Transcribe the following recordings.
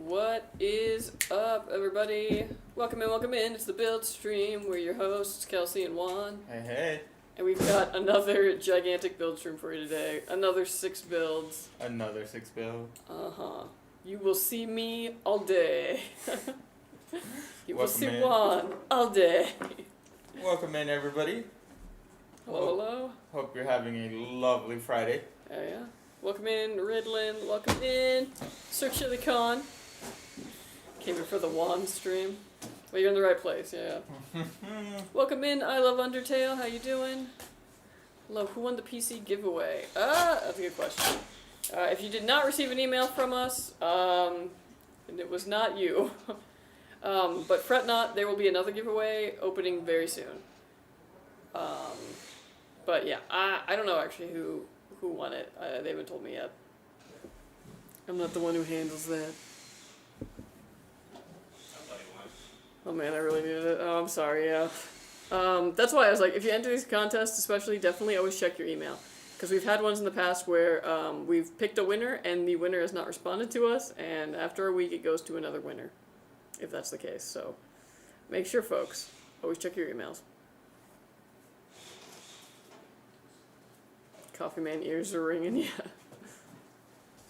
What is up, everybody? Welcome in. It's the build stream. We're your hosts, Kelsey and Juan. Hey, hey. And we've got another gigantic build stream for you today. Another 6 builds. Another 6 build. Uh-huh. You will see me all day. You will see in. Juan all day. Welcome in, everybody. Hello. Hope you're having a lovely Friday. Yeah. Welcome in, Riddlin. Welcome in, Sir Chili Con. Came in for the Juan stream. Well, you're in the right place, yeah. Welcome in, I Love Undertale. How you doing? Hello, who won the PC giveaway? That's a good question. If you did not receive an email from us, and it was not you, but fret not, there will be another giveaway opening very soon. But yeah, I don't know actually who won it. They haven't told me yet. I'm not the one who handles that. Oh man, I really needed it. Oh, I'm sorry, yeah. That's why I was like, if you enter these contests, especially, definitely always check your email. Because we've had ones in the past where we've picked a winner and the winner has not responded to us, and after a week it goes to another winner, if that's the case. So make sure, folks, always check your emails. Coffee man ears are ringing, yeah.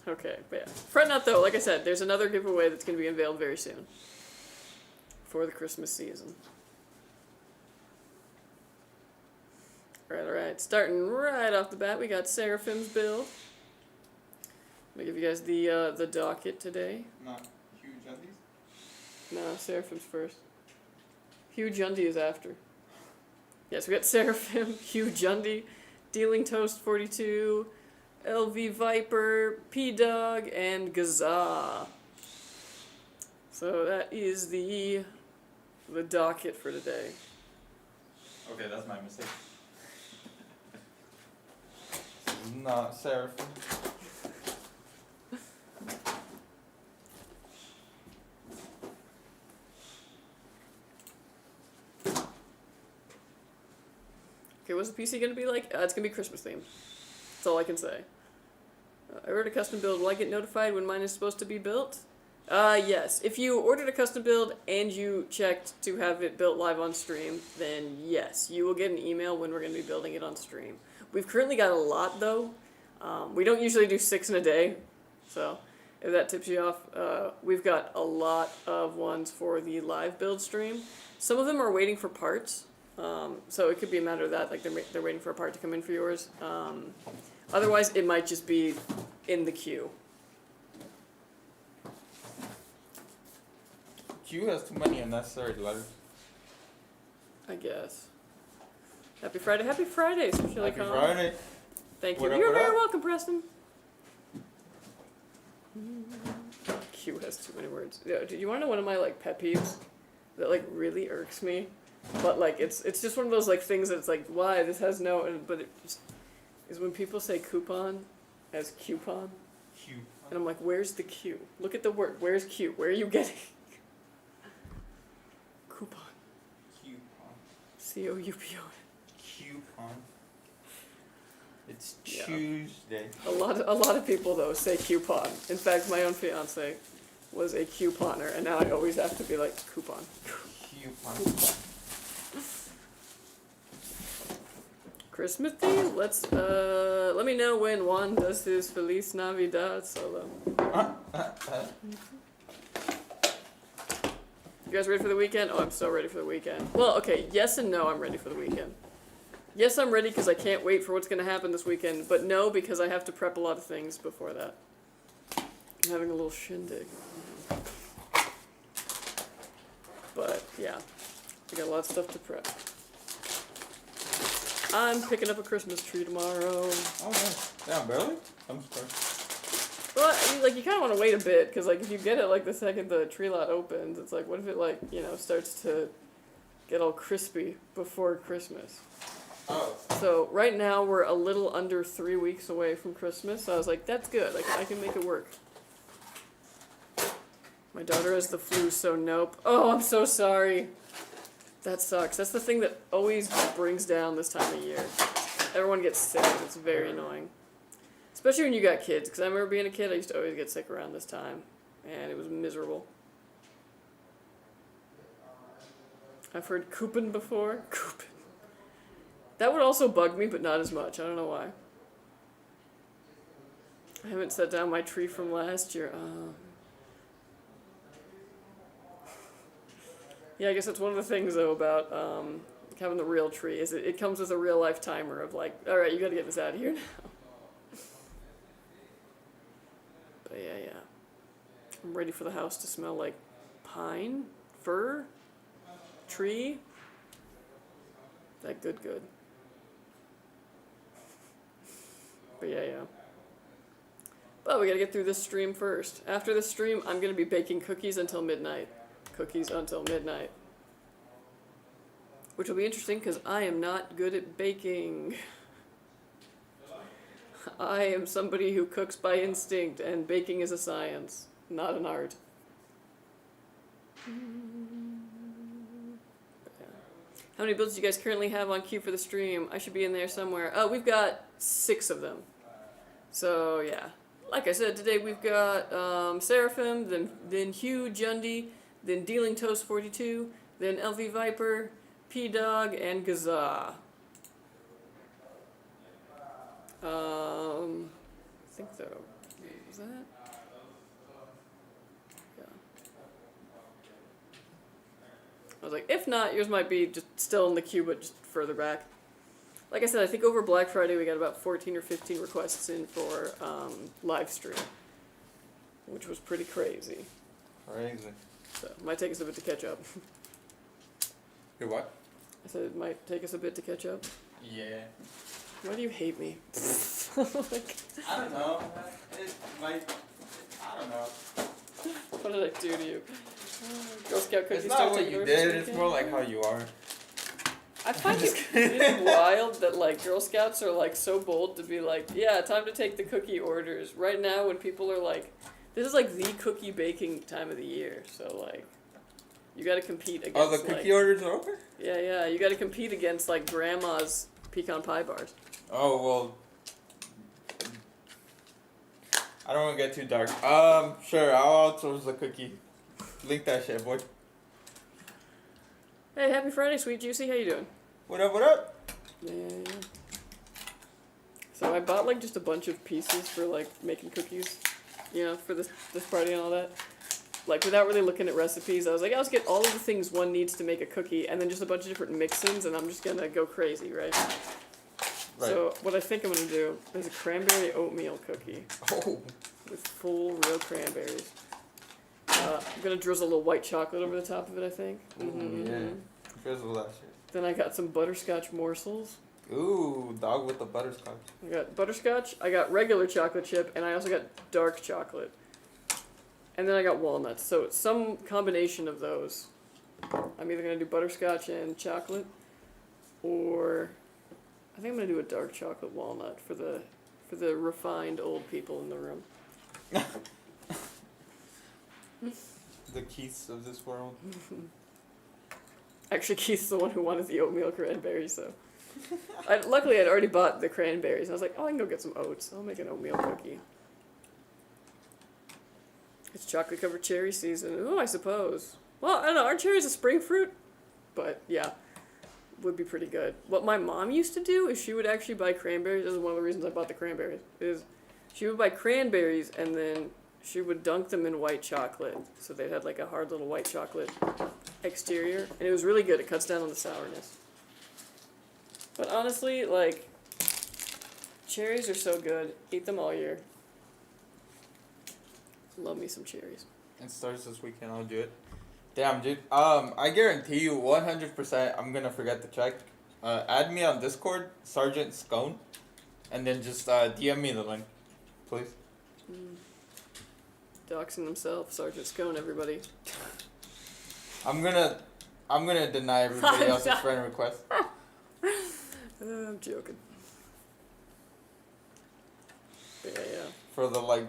Okay, but yeah. Fret not though, like I said, there's another giveaway that's going to be unveiled very soon. For the Christmas season. Alright. Starting right off the bat, we got Seraphim's build. I'm going to give you guys the docket today. Not Hugh Jundy's? No, Seraphim's first. Hugh Jundy is after. Yes, we got Seraphim, Hugh Jundy, Dealing Toast 42, LV Viper, P-Dog, and Gaza. So that is the docket for today. Okay, that's my mistake. This is not Seraphim. Okay, what's the PC going to be like? It's going to be Christmas themed. That's all I can say. I ordered a custom build. Will I get notified when mine is supposed to be built? Yes. If you ordered a custom build and you checked to have it built live on stream, then yes, you will get an email when we're going to be building it on stream. We've currently got a lot, though. We don't usually do 6 in a day, so if that tips you off, we've got a lot of ones for the live build stream. Some of them are waiting for parts. So it could be a matter of that, like they're waiting for a part to come in for yours. Otherwise, it might just be in the queue. Hugh has too many unnecessary letters. I guess. Happy Friday, Sir Chili Happy Con. Friday. Thank you. What up, You're what very up? welcome, Preston. Q has too many words. Yeah, do you want to know one of my like pet peeves that like really irks me? But like it's just one of those like things that it's like, why this has no, but it just is when people say coupon as coupon. Hugh. And I'm like, where's the Q? Look at the word. Where's Q? Where are you getting? Coupon. Coupon. C-O-U-P-O-N. Coupon. It's Yeah. Tuesday. A lot of people though say coupon. In fact, my own fiance was a couponer, and now I always have to be like coupon. Coupon. Christmas theme? Let me know when Juan does his Feliz Navidad solo. You guys ready for the weekend? Oh, I'm so ready for the weekend. Well, okay, yes and no, I'm ready for the weekend. Yes, I'm ready because I can't wait for what's going to happen this weekend, but no, because I have to prep a lot of things before that. I'm having a little shindig. But, yeah, we got a lot of stuff to prep. I'm picking up a Christmas tree tomorrow. Oh, nice. Damn, barely? I'm surprised. Well, I mean, like, you kind of want to wait a bit, because, like, if you get it, like, the second the tree lot opens, it's like, what if it, like, you know, starts to get all crispy before Christmas? Oh. So, right now, we're a little under 3 weeks away from Christmas, so I was like, that's good. I can make it work. My daughter has the flu, so nope. Oh, I'm so sorry. That sucks. That's the thing that always brings down this time of year. Everyone gets sick. It's very annoying. Especially when you got kids, because I remember being a kid, I used to always get sick around this time. and it was miserable. I've heard coupon before. Coupon. That would also bug me, but not as much. I don't know why. I haven't set down my tree from last year. Yeah, I guess that's one of the things, though, about having the real tree, is it comes with a real-life timer of, like, all right, you got to get this out of here now. But, yeah. I'm ready for the house to smell like pine, fir, tree. That good. But, yeah. But we got to get through this stream first. After this stream, I'm going to be baking cookies until midnight. Which will be interesting because I am not good at baking. I am somebody who cooks by instinct, and baking is a science, not an art. Yeah. How many builds do you guys currently have on queue for the stream? I should be in there somewhere. Oh, we've got 6 of them. So, yeah. Like I said, today we've got Seraphim, then Hugh, Jundy, then Dealing Toast 42, then LV Viper, P-Dog, and Gazaa. I think so. Was that? Yeah. I was like, if not, yours might be just still in the queue, but just further back. Like I said, I think over Black Friday we got about 14 or 15 requests in for live stream, which was pretty crazy. Crazy. So it might take us a bit to catch up. Your what? I said it might take us a bit to catch up. Yeah. Why do you hate me? Like, I don't know. It might. I don't know. what did I do to you? Girl Scout cookies. It's not what you did. It's more like how you are. I find it really wild that like Girl Scouts are like so bold to be like, yeah, time to take the cookie orders right now when people are like, this is like the cookie baking time of the year. So like, you got to compete against. Oh, the cookie orders are over? Yeah. You got to compete against like grandma's pecan pie bars. Oh well. I don't want to get too dark. Sure. I'll outsource the cookie. Link that shit, boy. Hey, happy Friday, Sweet Juicy. How you doing? What up? Yeah. So I bought like just a bunch of pieces for like making cookies, you know, for this party and all that. Like without really looking at recipes, I was like, I'll just get all of the things one needs to make a cookie, and then just a bunch of different mix-ins, and I'm just gonna go crazy, right? So what I think I'm gonna do is a cranberry oatmeal cookie. Oh. With full real cranberries. I'm gonna drizzle a little white chocolate over the top of it, I think. Yeah. Drizzle that shit. Then I got some butterscotch morsels. Ooh, dog with the butterscotch. I got butterscotch, I got regular chocolate chip, and I also got dark chocolate. And then I got walnuts. So it's some combination of those. I'm either gonna do butterscotch and chocolate, or I think I'm gonna do a dark chocolate walnut for the refined old people in the room. The Keiths of this world. Actually, Keith's the one who wanted the oatmeal cranberries, so. Luckily, I'd already bought the cranberries. I was like, oh, I can go get some oats. I'll make an oatmeal cookie. It's chocolate-covered cherry season. Oh, I suppose. Well, I don't know. Aren't cherries a spring fruit? But, yeah. Would be pretty good. What my mom used to do is she would actually buy cranberries. This is one of the reasons I bought the cranberries. Is she would buy cranberries and then she would dunk them in white chocolate. So they had like a hard little white chocolate exterior. And it was really good. It cuts down on the sourness. But honestly, like, cherries are so good. Eat them all year. Love me some cherries. It starts this weekend. I'll do it. Damn, dude. I guarantee you 100% I'm gonna forget to check. Add me on Discord, Sergeant Scone, and then just DM me the link, please. Doxing himself, Sergeant Scone, everybody. I'm gonna deny everybody else's friend request. I'm joking. But yeah. For the like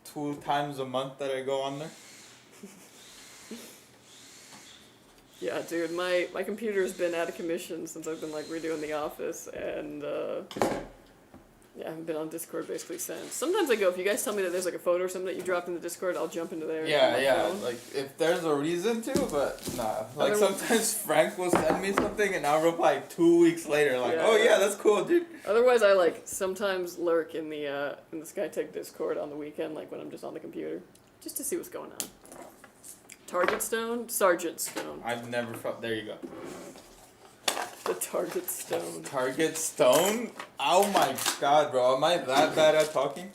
2 times a month that I go on there. Yeah, dude, my computer's been out of commission since I've been like redoing the office, and Yeah, I haven't been on Discord basically since. Sometimes I go, if you guys tell me that there's like a photo or something that you dropped in the Discord, I'll jump into there. Yeah. Like if there's a reason to, but nah. Like sometimes Frank will send me something and I'll reply 2 weeks later, like, oh yeah, that's cool, dude. Otherwise, I like sometimes lurk in the Skytech Discord on the weekend, like when I'm just on the computer, just to see what's going on. Target Stone, Sergeant Stone. I've never felt. There you go. The Target Stone. Target Stone? Oh my god, bro. Am I that bad at talking?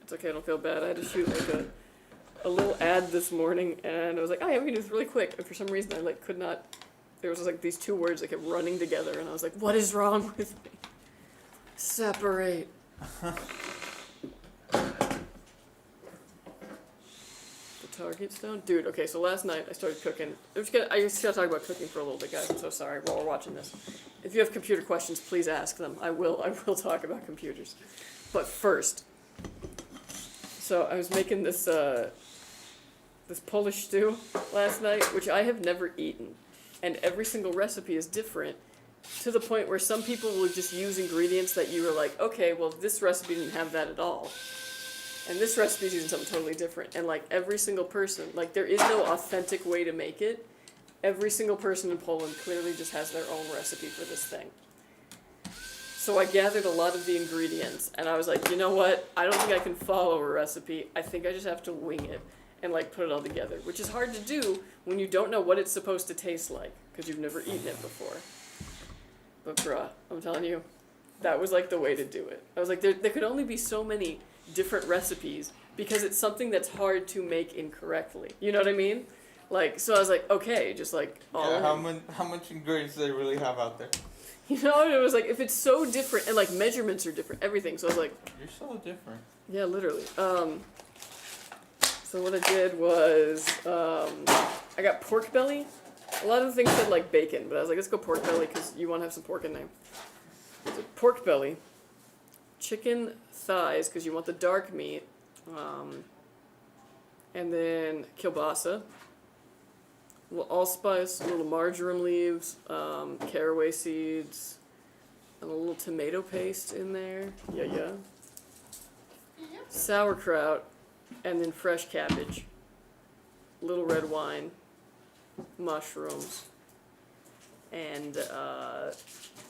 It's okay, I don't feel bad. I had to shoot like a little ad this morning, and I was like, oh yeah, we can do this really quick. And for some reason, I like could not. There was like these two words that kept running together, and I was like, what is wrong with me? Separate. Target Stone? Dude, okay, so last night I started cooking. I just gotta talk about cooking for a little bit, guys. I'm so sorry while we're watching this. If you have computer questions, please ask them. I will talk about computers. But first, so I was making this this Polish stew last night, which I have never eaten. And every single recipe is different, to the point where some people will just use ingredients that you were like, okay, well, this recipe didn't have that at all. And this recipe is using something totally different. And like every single person, like there is no authentic way to make it. Every single person in Poland clearly just has their own recipe for this thing. So I gathered a lot of the ingredients and I was like, you know what? I don't think I can follow a recipe. I think I just have to wing it and like put it all together, which is hard to do when you don't know what it's supposed to taste like because you've never eaten it before. But bruh, I'm telling you, that was like the way to do it. I was like, there could only be so many different recipes because it's something that's hard to make incorrectly. You know what I mean? Like, so I was like, okay, just like all. Yeah, how much ingredients do they really have out there? You know, and it was like if it's so different and like measurements are different, everything. So I was like, you're so different. Yeah, literally. So what I did was I got pork belly. A lot of the things said like bacon, but I was like, let's go pork belly because you want to have some pork in there. So pork belly, chicken thighs because you want the dark meat, and then kielbasa, a little allspice, a little marjoram leaves, caraway seeds, and a little tomato paste in there. Yeah. Sauerkraut, and then fresh cabbage, little red wine, mushrooms, and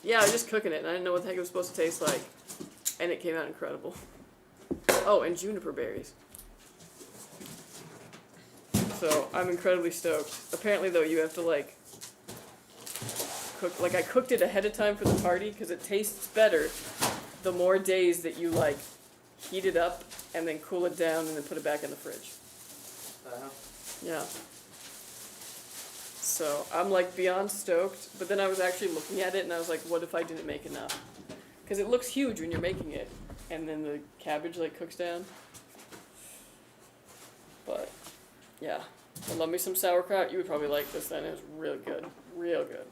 yeah, I was just cooking it, and I didn't know what the heck it was supposed to taste like. And it came out incredible. Oh, and juniper berries. So I'm incredibly stoked. Apparently, though, you have to like cook. Like I cooked it ahead of time for the party because it tastes better the more days that you like heat it up and then cool it down and then put it back in the fridge. Yeah. So I'm like beyond stoked. But then I was actually looking at it and I was like, what if I didn't make enough? Because it looks huge when you're making it, and then the cabbage like cooks down. But yeah, I love me some sauerkraut. You would probably like this then. It was real good, real good.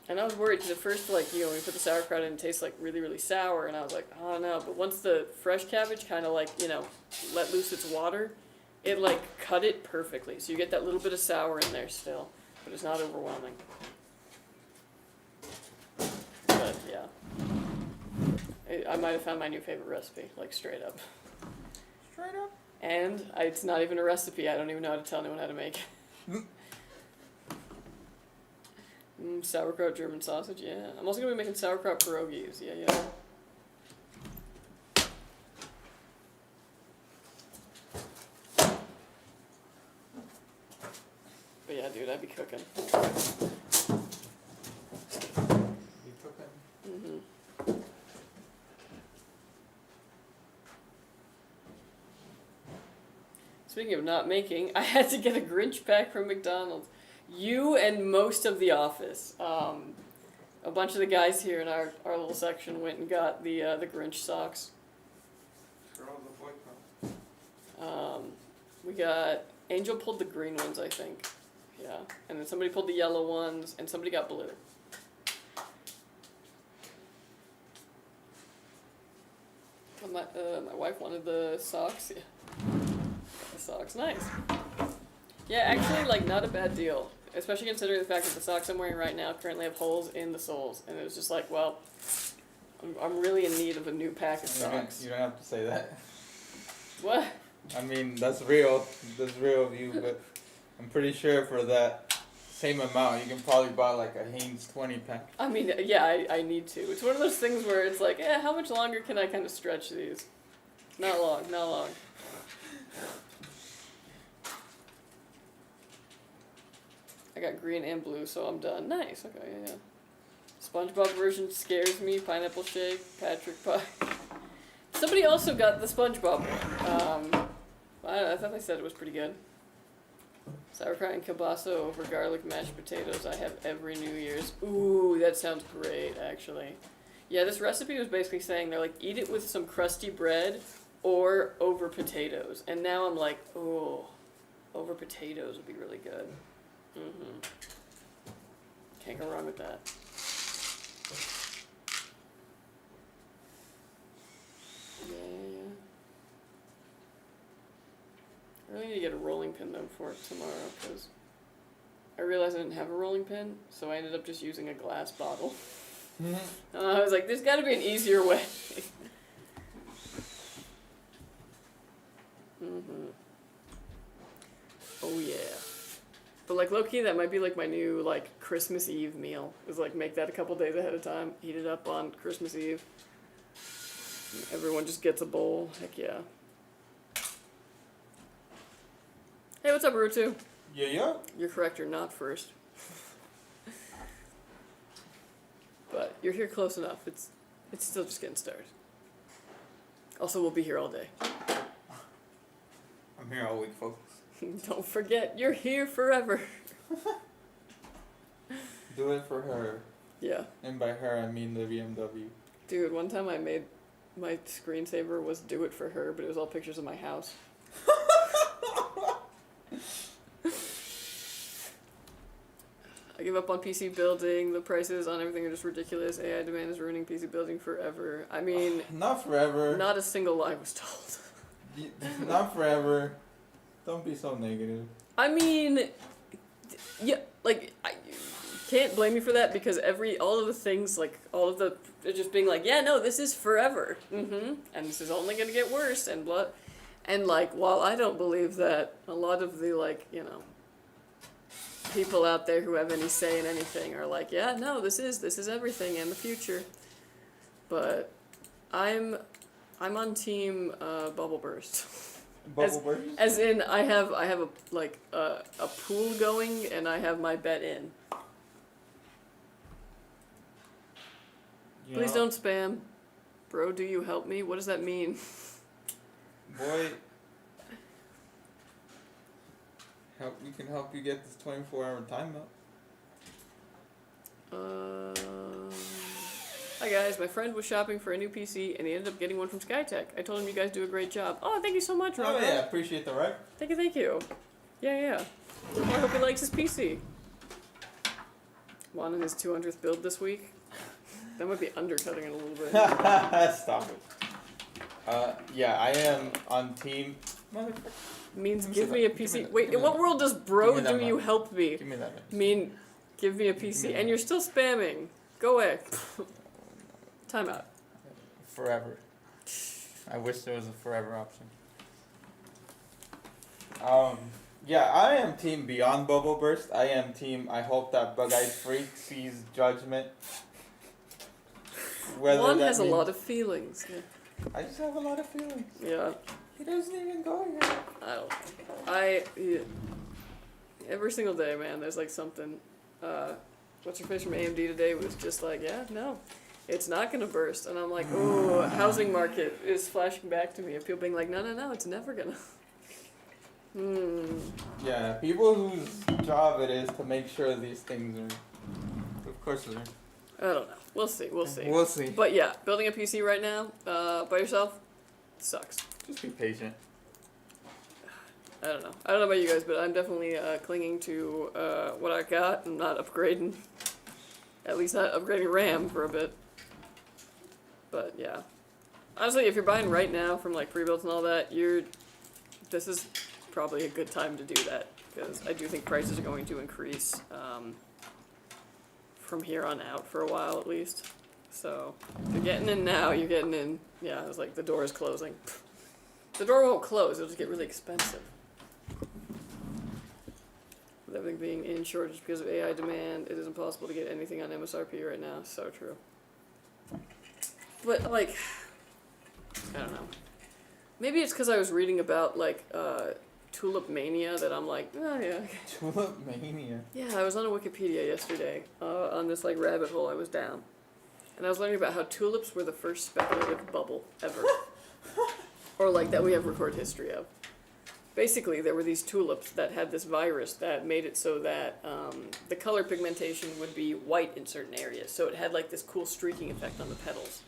And I was worried because at first, like, you know, when you put the sauerkraut in, it tastes like really, really sour, and I was like, oh no. But once the fresh cabbage kind of like, you know, let loose its water, it like cut it perfectly. So you get that little bit of sour in there still, but it's not overwhelming. But yeah, I might have found my new favorite recipe, like straight up. Straight up? And it's not even a recipe. I don't even know how to tell anyone how to make it. Sauerkraut German sausage, yeah. I'm also going to be making sauerkraut pierogies, yeah. But yeah, dude, I'd be cooking. Speaking of not making, I had to get a Grinch pack from McDonald's. You and most of the office. A bunch of the guys here in our little section went and got the Grinch socks. We got Angel pulled the green ones, I think. Yeah, and then somebody pulled the yellow ones, and somebody got blue. My wife wanted the socks. Yeah. The socks, nice. Yeah, actually, like, not a bad deal. especially considering the fact that the socks I'm wearing right now currently have holes in the soles, and it was just like, well, I'm really in need of a new pack of socks. You don't have to say that. What? I mean, that's real. That's real of you, but I'm pretty sure for that same amount, you can probably buy like a Hanes 20 pack. I mean, yeah, I need to. It's one of those things where it's like, how much longer can I kind of stretch these? Not long, not long. I got green and blue, so I'm done. Nice, okay, yeah. SpongeBob version scares me. Pineapple shake, Patrick pie. Somebody also got the SpongeBob one. I thought they said it was pretty good. Sauerkraut and kielbasa over garlic mashed potatoes. I have every New Year's. Ooh, that sounds great, actually. Yeah, this recipe was basically saying they're like, eat it with some crusty bread or over potatoes. And now I'm like, oh, over potatoes would be really good. Mm-hmm. Can't go wrong with that. Yeah. I really need to get a rolling pin though for tomorrow because I realized I didn't have a rolling pin, so I ended up just using a glass bottle. I was like, there's got to be an easier way. Oh yeah. But like low key, that might be like my new like Christmas Eve meal. Is like make that a couple days ahead of time, heat it up on Christmas Eve. Everyone just gets a bowl. Heck yeah. Hey, what's up, Rutu? Yeah. You're correct. You're not first. But you're here close enough. It's still just getting started. Also, we'll be here all day. I'm here all week, folks. Don't forget, you're here forever. Do it for her. Yeah. And by her, I mean the BMW. Dude, one time I made my screensaver was do it for her, but it was all pictures of my house. I give up on PC building. The prices on everything are just ridiculous. AI demand is ruining PC building forever. I mean... Not forever. Not a single lie was told. Not forever. Don't be so negative. I mean... Yeah, like... I can't blame you for that because all of the things, like, all of the... They're just being like, yeah, no, this is forever. Mm-hmm. And this is only going to get worse and blah... And, like, while I don't believe that, a lot of the, like, you know... people out there who have any say in anything are like, yeah, no, this is everything and the future. But I'm on team bubble burst. Bubble burst? As in I have a like a pool going and I have my bet in. Please don't spam. Bro, do you help me? What does that mean? Boy, we can help you get this 24-hour timeout. Hi guys, my friend was shopping for a new PC and he ended up getting one from Skytech. I told him you guys do a great job. Oh, thank you so much, Robert. Oh yeah, appreciate the right. Thank you. Yeah. Well, I hope he likes his PC. Juan in his 200th build this week. That might be undercutting it a little bit. Stop it. Yeah, I am on team. Means give me a PC. Wait, in what world does bro do you help me? Give me that. Mean, give me a PC. And you're still spamming. Go away. Time out. Forever. I wish there was a forever option. Yeah, I am team Beyond Bubble Burst. I am team I hope that Bug-Eyed Freak sees judgment. One has a lot of feelings. Yeah. I just have a lot of feelings. Yeah. He doesn't even go here. I don't know. Every single day, man, there's like something. What's your face from AMD today was just like, yeah, no, it's not gonna burst. And I'm like, oh, housing market is flashing back to me of people being like, no, it's never gonna. Yeah, people whose job it is to make sure these things are. Of course they are. I don't know. We'll see. We'll see. But yeah, building a PC right now by yourself sucks. Just be patient. I don't know about you guys, but I'm definitely clinging to what I got and not upgrading. At least not upgrading RAM for a bit. But yeah. Honestly, if you're buying right now from like pre-built and all that, this is probably a good time to do that. because I do think prices are going to increase from here on out for a while at least. So if you're getting in now, you're getting in. Yeah, it's like the door is closing. The door won't close, it'll just get really expensive. With everything being in shortage because of AI demand, it is impossible to get anything on MSRP right now. So true. But, like, I don't know. Maybe it's because I was reading about, like, Tulip Mania that I'm like, oh, yeah. Tulip Mania? Yeah, I was on a Wikipedia yesterday, on this, like, rabbit hole I was down. And I was learning about how tulips were the first speculative bubble ever. Or, like, that we have record history of. Basically, there were these tulips that had this virus that made it so that the color pigmentation would be white in certain areas. So it had, like, this cool streaking effect on the petals.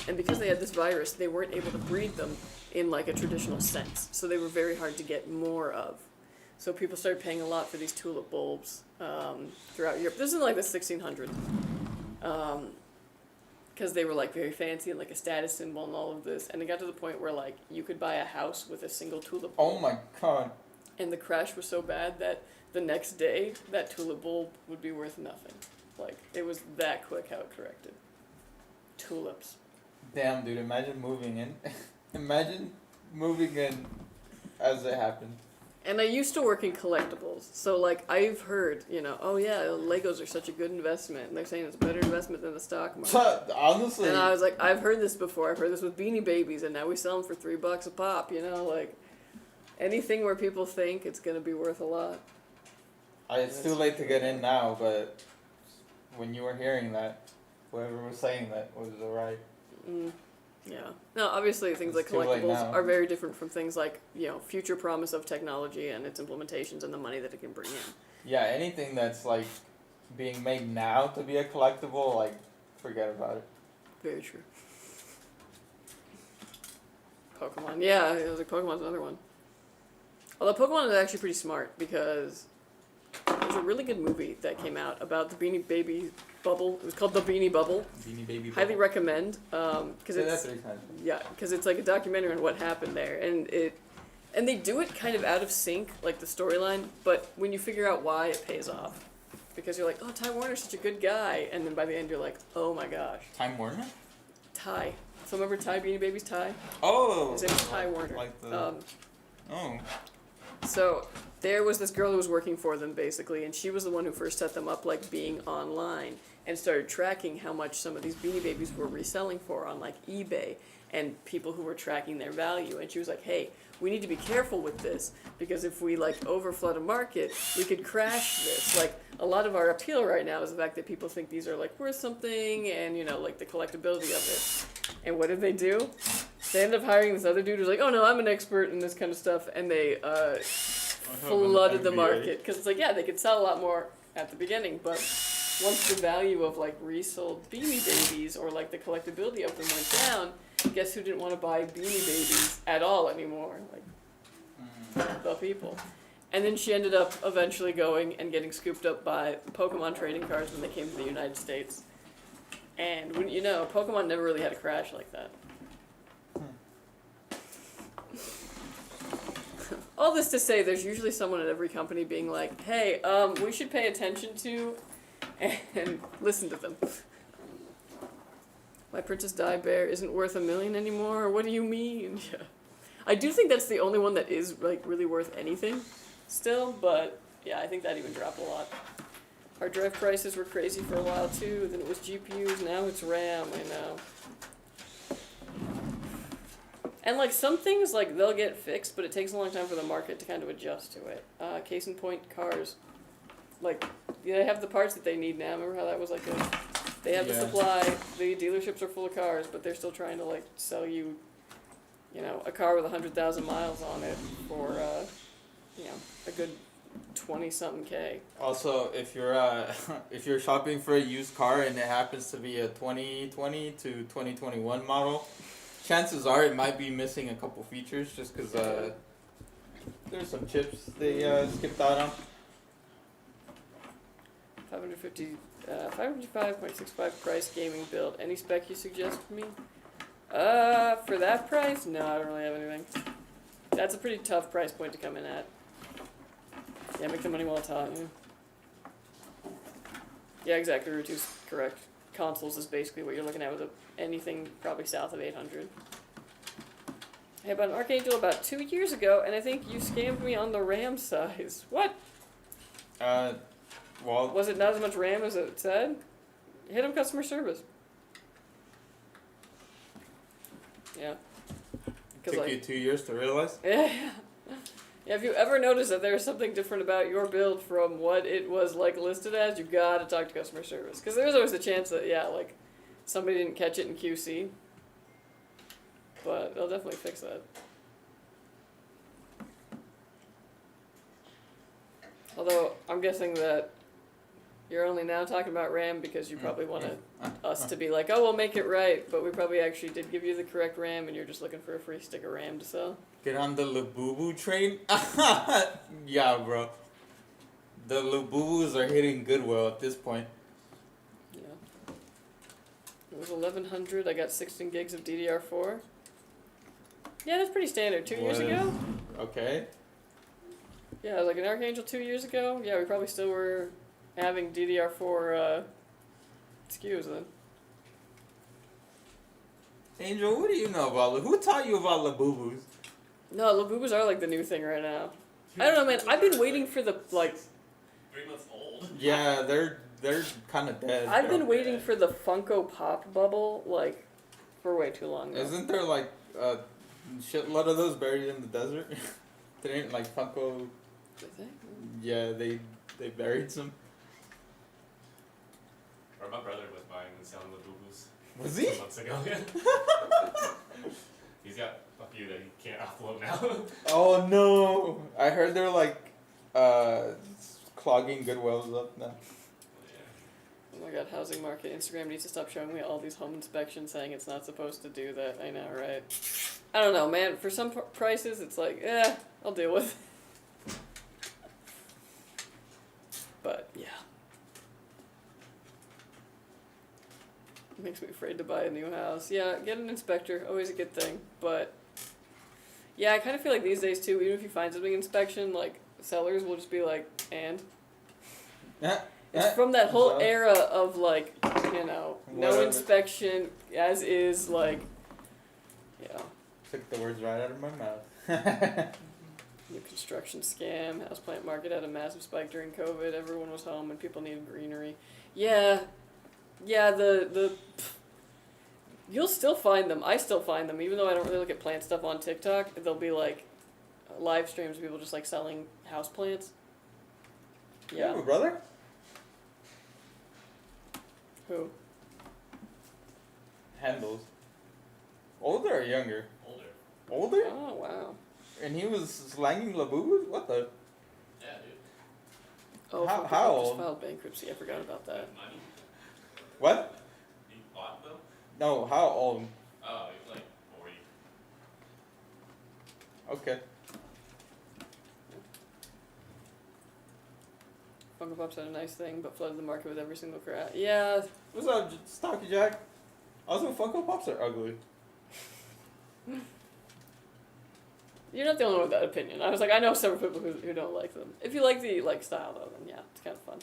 And because they had this virus, they weren't able to breed them in, like, a traditional sense. So they were very hard to get more of. So people started paying a lot for these tulip bulbs throughout Europe. This is in, like, the 1600s. Because they were, like, very fancy and, like, a status symbol and all of this. And it got to the point where, like, you could buy a house with a single tulip bulb. Oh my god. And the crash was so bad that the next day, that tulip bulb would be worth nothing. Like, it was that quick how it corrected. Tulips. Damn, dude, imagine moving in. Imagine moving in as it happened. And I used to work in collectibles, so, like, I've heard, you know, oh yeah, Legos are such a good investment, and they're saying it's a better investment than the stock market. Honestly. And I was like, I've heard this before. I've heard this with Beanie Babies, and now we sell them for $3 a pop, you know, like, anything where people think it's going to be worth a lot. It's too late to get in now, but when you were hearing that, whoever was saying that was alright. Yeah. No, obviously things like It's too late collectibles now. are very different from things like, you know, future promise of technology and its implementations and the money that it can bring in. Yeah, anything that's like being made now to be a collectible, like, forget about it. Very true. Pokemon. Yeah, it was like Pokemon's another one. Although Pokemon is actually pretty smart because there's a really good movie that came out about the Beanie Baby bubble. It was called The Beanie Bubble. Beanie Baby Highly bubble. recommend because Say that it's 3 times. yeah, because it's like a documentary on what happened there, and they do it kind of out of sync, like the storyline. But when you figure out why, it pays off because you're like, oh, Ty Warner's such a good guy, and then by the end you're like, oh my gosh, Time Warner? Ty. So remember Ty Beanie Baby's Ty? Oh! His name is Ty Warner. Like the... oh. So there was this girl who was working for them basically, and she was the one who first set them up like being online and started tracking how much some of these Beanie Babies were reselling for on like eBay and people who were tracking their value. And she was like, hey, we need to be careful with this because if we like overflood a market, we could crash this. Like a lot of our appeal right now is the fact that people think these are like worth something and, you know, like the collectability of it. And what did they do? They ended up hiring this other dude who's like, oh no, I'm an expert in this kind of stuff, and they flooded the market because it's like, yeah, they could sell a lot more at the beginning, but once the value of like resold Beanie Babies or like the collectability of them went down, guess who didn't want to buy Beanie Babies at all anymore? Like the people. And then she ended up eventually going and getting scooped up by Pokemon trading cards when they came to the United States. And wouldn't you know, Pokemon never really had a crash like that. All this to say, there's usually someone at every company being like, hey, we should pay attention to and listen to them. My Princess Di Bear isn't worth $1 million anymore? What do you mean? Yeah. I do think that's the only one that is like really worth anything still, but yeah, I think that even dropped a lot. Hard drive prices were crazy for a while too, then it was GPUs, now it's RAM, I know. And like some things, like they'll get fixed, but it takes a long time for the market to kind of adjust to it. Case in point, cars. Like, they have the parts that they need now. Remember how that was like they have the supply, the dealerships are full of cars, but they're still trying to like sell you, you know, a car with 100,000 miles on it for, you know, a good 20-something K. Also, if you're shopping for a used car and it happens to be a 2020 to 2021 model, chances are it might be missing a couple features just because there's some chips they skipped out on. 555.65 price gaming build. Any spec you suggest for me? For that price? No, I don't really have anything. That's a pretty tough price point to come in at. Yeah, make the money while it's hot. Yeah, yeah exactly. Route 2's correct. Consoles is basically what you're looking at with anything probably south of 800. I bought an Archangel about 2 years ago, and I think you scammed me on the RAM size. What? Well... Was it not as much RAM as it said? Hit him customer service. Yeah. Took you 2 years to realize? Yeah. Yeah, if you ever notice that there's something different about your build from what it was, like, listed as, you gotta talk to customer service. Because there's always the chance that, yeah, like, somebody didn't catch it in QC. But they'll definitely fix that. Although, I'm guessing that you're only now talking about RAM because you probably wanted us to be like, oh, we'll make it right, but we probably actually did give you the correct RAM and you're just looking for a free stick of RAM to sell. Get on the Labubu train? Yeah, bro. The Labubus are hitting Goodwill at this point. Yeah. It was 1100. I got 16 gigs of DDR4. Yeah, that's pretty standard. 2 years ago? Okay. Yeah, like an Archangel 2 years ago. Yeah, we probably still were having DDR4 SKUs then. Angel, what do you know about who taught you about Labubus? No, Labubus are like the new thing right now. I don't know, man. I've been waiting for the, like... 3 months old. Yeah, they're kind of dead. I've been waiting for the Funko Pop bubble, like, for way too long now. Isn't there, like, a shitload of those buried in the desert? They ain't, like, Funko... Did they? Yeah, they buried some. Or my brother was buying and selling Labubus. Was he? 2 months ago, yeah. He's got a few that he can't offload now. Oh no! I heard they're like clogging Goodwills up now. Oh my god, housing market. Instagram needs to stop showing me all these home inspections saying it's not supposed to do that. I know, right? I don't know, man. For some prices, it's like, I'll deal with it. But, yeah. It makes me afraid to buy a new house. Yeah, get an inspector. Always a good thing. But, yeah, I kind of feel like these days, too, even if you find something inspection, like, sellers will just be like, and? It's from that whole era of, like, you know, no inspection, as is, like, yeah. Took the words right out of my mouth. New construction scam, houseplant market had a massive spike during COVID. Everyone was home and people needed greenery. Yeah, you'll still find them. I still find them, even though I don't really look at plant stuff on TikTok. There'll be like live streams of people just like selling houseplants. Yeah. You have a brother? Who? Handles. Older or younger? Older. Older? Oh wow. And he was slanging Labubus? What the? Yeah, dude. Oh, How just old? filed bankruptcy. I forgot about that. Money. What? He bought them? No, how old? Oh, he was like 40. Okay. Funko Pops had a nice thing, but flooded the market with every single crap. Yeah. What's up, Stocky Jack? Also, Funko Pops are ugly. You're not the only one with that opinion. I was like, I know several people who don't like them. If you like the style though, then yeah, it's kind of fun.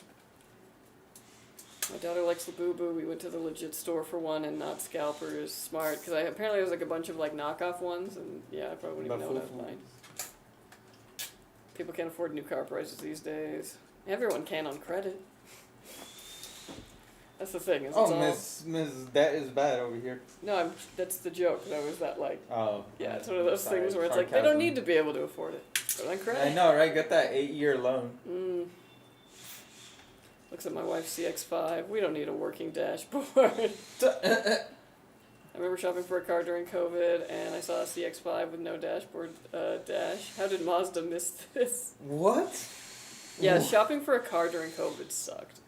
My daughter likes Labubu. We went to the legit store for one and not Scalpers. Smart, because apparently there's like a bunch of like knockoff ones, and yeah, I probably wouldn't even know what I was buying. People can't afford new car prices these days. Everyone can on credit. That's the thing. Is Oh, it's Miss, that is bad over here. No, that's the joke. That was that like. Oh. Yeah, it's one of those sorry, things where it's like they don't need to be able to afford it. But on credit. I know, right? Get that 8-year loan. Looks at my wife's CX-5. We don't need a working dashboard. I remember shopping for a car during COVID, and I saw a CX-5 with no dashboard dash. How did Mazda miss this? What? Yeah, shopping for a car during COVID sucked.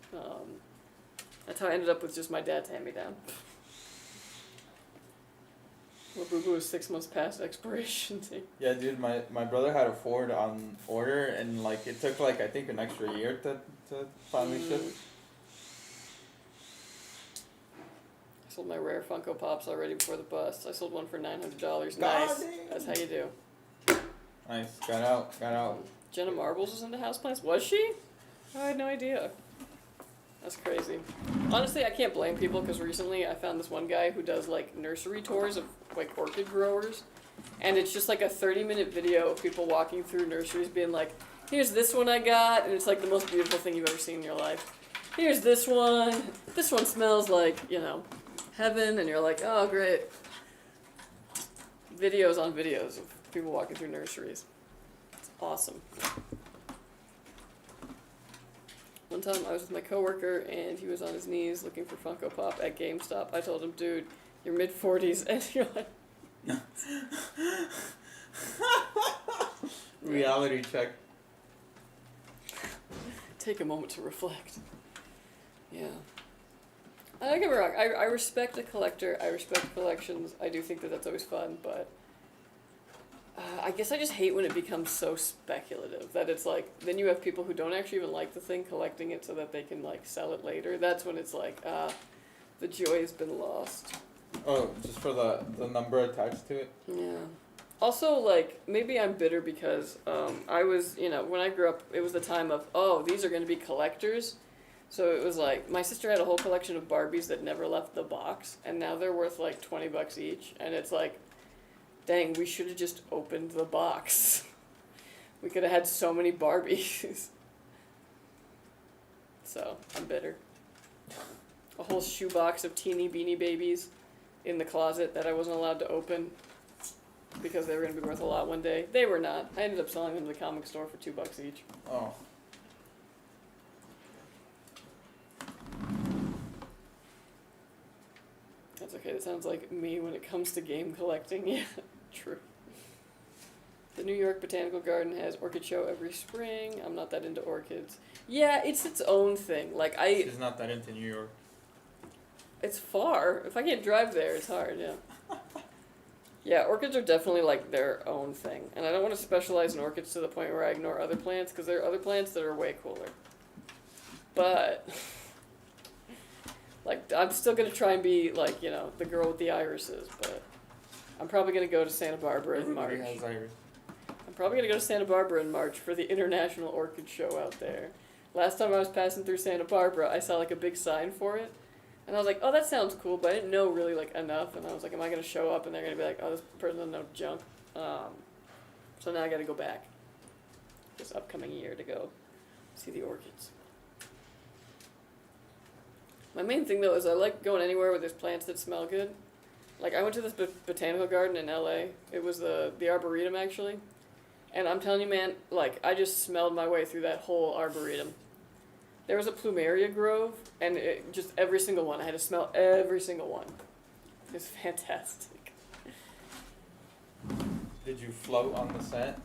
That's how I ended up with just my dad's hand-me-down. Labubu was 6 months past expiration date. Yeah, dude, my brother had a Ford on order, and like it took like I think an extra year to finally ship. I sold my rare Funko Pops already before the bust. I sold one for $900. God Nice. damn. That's how you do. Nice, got out. Jenna Marbles was into houseplants. Was she? I had no idea. That's crazy. Honestly, I can't blame people because recently I found this one guy who does like nursery tours of like orchid growers, and it's just like a 30-minute video of people walking through nurseries being like, here's this one I got, and it's like the most beautiful thing you've ever seen in your life. Here's this one. This one smells like, you know, heaven, and you're like, oh, great. Videos on videos of people walking through nurseries. It's awesome. One time I was with my coworker, and he was on his knees looking for Funko Pop at GameStop. I told him, dude, you're mid-40s, and you're like... Reality check. Take a moment to reflect. Yeah. Don't get me wrong, I respect a collector, I respect collections, I do think that that's always fun, but I guess I just hate when it becomes so speculative, that it's like, then you have people who don't actually even like the thing collecting it so that they can like sell it later. That's when it's like, the joy has been lost. Oh, just for the number attached to it? Yeah. Also, like, maybe I'm bitter because I was, you know, when I grew up, it was the time of, oh, these are going to be collectors. So it was like, my sister had a whole collection of Barbies that never left the box, and now they're worth like $20 each. And it's like, dang, we should have just opened the box. We could have had so many Barbies. So, I'm bitter. A whole shoebox of teeny beanie babies in the closet that I wasn't allowed to open because they were going to be worth a lot one day. They were not. I ended up selling them to the comic store for $2 each. Oh. That's okay. That sounds like me when it comes to game collecting. Yeah, true. The New York Botanical Garden has orchid show every spring. I'm not that into orchids. Yeah, it's its own thing. Like She's not that into New York. It's far. If I can't drive there, it's hard, yeah. Yeah, orchids are definitely like their own thing. And I don't want to specialize in orchids to the point where I ignore other plants, because there are other plants that are way cooler. But, like, I'm still going to try and be, like, you know, the girl with the irises, but I'm probably going to go to Santa Barbara in March. Everybody has iris. I'm probably going to go to Santa Barbara in March for the International Orchid Show out there. Last time I was passing through Santa Barbara, I saw, like, a big sign for it. And I was like, oh, that sounds cool, but I didn't know really, like, enough. And I was like, am I going to show up? And they're going to be like, oh, this person doesn't know junk. So now I got to go back this upcoming year to go see the orchids. My main thing, though, is I like going anywhere where there's plants that smell good. Like, I went to this botanical garden in L.A. It was the Arboretum, actually. And I'm telling you, man, like, I just smelled my way through that whole Arboretum. There was a plumeria grove, and just every single one. I had to smell every single one. It was fantastic. Did you float on the scent?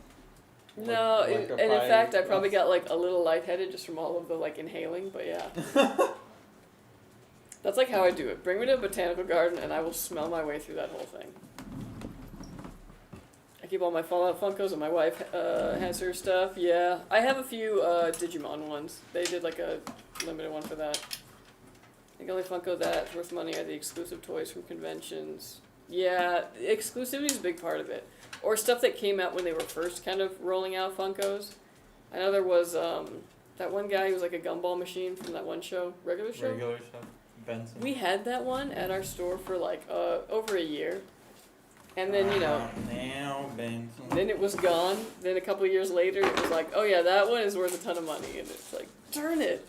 No, Like and in fact, I probably got, like, a little lightheaded just from all of the, like, inhaling, but yeah. That's, like, how I do it. Bring me to a botanical garden, and I will smell my way through that whole thing. I keep all my Fallout Funkos, and my wife has her stuff. Yeah, I have a few Digimon ones. They did like a limited one for that. I think the only Funko that's worth money are the exclusive toys from conventions. Yeah, exclusivity is a big part of it. Or stuff that came out when they were first kind of rolling out Funkos. I know there was that one guy who was like a gumball machine from that one show, regular show. Regular show. Benson. We had that one at our store for like over a year. And then, you know, Now Benson. then it was gone. Then a couple of years later, it was like, oh yeah, that one is worth a ton of money. And it's like, darn it.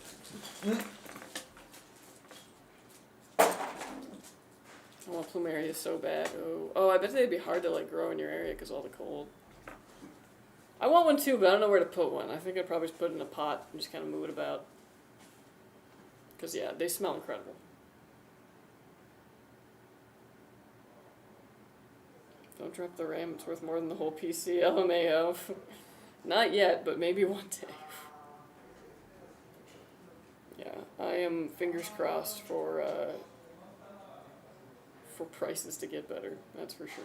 I want plumeria so bad. Oh, I bet they'd be hard to like grow in your area because all the cold. I want one too, but I don't know where to put one. I think I'd probably just put it in a pot and just kind of move it about. Because, yeah, they smell incredible. Don't drop the RAM, it's worth more than the whole PC, LMAO. Not yet, but maybe one day. Yeah, I am fingers crossed for prices to get better, that's for sure.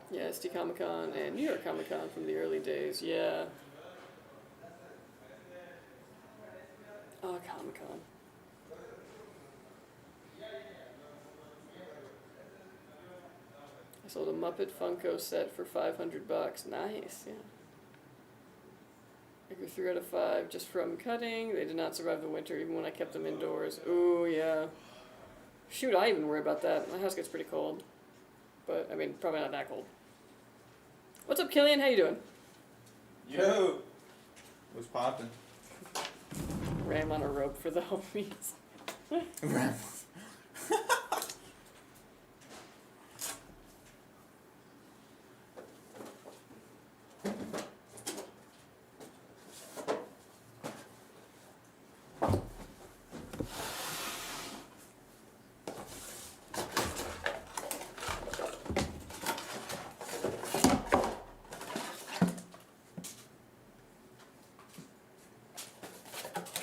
Yeah, SD Comic-Con and New York Comic-Con from the early days, yeah. Oh, Comic-Con. I I sold a Muppet Funko set for $500. Nice, yeah. I grew 3 out of 5 just from cutting. They did not survive the winter even when I kept them indoors. Ooh, yeah. Shoot, I even worry about that. My house gets pretty cold. But, I mean, probably not that cold. What's up, Killian? How you doing? Yo! What's poppin'? Ram on a rope for the homies. Ram.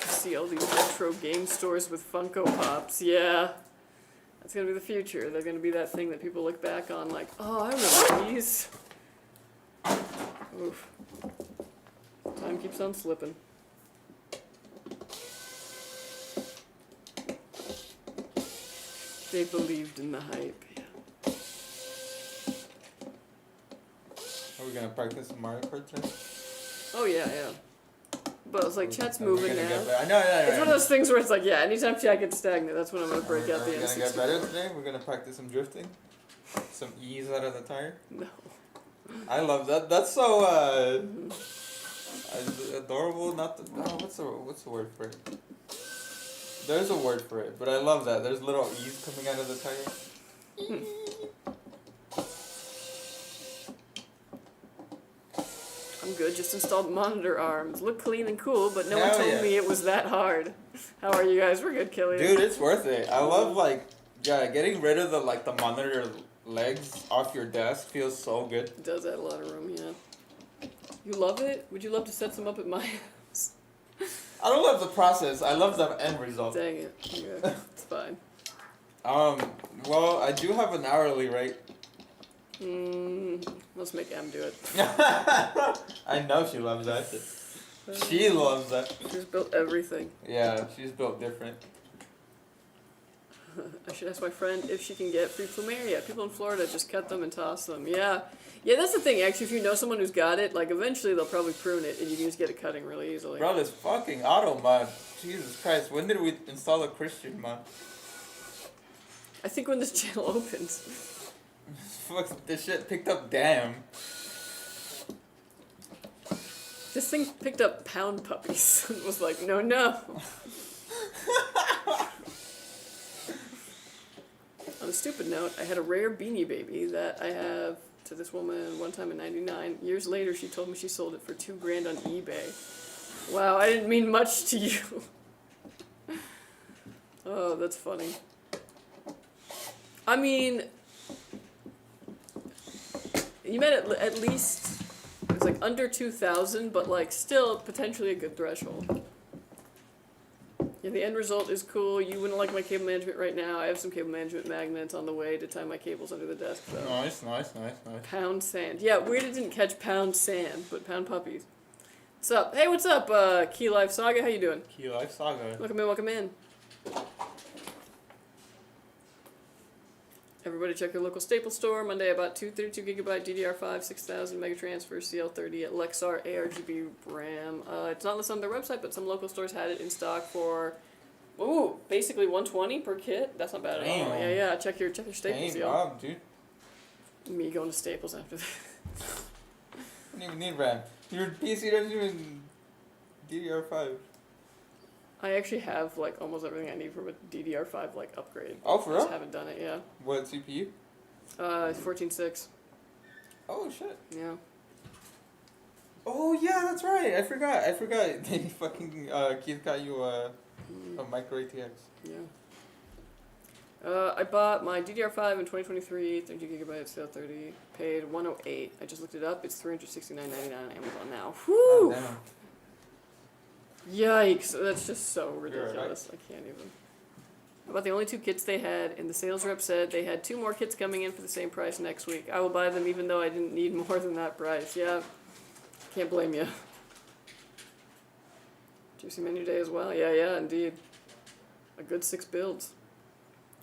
See all these retro game stores with Funko Pops. Yeah. That's gonna be the future. They're gonna be that thing that people look back on like, oh, I remember these. Oof. Time keeps on slipping. They believed in the hype. Yeah. Are we gonna practice some Mario Kart today? Oh yeah, yeah. But it's like chat's moving now. I know. It's one of those things where it's like, yeah, anytime chat gets stagnant, that's when I'm gonna break out the Are we gonna N64. get better today? We're gonna practice some drifting? Some ease out of the tire? No. I love that. That's so, adorable. Not the, what's the word for it? There's a word for it, but I love that. There's little ease coming out of the tire. I'm good, just installed monitor arms. Look clean and cool, but no one Hell told yeah. me it was that hard. How are you guys? We're good, Killian. Dude, it's worth it. I love getting rid of the monitor legs off your desk feels so good. It does add a lot of room, yeah. You love it? Would you love to set some up at my house? I don't love the process. I love the end result. Dang it. Yeah, it's fine. Well, I do have an hourly rate. Let's make Em do it. I know she loves that shit. She loves that. She's built everything. Yeah, she's built different. I should ask my friend if she can get free plumeria. People in Florida just cut them and toss them. Yeah. Yeah, that's the thing, actually. If you know someone who's got it, like, eventually they'll probably prune it, and you can just get it cutting really easily. Bro, this fucking auto mod. Jesus Christ, when did we install a Christian mod? I think when this channel opens. Fuck, this shit picked up damn. This thing picked up pound puppies and was like, no, no. On a stupid note, I had a rare Beanie Baby that I have to this woman one time in '99. Years later, she told me she sold it for $2,000 on eBay. Wow, I didn't mean much to you. Oh, that's funny. I mean, you meant at least, it was like under 2,000, but like still potentially a good threshold. Yeah, the end result is cool. You wouldn't like my cable management right now. I have some cable management magnets on the way to tie my cables under the desk, though. Nice. Pound sand. Yeah, weird it didn't catch pound sand, but pound puppies. What's up? Hey, what's up, Key Life Saga? How you doing? Key Life Saga. Welcome in. Everybody check your local Staples store. Monday I bought two 32GB DDR5 6000 megatransfer CL30 at Lexar ARGB RAM. It's not listed on their website, but some local stores had it in stock for, basically $120 per kit. That's not bad at all. Damn. Yeah. Check your Staples, Damn, yo. Bob, dude. Me going to Staples after that. You don't even need RAM. Your PC doesn't even DDR5. I actually have like almost everything I need from a DDR5 like upgrade. Oh, for real? Just haven't done it, yeah. What CPU? 14.6. Oh shit. Yeah. Oh yeah, that's right. I forgot. They fucking Keith got you a micro ATX. Yeah. I bought my DDR5 in 2023, 32GB CL30, paid $108. I just looked it up. It's $369.99 on Amazon now. Whew. Oh, damn. Yikes, that's just so ridiculous. Right. I can't even. About the only two kits they had, and the sales rep said they had 2 more kits coming in for the same price next week. I will buy them even though I didn't need more than that price. Yeah, can't blame you. Juicy menu day as well. Yeah, indeed. A good 6 builds.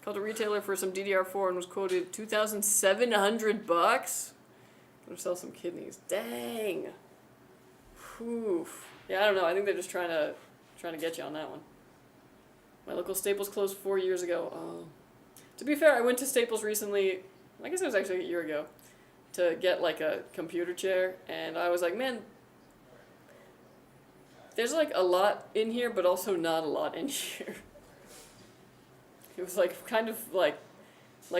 Called a retailer for some DDR4 and was quoted $2,700. Gonna sell some kidneys. Dang. Oof. Yeah, I don't know. I think they're just trying to get you on that one. My local Staples closed 4 years ago. To be fair, I went to Staples recently. I guess it was actually a year ago, to get like a computer chair, and I was like, man, there's like a lot in here, but also not a lot in here. It was like kind of like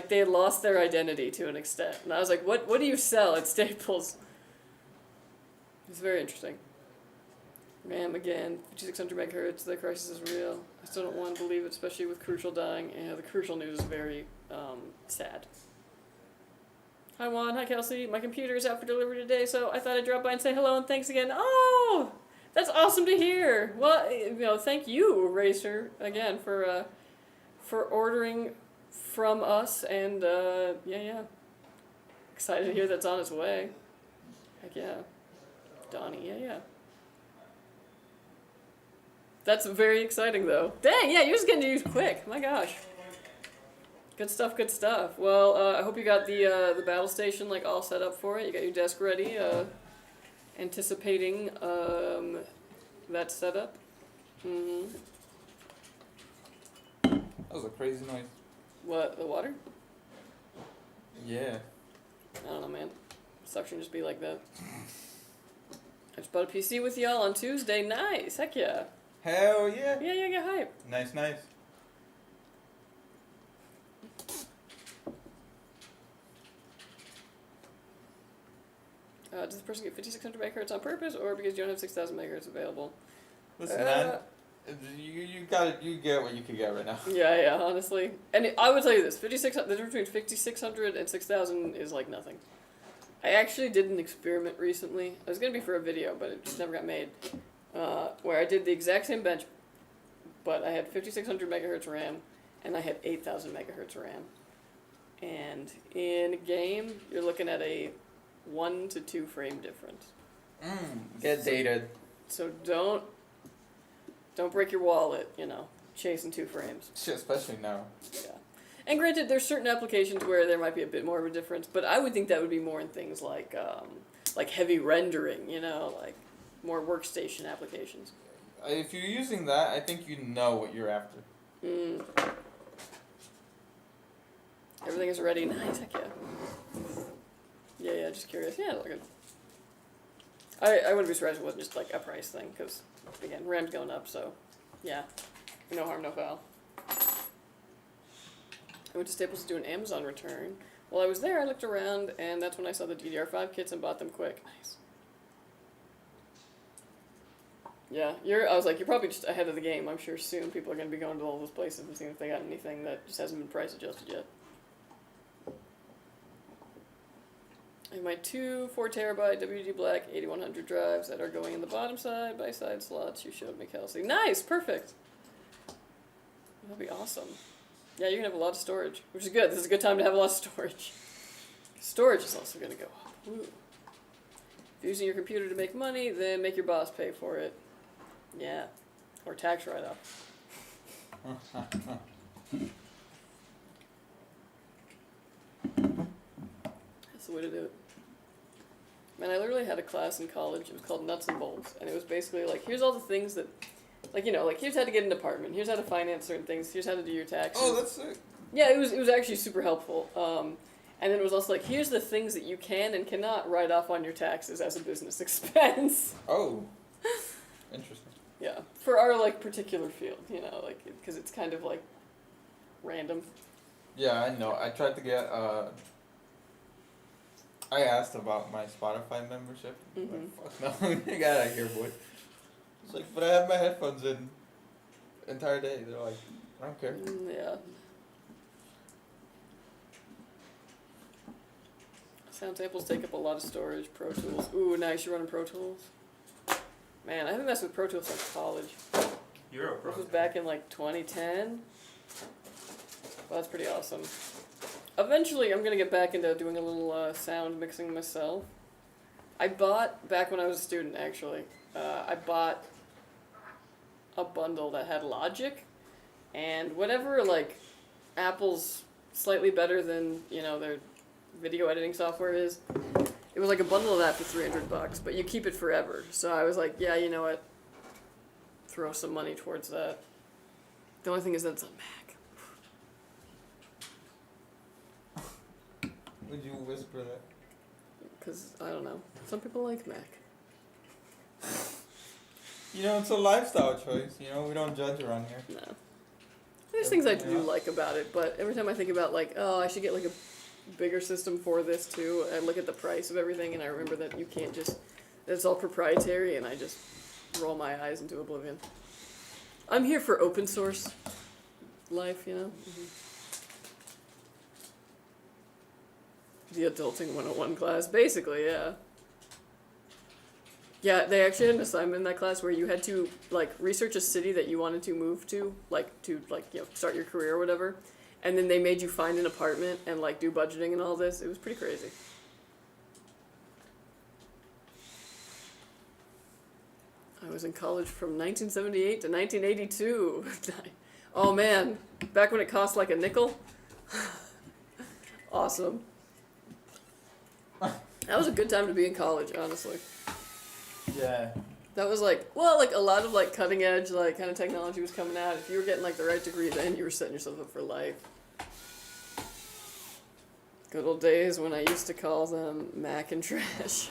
they had lost their identity to an extent, and I was like, what do you sell at Staples? It's very interesting. RAM again, 5600 megahertz. The crisis is real. I still don't want to believe it, especially with Crucial dying. Yeah, the Crucial news is very sad. Hi Juan, hi Kelsey. My computer is out for delivery today, so I thought I'd drop by and say hello and thanks again. Oh, that's awesome to hear. Well, thank you, Racer, again for ordering from us, and yeah. Excited to hear that's on its way. Heck yeah. Donnie, yeah. That's very exciting, though. Dang, yeah, you're just getting used quick. My gosh. Good stuff. Well, I hope you got the battle station like all set up for it. You got your desk ready, anticipating that setup. Mm-hmm. That was a crazy noise. What, the water? Yeah. I don't know, man. Suction just be like that. I just bought a PC with y'all on Tuesday. Nice. Heck yeah. Hell yeah. Yeah, get hype. Nice. Does the person get 5600 megahertz on purpose, or because you don't have 6000 megahertz available? Listen, man. You get what you can get right now. Yeah, honestly. And I would tell you this, the difference between 5600 and 6000 is like nothing. I actually did an experiment recently. It was going to be for a video, but it just never got made. Where I did the exact same bench, but I had 5600 megahertz RAM, and I had 8000 megahertz RAM. And in game, you're looking at a 1 to 2 frame difference. Get dated. So don't break your wallet, chasing 2 frames. Shit, especially now. Yeah. And granted, there's certain applications where there might be a bit more of a difference, but I would think that would be more in things like heavy rendering, like more workstation applications. If you're using that, I think you know what you're after. Everything is ready. Nice, heck yeah. Yeah, just curious. Yeah, look good. I wouldn't be surprised if it wasn't just like a price thing, because, again, RAM's going up, so, yeah. No harm, no foul. I went to Staples to do an Amazon return. While I was there, I looked around, and that's when I saw the DDR5 kits and bought them quick. Nice. Yeah, I was like, you're probably just ahead of the game. I'm sure soon people are going to be going to all those places and seeing if they got anything that just hasn't been price adjusted yet. I have my 2 4TB WD Black 8100 drives that are going in the bottom side by side slots you showed me, Kelsey. Nice, perfect. That'll be awesome. Yeah, you're going to have a lot of storage, which is good. This is a good time to have a lot of storage. Storage is also going to go up. Ooh. If you're using your computer to make money, then make your boss pay for it. Yeah. Or tax write-off. That's the way to do it. Man, I literally had a class in college. It was called Nuts and Bolts. And it was basically like, here's all the things that, here's how to get an apartment. Here's how to finance certain things. Here's how to do your taxes. Oh, that's sick. Yeah, it was actually super helpful. And then it was also like, here's the things that you can and cannot write off on your taxes as a business expense. Oh. Interesting. Yeah, for our, particular field, because it's kind of, random. Yeah, I know. I tried to get, I asked about my Spotify membership. Mm-hmm. Fuck no, get out of here, boy. It's like, but I have my headphones in the entire day. They're like, I don't care. Yeah. Sound samples take up a lot of storage. Pro Tools. Ooh, nice. You're running Pro Tools? Man, I haven't messed with Pro Tools since college. You're a pro. This was back in 2010. Well, that's pretty awesome. Eventually, I'm gonna get back into doing a little sound mixing myself. I bought, back when I was a student actually, I bought a bundle that had Logic and whatever Apple's slightly better than, you know, their video editing software is. It was like a bundle of that for $300, but you keep it forever. So I was like, yeah, you know what? Throw some money towards that. The only thing is that it's on Mac. Would you whisper that? Because, I don't know. Some people like Mac. You know, it's a lifestyle choice. You know, we don't judge around here. No. There's things I do like about it, but every time I think about, like, oh, I should get, like, a bigger system for this, too, I look at the price of everything, and I remember that you can't just... It's all proprietary, and I just roll my eyes into oblivion. I'm here for open source life, you know? Mm-hmm. The Adulting 101 class, basically, yeah. Yeah, they actually had an assignment in that class where you had to, like, research a city that you wanted to move to, like, you know, start your career or whatever. And then they made you find an apartment and, like, do budgeting and all this. It was pretty crazy. I was in college from 1978 to 1982. Oh, man. Back when it cost, like, a nickel. Awesome. That was a good time to be in college, honestly. Yeah. That was like, well, like a lot of like cutting edge, like kind of technology was coming out. If you were getting like the right degree then, you were setting yourself up for life. Good old days when I used to call them Mac and trash.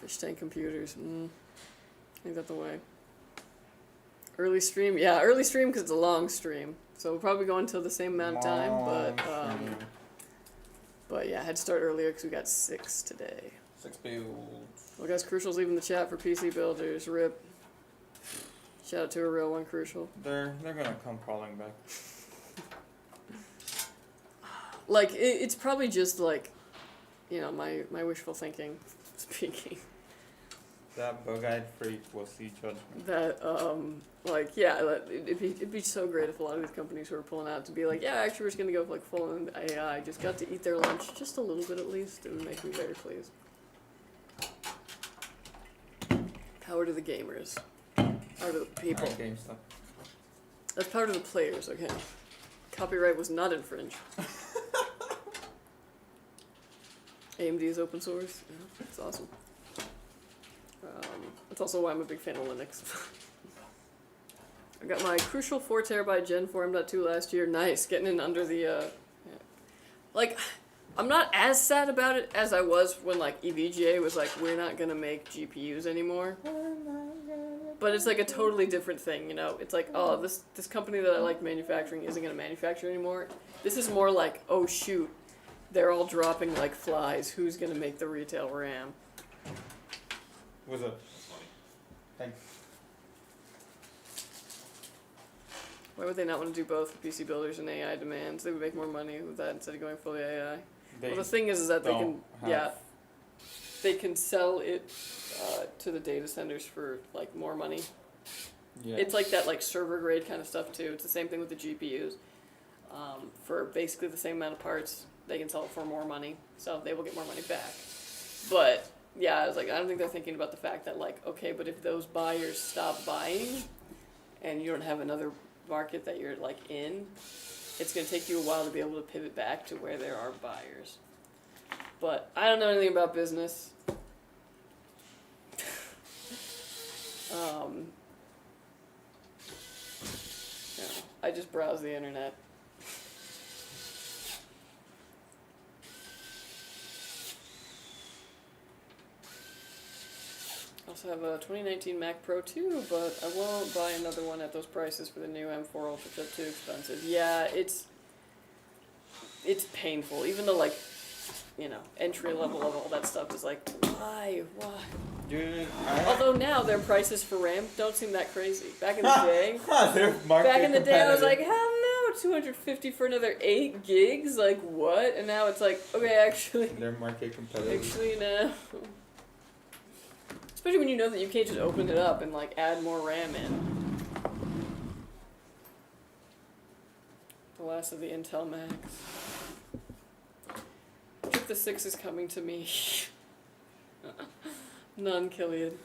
Fish tank computers. Ain't that the way? Early stream, yeah, early stream because it's a long stream. So we'll probably go until the same amount of time, but yeah, I had to start earlier because we got 6 today. 6 builds. Well, guys, Crucial's leaving the chat for PC builders. RIP. Shout out to a real one, Crucial. They're gonna come crawling back. Like, it's probably just like, you know, my wishful thinking speaking. That bug-eyed freak will see judgment. That, like, yeah, it'd be so great if a lot of these companies who are pulling out to be like, yeah, actually we're just gonna go like full on AI, just got to eat their lunch just a little bit at least. It would make me very pleased. Power to the gamers. Power to the people. Alright, game stuff. That's power to the players, okay? Copyright was not infringed. AMD is open source. Yeah, it's awesome. That's also why I'm a big fan of Linux. I got my Crucial 4TB Gen 4 M.2 last year. Nice, getting in under the, yeah. Like, I'm not as sad about it as I was when, like, EVGA was like, we're not gonna make GPUs anymore. But it's, like, a totally different thing, you know? It's like, oh, this company that I like manufacturing isn't gonna manufacture anymore. This is more like, oh, shoot, they're all dropping like flies. Who's gonna make the retail RAM? What's up? That's funny. Thanks. Why would they not want to do both for PC builders and AI demands? They would make more money with that instead of going fully AI. Well, the thing is that they can, they can sell it to the data centers for like more money. Yeah. It's like that like server grade kind of stuff too. It's the same thing with the GPUs. For basically the same amount of parts, they can sell it for more money, so they will get more money back. But yeah, I was like, I don't think they're thinking about the fact that like, okay, but if those buyers stop buying, and you don't have another market that you're like in, it's gonna take you a while to be able to pivot back to where there are buyers. But I don't know anything about business. No, I just browse the internet. I also have a 2019 Mac Pro 2, but I won't buy another one at those prices for the new M4 Ultra Chip. Too expensive. Yeah, it's painful. Even though, like, you know, entry level of all that stuff is like, why? Dude, Although now their prices for RAM don't seem that crazy. Back in the day, I was like, hell no, 250 for another 8 gigs? Like, what? And now it's like, okay, actually. They're market competitive. Actually, no. Especially when you know that you can't just open it up and like add more RAM in. The last of the Intel Max. If the 6 is coming to me. None, Killian.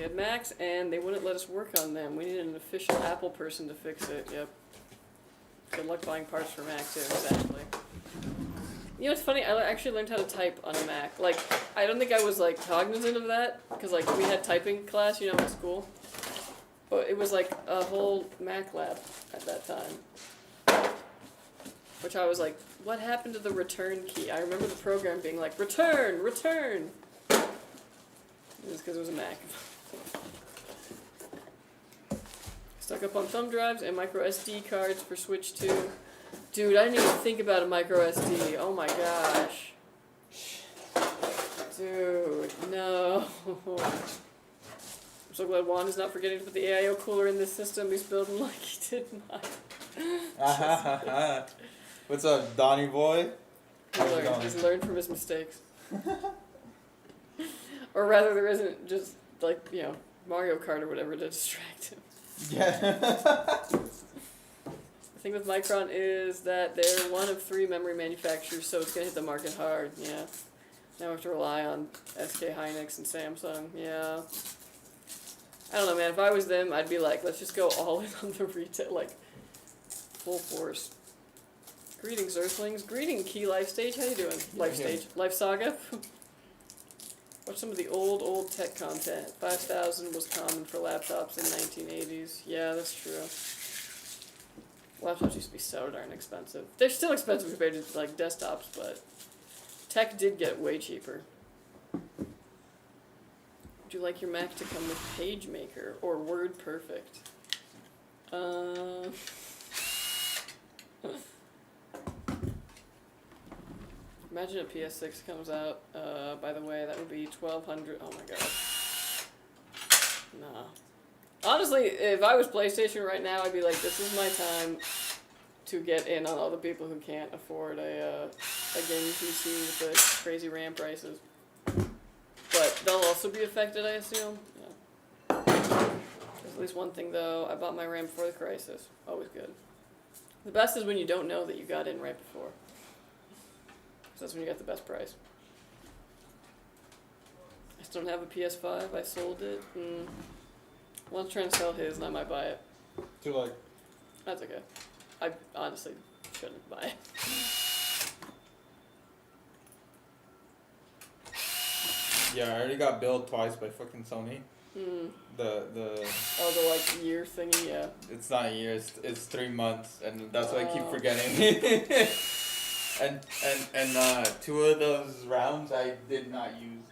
We had Macs, and they wouldn't let us work on them. We needed an official Apple person to fix it. Yep. Good luck buying parts for Mac too. Exactly. You know, it's funny. I actually learned how to type on a Mac. Like, I don't think I was like cognizant of that because like we had typing class, you know, in school. But it was like a whole Mac lab at that time. Which I was like, what happened to the return key? I remember the program being like, return, return. It was because it was a Mac. Stuck up on thumb drives and micro SD cards for Switch 2. Dude, I didn't even think about a micro SD. Oh my gosh. Dude, no. I'm so glad Juan is not forgetting to put the AIO cooler in this system. He's building like he did mine. What's up, Donnie boy? He's learned from his mistakes. Or rather, there isn't just, like, you know, Mario Kart or whatever to distract him. Yeah. The thing with Micron is that they're one of 3 memory manufacturers, so it's going to hit the market hard, yeah. Now we have to rely on SK Hynix and Samsung, yeah. I don't know, man, if I was them, I'd be like, let's just go all in on the retail, like, full force. Greetings, Earthlings. Greeting, Key Life Stage. How you doing? Life Stage. Life Saga. Watch some of the old tech content. 5000 was common for laptops in 1980s. Yeah, that's true. Laptops used to be so darn expensive. They're still expensive compared to like desktops, but tech did get way cheaper. Would you like your Mac to come with PageMaker or WordPerfect? Imagine a PS6 comes out, by the way, that would be $1,200, oh my god. Nah. Honestly, if I was PlayStation right now, I'd be like, this is my time to get in on all the people who can't afford a gaming PC with the crazy RAM prices. But they'll also be affected, I assume. Yeah. There's at least one thing though, I bought my RAM before the crisis. Always good. The best is when you don't know that you got in right before. That's when you got the best price. I still don't have a PS5. I sold it. One's trying to sell his, and I might buy it. Too late. That's okay. I honestly shouldn't buy it. Yeah, I already got billed twice by fucking Sony. The Oh, the like year thingy, yeah. It's not a year. It's 3 months, and that's why I keep forgetting. And 2 of those rounds I did not use.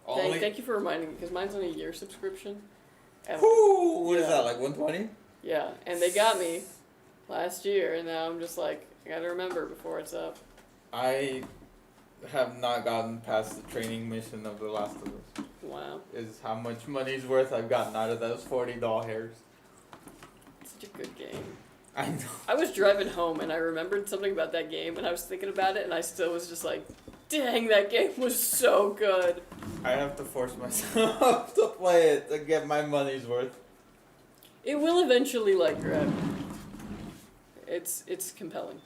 Thank you for reminding me, because mine's on a year subscription. And What is that, like 120? Yeah, and they got me last year, and now I'm just like, I gotta remember before it's up. I have not gotten past the training mission of The Last of Us. Wow. Is how much money's worth I've gotten out of those 40 doll hairs. Such a good game. I know. I was driving home and I remembered something about that game and I was thinking about it and I still was just like, dang, that game was so good. I have to force myself to play it to get my money's worth. It will eventually like grab you. It's compelling.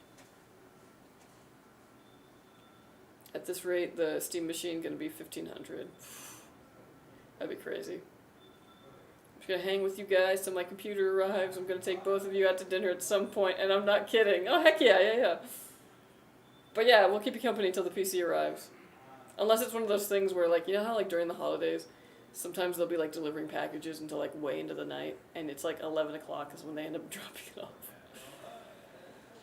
At this rate, the Steam machine gonna be 1,500. That'd be crazy. I'm just gonna hang with you guys till my computer arrives. I'm gonna take both of you out to dinner at some point, and I'm not kidding. Oh, heck yeah. But yeah, we'll keep you company until the PC arrives. Unless it's one of those things where, like, you know how, like, during the holidays, sometimes they'll be, like, delivering packages until, like, way into the night, and it's, like, 11 o'clock is when they end up dropping it off.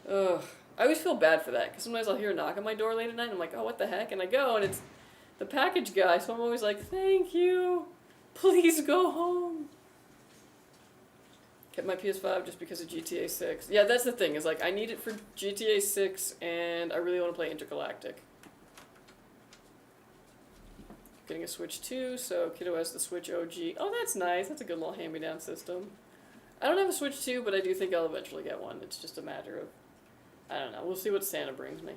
Ugh. I always feel bad for that, because sometimes I'll hear a knock on my door late at night, and I'm like, oh, what the heck? And I go, and it's the package guy, so I'm always like, thank you. Please go home. Kept my PS5 just because of GTA 6. Yeah, that's the thing, is, like, I need it for GTA 6, and I really want to play Intergalactic. Getting a Switch 2, so Kiddo has the Switch OG. Oh, that's nice. That's a good little hand-me-down system. I don't have a Switch 2, but I do think I'll eventually get one. It's just a matter of, I don't know. We'll see what Santa brings me.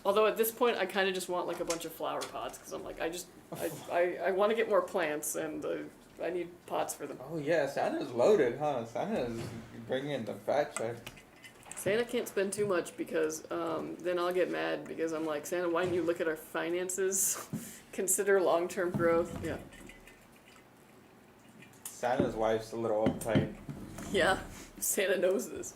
Although at this point, I kind of just want like a bunch of flower pots because I'm like, I want to get more plants and I need pots for them. Oh yeah, Santa's loaded, huh? Santa's bringing in the fat check. Santa can't spend too much because then I'll get mad because I'm like, Santa, why didn't you look at our finances? consider long-term growth. Yeah. Santa's wife's a little uptight. Yeah. Santa knows this.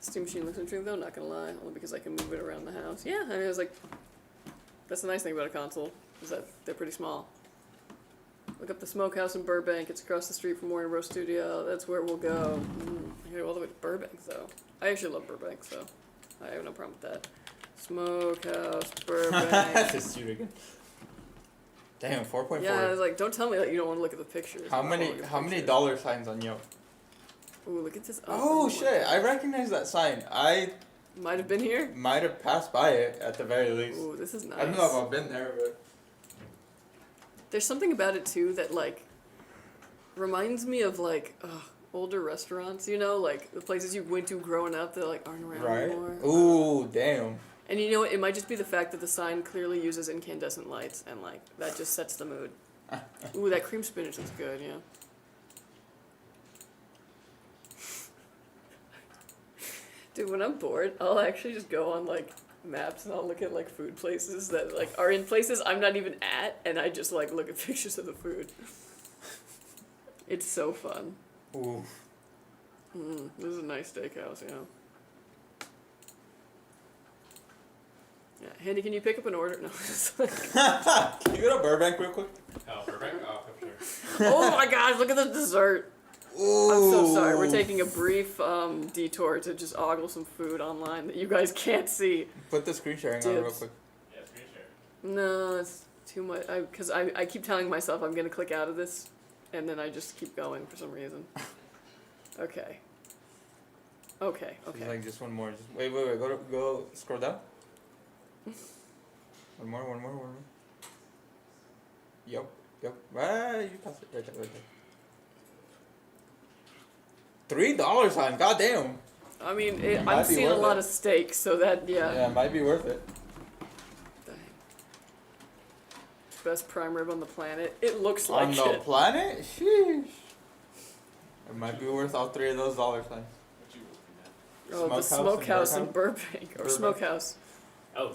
Steam machine looks interesting though, not gonna lie, only because I can move it around the house. Yeah, I mean, it was like, that's the nice thing about a console, is that they're pretty small. Look up the Smokehouse in Burbank, it's across the street from Warner Bros. Studio, that's where we'll go. I gotta go all the way to Burbank though. I actually love Burbank, so I have no problem with that. Smokehouse, Burbank. Just shoot again. Damn, 4.4. Yeah, I was like, don't tell me that you don't want to look at the pictures. How I wanna many look at the how many pictures. dollar signs on Yelp? Ooh, look at this. Oh shit, I recognize that sign. I Might have been here. might have passed by it at the very least. Ooh, this is nice. I don't know if I've been there, but There's something about it too that like reminds me of like older restaurants, you know, like the places you went to growing up that like aren't around right? anymore. Ooh, damn. And you know what? It might just be the fact that the sign clearly uses incandescent lights, and like that just sets the mood. Ooh, that cream spinach looks good, yeah. Dude, when I'm bored, I'll actually just go on like maps and I'll look at like food places that like are in places I'm not even at, and I just like look at pictures of the food. It's so fun. Ooh. This is a nice steakhouse, yeah. Yeah, Handy, can you pick up an order? No, it's like, Can you go to Burbank real quick? Oh, Burbank? Oh, for sure. oh my gosh, look at the dessert. Ooh. I'm so sorry. We're taking a brief detour to just ogle some food online that you guys can't see. Put the screen sharing on real Dibs. quick. Yeah, screen share. No, it's too much. Because I keep telling myself I'm going to click out of this, and then I just keep going for some reason. Okay. Okay, She's okay. like just one more. Just wait. Go scroll down. One more. Yep. Ah, you passed it right there. $3 sign. Goddamn. I mean, Might I'm be seeing a worth lot it. of steak, so that, Yeah, it might be worth it. Dang. Best prime rib on the planet. It looks On like the it. planet? Sheesh. It might be worth all three of those dollar signs. What you looking at? Oh, the Smokehouse smokehouse in in Burbank. Or Burbank. smokehouse. Oh,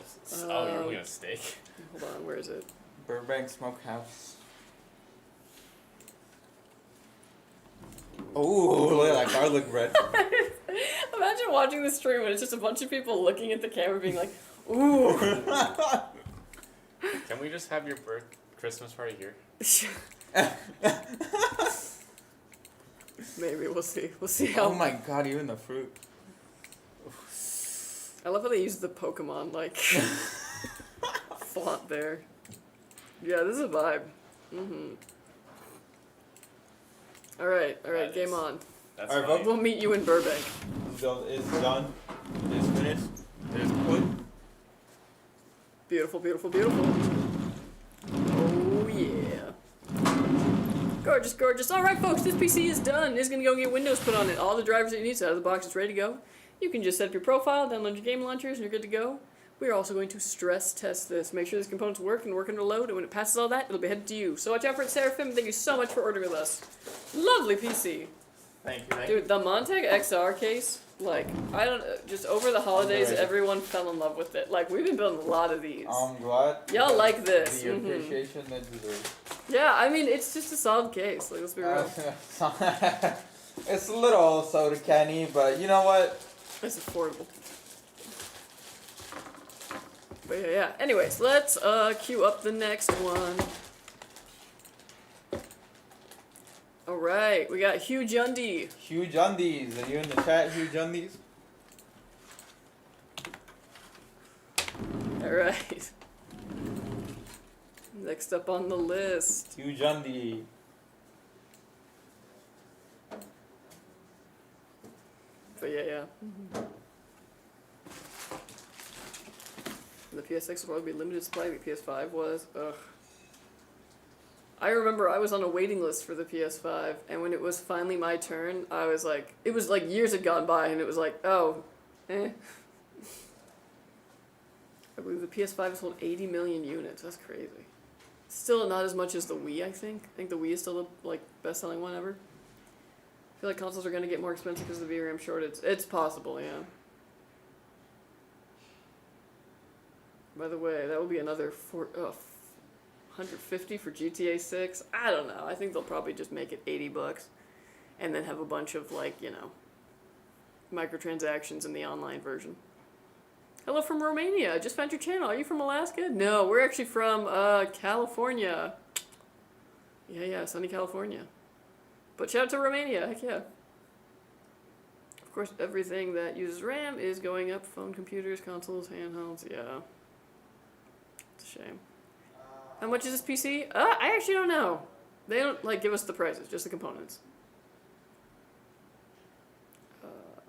you're looking at steak. Hold on, where is it? Burbank Smokehouse. Oh, look at that garlic bread. Imagine watching the stream and it's just a bunch of people looking at the camera being like, ooh. Can we just have your Christmas party here? Maybe, we'll see. We'll see how. Oh my god, even the fruit. I love how they use the Pokemon, like, font there. Yeah, this is a vibe. Alright, That game is- on. That's Alright, funny. We'll meet you in Burbank. It's done. It's finished. It's put. Beautiful, beautiful, beautiful. Oh, yeah. Gorgeous, gorgeous. Alright, folks, this PC is done. It's gonna go get Windows put on it. All the drivers that you need, so out of the box, it's ready to go. You can just set up your profile, download your game launchers, and you're good to go. We are also going to stress test this. Make sure these components work and work under load, and when it passes all that, it'll be headed to you. So watch out for it, Seraphim. Thank you so much for ordering with us. Lovely PC. Thank you. Dude, the Montech XR case, like, I don't just over the holidays, Underrated. everyone fell in love with it. Like, we've been building a lot of these. I'm glad. Y'all like this. The appreciation that deserves. Yeah, I mean, it's just a solid case. Like, let's be real. It's a little soda canny, but you know what? It's affordable. But yeah. Anyways, let's queue up the next one. Alright, we got Hugh Jundy. Hugh Jundies. Are you in the chat, Hugh Jundies? Alright. Next up on the list. Hugh Jundy. But yeah. The PS6 will probably be limited supply, the PS5 was. Ugh. I remember I was on a waiting list for the PS5, and when it was finally my turn, I was like, it was like years had gone by, and it was like, oh, eh. I believe the PS5 has sold 80 million units. That's crazy. Still not as much as the Wii, I think. I think the Wii is still the like best-selling one ever. feel like consoles are going to get more expensive because of the VRAM shortage. It's possible, yeah. By the way, that will be another 150 for GTA 6. I don't know. I think they'll probably just make it $80 and then have a bunch of, like, you know, microtransactions in the online version. Hello from Romania. Just found your channel. Are you from Alaska? No, we're actually from California. Yeah, sunny California. But shout out to Romania. Heck yeah. Of course, everything that uses RAM is going up. Phone, computers, consoles, handhelds. Yeah. It's a shame. How much is this PC? I actually don't know. They don't, like, give us the prices, just the components.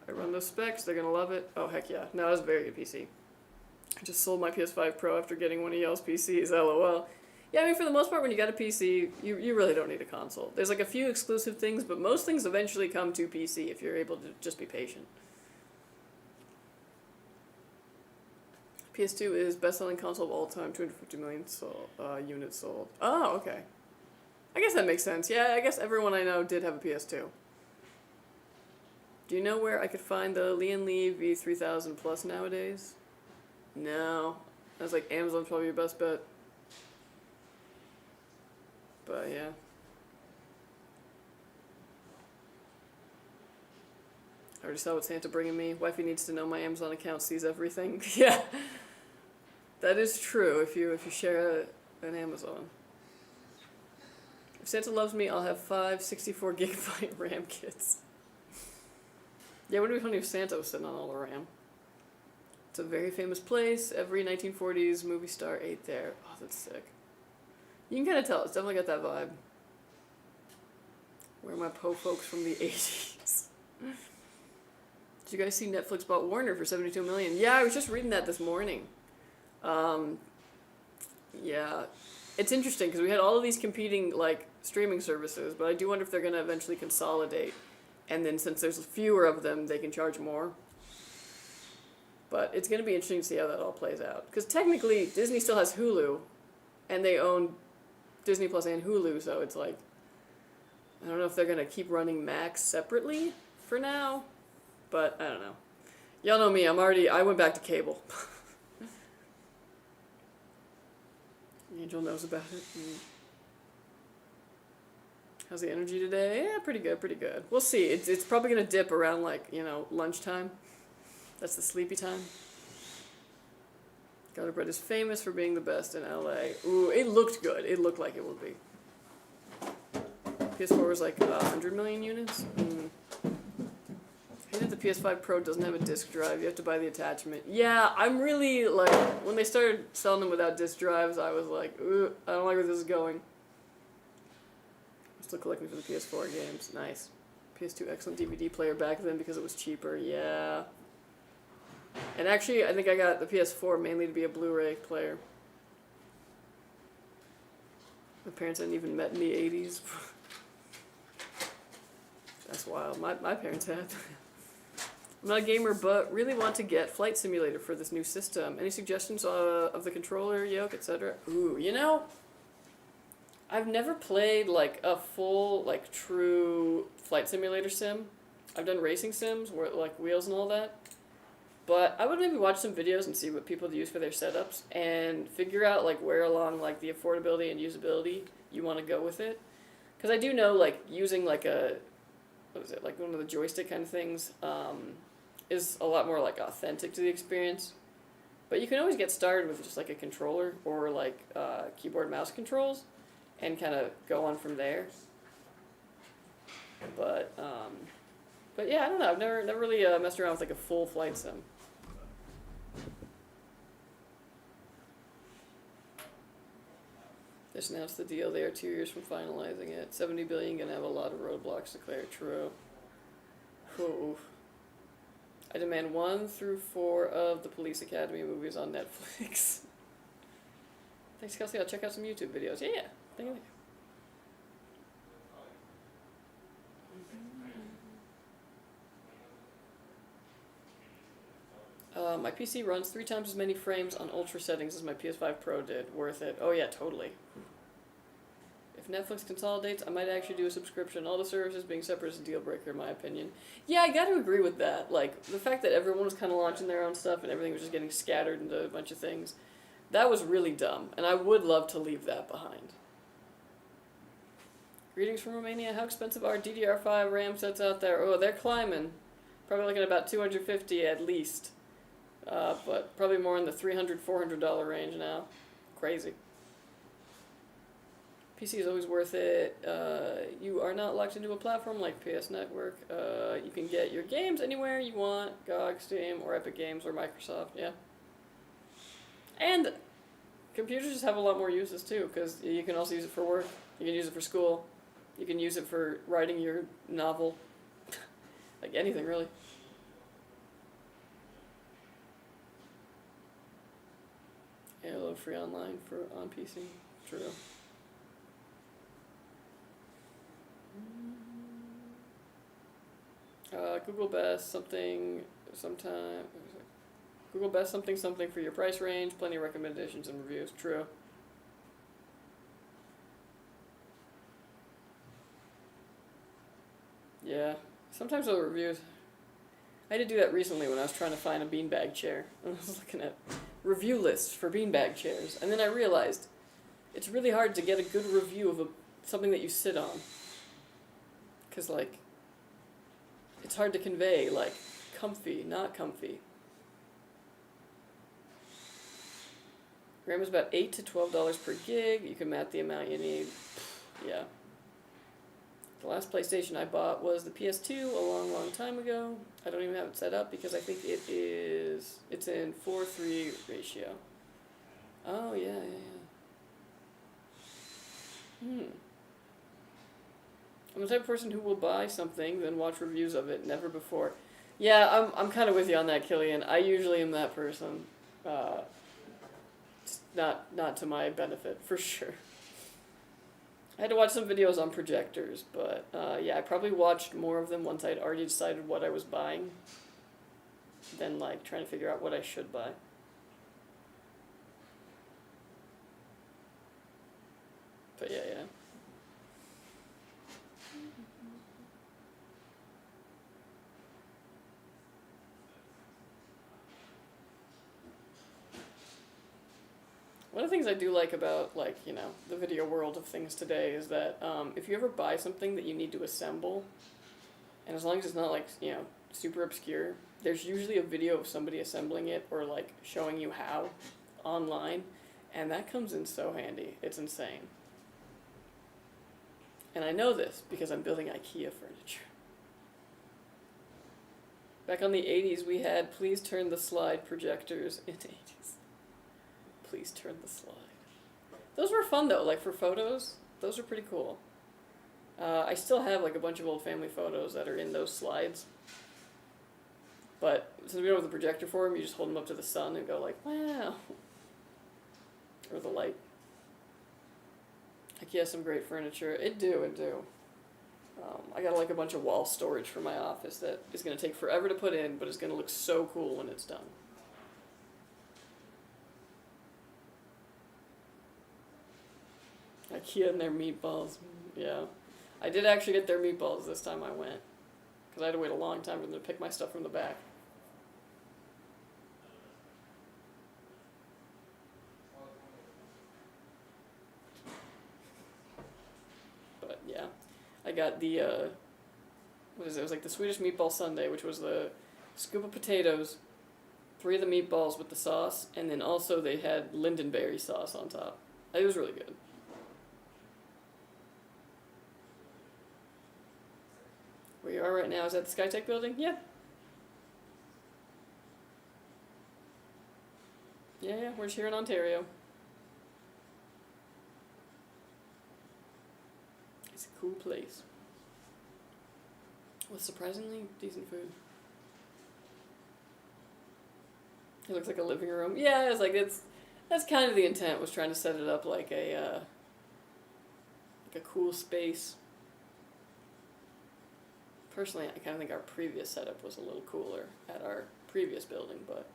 I run those specs, they're gonna love it. Oh, heck yeah. No, it's a very good PC. I just sold my PS5 Pro after getting one of y'all's PCs, lol. Yeah, I mean, for the most part, when you got a PC, you really don't need a console. There's, like, a few exclusive things, but most things eventually come to PC if you're able to just be patient. PS2 is best-selling console of all time, 250 million units sold. Oh, okay. I guess that makes sense. Yeah, I guess everyone I know did have a PS2. Do you know where I could find the Lian Li V3000 Plus nowadays? No. I was like, Amazon's probably your best bet. But yeah. I already saw what Santa bringing me. Wifey needs to know my Amazon account sees everything. Yeah. That is true if you share an Amazon. If Santa loves me, I'll have 5 64GB RAM kits. Yeah, wouldn't it be funny if Santa was sitting on all the RAM? It's a very famous place. Every 1940s movie star ate there. Oh, that's sick. You can kind of tell. It's definitely got that vibe. Where are my po folks from the 80s? Did you guys see Netflix bought Warner for $72 million? Yeah, I was just reading that this morning. Yeah. It's interesting because we had all of these competing, like, streaming services, but I do wonder if they're going to eventually consolidate. And then since there's fewer of them, they can charge more. But it's going to be interesting to see how that all plays out. Because technically, Disney still has Hulu, and they own Disney Plus and Hulu, so it's like, I don't know if they're going to keep running Max separately for now, but I don't know. Y'all know me, I went back to cable. Angel knows about it. How's the energy today? Yeah, pretty good. We'll see. It's probably going to dip around, like, you know, lunchtime. That's the sleepy time. Gutter Bread is famous for being the best in LA. Ooh, it looked good. It looked like it would be. PS4 was like 100 million units. I hated the PS5 Pro doesn't have a disc drive. You have to buy the attachment. Yeah, I'm really, like, when they started selling them without disc drives, I was like, ooh, I don't like where this is going. Still collecting for the PS4 games. Nice. PS2 excellent DVD player back then because it was cheaper. Yeah. And actually, I think I got the PS4 mainly to be a Blu-ray player. My parents hadn't even met in the 80s. That's wild. My parents had. I'm not a gamer, but really want to get Flight Simulator for this new system. Any suggestions of the controller, yoke, etc.? Ooh, you know, I've never played, like, a full, like, true Flight Simulator sim. I've done racing sims, where, like, wheels and all that. But I would maybe watch some videos and see what people use for their setups and figure out, like, where along, like, the affordability and usability you want to go with it. Because I do know, like, using, like, what is it, like, one of the joystick kind of things, is a lot more, like, authentic to the experience. But you can always get started with just, like, a controller or, like, keyboard mouse controls and kind of go on from there. But yeah, I don't know. I've never really messed around with, like, a full flight sim. Just announced the deal. They are 2 years from finalizing it. 70 billion gonna have a lot of roadblocks declared. True. Ooh. I demand 1 through 4 of the Police Academy movies on Netflix. Thanks, Kelsey. I'll check out some YouTube videos. Yeah. Thank you. My PC runs 3 times as many frames on ultra settings as my PS5 Pro did. Worth it. Oh yeah, totally. If Netflix consolidates, I might actually do a subscription. All the services being separate is a deal breaker, in my opinion. Yeah, I got to agree with that. Like, the fact that everyone was kind of launching their own stuff and everything was just getting scattered into a bunch of things, that was really dumb. And I would love to leave that behind. Greetings from Romania. How expensive are DDR5 RAM sets out there? Oh, they're climbing. Probably looking at about $250 at least. But probably more in the $300, $400 range now. Crazy. PC is always worth it. You are not locked into a platform like PS Network. You can get your games anywhere you want. GOG, Steam, or Epic Games, or Microsoft. Yeah. And computers just have a lot more uses too, because you can also use it for work. You can use it for school. You can use it for writing your novel. Like anything, really. Halo free online on PC. True. Google Best something sometime. Google Best something for your price range. Plenty of recommendations and reviews. True. Yeah. Sometimes the reviews. I had to do that recently when I was trying to find a beanbag chair. I was looking at review lists for beanbag chairs, and then I realized it's really hard to get a good review of something that you sit on. Because, like, it's hard to convey, like, comfy, not comfy. RAM is about $8 to $12 per gig. You can map the amount you need. Yeah. The last PlayStation I bought was the PS2 a long, long time ago. I don't even have it set up because I think it's in 4:3 ratio. Oh, yeah. I'm the type of person who will buy something, then watch reviews of it, never before. Yeah, I'm kind of with you on that, Killian. I usually am that person. It's not to my benefit, for sure. I had to watch some videos on projectors, but yeah, I probably watched more of them once I'd already decided what I was buying than, like, trying to figure out what I should buy. But yeah. One of the things I do like about, like, you know, the video world of things today is that if you ever buy something that you need to assemble, and as long as it's not, like, you know, super obscure, there's usually a video of somebody assembling it or, like, showing you how online, and that comes in so handy. It's insane. And I know this because I'm building IKEA furniture. Back on the 80s, we had please turn the slide projectors into 80s. Please turn the slide. Those were fun though, like for photos. Those are pretty cool. I still have like a bunch of old family photos that are in those slides. But since we don't have the projector for them, you just hold them up to the sun and go like, wow. Or the light. IKEA has some great furniture. It do. I got like a bunch of wall storage for my office that is going to take forever to put in, but it's going to look so cool when it's done. IKEA and their meatballs. Yeah. I did actually get their meatballs this time I went. Because I had to wait a long time for them to pick my stuff from the back. But yeah. I got the, what is it? It was like the Swedish meatball sundae, which was the scoop of potatoes, 3 of the meatballs with the sauce, and then also they had lingonberry sauce on top. It was really good. Where you are right now, is that the Skytech building? Yeah. Yeah, we're just here in Ontario. It's a cool place. With surprisingly decent food. It looks like a living room. Yeah, it's like that's kind of the intent, was trying to set it up like a cool space. Personally, I kind of think our previous setup was a little cooler at our previous building, but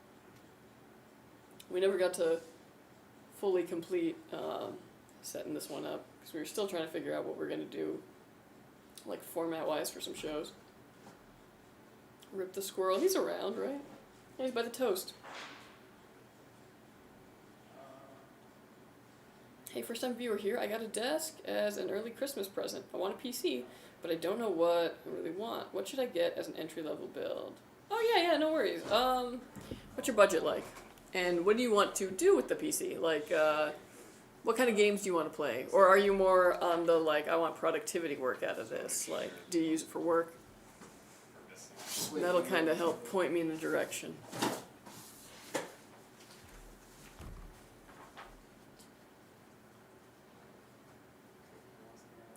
we never got to fully complete setting this one up because we were still trying to figure out what we're gonna do, like format-wise for some shows. Rip the Squirrel. He's around, right? Yeah, he's by the toast. Hey, first time viewer here. I got a desk as an early Christmas present. I want a PC, but I don't know what I really want. What should I get as an entry-level build? Oh, yeah, no worries. What's your budget like? And what do you want to do with the PC? Like, what kind of games do you want to play? Or are you more on the, like, I want productivity work out of this? Like, do you use it for work? That'll kind of help point me in the direction.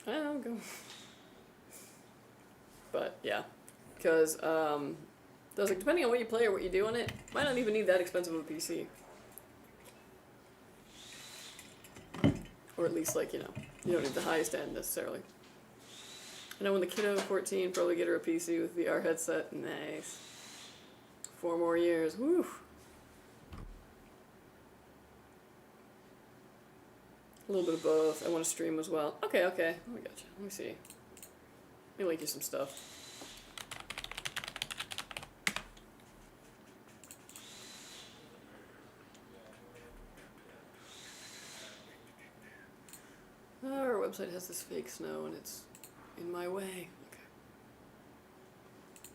I'll go. But yeah, because like, depending on what you play or what you do on it, might not even need that expensive of a PC. Or at least, like, you don't need the highest end necessarily. I know when the kiddo 14 probably get her a PC with VR headset. Nice. 4 more years. Woo. A little bit of both. I want to stream as well. Okay. We got you. Let me see. Let me link you some stuff. Our website has this fake snow and it's in my way.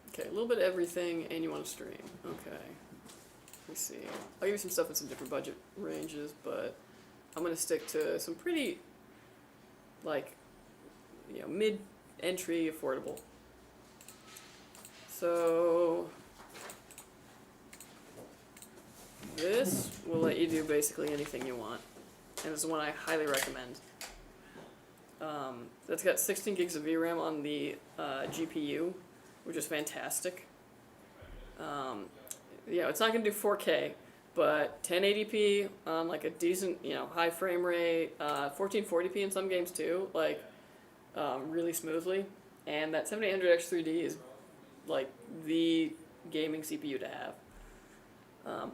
Okay, a little bit of everything, and you want to stream. Okay. Let me see. I'll give you some stuff in some different budget ranges, but I'm going to stick to some pretty, like, mid-entry affordable. So this will let you do basically anything you want, and this is one I highly recommend. That's got 16 gigs of VRAM on the GPU, which is fantastic. It's not going to do 4K, but 1080p on like a decent, high frame rate, 1440p in some games too, like really smoothly. And that 7800X3D is like the gaming CPU to have,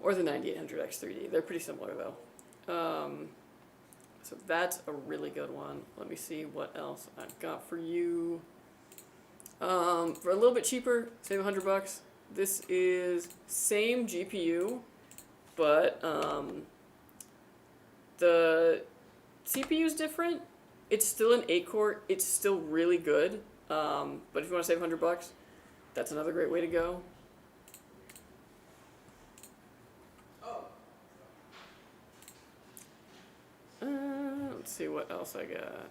or the 9800X3D. They're pretty similar though. So that's a really good one. Let me see what else I've got for you. For a little bit cheaper, save $100. This is same GPU, but the CPU is different. It's still an 8-core. It's still really good. But if you want to save $100, that's another great way to go. Let's see what else I got.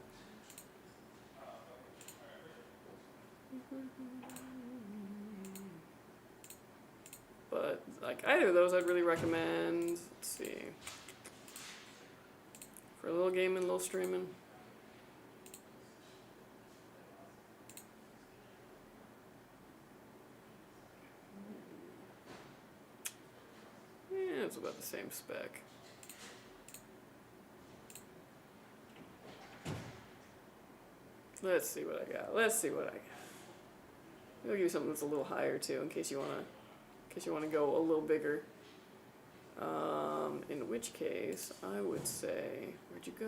But like either of those I'd really recommend. Let's see. For a little gaming, a little streaming. Yeah, it's about the same spec. Let's see what I got. I'll give you something that's a little higher too, in case you wanna go a little bigger. In which case, I would say, where'd you go?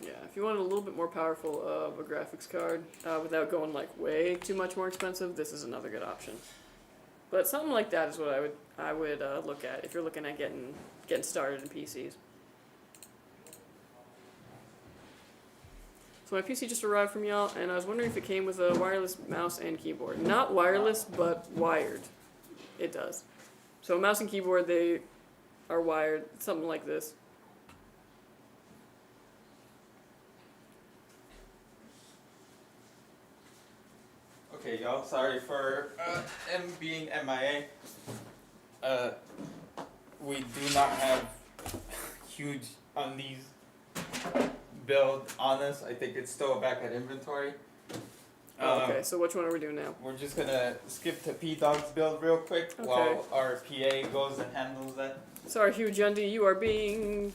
Yeah, if you wanted a little bit more powerful of a graphics card, without going like way too much more expensive, this is another good option. But something like that is what I would look at if you're looking at getting started in PCs. So my PC just arrived from y'all, and I was wondering if it came with a wireless mouse and keyboard. Not wireless, but wired. It does. So mouse and keyboard, they are wired, something like this. Okay, y'all, sorry for him being MIA. We do not have huge on these build on us. I think it's still back at inventory. Okay, so which one are we doing now? We're just gonna skip to P-Dog's build real quick while our PA goes and handles that. Sorry, Hugh, Jundy, you are being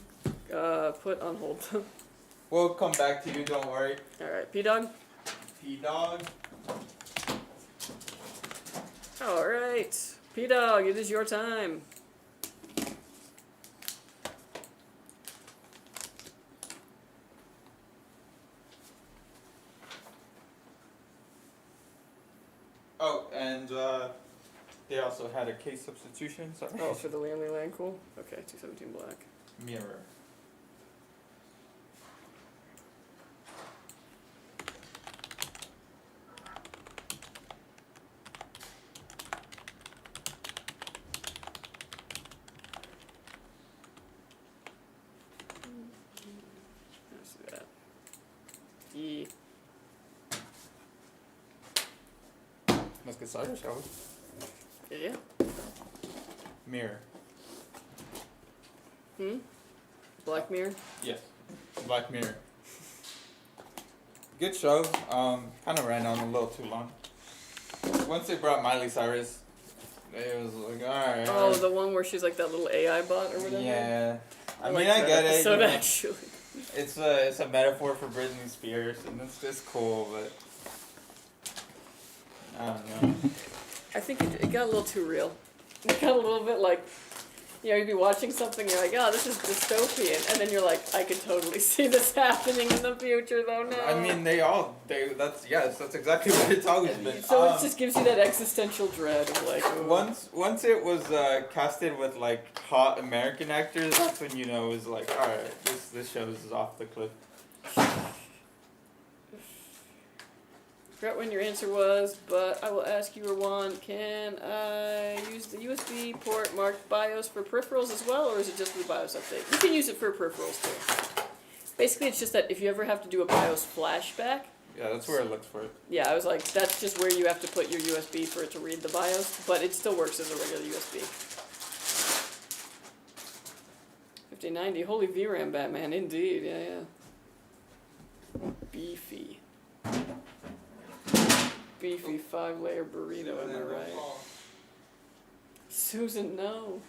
put on hold. We'll come back to you, don't worry. Alright, P-Dog? P-Dog. Alright. P-Dog, it is your time. Oh, and they also had a case substitution. Sorry. Oh, for the Lamley Land, cool. Okay, 217 black. Mirror. Let's do that. E. Let's get started, shall we? Yeah. Mirror. Black Mirror. Yes. Black Mirror. Good show. Kind of ran on a little too long. Once they brought Miley Cyrus, it was like, alright. Oh, the one where she's like that little AI bot or whatever? Yeah. I like mean, I that get it. episode, You know, actually. it's a metaphor for Britney Spears, and it's cool, but I don't know. I think it got a little too real. It got a little bit like, you know, you'd be watching something, you're like, oh, this is dystopian, and then you're like, I could totally see this happening in the future, though. No. I mean, that's exactly what it's always been. So it just gives you that existential dread of like. Oh. Once it was casted with like hot American actors, that's when you know it was like, all right, this show is off the cliff. Forgot when your answer was, but I will ask you, Rowan, can I use the USB port marked BIOS for peripherals as well, or is it just for the BIOS update? You can use it for peripherals too. Basically, it's just that if you ever have to do a BIOS flashback. Yeah, that's where it looks for it. Yeah, I was like, that's just where you have to put your USB for it to read the BIOS, but it still works as a regular USB. 5090, holy VRAM, Batman, indeed, yeah. Beefy. Beefy 5-layer burrito, am I right? Susan, no.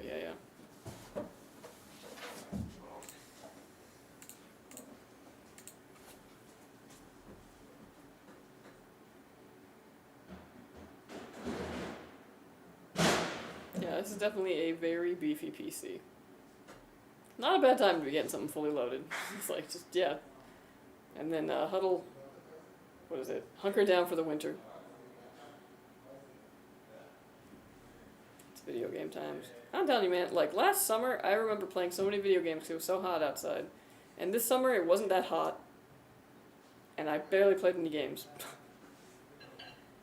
Yeah. Yeah, this is definitely a very beefy PC. Not a bad time to be getting something fully loaded. It's like, just, yeah. And then huddle, what is it? Hunker down for the winter. It's video game times. I'm telling you, man, like last summer, I remember playing so many video games because it was so hot outside. And this summer, it wasn't that hot. And I barely played any games.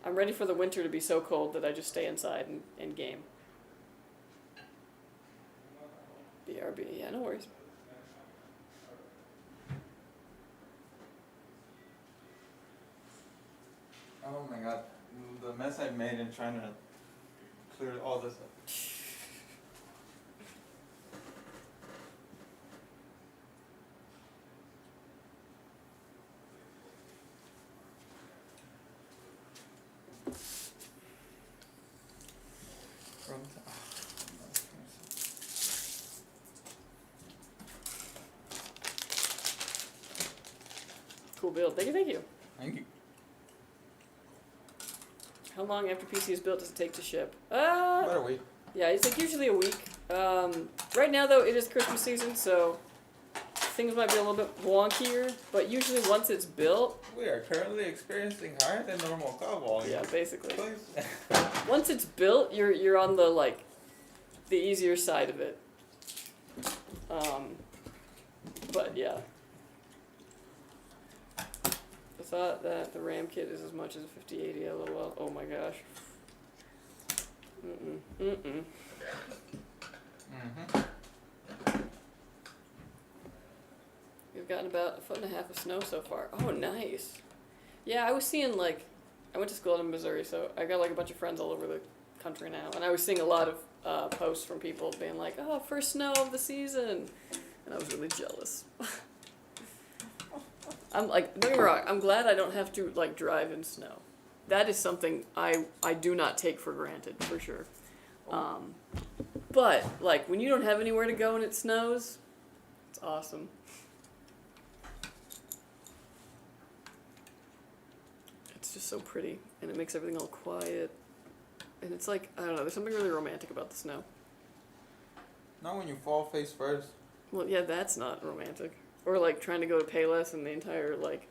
I'm ready for the winter to be so cold that I just stay inside and game. BRB, yeah, no worries. Oh my god, the mess I made in trying to clear all this up. Cool build. Thank you. Thank you. How long after PC is built does it take to ship? About a week. Yeah, it's like usually a week. Right now though, it is Christmas season, so things might be a little bit wonkier, but usually once it's built... We are currently experiencing higher than normal call volume. Yeah, basically. Please. Once it's built, you're on the, like, the easier side of it. But yeah. I thought that the RAM kit is as much as a 5080 LOL. Oh my gosh. Mm-hmm. We've gotten about 1.5 feet of snow so far. Oh, nice. Yeah, I was seeing, like, I went to school in Missouri, so I got, like, a bunch of friends all over the country now. And I was seeing a lot of posts from people being like, oh, first snow of the season. And I was really jealous. I'm like, don't get me wrong, I'm glad I don't have to like drive in snow. That is something I do not take for granted, for sure. But like when you don't have anywhere to go and it snows, it's awesome. It's just so pretty, and it makes everything all quiet. And it's like, I don't know, there's something really romantic about the snow. Not when you fall face first. Well, yeah, that's not romantic. Or like trying to go to Payless and the entire like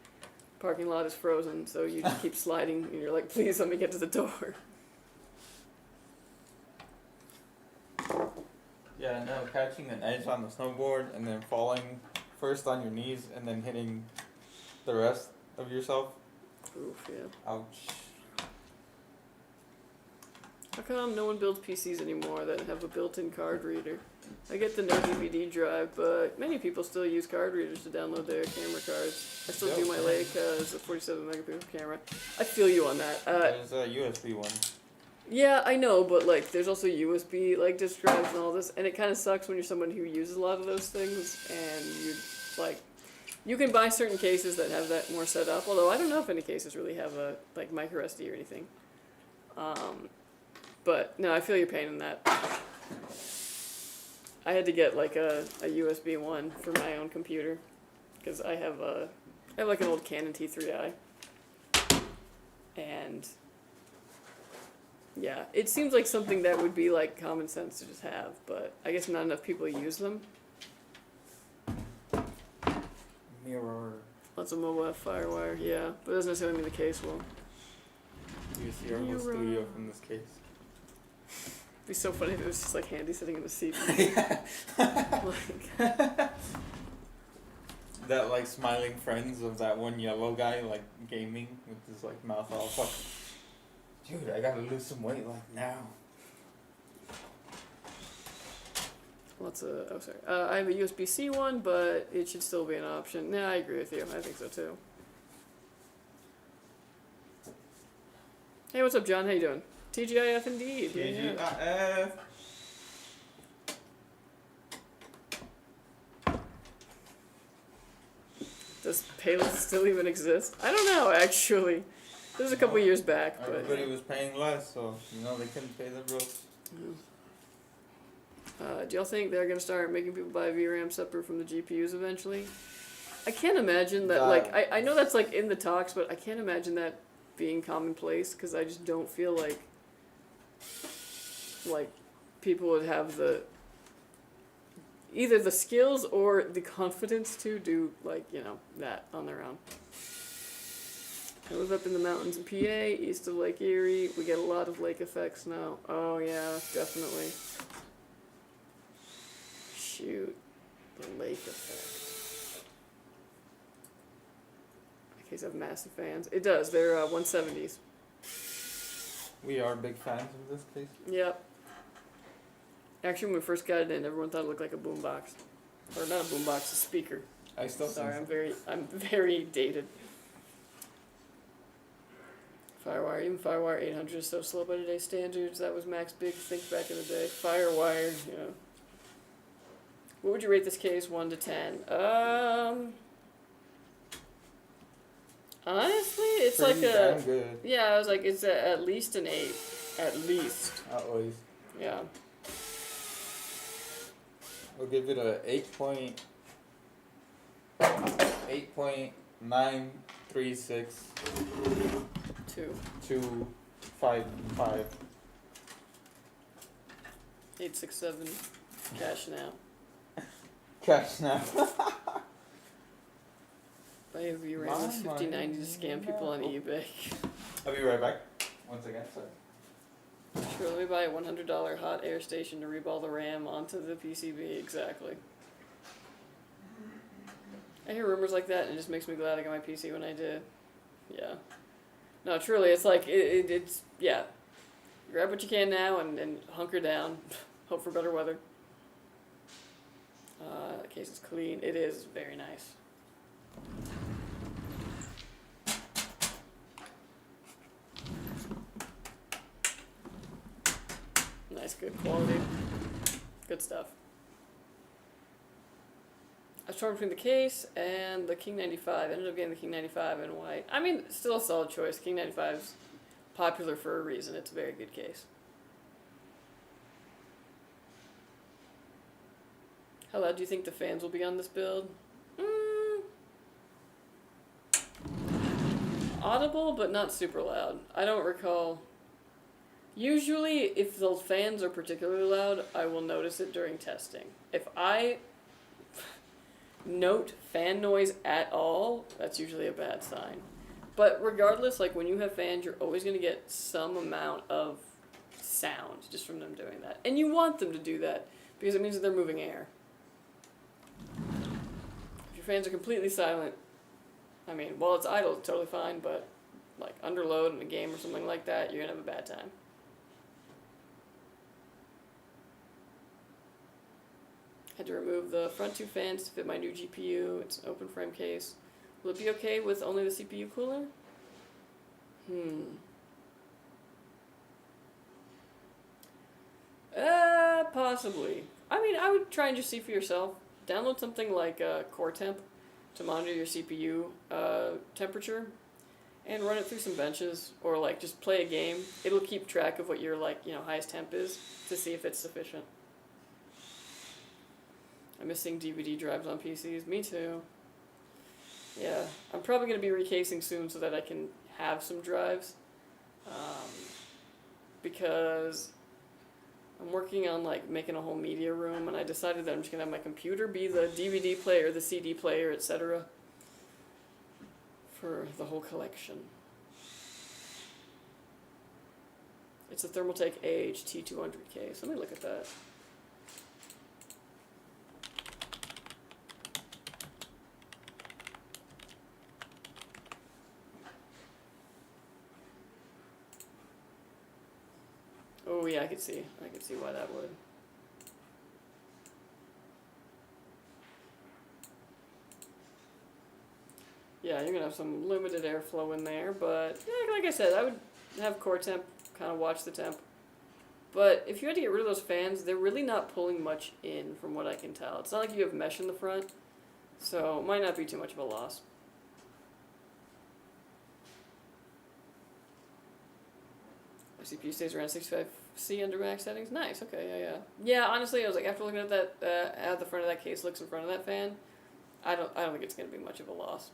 parking lot is frozen, so you just keep sliding and you're like, please let me get to the door. Yeah, no, catching an edge on the snowboard and then falling first on your knees and then hitting the rest of yourself. Oof, yeah. Ouch. How come no one builds PCs anymore that have a built-in card reader? I get the no DVD drive, but many people still use card readers to download their camera cards. I still do my Leica as a 47 megapixel camera. I feel you on that. There's a USB one. Yeah, I know, but like there's also USB like disk drives and all this, and it kind of sucks when you're someone who uses a lot of those things, and you like you can buy certain cases that have that more set up. Although I don't know if any cases really have a like micro SD or anything. But no, I feel your pain in that. I had to get like a USB one for my own computer because I have like an old Canon T3i, and yeah, it seems like something that would be like common sense to just have, but I guess not enough people use them. Mirror. Lots of mobile FireWire, yeah, but it doesn't necessarily mean the case will. You see our whole studio from this case. It'd be so funny if it was just like Handy sitting in the seat. That like smiling friends of that one yellow guy like gaming with his like mouth all fucked. Dude, I gotta lose some weight like now. I have a USB-C one, but it should still be an option. Nah, I agree with you. I think so too. Hey, what's up, John? How you doing? TGIF indeed. TGIF. Yeah. Does Payless still even exist? I don't know, actually. This was a couple years back, but everybody was paying less, so they couldn't pay the bills. Do y'all think they're gonna start making people buy VRAM separate from the GPUs eventually? I can't imagine that. Like, I know that's like in the talks, but I can't imagine that being commonplace because I just don't feel like people would have either the skills or the confidence to do that on their own. I live up in the mountains in PA, east of Lake Erie. We get a lot of lake effects now. Oh yeah, definitely. Shoot, the lake effect. My case have massive fans. It does. They're 170s. We are big fans of this case. Yep. Actually, when we first got it in, everyone thought it looked like a boombox, or not a boombox, a speaker. I still Sorry, I'm very dated. FireWire, even FireWire 800 is so slow by today's standards. That was Max Big Think back in the day. FireWire, yeah. What would you rate this case, 1 to 10? Honestly, it's pretty like damn good. Yeah, I was like, it's at least an 8. At least. Always. Yeah. We'll give it a 8.936 255. 867. Cash now. Cash now. Buy a VRAM with 5090 to scam people on eBay. I'll be right back. Once again, sorry. Sure, let me buy a $100 hot air station to reball the RAM onto the PCB. Exactly. I hear rumors like that, and it just makes me glad I got my PC when I did. Yeah. No, truly, it's like, it's, yeah. Grab what you can now and hunker down. Hope for better weather. The case is clean. It is very nice. Nice, good quality. Good stuff. I was torn between the case and the King 95. Ended up getting the King 95 in white. I mean, still a solid choice. King 95's popular for a reason. It's a very good case. How loud do you think the fans will be on this build? Audible, but not super loud. I don't recall. Usually, if the fans are particularly loud, I will notice it during testing. If I note fan noise at all, that's usually a bad sign. But regardless, like when you have fans, you're always going to get some amount of sound just from them doing that. And you want them to do that because it means that they're moving air. If your fans are completely silent, I mean, while it's idle, it's totally fine, but like under load in a game or something like that, you're going to have a bad time. Had to remove the front two fans to fit my new GPU. It's an open frame case. Will it be okay with only the CPU cooler? Possibly. I mean, I would try and just see for yourself. Download something like Core Temp to monitor your CPU temperature and run it through some benches, or like just play a game. It'll keep track of what your highest temp is to see if it's sufficient. I'm missing DVD drives on PCs. Me too. Yeah, I'm probably going to be recasing soon so that I can have some drives. Because I'm working on like making a whole media room, and I decided that I'm just going to have my computer be the DVD player, the CD player, etc. for the whole collection. It's a ThermalTake AHT200K, so let me look at that. Oh yeah, I could see why that would. Yeah, you're gonna have some limited airflow in there, but yeah, like I said, I would have core temp, kind of watch the temp. But if you had to get rid of those fans, they're really not pulling much in from what I can tell. It's not like you have mesh in the front, so it might not be too much of a loss. My CPU stays around 65C under max settings. Nice, okay, yeah. Yeah, honestly, I was like, after looking at that, at the front of that case looks in front of that fan, I don't think it's going to be much of a loss.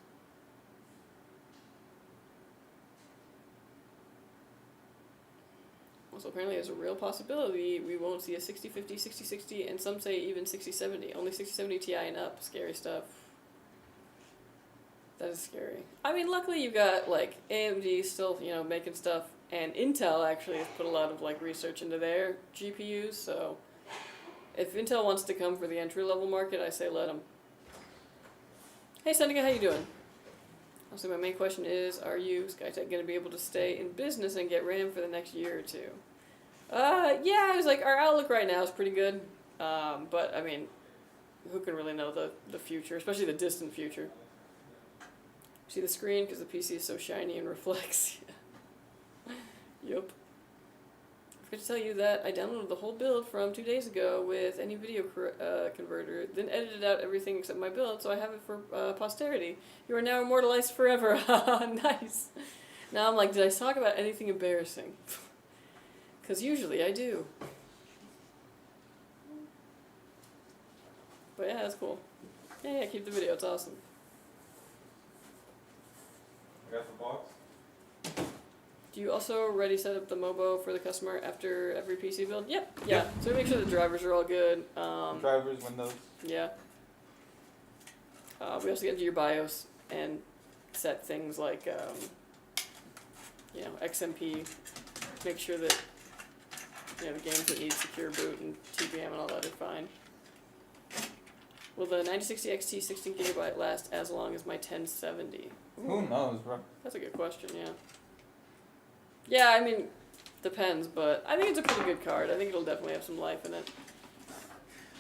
Also, apparently there's a real possibility we won't see a 6050, 6060, and some say even 6070. Only 6070 Ti and up. Scary stuff. That is scary. I mean, luckily you got, like, AMD still, making stuff, and Intel actually has put a lot of, like, research into their GPUs, so if Intel wants to come for the entry-level market, I say let them. Hey, Seneca, how you doing? Also, my main question is, are you, Skytech, going to be able to stay in business and get RAM for the next year or two? Yeah, I was like, our outlook right now is pretty good, but, I mean, who can really know the future, especially the distant future? See the screen because the PC is so shiny and reflects. Yup. I forgot to tell you that I downloaded the whole build from 2 days ago with any video converter, then edited out everything except my build, so I have it for posterity. You are now immortalized forever. Nice. Now I'm like, did I talk about anything embarrassing? Because usually I do. But yeah, that's cool. Yeah, keep the video. It's awesome. I got the box. Do you also already set up the MOBO for the customer after every PC build? Yep. Yeah. So make sure the drivers are all good. Drivers, Windows. Yeah. We also get into your BIOS and set things like, XMP. Make sure that the games that need secure boot and TPM and all that are fine. Will the 9060 XT 16GB last as long as my 1070? Ooh. Who knows, bro? That's a good question, yeah. Yeah, I mean, depends, but I think it's a pretty good card. I think it'll definitely have some life in it.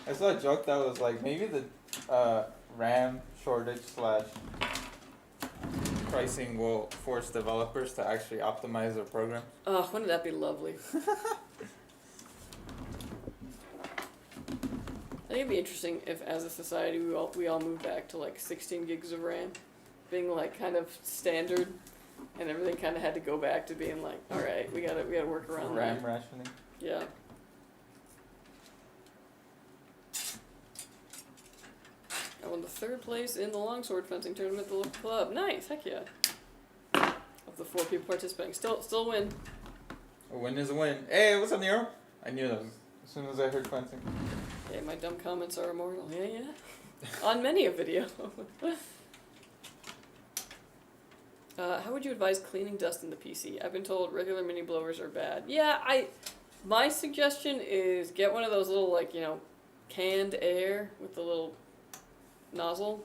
I saw a joke that was like, maybe the RAM shortage / pricing will force developers to actually optimize their program. Oh, wouldn't that be lovely? I think it'd be interesting if, as a society, we all moved back to like 16 gigs of RAM, being like kind of standard, and everything kind of had to go back to being like, all right, we gotta work around RAM that. rationing. Yeah. I won the 3rd place in the longsword fencing tournament at the local club. Nice, heck yeah. Of the 4 people participating, still win. A win is a win. Hey, what's up, Nero? I knew that as soon as I heard fencing. Hey, my dumb comments are immortal. Yeah. On many a video. How would you advise cleaning dust in the PC? I've been told regular mini blowers are bad. Yeah, my suggestion is get one of those little, like, you know, canned air with the little nozzle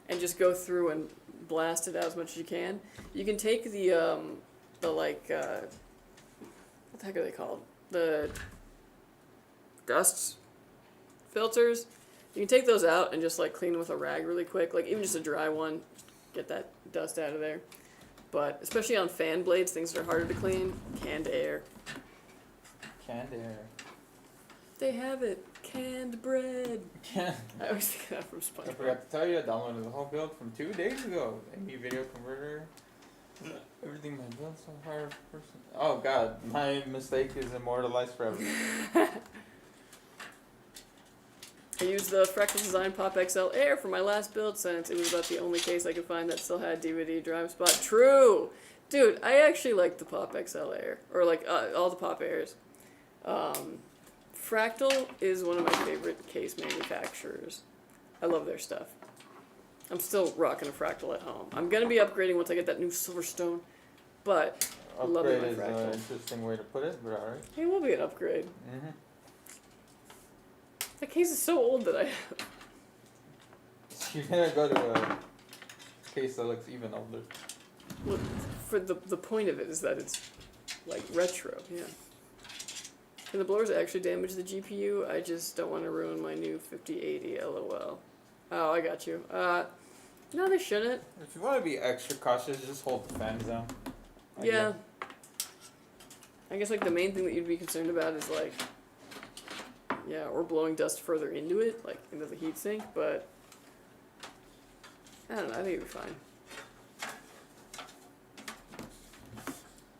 and just go through and blast it out as much as you can. You can take the like, what the heck are they called? The dust filters. You can take those out and just like clean them with a rag really quick, like even just a dry one, get that dust out of there. But especially on fan blades, things that are harder to clean, canned air. Canned air. They have it. Canned bread. I I always think of that from SpongeBob. forgot to tell you, I downloaded the whole build from 2 days ago. AMD video converter. Everything my build so far. Oh god, my mistake is immortalized forever. I used the Fractal Design Pop XL Air for my last build since it was about the only case I could find that still had DVD drive spot. True! Dude, I actually like the Pop XL Air. Or like all the Pop Airs. Fractal is one of my favorite case manufacturers. I love their stuff. I'm still rocking a Fractal at home. I'm going to be upgrading once I get that new Silverstone. But I love Upgrade my is an Fractal. interesting way to put it, but alright. It will be an upgrade. Mm-hmm. That case is so old that I have. You're gonna go to a case that looks even older. Look, for the point of it is that it's like retro, yeah. Can the blowers actually damage the GPU? I just don't want to ruin my new 5080 LOL. Oh, I got you. No, they shouldn't. If you want to be extra cautious, just hold the fans down. Yeah. I guess like the main thing that you'd be concerned about is like, yeah, or blowing dust further into it, like into the heatsink, but I don't know, I think it'd be fine.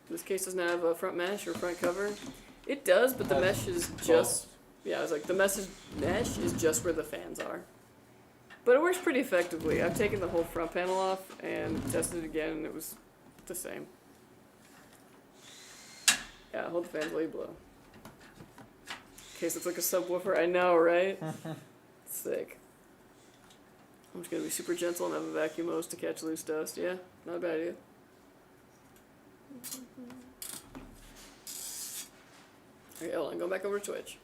This case doesn't have a front mesh or front cover. It does, but the mesh is just, yeah, I was like, the mesh is just where the fans are. But it works pretty effectively. I've taken the whole front panel off and tested it again, and it was the same. Yeah, hold the fans while you blow. Case looks like a subwoofer. I know, right? Sick. I'm just gonna be super gentle and have a vacuum hose to catch loose dust. Yeah, not a bad idea. Okay, hold on, go back over to Twitch.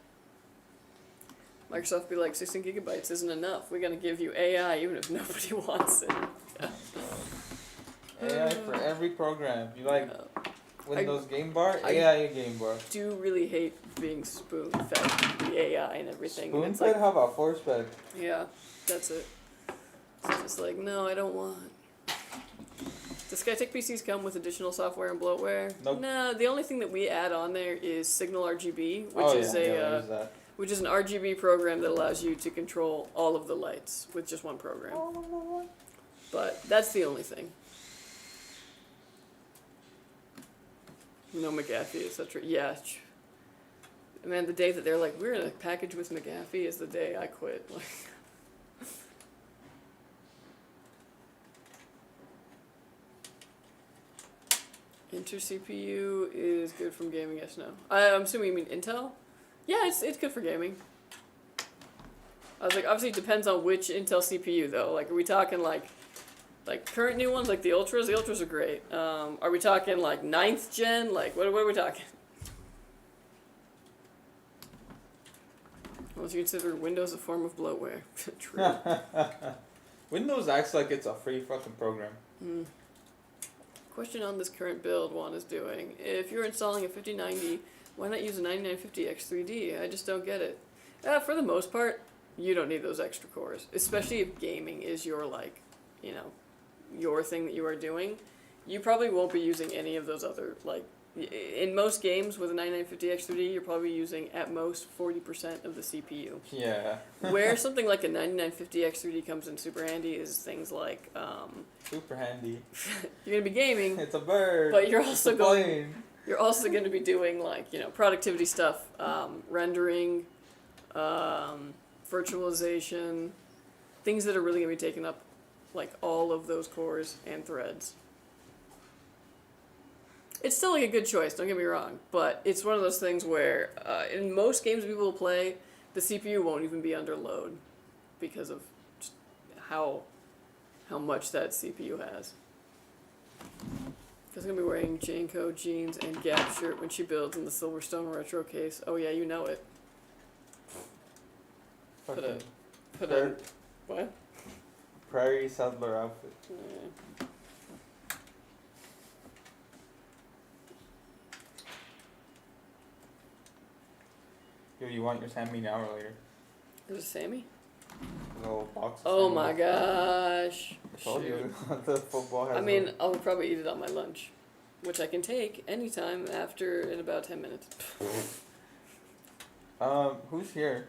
Microsoft be like, 16 gigabytes isn't enough. We're gonna give you AI even if nobody wants it. AI for every program. You like Windows Game Bar? I AI Game Bar. Do really hate being spoon-fed the AI and everything. And Spoon it's fed? like, How about force fed? yeah, that's it. So it's just like, no, I don't want. The Skytech PCs come with additional software and bloatware. Nope. No, the only thing that we add on there is Signal RGB, which Oh, is yeah, use that. which is an RGB program that allows you to control all of the lights with just one program. But that's the only thing. No McAfee, etc. Yeah. Man, the day that they're like, we're in a package with McAfee is the day I quit. Like, Inter CPU is good from gaming, yes, no. I'm assuming you mean Intel? Yeah, it's good for gaming. I was like, obviously it depends on which Intel CPU though. Like, are we talking like current new ones, like the Ultras? The Ultras are great. Are we talking like 9th gen? Like, what are we talking? Unless you consider Windows a form of bloatware. True. Windows acts like it's a free fucking program. Question on this current build Juan is doing. If you're installing a 5090, why not use a 9950X3D? I just don't get it. For the most part, you don't need those extra cores. Especially if gaming is your, like, you know, your thing that you are doing. You probably won't be using any of those other, like, in most games with a 9950X3D, you're probably using at most 40% of the CPU. Yeah. Where something like a 9950X3D comes in super handy is things like Super handy. you're gonna be gaming, It's a bird. but you're It's also a going. plane. You're also going to be doing like productivity stuff, rendering, virtualization, things that are really going to be taking up like all of those cores and threads. It's still like a good choice, don't get me wrong, but it's one of those things where in most games people will play, the CPU won't even be under load because of just how much that CPU has. Because I'm going to be wearing Janko jeans and Gap shirt when she builds in the Silverstone retro case. Oh yeah, you know it. Put a what? Prairie settler outfit. Yeah. Yo, you want your Sammy now or later? Is it Sammy? A little box. Of Oh Sammy. my gosh. I told Shoot. you the football has. I mean, I'll probably eat it on my lunch, which I can take anytime after in about 10 minutes. Who's here?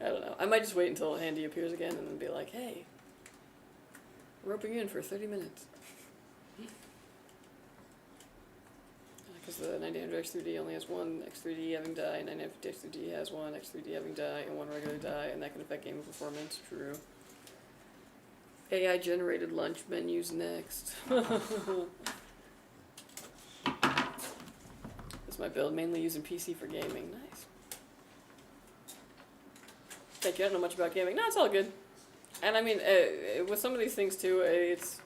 I don't know. I might just wait until Andy appears again and then be like, hey, roping in for 30 minutes. Because the 9900X3D only has one X3D having die, 9950X3D has one X3D having die and one regular die, and that can affect gaming performance. True. AI generated lunch menus next. This is my build, mainly using PC for gaming. Nice. Thank you. I don't know much about gaming. No, it's all good. And I mean, with some of these things too, it's,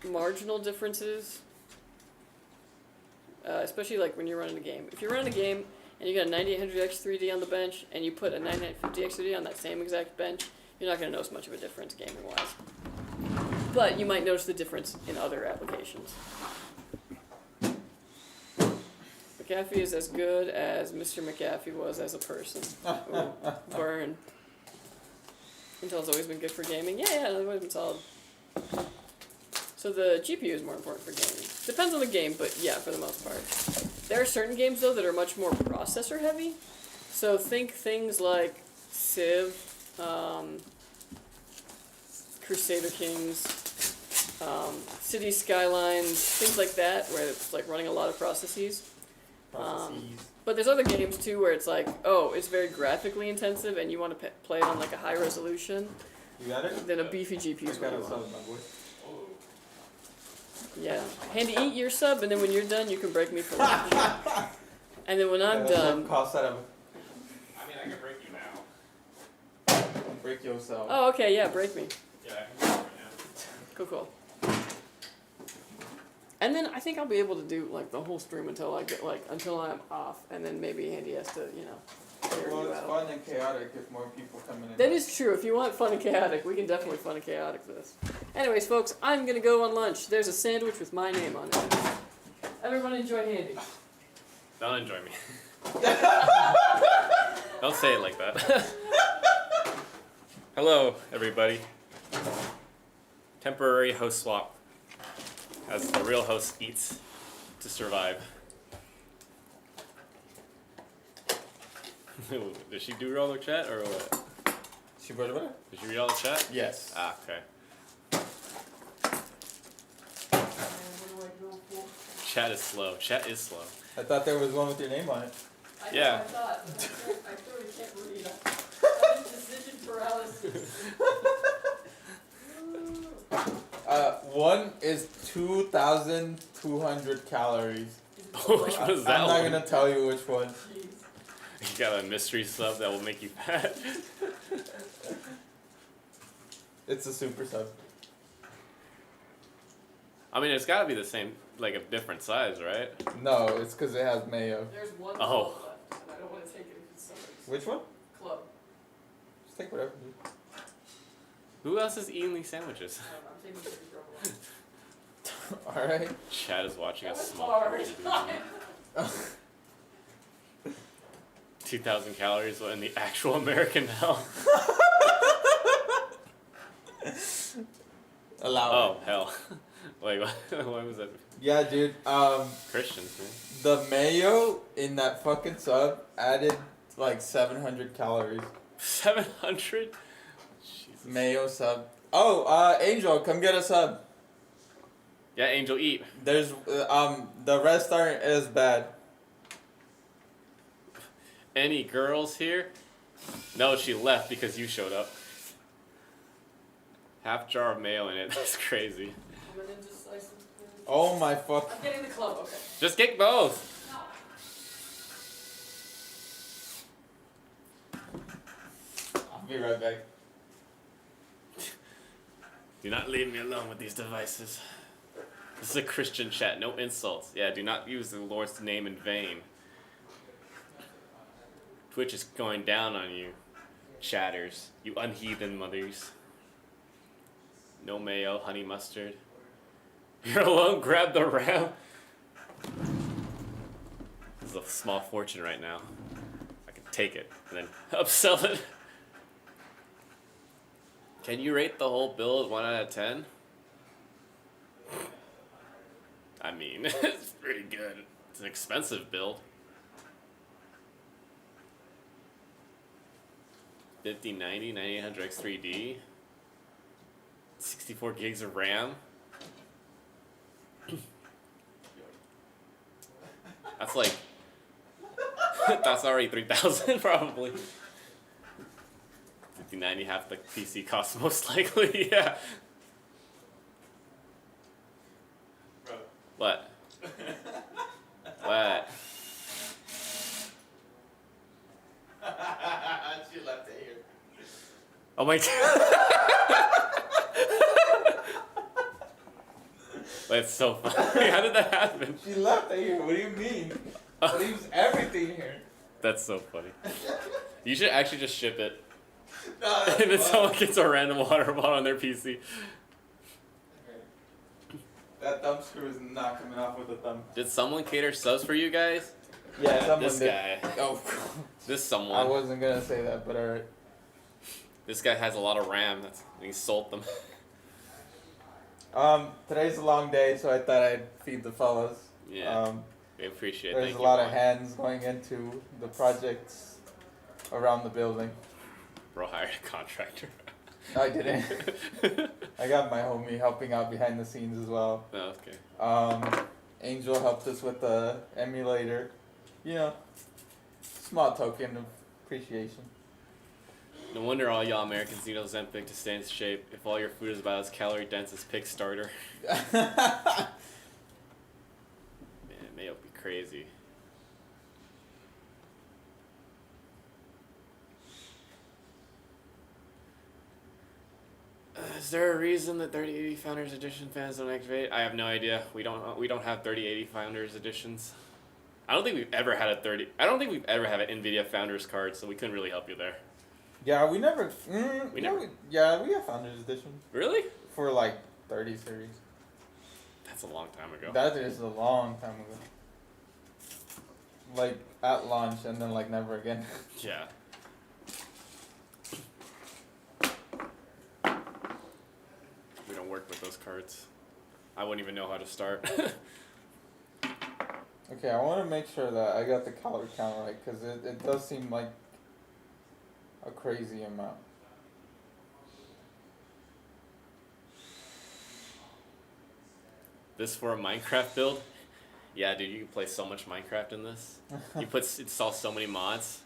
marginal differences. Especially like when you're running a game. If you're running a game and you got a 9800X3D on the bench and you put a 9950X3D on that same exact bench, you're not going to notice much of a difference gaming-wise. But you might notice the difference in other applications. McAfee is as good as Mr. McAfee was as a person. Ooh, burn. Intel's always been good for gaming. Yeah, it's always been solid. So the GPU is more important for gaming. Depends on the game, but yeah, for the most part. There are certain games, though, that are much more processor heavy. So think things like Civ, Crusader Kings, City Skylines, things like that, where it's like running a lot of processes. But there's other games too where it's like, oh, it's very graphically intensive and you want to play it on like a high resolution. You got it? Then a beefy GPU is what you want. My boy. Yeah. Handy, eat your sub, and then when you're done, you can break me for lunch. And then when I'm done. Cost out of. I mean, I can break you now. Break yourself. Oh, okay, yeah, break me. Yeah, I can break you right Cool. And then I think I'll be able to do like the whole stream until I get until I'm off, and then maybe Handy has to, clear Well, you it's out. fun and chaotic if more people come in. That is true. If you want fun and chaotic, we can definitely fun and chaotic this. Anyways, folks, I'm gonna go on lunch. There's a sandwich with my name on it. Everyone enjoy Handy. now. Don't enjoy me. Don't say it like that. Hello, everybody. Temporary host swap. As the real host eats to survive. Did she do all the chat or what? She brought it up? Did you read all the chat? Yes. Ah, okay. Chat is slow. Chat is slow. I thought there was one with your name on it. Yeah. I thought, I clearly can't read. I have decision paralysis. One is 2,200 calories. Which one is that I'm not one? gonna tell you which one. You got a mystery sub that will make you fat. It's a super sub. I mean, it's gotta be the same, like a different size, right? No, it's because it has mayo. There's one Oh. club left, and I don't want to take it if it's somebody's Which one? club. Just take whatever, dude. Who else is eating these sandwiches? I'm taking the girl one. Alright. Chad is watching That us was smoke. hard. 2,000 calories in the actual American hell. Allow Oh, hell. Wait, why was that? Yeah, dude. Christians, man. The mayo in that fucking sub added like 700 calories. 700? Jesus. Mayo sub. Oh, Angel, come get a sub. Yeah, Angel, eat. There's the rest aren't as bad. Any girls here? No, she left because you showed up. Half jar of mayo in it. That's crazy. I'm gonna just slice them. Oh my fuck. I'm getting the club, okay. Just get both. I'll be right back. Do not leave me alone with these devices. This is a Christian chat, no insults. Yeah, do not use the Lord's name in vain. Twitch is going down on you, chatters. You unheathen mothers. No mayo, honey mustard. You're alone, grab the RAM. This is a small fortune right now. I can take it and then upsell it. Can you rate the whole build 1 out of 10? I mean, it's pretty good. It's an expensive build. 5090, 9800X 3D. 64 gigs of RAM. That's like... that's already 3,000 probably. 5090, half the PC cost most likely, yeah. Bro. What? What? She left it here. Oh my god. That's so funny. How did that happen? She left it here. What do you mean? Leaves everything here. That's so funny. You should actually just ship it. No, And then someone gets a random water bottle on their PC. That thumb screw is not coming off with a thumb. Did someone cater subs for you guys? Yeah, someone This did. guy. Oh, This I someone. wasn't gonna say that, but alright. This guy has a lot of RAM. That's, he sold them. Today's a long day, so I thought I'd feed the fellas. Yeah. We appreciate it. There's Thank a you, lot of Juan. hands going into the projects around the building. Bro hired a contractor. I didn't. I got my homie helping out behind the scenes as well. Oh, okay. Angel helped us with the emulator. You know, small token of appreciation. No wonder all y'all Americans need Ozempic to stay in shape. If all your food is about as calorie dense as pig starter. Man, mayo be crazy. Is there a reason that 3080 Founders Edition fans don't activate? I have no idea. We don't have 3080 Founders Editions. I don't think we've ever had an NVIDIA Founders card, so we couldn't really help you there. Yeah, we never. We never- we have Founders Edition Really? for like 30 series. That's a long time ago. That is a long time ago. Like at launch and then like never again. Yeah. We don't work with those cards. I wouldn't even know how to start. Okay, I want to make sure that I got the calorie count right because it does seem like a crazy amount. This for a Minecraft build? Yeah, dude, you can play so much Minecraft in this. You install so many mods.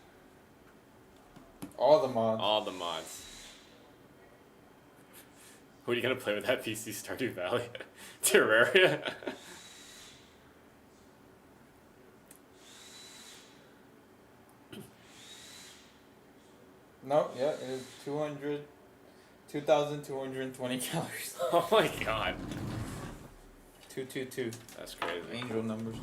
All the mods. All the mods. What are you gonna play with that PC? Stardew Valley? Terraria? No, yeah, it is 2,220 calories. Oh my god. 222. That's crazy. Angel numbers.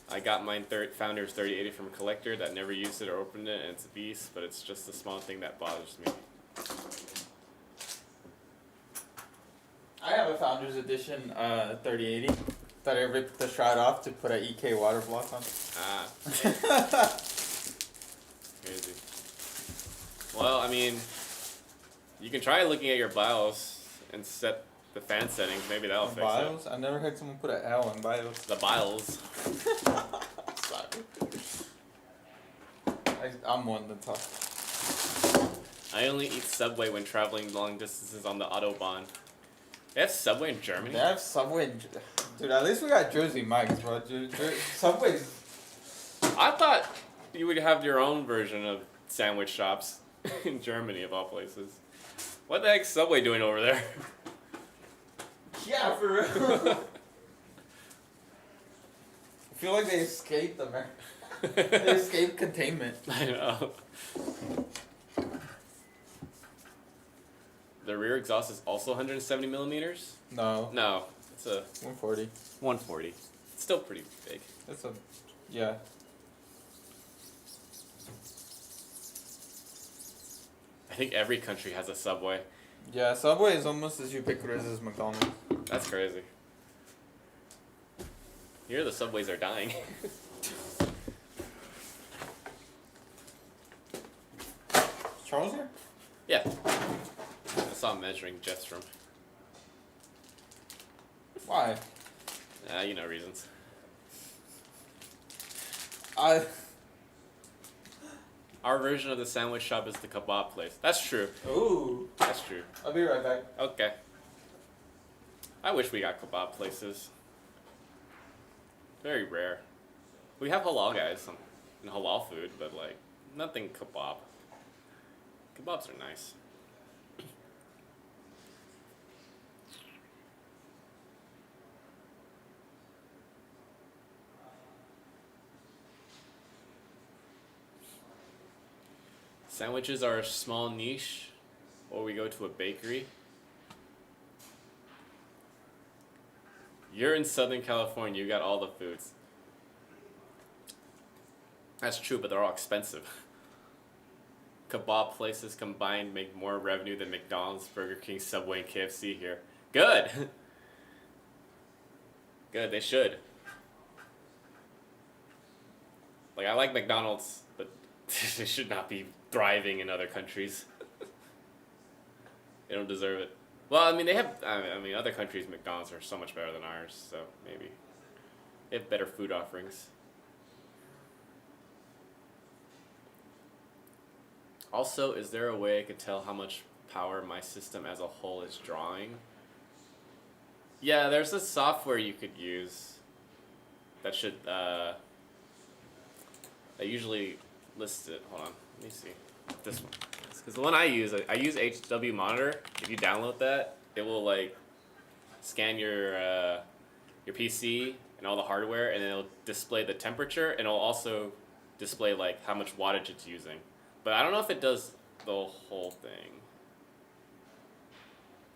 I got mine Founders 3080 from a collector that never used it or opened it, and it's a beast, but it's just the small thing that bothers me. I have a Founders Edition 3080 that I ripped the shroud off to put an EK water block on. Ah. Crazy. Well, I mean, you can try looking at your BIOS and set the fan settings. Maybe that'll fix BIOS? I never heard someone put an L in BIOS. it. The BIOS. I'm one to talk. I only eat Subway when traveling long distances on the Autobahn. They have Subway in Germany? They have Subway in... Dude, at least we got Jersey Mike's, bro. Subway's... I thought you would have your own version of sandwich shops in Germany, of all places. What the heck's Subway doing over there? Yeah, for real. I feel like they escaped America. They escaped containment. I know. The rear exhaust is also 170 millimeters? No. No, it's a 140. 140. It's still pretty big. That's a... Yeah. I think every country has a Subway. Yeah, Subway is almost as ubiquitous as McDonald's. That's crazy. Here the Subways are dying. Charles here? Yeah. I saw him measuring Jeff's room. Why? You know reasons. Our version of the sandwich shop is the kebab place. That's true. Ooh. That's true. I'll be right back. Okay. I wish we got kebab places. Very rare. We have halal guys and halal food, but like nothing kebab. Kebabs are nice. Sandwiches are a small niche, or we go to a bakery. You're in Southern California, you got all the foods. That's true, but they're all expensive. Kebab places combined make more revenue than McDonald's, Burger King, Subway, and KFC here. Good! Good, they should. Like, I like McDonald's, but they should not be thriving in other countries. They don't deserve it. Well, I mean, they have, I mean, other countries' McDonald's are so much better than ours, so maybe. They have better food offerings. Also, is there a way I could tell how much power my system as a whole is drawing? Yeah, there's a software you could use that should, that usually lists it. Hold on, let me see. This one. Because the one I use HW Monitor. If you download that, it will like scan your PC and all the hardware, and then it'll display the temperature, and it'll also display like how much wattage it's using. But I don't know if it does the whole thing.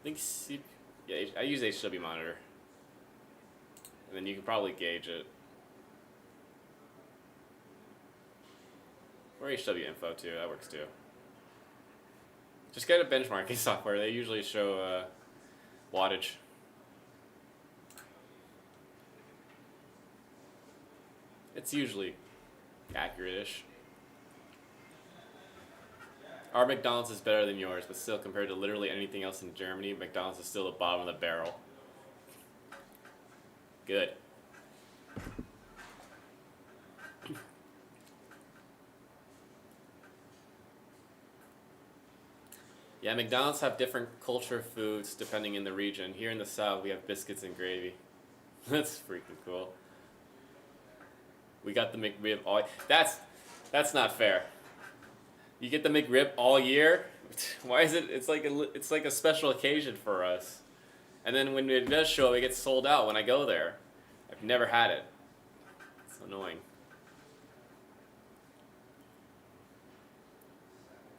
I think yeah, I use HW Monitor, and then you can probably gauge it. Or HW Info too, that works too. Just get a benchmarking software. They usually show wattage. It's usually accurate-ish. Our McDonald's is better than yours, but still, compared to literally anything else in Germany, McDonald's is still the bottom of the barrel. Good. Yeah, McDonald's have different culture foods depending in the region. Here in the South, we have biscuits and gravy. That's freaking cool. We got the McRib all. That's not fair. You get the McRib all year. Why is it? It's like a special occasion for us. And then when it does show, it gets sold out when I go there. I've never had it. It's annoying.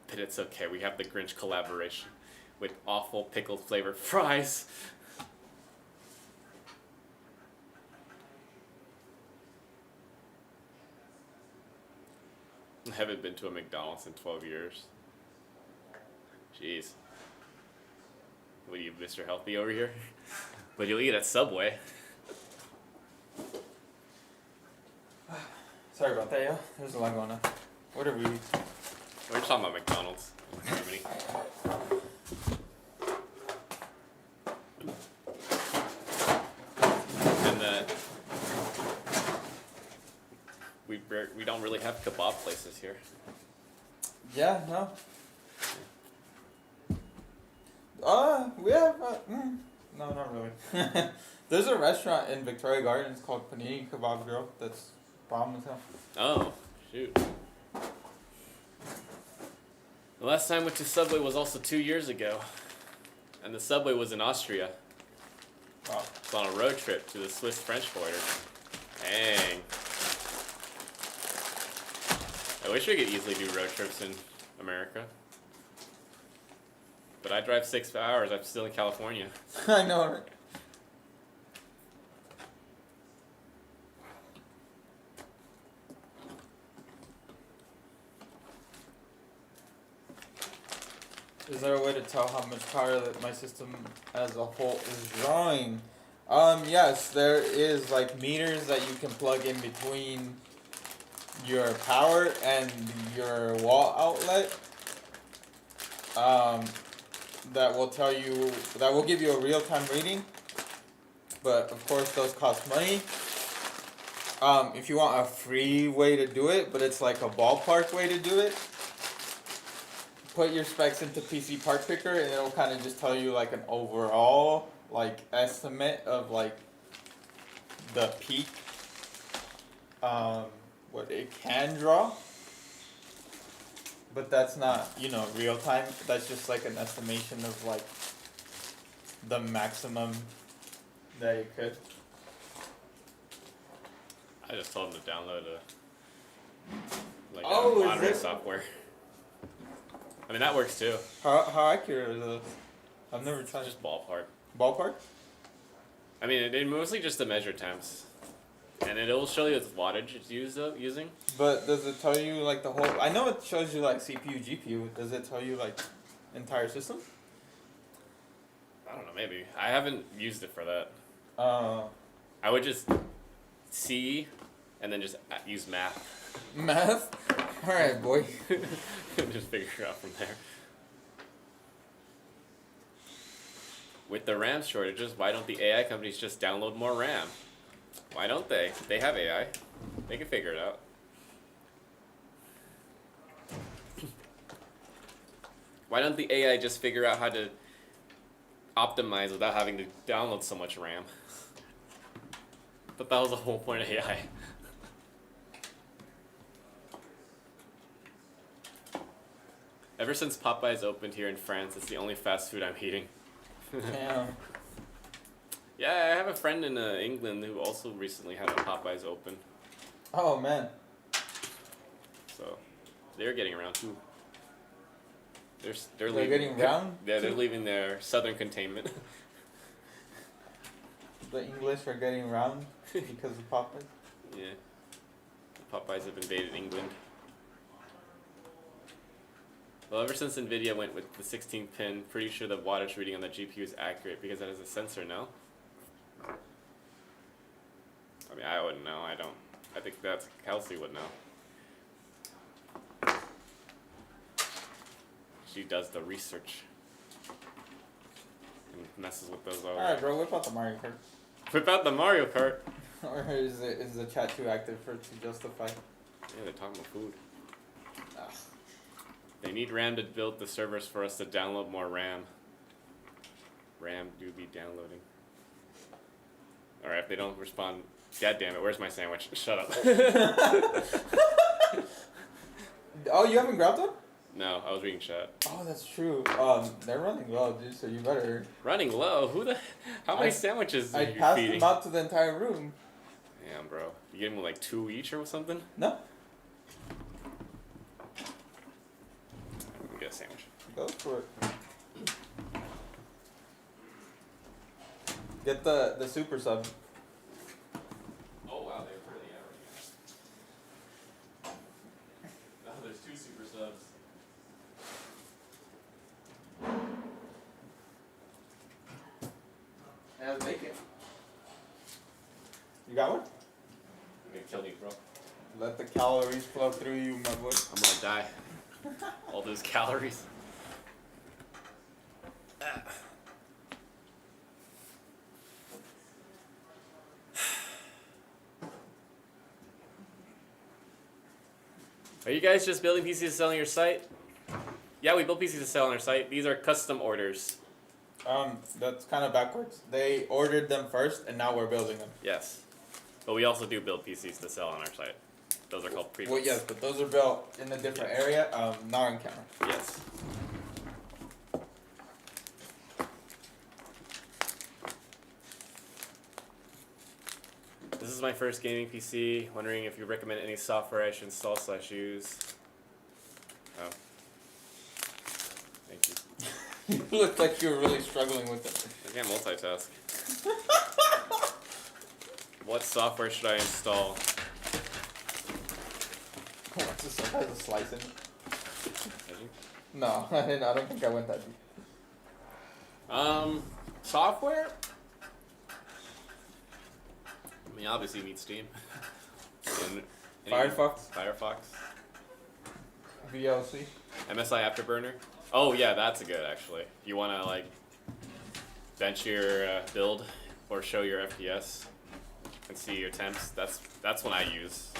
But it's okay, we have the Grinch collaboration with awful pickled flavored fries. I haven't been to a McDonald's in 12 years. Jeez. What are you, Mr. Healthy over here? But you'll eat at Subway. Sorry about that, yo. There's a lot going on. What are we? We're just talking about McDonald's in Germany. we don't really have kebab places here. Yeah, no. We have. No, not really. There's a restaurant in Victoria Gardens called Panini Kebab Grill that's bomb as hell. Oh, shoot. The last time I went to Subway was also 2 years ago. And the Subway was in Austria. Wow. It's on a road trip to the Swiss-French border. Dang. I wish we could easily do road trips in America. But I drive 6 hours. I'm still in California. I know, right? Is there a way to tell how much power that my system as a whole is drawing? Yes, there is like meters that you can plug in between your power and your wall outlet. That will tell you, that will give you a real-time reading. But of course those cost money. If you want a free way to do it, but it's like a ballpark way to do it, put your specs into PC Part Picker and it'll kind of just tell you like an overall like estimate of like the peak, what it can draw. But that's not, you know, real time. That's just like an estimation of like the maximum that it could. I just told him to download Oh, is monitoring it? software. I mean, that works too. How accurate is this? I've never tried. Just ballpark. Ballpark? I mean, it mostly just to measure temps. And it'll show you its wattage it's using. But does it tell you like the whole? I know it shows you like CPU, GPU. Does it tell you like entire system? I don't know, maybe. I haven't used it for that. I would just see and then just use math. Math? Alright, boy. Just figure it out from there. With the RAM shortages, why don't the AI companies just download more RAM? Why don't they? They have AI. They can figure it out. Why don't the AI just figure out how to optimize without having to download so much RAM? But that was the whole point of AI. Ever since Popeyes opened here in France, it's the only fast food I'm eating. Damn. Yeah, I have a friend in England who also recently had a Popeyes open. Oh man. So, they're getting around too. They're They're leaving. getting round? Yeah, they're leaving their southern containment. The English are getting round because of Popeyes? Yeah. Popeyes have invaded England. Well, ever since NVIDIA went with the 16 pin, pretty sure the wattage reading on the GPU is accurate because it has a sensor now. I mean, I wouldn't know. I don't. I think that's Kelsey would know. She does the research and messes with those over. Alright, bro, whip out the Mario Kart. Whip out the Mario Kart. Or is the chat too active for it to justify? Yeah, they're talking about food. Ugh. They need RAM to build the servers for us to download more RAM. RAM do be downloading. Alright, if they don't respond, god damn it, where's my sandwich? Shut up. Oh, you haven't grabbed one? No, I was reading chat. Oh, that's true. They're running low, dude, so you better. Running low? How many sandwiches are I you passed feeding? them out to the entire room. Damn, bro. You gave them like 2 each or something? No. Let me get a sandwich. Go for it. Get the super sub. Oh wow, they're really out. Oh, there's 2 super subs. And bacon. You got one? I'm gonna kill you, bro. Let the calories flow through you, my boy. I'm gonna die. All those calories. Are you guys just building PCs to sell on your site? Yeah, we build PCs to sell on our site. These are custom orders. That's kind of backwards. They ordered them first, and now we're building them. Yes. But we also do build PCs to sell on our site. Those are called prebuilds. Well, yes, but those are built in a different area, not on camera. Yes. This is my first gaming PC. Wondering if you recommend any software I should install / use. Oh. Thank you. You look like you were really struggling with it. I can't multitask. What software should I install? What's this one? Has a slice in it? No, I didn't. I don't think I went that deep. Software? I mean, obviously you need Steam. And Firefox? Firefox. VLC? MSI Afterburner. Oh yeah, that's a good actually. If you want to like bench your build or show your FPS and see your temps, that's one I use.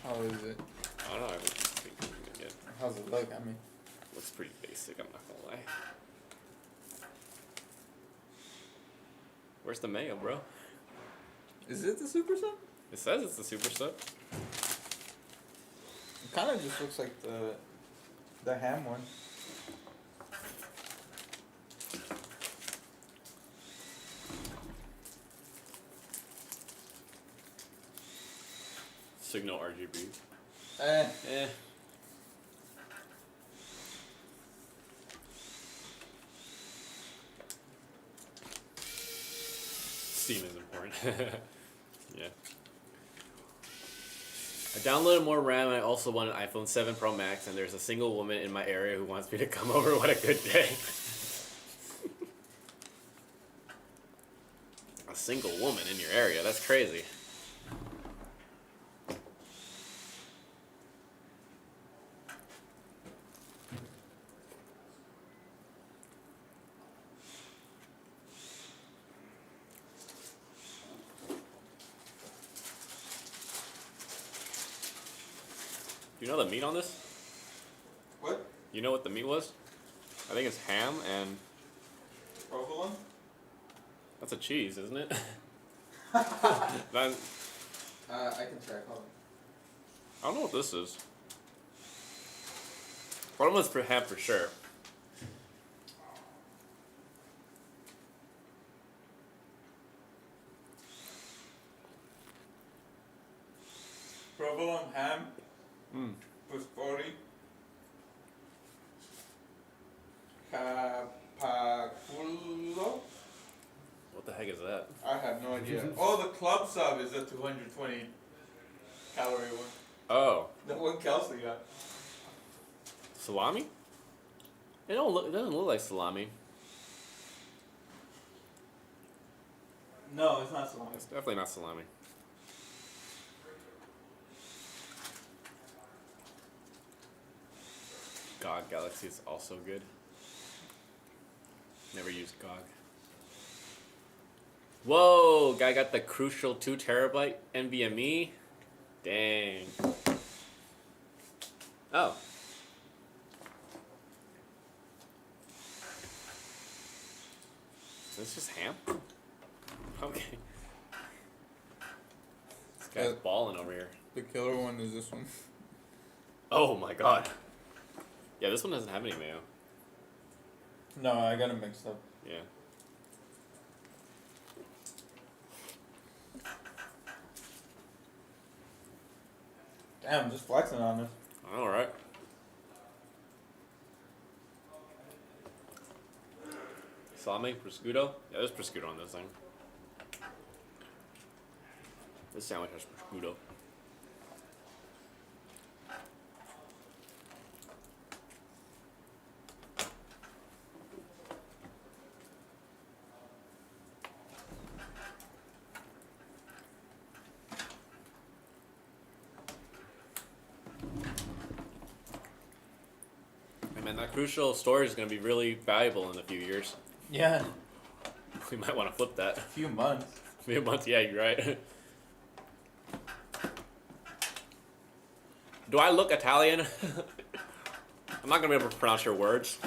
How is it? I don't know. I think it's pretty good. How's it look? I mean, Looks pretty basic. I'm not gonna lie. Where's the mayo, bro? is it the Super Sub? It says it's the Super Sub. It kind of just looks like the ham one. Signal RGB. Eh. Eh. Steam is important. Yeah. I downloaded more RAM and I also want an iPhone 7 Pro Max and there's a single woman in my area who wants me to come over. What a good day. A single woman in your area, that's crazy. Do you know the meat on this? What? You know what the meat was? I think it's ham and... Provolone? That's a cheese, isn't it? I can check. Hold on. I don't know what this is. One of them's for ham for sure. Provolone ham. Mm. Fosfori. Capaculo. What the heck is that? I have no idea. Oh, the club sub is a 220 calorie one. Oh, The one Kelsey got. salami? It doesn't look like salami. No, it's not salami. It's definitely not salami. GOG Galaxy is also good. Never used GOG. Whoa, guy got the crucial 2 terabyte NVMe. Dang. Oh. Is this just ham? Okay. This guy's balling over here. The killer one is this one. Oh my god. Yeah, this one doesn't have any mayo. No, I got it mixed up. Yeah. Damn, just flexing on this. Alright. Salami, prosciutto? Yeah, there's prosciutto on this thing. This sandwich has prosciutto. Man, that crucial storage is going to be really valuable in a few years. Yeah, We might want to flip that. a few months. Maybe a month, yeah, you're right. Do I look Italian? I'm not gonna be able to pronounce your words.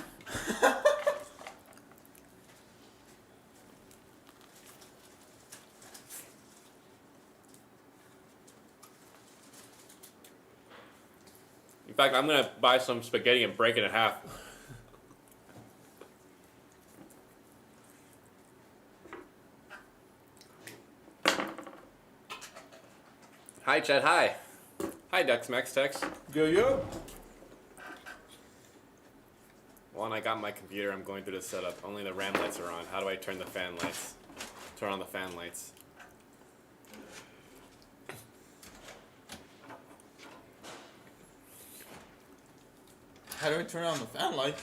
In fact, I'm gonna buy some spaghetti and break it in half. Hi, Chad. Hi. Hi, Tex. Yo. Well, and I got my computer. I'm going through the setup. Only the RAM lights are on. How do I turn the fan lights? Turn on the fan lights. How do I turn on the fan light?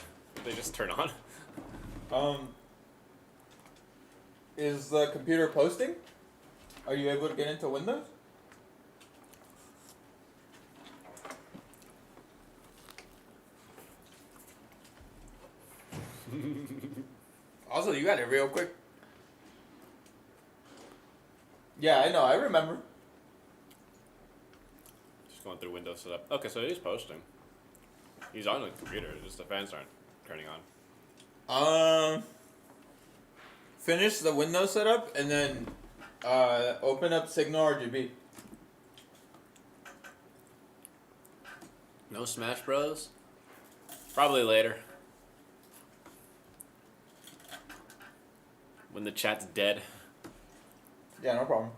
They just turn on. Is the computer posting? Are you able to get into Windows? Also, you got it real quick. Yeah, I know. I remember. Just going through Windows setup. Okay, so it is posting. He's on the computer. Just the fans aren't turning on. Finish the Windows setup and then open up Signal RGB. No Smash Bros? Probably later. When the chat's dead. Yeah, no problem.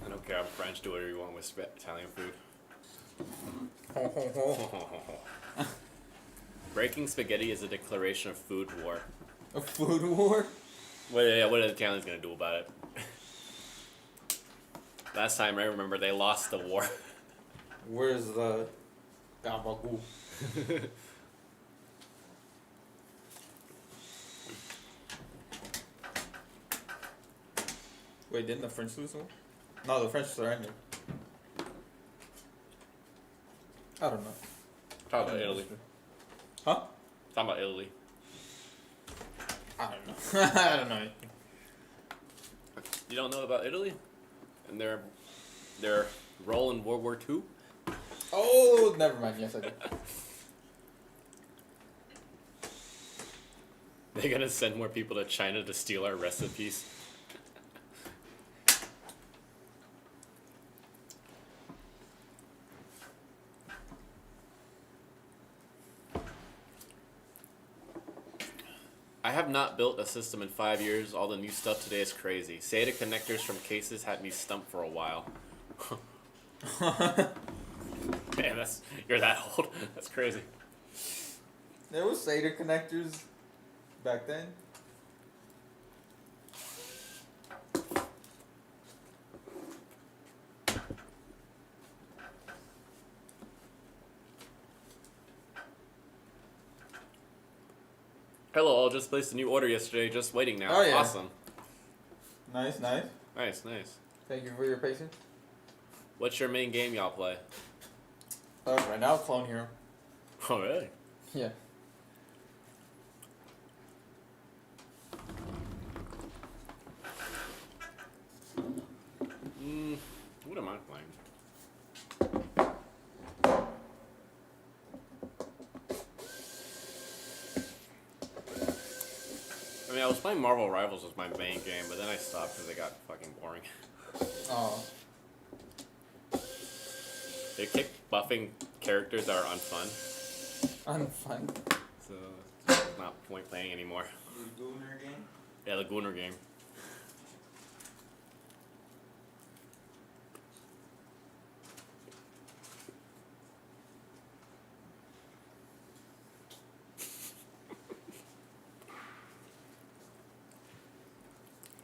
I don't care. I'm French. Do whatever you want with Italian food. Breaking spaghetti is a declaration of food war. A food war? What are the Italians gonna do about it? Last time I remember they lost the war. Where's the gabagool? Wait, didn't the French lose one? No, the French surrendered. I don't know. Talk about Italy. Huh? Talking about Italy. I don't know. I don't know. You don't know about Italy? And their role in World War II? Oh, never mind. Yes, I do. They're gonna send more people to China to steal our recipes. I have not built a system in 5 years. All the new stuff today is crazy. SATA connectors from cases had me stumped for a while. Man, you're that old. That's crazy. There was SATA connectors back then. Hello, all. Just placed a new order yesterday. Just waiting now. Oh, yeah. Awesome. Nice. Nice. Thank you for your patience. What's your main game y'all play? Right now, Clone Hero. Oh, really? Yeah. What am I playing? I mean, I was playing Marvel Rivals as my main game, but then I stopped because it got fucking boring. Oh. They keep buffing characters that are unfun, Unfun. so it's not point playing anymore. The Gooner game? Yeah, the Gooner game.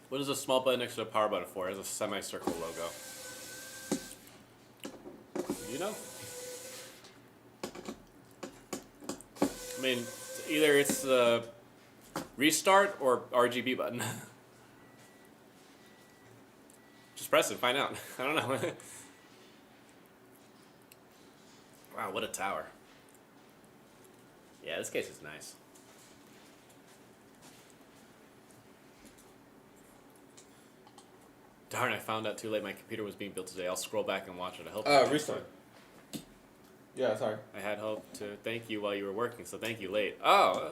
What is the small button next to the power button for? It has a semicircle logo. You know? I mean, either it's the restart or RGB button. Just press it, find out. I don't know. Wow, what a tower. Yeah, this case is nice. Darn, I found out too late my computer was being built today. I'll scroll back and watch it. I hope. Restart. Yeah, sorry. I had hoped to thank you while you were working, so thank you late. Oh,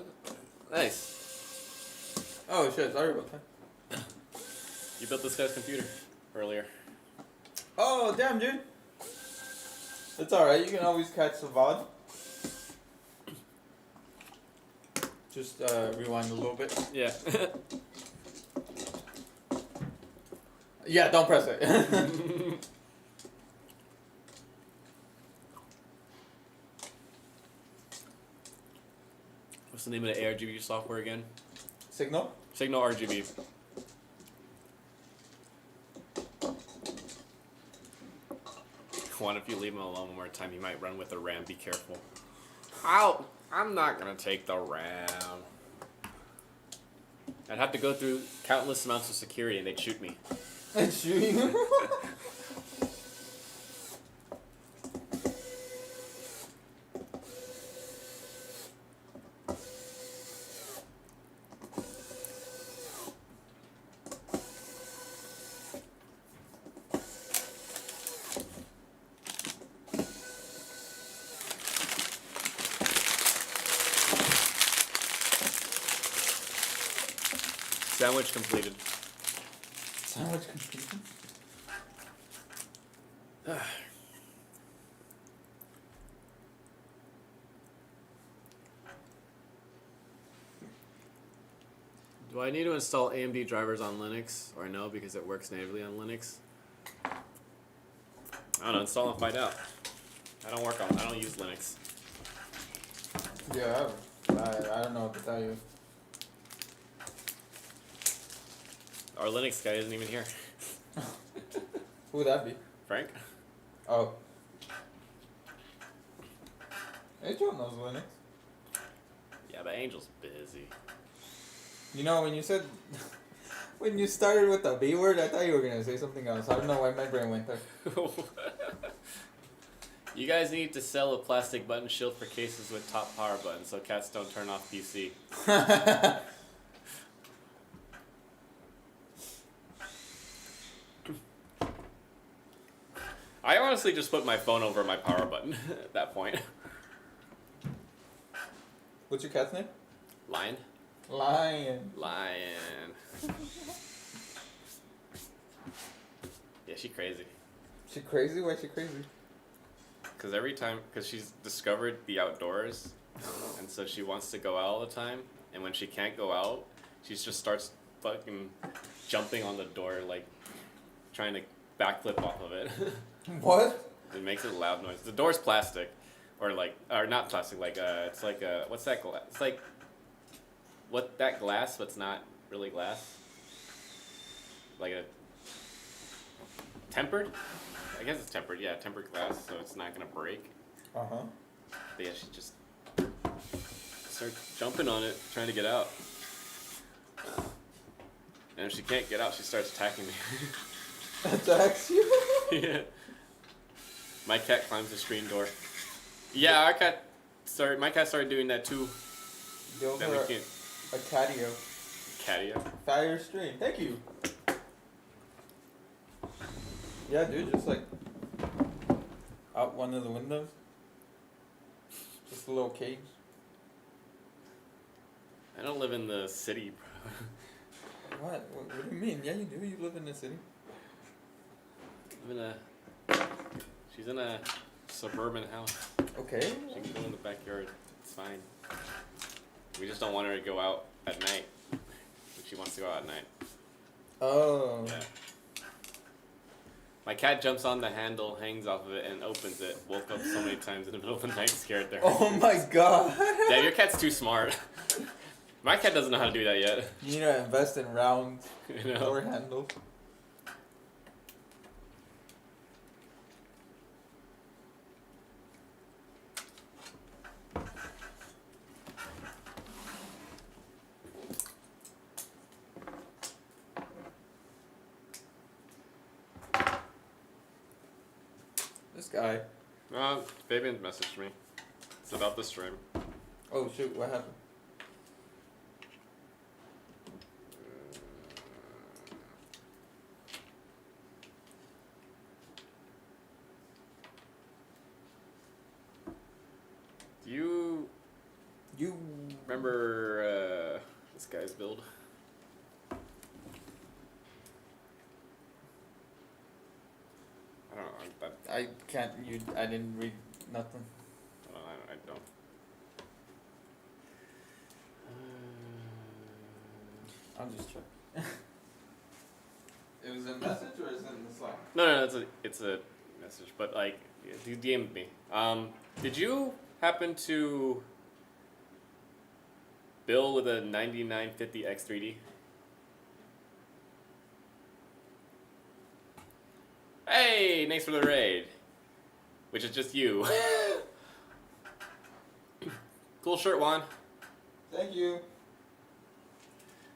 nice. Oh shit, sorry about that. You built this guy's computer earlier. Oh damn, dude. It's alright, you can always catch the VOD. Just rewind a little bit. Yeah. Yeah, don't press it. What's the name of the ARGB software again? Signal? Signal RGB. Juan, if you leave him alone one more time, he might run with the RAM. Be careful. Ow! I'm not gonna take the RAM. I'd have to go through countless amounts of security and they'd shoot me. They'd shoot you? Sandwich completed. Sandwich completed? Do I need to install AMD drivers on Linux or no because it works natively on Linux? I don't know. Install and find out. I don't use Linux. Yeah, I don't know what to tell you. Our Linux guy isn't even here. Who would that be? Frank? Oh. Angel knows Linux. Yeah, but Angel's busy. You know, when you said... when you started with the B word, I thought you were going to say something else. I don't know why my brain went there. You guys need to sell a plastic button shield for cases with top power buttons so cats don't turn off PC. I honestly just put my phone over my power button at that point. What's your cat's name? Lion? Lion. Lion. Yeah, she crazy. She crazy? Why she crazy? Because she's discovered the outdoors, and so she wants to go out all the time, and when she can't go out, she just starts fucking jumping on the door, like, trying to backflip off of it. What? It makes a loud noise. The door's plastic, or not plastic, it's like what's that glass? It's like, that glass, but it's not really glass. Like a tempered? I guess it's tempered, yeah, tempered glass, so it's not gonna break. Uh-huh. But yeah, she just starts jumping on it, trying to get out. And if she can't get out, she starts attacking me. Attacks you? Yeah. My cat climbs the screen door. Yeah, my cat started doing that too. Go Then for we can't. a catio. Catio. Fire stream. Thank you. Yeah, dude, just like out one of the windows. Just a little cage. I don't live in the city, bro. What do you mean? Yeah, you do. You live in the city. She's in a suburban house. Okay. She can go in the backyard. It's fine. We just don't want her to go out at night. She wants to go out at night. Oh. Yeah. My cat jumps on the handle, hangs off of it, and opens it. Woke up so many times in the middle of the night scared there. Oh my god. Dad, your cat's too smart. My cat doesn't know how to do that yet. You need to invest in round You know? door handles. Sky. Fabian messaged me. It's about the stream. Oh shoot, what happened? Do you remember this guy's build? I don't know. I can't. I didn't read nothing. I don't. I'll just check. It was a message or is it in the Slack? No, it's a message. But like, you DM'd me. Did you happen to build with a 9950 X3D? Hey, thanks for the raid. Which is just you. Cool shirt, Juan. Thank you.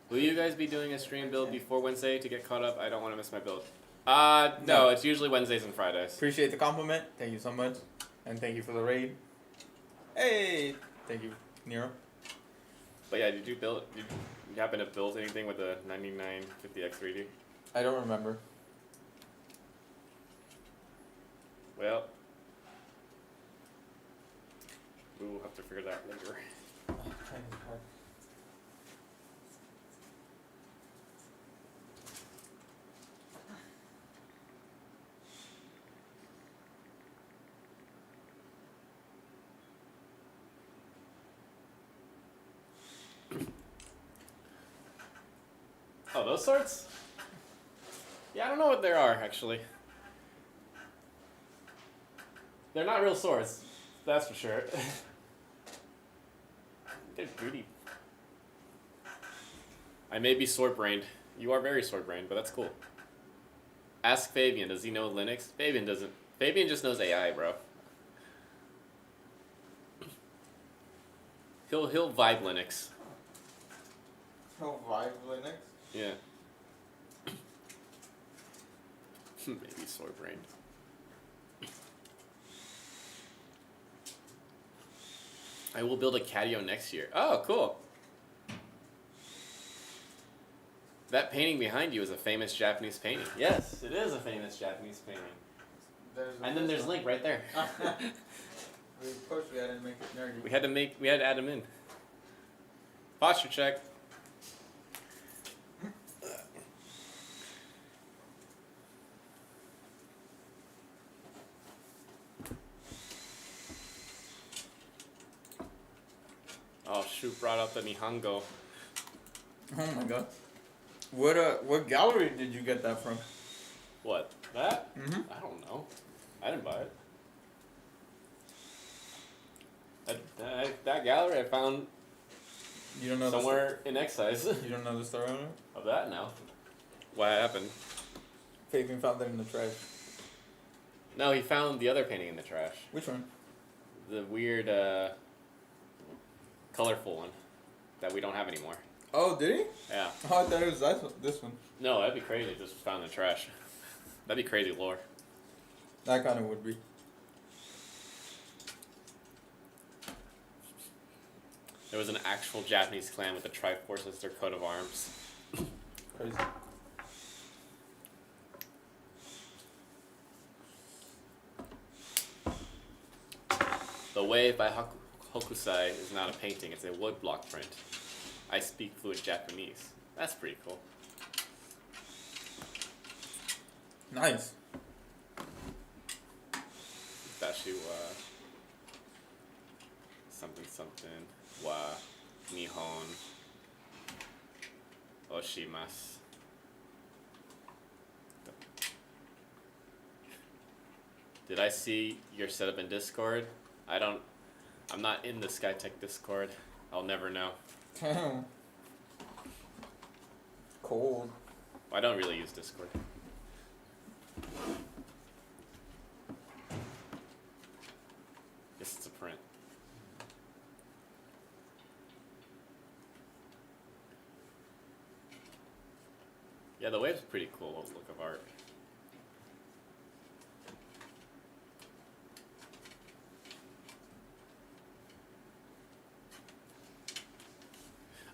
Will you guys be doing a stream build before Wednesday to get caught up? I don't want to miss my build. No, it's usually Wednesdays and Fridays. Appreciate the compliment. Thank you so much. And thank you for the raid. Hey! Thank you, Nero. But yeah, did you happen to build anything with the 9950 X3D? I don't remember. Well, we will have to figure that out later. Oh, those sorts? Yeah, I don't know what they are, actually. They're not real swords, that's for sure. They're pretty. I may be sword-brained. You are very sword-brained, but that's cool. Ask Fabian, does he know Linux? Fabian doesn't. Fabian just knows AI, bro. He'll vibe Linux. He'll vibe Linux? Yeah. Maybe sword-brained. I will build a catio next year. Oh, cool. That painting behind you is a famous Japanese painting. Yes, it is a famous Japanese painting. And then there's Link right there. Of course we had to make it nerdy. We had to add him in. Posture check. Oh shoot, brought up the Nihongo. Oh my god. What gallery did you get that from? What? That? Mm-hmm. I don't know. I didn't buy it. That gallery I found You don't know somewhere in excise. You don't know the story on it? Of that now. What happened? Fabian found it in the trash. No, he found the other painting in the trash. Which one? The weird, colorful one that we don't have anymore. Oh, did he? Yeah. Oh, I thought it was this one. No, that'd be crazy. Just found in the trash. That'd be crazy lore. That kind of would be. There was an actual Japanese clan with the Triforce as their coat of arms. Crazy. The Wave by Hokusai is not a painting, it's a woodblock print. I speak fluent Japanese. That's pretty cool. Nice. Dashi wa something something wa Nihon oshimasu. Did I see your setup in Discord? I'm not in the Skytech Discord. I'll never know. Damn. Cold. I don't really use Discord. Guess it's a print. Yeah, the Wave's a pretty cool look of art.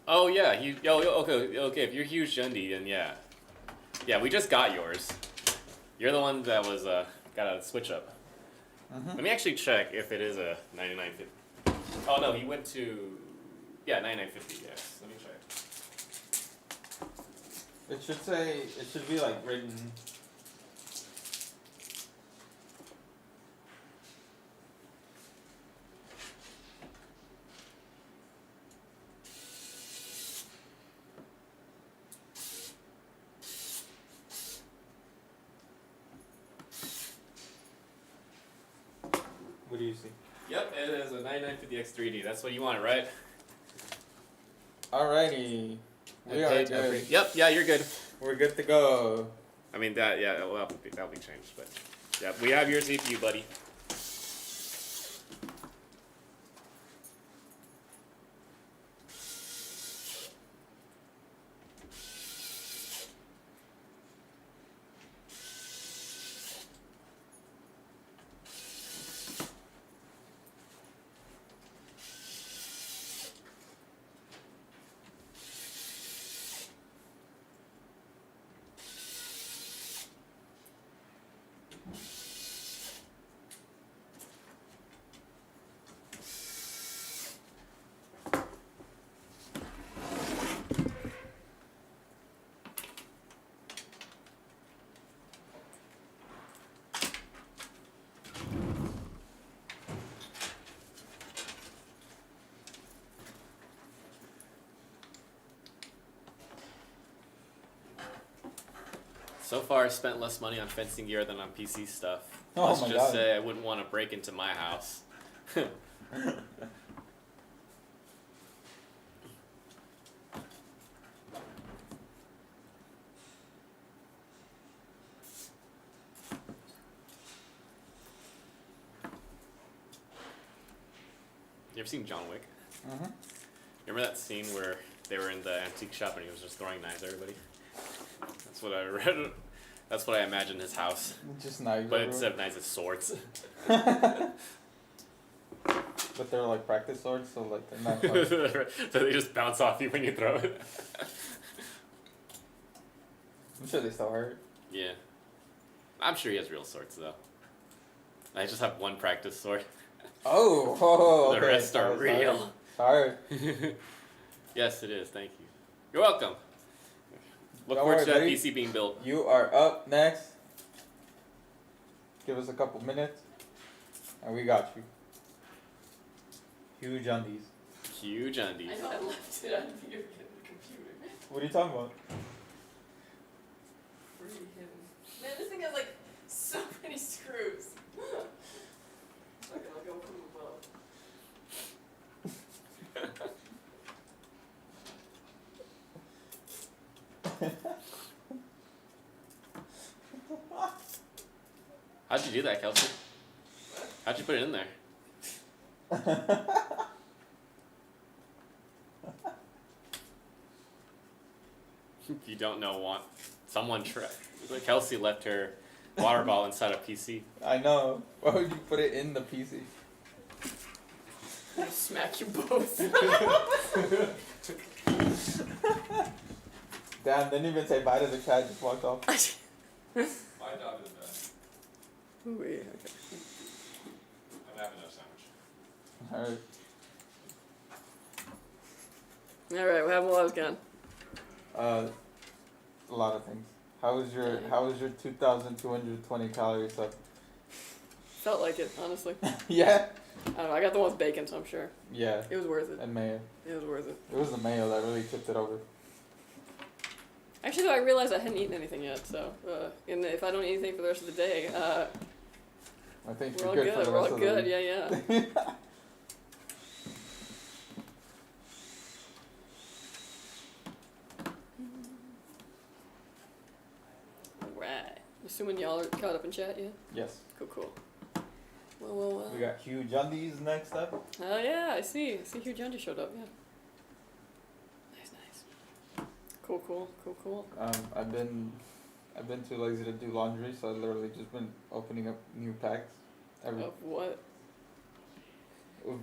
Oh yeah, okay. If you're Hugh Jundy, then yeah. Yeah, we just got yours. You're the one that was got a switch up. Let me actually check if it is a 9950. Oh no, he went to 9950. Yes, let me check. It should say, it should be like written. What do you see? Yep, it is a 9950X3D. That's what you wanted, right? Alrighty. We are good. Yep, yeah, you're good. We're good to go. I mean, that'll be changed, but yeah, we have your CPU, buddy. So far, I spent less money on fencing gear than on PC stuff. Oh Let's my just God. say I wouldn't want to break into my house. You ever seen John Wick? Mm-hmm. Remember that scene where they were in the antique shop and he was just throwing knives at everybody? That's what I read. That's what I imagined his house. Just knives. But instead of knives, it's swords. But they're like practice swords, so like they're not fun. So they just bounce off you when you throw it. I'm sure they still hurt. Yeah. I'm sure he has real swords, though. I just have one practice sword. Oh, The okay. rest are real. Sorry. Yes, it is. Thank you. You're welcome. Look Don't forward worry, to that buddy. PC being built. You are up next. Give us a couple minutes, and we got you. Huge undies. Huge undies. I know I left it on the computer. What are you talking about? Pretty hidden. Man, this thing has like so many screws. Okay, I'll go from above. How'd you do that, Kelsey? How'd you put it in there? You don't know what? Someone tried. Kelsey left her water bottle inside a PC. I know. Why would you put it in the PC? I'll smack you both. Damn, didn't even say bye to the chat, just walked off. My dog is bad. Ooh, yeah, okay. I'm having no sandwich. Alright. Alright, what happened while I was gone? A lot of things. How was your 2,220 calorie sub? Felt like it, honestly. Yeah? I don't know, I got the one with bacon, so I'm sure. Yeah. It was worth it. And mayo. It was worth it. It was the mayo that really tipped it over. Actually, though, I realized I hadn't eaten anything yet, so and if I don't eat anything for the rest of the day, I think we're you're all good good. for the We're rest all of the good. week. Yeah. Alright. Assuming y'all are caught up in chat, yeah? Yes. Cool. Well. We got Hugh Jundy's next up. Oh, yeah, I see. Hugh Jundy showed up, yeah. Nice. Cool. I've been too lazy to do laundry, so I've literally just been opening up new packs. Of what?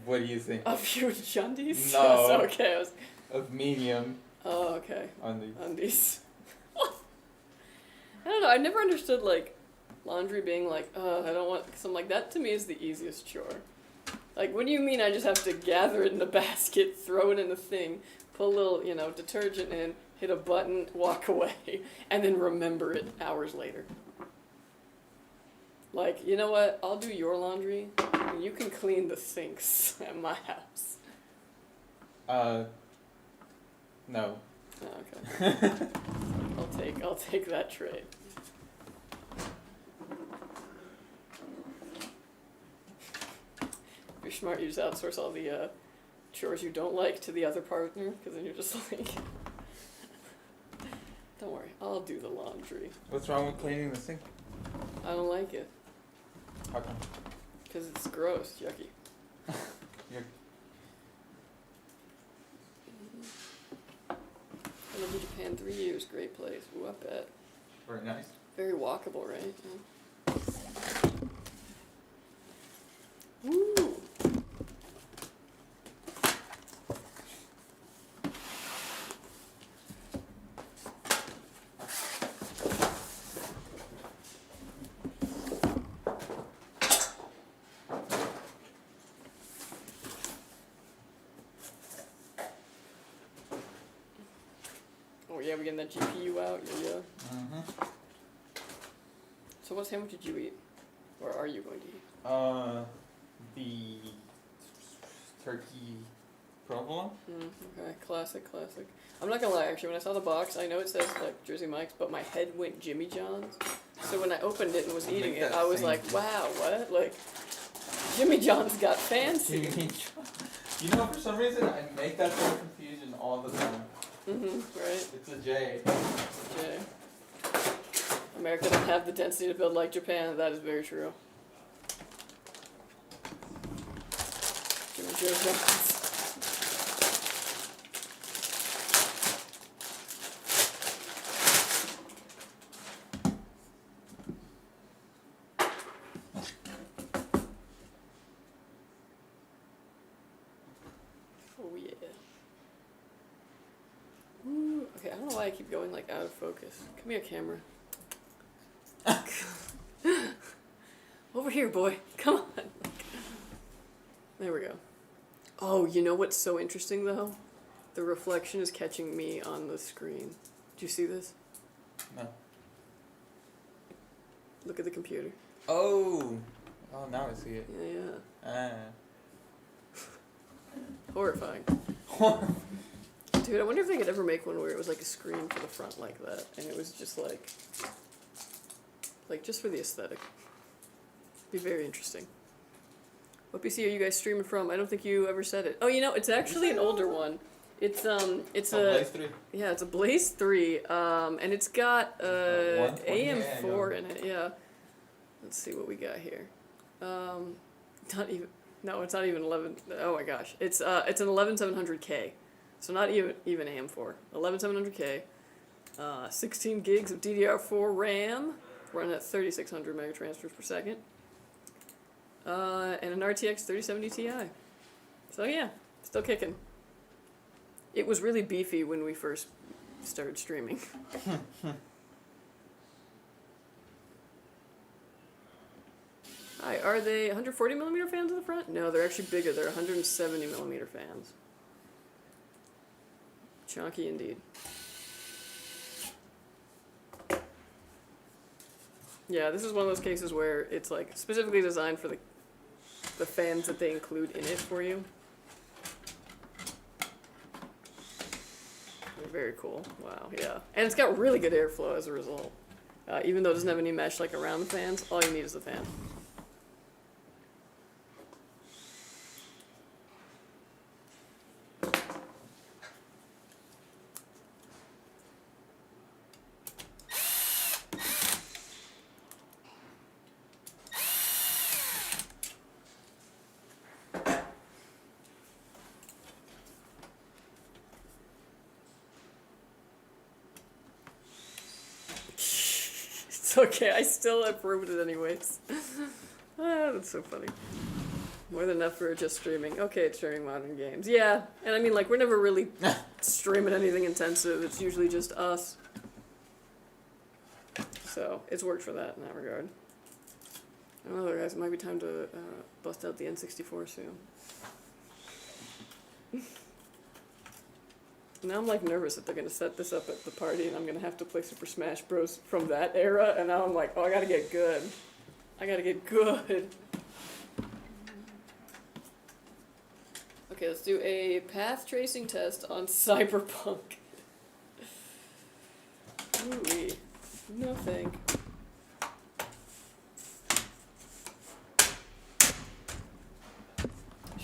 What do you think? Of Hugh Jundy's? No. Okay, of medium Oh, okay. on these. Undies. I don't know. I never understood like laundry being like, I don't want. Cause I'm like, that to me is the easiest chore. Like, what do you mean I just have to gather it in a basket, throw it in the thing, put a little, detergent in, hit a button, walk away, and then remember it hours later? Like, you know what? I'll do your laundry, and you can clean the sinks at my house. No. Oh, okay. I'll take that trade. If you're smart, you just outsource all the chores you don't like to the other partner, because then you're just like, don't worry, I'll do the laundry. What's wrong with cleaning the sink? I don't like it, How come? because it's gross, yucky. You're... I lived in Japan 3 years, great place. Ooh, I bet. Very nice. Very walkable, right? Yeah. Woo! Oh yeah, we getting that GPU out, yeah. Mm-hmm. So what sandwich did you eat? Or are you going to eat? The turkey provolone. Okay, classic. I'm not gonna lie, actually, when I saw the box, I know it says, like, Jersey Mike's, but my head went Jimmy John's. So when I opened it and was eating it, I was like, wow, what? Like, Jimmy John's got fancy. You know, for some reason, I make that sort of confusion all the time. Right? It's a J. Jay. America doesn't have the density to build like Japan, that is very true. Jimmy Joe John's. Oh yeah. Ooh, okay, I don't know why I keep going like out of focus. Come here, camera. Over here, boy. Come on. There we go. Oh, you know what's so interesting though? The reflection is catching me on the screen. Do you see this? No. Look at the computer. Oh. Oh, now I see it. Yeah. Horrifying. Ah. Dude, I wonder if they could ever make one where it was like a screen for the front like that, and it was just like just for the aesthetic. Be very interesting. What PC are you guys streaming from? I don't think you ever said it. Oh, it's actually an older one. It's a Blaze 3. Yeah, it's a Blaze 3, and it's got AM4 in it. Yeah. Let's see what we got here. Not even. No, it's not even 11. Oh my gosh, it's an 11700K, so not even AM4. 11700K, 16 gigs of DDR4 RAM, running at 3600 megatransfers per second, and an RTX 3070 Ti. So yeah, still kicking. It was really beefy when we first started streaming. Hi, are they 140 millimeter fans in the front? No, they're actually bigger. They're 170 millimeter fans. Chunky indeed. Yeah, this is one of those cases where it's like specifically designed for the fans that they include in it for you. They're very cool. Wow, yeah. And it's got really good airflow as a result. Even though it doesn't have any mesh like around the fans, all you need is the fan. It's okay, I still approved it anyways. That's so funny. More than enough for just streaming. Okay, it's streaming modern games. Yeah, and I mean, like, we're never really streaming anything intensive. It's usually just us. So, it's worked for that in that regard. I don't know, guys, it might be time to bust out the N64 soon. Now I'm, like, nervous that they're going to set this up at the party and I'm going to have to play Super Smash Bros. From that era, and now I'm like, oh, I gotta get good. I gotta get good. Okay, let's do a path tracing test on Cyberpunk. Ooh-wee. No thank.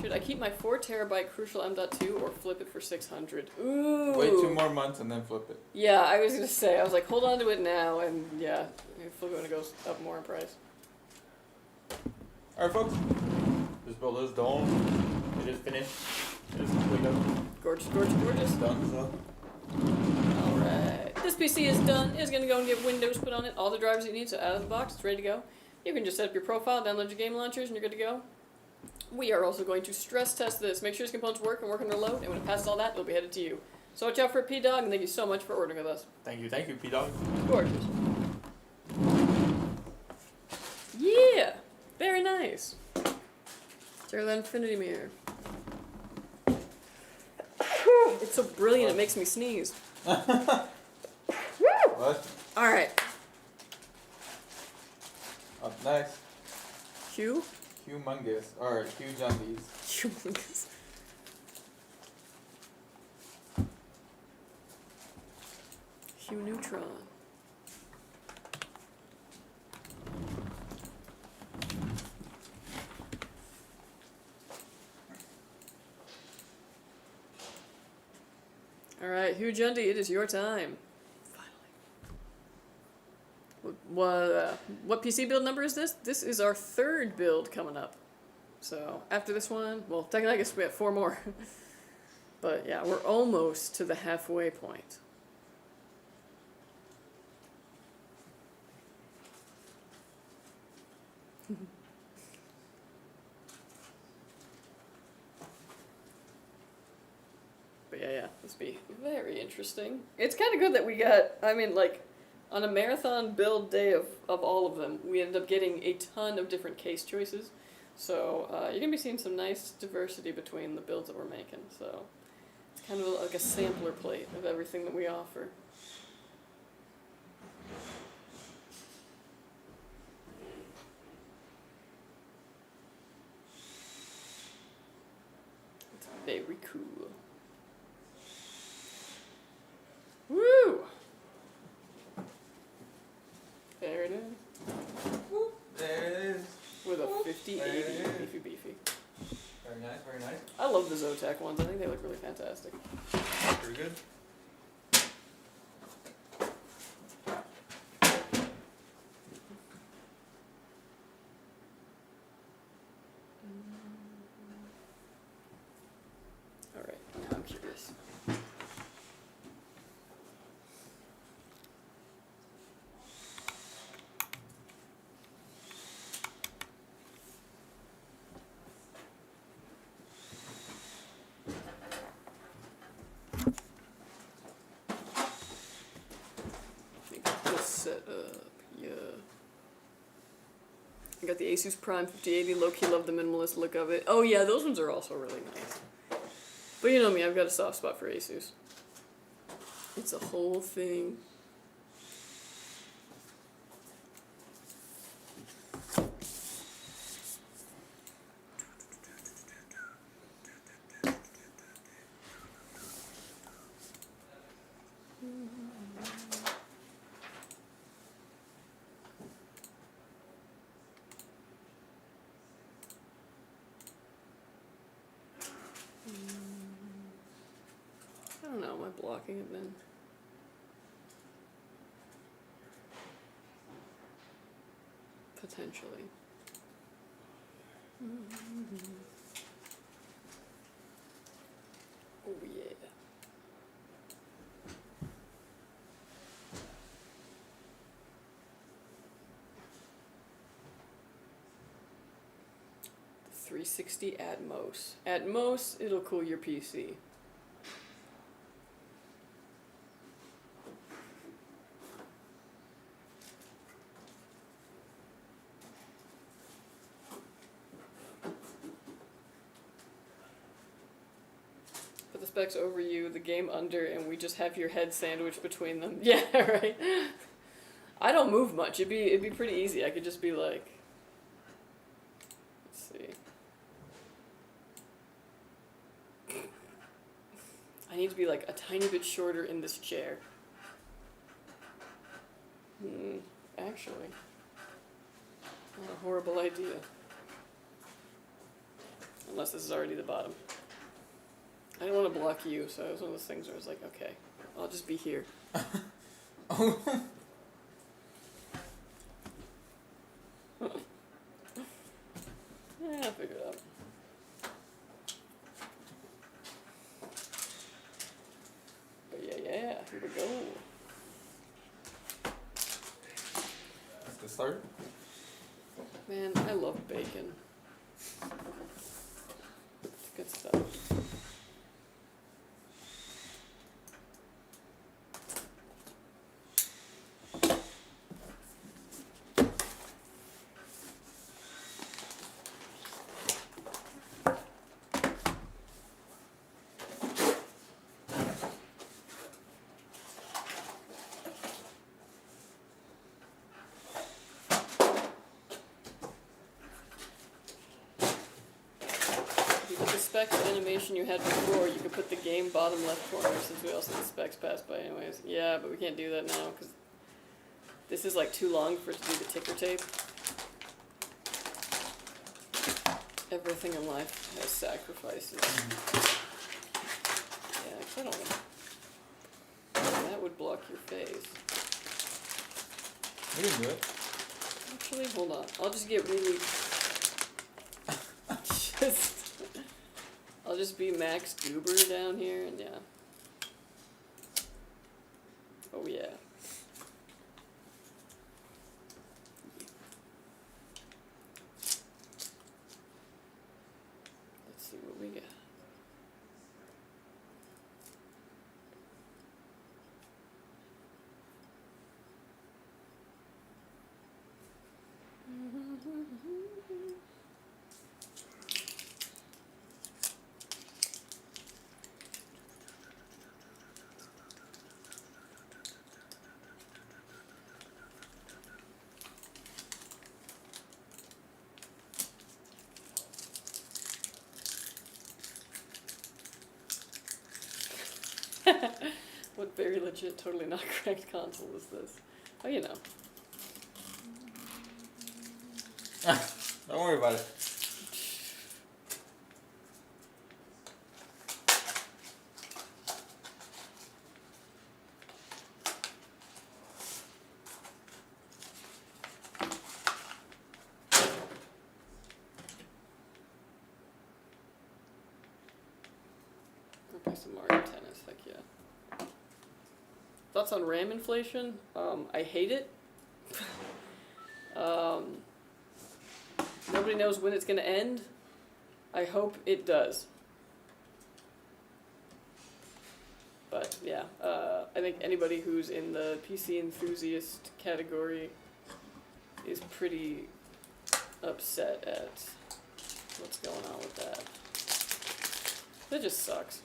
Should I keep my 4 terabyte Crucial M.2 or flip it for 600? Ooh. Wait 2 more months and then flip it. Yeah, I was gonna say, I was like, hold on to it now, and yeah, flip it when it goes up more in price. Alright, folks. This build is done. It is finished. It is completed. Gorgeous, gorgeous, gorgeous. Done, so. Alright. This PC is done. It's gonna go and get Windows put on it. All the drivers you need, so out of the box, it's ready to go. You can just set up your profile, download your game launchers, and you're good to go. We are also going to stress test this. Make sure its components work and work under load, and when it passes all that, it'll be headed to you. So watch out for P-Dog, and thank you so much for ordering with us. Thank you, P-Dog. Gorgeous. Yeah! Very nice. Share the infinity mirror. It's so brilliant, it makes me sneeze. What? Alright. Up next, Hugh? Humongous, or Hugh Jundy's. Humongous. Hugh Neutron. Alright, Hugh Jundy, it is your time. What PC build number is this? This is our 3rd build coming up. So, after this one, well, technically I guess we have 4 more. But yeah, we're almost to the halfway point. But yeah, this will be very interesting. It's kind of good that we got, I mean, like, on a marathon build day of all of them, we ended up getting a ton of different case choices. So you're going to be seeing some nice diversity between the builds that we're making. So it's kind of like a sampler plate of everything that we offer. It's very cool. Woo! There it is. Whoop, there it is. With a 5080 there it is. beefy beefy. Very nice, very nice. I love the ZOTAC ones. I think they look really fantastic. Pretty good. Alright, now I'm curious. Set up, yeah. I got the ASUS Prime 5080. Low-key love the minimalist look of it. Oh yeah, those ones are also really nice. But you know me, I've got a soft spot for ASUS. It's a whole thing. I don't know, am I blocking it then? Potentially. Oh yeah. 360 Atmos. At most, it'll cool your PC. Put the specs over you, the game under, and we just have your head sandwiched between them. Yeah, right. I don't move much. It'd be pretty easy. I could just be like, let's see. I need to be like a tiny bit shorter in this chair. Actually, not a horrible idea. Unless this is already the bottom. I didn't want to block you, so it was one of those things where I was like, okay, I'll just be here. Yeah, I'll figure it out. But yeah, here we go. Let's get started. Man, I love bacon. It's good stuff. Specs animation you had before, you could put the game bottom left corner since we also did specs pass by anyways. Yeah, but we can't do that now because this is like too long for it to do the ticker tape. Everything in life has sacrifices. Yeah, 'cause I don't know. That would block your face. We can do it. Actually, hold on. I'll just get really... I'll just be Max Goober down here, and yeah. Oh yeah. Let's see what we got. What very legit, totally not correct console is this? Oh, you know. Don't worry about it. I'll play some Mario Tennis, heck yeah. Thoughts on RAM inflation? I hate it. Nobody knows when it's going to end. I hope it does. But yeah, I think anybody who's in the PC enthusiast category is pretty upset at what's going on with that. That just sucks.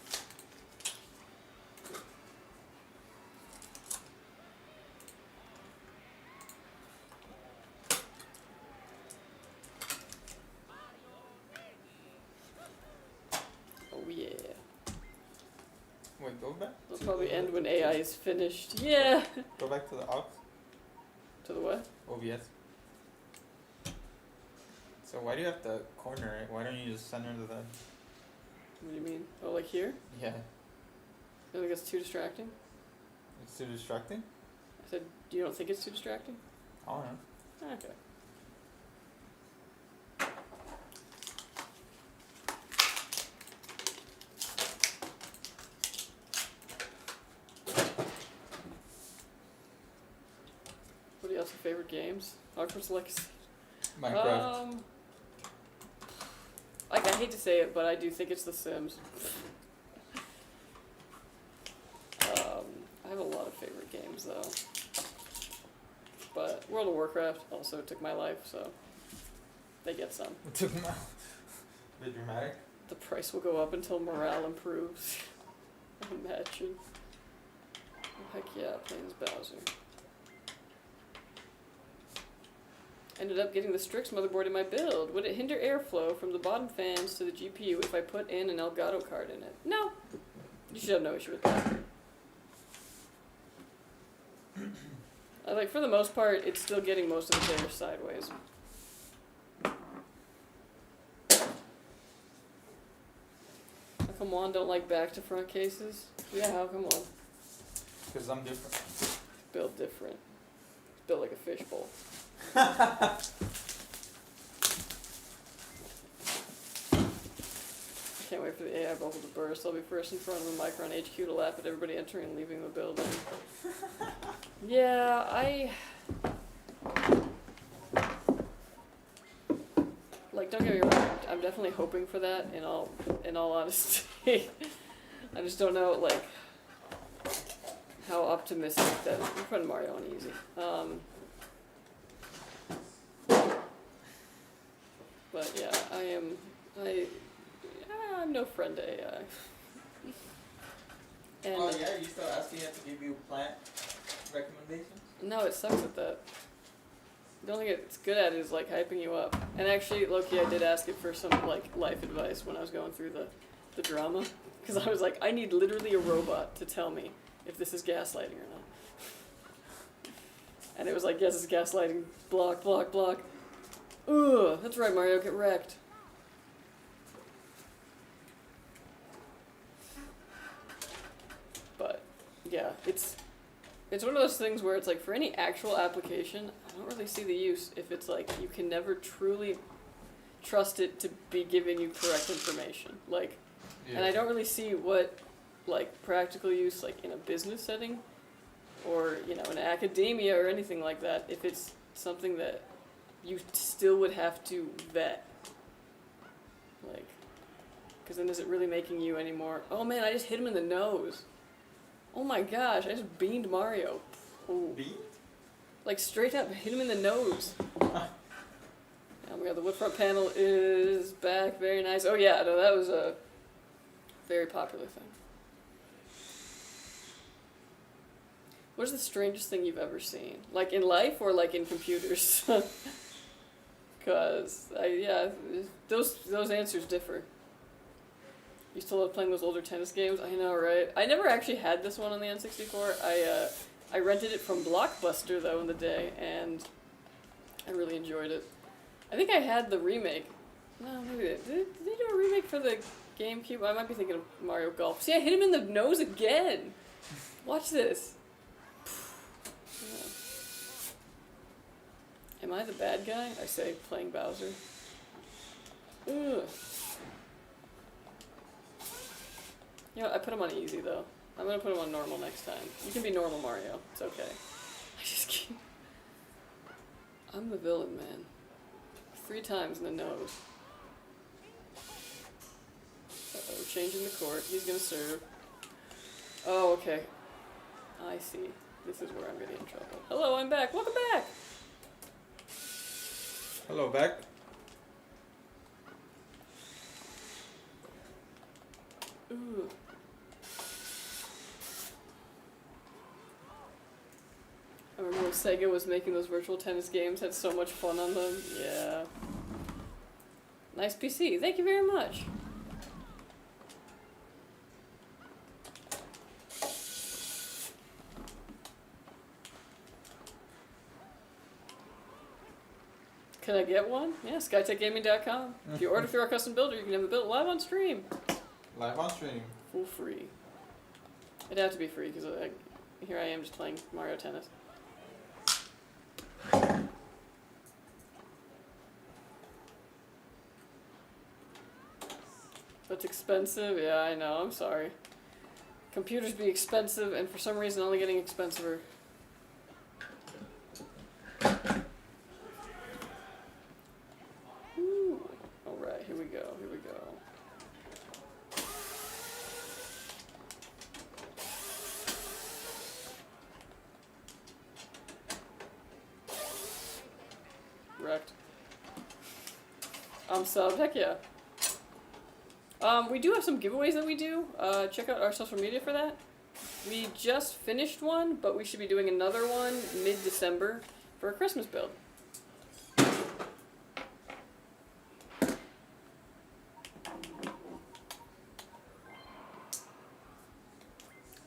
Wait, go back. It'll probably end when AI is finished. Yeah. Go back to the aux. To the what? OBS. So why do you have to corner it? Why don't you just center the? What do you mean? Oh, like here? Yeah. You think it's too distracting? It's too distracting? I said, you don't think it's too distracting? I don't know. Okay. What are your favorite games? Hogwarts Legacy. Minecraft. hate to say it, but I do think it's The Sims. I have a lot of favorite games though, but World of Warcraft also took my life, so they get some. It took them out. Bit dramatic. The price will go up until morale improves. Imagine. Oh, heck yeah, playing as Bowser. Ended up getting the STRIX motherboard in my build. Would it hinder airflow from the bottom fans to the GPU if I put in an Elgato card in it? No. You should have no issue with that. Like, for the most part, it's still getting most of the air sideways. How come Juan don't like back to front cases? Yeah, how come on? Because I'm different. Built different. Built like a fishbowl. Can't wait for the AI bubble to burst. I'll be first in front of the Micron HQ to laugh at everybody entering and leaving the building. Yeah, like, don't get me wrong, I'm definitely hoping for that in all honesty. I just don't know, like, how optimistic that I'm putting Mario on easy. But yeah, I'm no friend to AI. And Oh yeah, you still asking it to give you plant recommendations? no, it sucks at that. The only thing it's good at is like hyping you up. And actually, low-key, I did ask it for some like life advice when I was going through the drama, because I was like, I need literally a robot to tell me if this is gaslighting or not. And it was like, yes, it's gaslighting. Block, block, block. Ugh, that's right, Mario, get wrecked. But yeah, it's one of those things where it's like, for any actual application, I don't really see the use if it's like you can never truly trust it to be giving you correct information. Like, Yeah. and I don't really see what like practical use like in a business setting or, you know, in academia or anything like that, if it's something that you still would have to vet. Like, because then is it really making you any more? Oh man, I just hit him in the nose. Oh my gosh, I just beamed Mario. Ooh. Beat? Like straight up, hit him in the nose. Oh my god, the wood front panel is back, very nice. Oh yeah, no, that was a very popular thing. What is the strangest thing you've ever seen? Like in life or like in computers? Cause those answers differ. You still love playing those older tennis games? I know, right? I never actually had this one on the N64. I rented it from Blockbuster though in the day, and I really enjoyed it. I think I had the remake. No, maybe did they do a remake for the GameCube? I might be thinking of Mario Golf. See, I hit him in the nose again. Watch this. Yeah. Am I the bad guy? I say, playing Bowser. Ugh. You know, I put him on easy though. I'm gonna put him on normal next time. You can be normal, Mario. It's okay. I just keep... I'm the villain, man. 3 times in the nose. Uh-oh, changing the court. He's gonna serve. Oh, okay. I see. This is where I'm getting in trouble. Hello, I'm back. Welcome back! Hello, back. Ooh. I remember when Sega was making those virtual tennis games, had so much fun on them. Yeah. Nice PC. Thank you very much. Can I get one? Yeah, skytechgaming.com. If you order through our custom builder, you can have it built live on stream. Live on stream. Full free. It'd have to be free because here I am just playing Mario Tennis. That's expensive? Yeah, I know. I'm sorry. Computers be expensive, and for some reason only getting expensiver. Ooh. Alright, here we go, here we go. I'm subbed. Heck yeah. We do have some giveaways that we do. Check out our social media for that. We just finished one, but we should be doing another one mid-December for a Christmas build.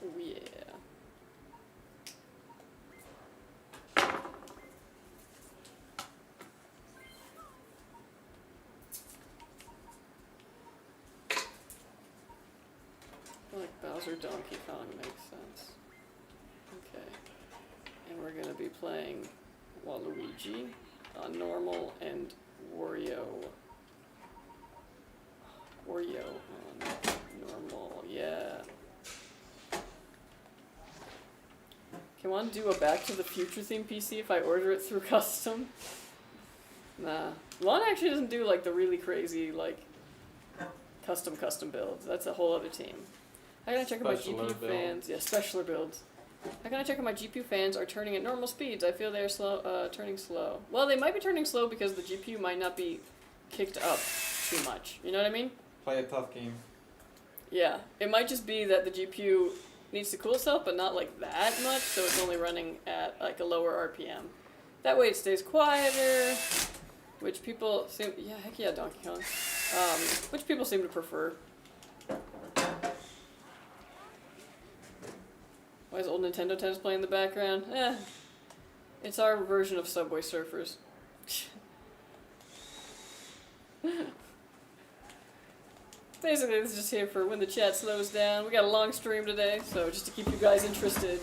Oh yeah. I like Bowser Donkey Kong makes sense. Okay. And we're gonna be playing Waluigi on normal and Wario on normal, yeah. Can one do a Back to the Future theme PC if I order it through custom? Nah. One actually doesn't do like the really crazy like custom builds. That's a whole other team. How can I check if my GPU fans? Yeah, specialer builds. How can I check if my GPU fans are turning at normal speeds? I feel they're slow, turning slow. Well, they might be turning slow because the GPU might not be kicked up too much. You know what I mean? Play a tough game. Yeah, it might just be that the GPU needs to cool itself, but not like that much, so it's only running at like a lower RPM. That way it stays quieter, which people seem, yeah, heck yeah, Donkey Kong. Which people seem to prefer. Why is old Nintendo tennis playing in the background? It's our version of Subway Surfers. Basically, this is just here for when the chat slows down. We got a long stream today, so just to keep you guys interested,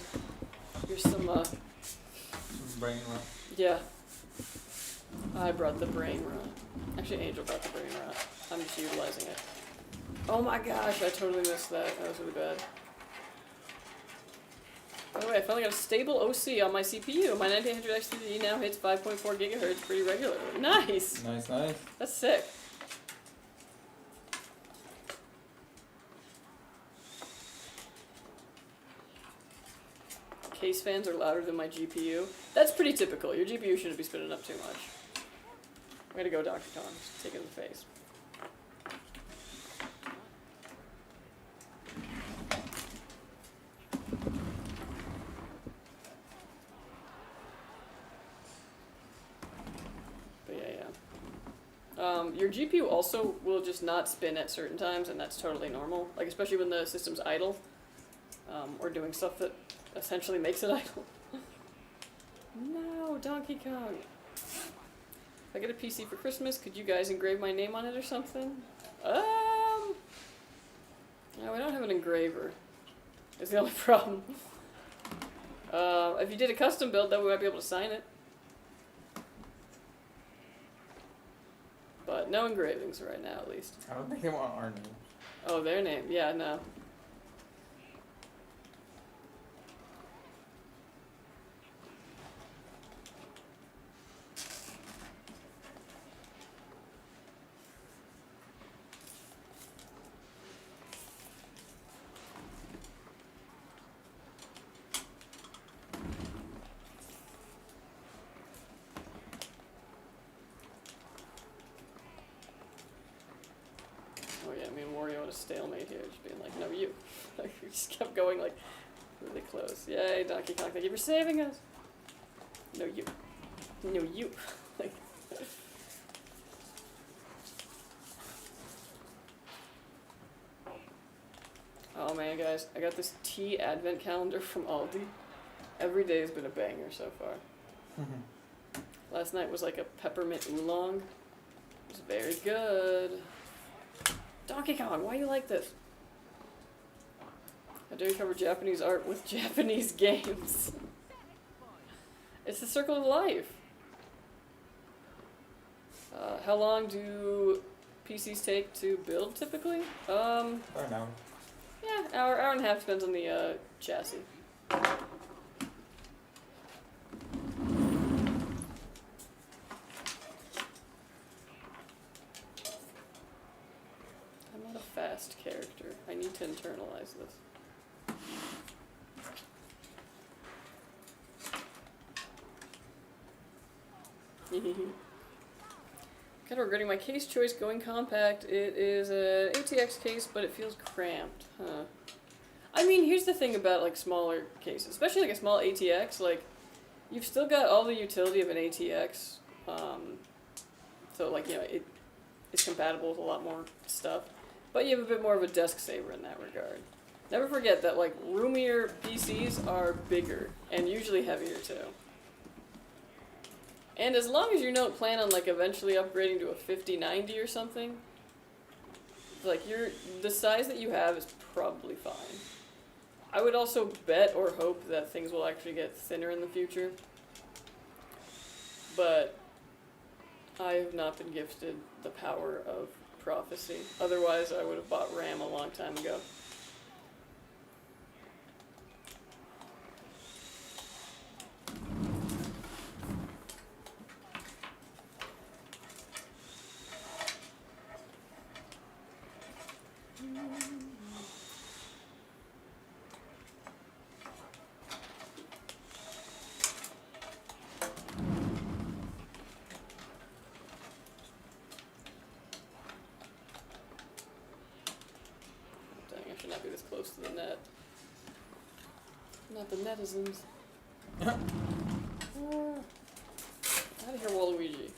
here's some, brain rot. Yeah. I brought the brain rot. Actually, Angel brought the brain rot. I'm just utilizing it. Oh my gosh, I totally missed that. That was really bad. By the way, I finally got a stable OC on my CPU. My 9800 XTD now hits 5.4 gigahertz pretty regularly. Nice! Nice, nice. That's sick. Case fans are louder than my GPU. That's pretty typical. Your GPU shouldn't be spinning up too much. Way to go, Dr. Kong. Just take it in the face. But yeah. Your GPU also will just not spin at certain times, and that's totally normal. Like, especially when the system's idle, or doing stuff that essentially makes it idle. No, Donkey Kong. If I get a PC for Christmas, could you guys engrave my name on it or something? No, we don't have an engraver. It's the only problem. If you did a custom build, then we might be able to sign it. But no engravings right now, at least. I don't think they want our name. Oh, their name. Yeah, no. Stalemate here, just being like, no, you. Like, we just kept going, like, really close. Yay, Donkey Kong, thank you for saving us. No, you. No, you. Like, oh man, guys, I got this tea advent calendar from Aldi. Every day has been a banger so far. Last night was like a peppermint oolong. It was very good. Donkey Kong, why do you like this? How dare you cover Japanese art with Japanese games? It's the circle of life. How long do PCs take to build typically? Or an hour. Yeah, hour and a half, depends on the chassis. Fast character. I need to internalize this. Kind of regretting my case choice going compact. It is an ATX case, but it feels cramped. Huh. I mean, here's the thing about like smaller cases, especially like a small ATX. Like, you've still got all the utility of an ATX. So like, you know, it's compatible with a lot more stuff, but you have a bit more of a desk saver in that regard. Never forget that like roomier PCs are bigger and usually heavier too. And as long as you don't plan on like eventually upgrading to a 5090 or something, like the size that you have is probably fine. I would also bet or hope that things will actually get thinner in the future. But I have not been gifted the power of prophecy. Otherwise, I would have bought RAM a long time ago. Not be this close to the net. Not the netizens. Out of here, Waluigi.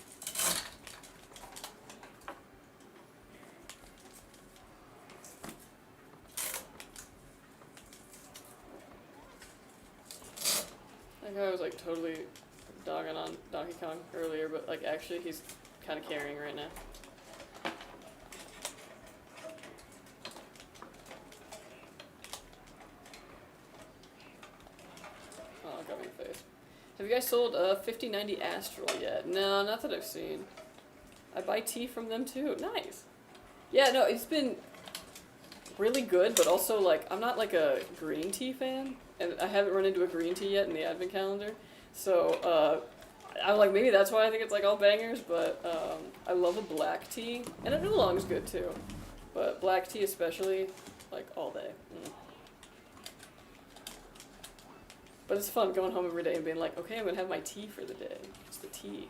That guy was like totally dogging on Donkey Kong earlier, but like actually he's kind of carrying right now. Have you guys sold 5090 Astral yet? No, not that I've seen. I buy tea from them too. Nice. Yeah, no, it's been really good, but also like I'm not like a green tea fan, and I haven't run into a green tea yet in the advent calendar. So I'm like, maybe that's why I think it's like all bangers, but I love a black tea, and an oolong is good too. But black tea especially, like all day. But it's fun going home every day and being like, okay, I'm going to have my tea for the day. It's the tea.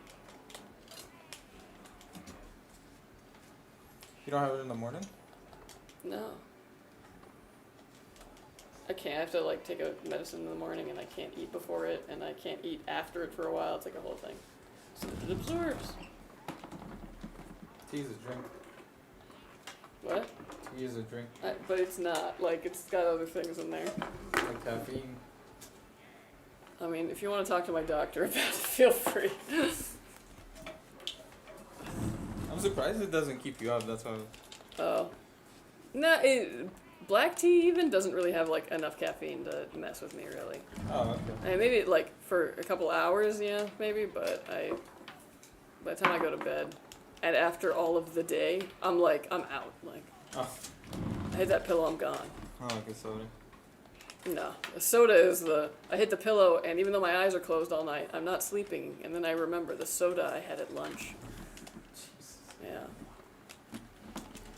You don't have it in the morning? No. I can't. I have to like take a medicine in the morning and I can't eat before it and I can't eat after it for a while. It's like a whole thing. So it absorbs. Tea is a drink. What? Tea is a drink. But it's not. Like, it's got other things in there. Like caffeine. I mean, if you want to talk to my doctor about it, feel free. I'm surprised it doesn't keep you up, that's why. Oh. No, black tea even doesn't really have, like, enough caffeine to mess with me, really. Oh, okay. I mean, maybe, like, for a couple hours, yeah, maybe, but by the time I go to bed, and after all of the day, I'm out, like. Oh. I hit that pillow, I'm gone. Oh, like a soda. No, a soda is I hit the pillow, and even though my eyes are closed all night, I'm not sleeping, and then I remember the soda I had at lunch. Jesus. Yeah.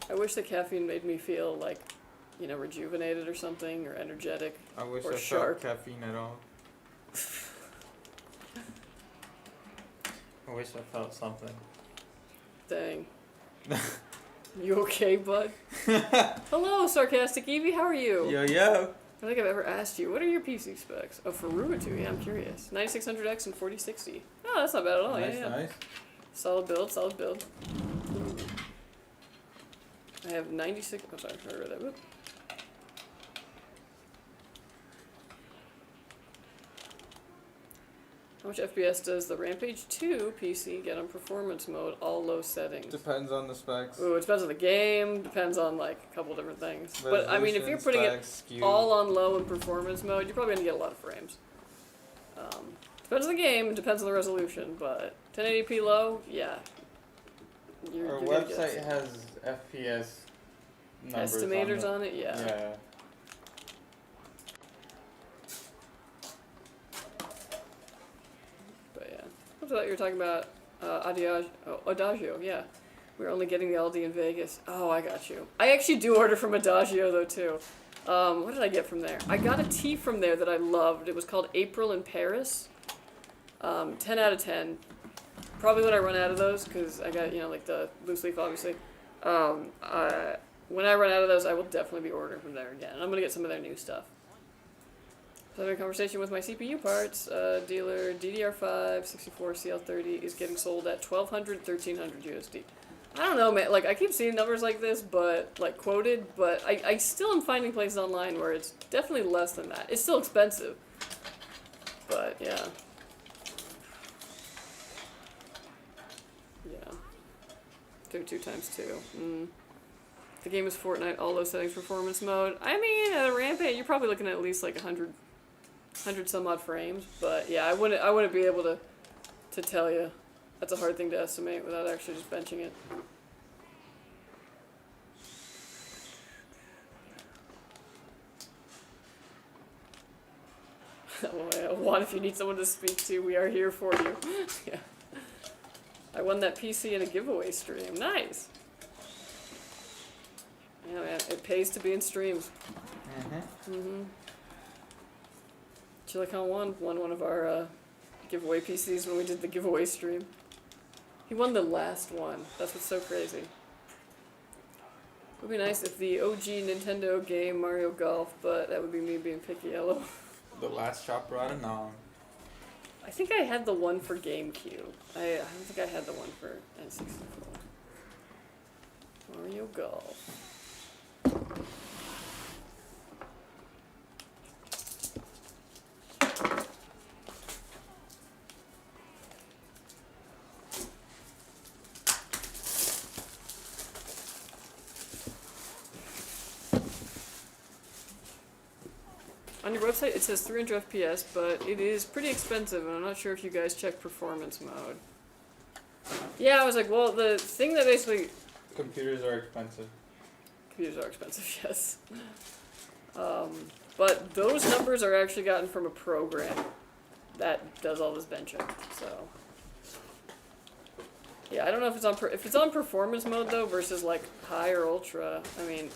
I wish the caffeine made me feel like, rejuvenated or something, or energetic, I wish or I sharp. felt caffeine at all. I wish I felt something. Dang. You okay, bud? Hello, Sarcastic Evie, how are you? Yo. I don't think I've ever asked you, what are your PC specs? Oh, for Rubitu, yeah, I'm curious. 9600X and 4060. Oh, that's not bad at all, Nice, yeah. nice. Solid build. I have 96, oh sorry, I read that. Whoop. How much FPS does the Rampage 2 PC get on performance mode, all low settings? Depends on the specs. Ooh, it depends on the game, depends on like a couple different things. But I mean, if you're putting specs, it all on low in performance mode, you're probably going to get a lot of frames. Depends on the game, depends on the resolution, but 1080p low, yeah. Our website has FPS numbers estimators on it, yeah. Yeah. But yeah. I thought you were talking about Adagio, yeah. We're only getting the Aldi in Vegas. Oh, I got you. I actually do order from Adagio, though, too. What did I get from there? I got a tea from there that I loved. It was called April in Paris. 10 out of 10. probably when I run out of those, because I got, like the loose leaf, obviously. When I run out of those, I will definitely be ordering from there again. And I'm going to get some of their new stuff. So I'm having a conversation with my CPU parts. Dealer DDR5 64CL30 is getting sold at $1,200, $1,300 USD. I don't know, man. Like, I keep seeing numbers like this, but, like, quoted, but I still am finding places online where it's definitely less than that. It's still expensive. But, yeah. Yeah. 32 times 2. The game is Fortnite, all those settings, performance mode. I mean, at a Rampage, you're probably looking at least like 100 some odd frames. But yeah, I wouldn't be able to tell you. That's a hard thing to estimate without actually just benching it. Juan, if you need someone to speak to, we are here for you. Yeah. I won that PC in a giveaway stream. Nice. Yeah, man, it pays to be in streams. Chilicon won one of our giveaway PCs when we did the giveaway stream. He won the last one. That's what's so crazy. It would be nice if the OG Nintendo game Mario Golf, but that would be me being picky yellow. The last shop run? No. I think I had the one for GameCube. I don't think I had the one for N64. Mario Golf. On your website it says 300 FPS, but it is pretty expensive, and I'm not sure if you guys check performance mode. Yeah, I was like, well, the thing that basically... Computers are expensive. Computers are expensive, yes. But those numbers are actually gotten from a program that does all this benching, so... Yeah, I don't know if it's on performance mode, though, versus, like, high or ultra. I mean...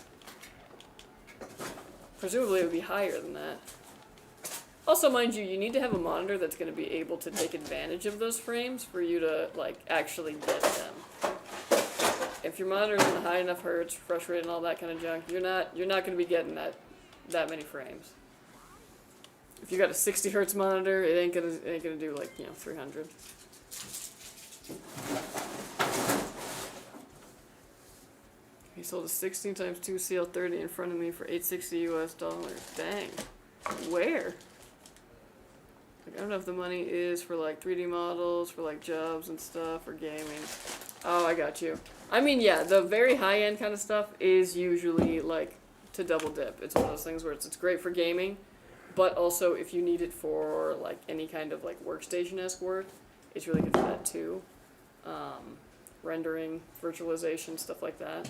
Presumably it would be higher than that. Also, mind you, you need to have a monitor that's going to be able to take advantage of those frames for you to, like, actually get them. If your monitor's in high enough hertz, refresh rate, and all that kind of junk, you're not going to be getting that many frames. If you got a 60 hertz monitor, it ain't gonna do like 300. He sold a 16 times 2 CL30 in front of me for $860 US. Dang. Where? Like, I don't know if the money is for like 3D models, for like jobs and stuff, or gaming. Oh, I got you. I mean, yeah, the very high-end kind of stuff is usually like to double dip. It's one of those things where it's great for gaming, but also if you need it for like any kind of like workstation-esque work, it's really good for that too. Rendering, virtualization, stuff like that.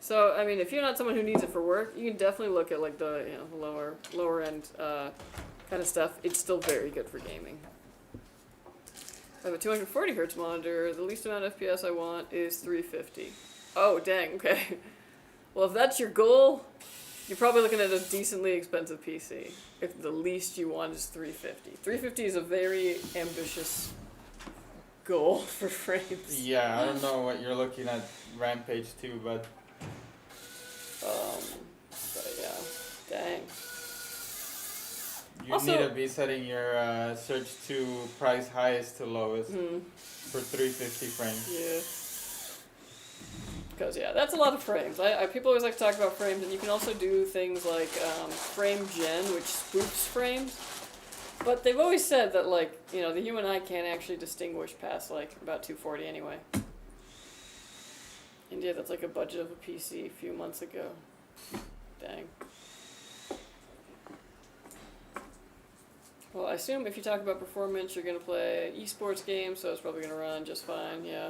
So, I mean, if you're not someone who needs it for work, you can definitely look at like the lower end kind of stuff. It's still very good for gaming. I have a 240 hertz monitor. The least amount of FPS I want is 350. Oh, dang, okay. Well, if that's your goal, you're probably looking at a decently expensive PC. If the least you want is 350. 350 is a very ambitious goal for frames. Yeah, I don't know what you're looking at Rampage 2, but yeah, dang. You Also, need to be setting your search to price highest to lowest for 350 frames. Yeah. Because, yeah, that's a lot of frames. People always like to talk about frames, and you can also do things like frame gen, which spoofs frames. But they've always said that, like, the human eye can't actually distinguish past, like, about 240 anyway. And yeah, that's like a budget of a PC a few months ago. Dang. Well, I assume if you talk about performance, you're going to play esports games, so it's probably going to run just fine, yeah.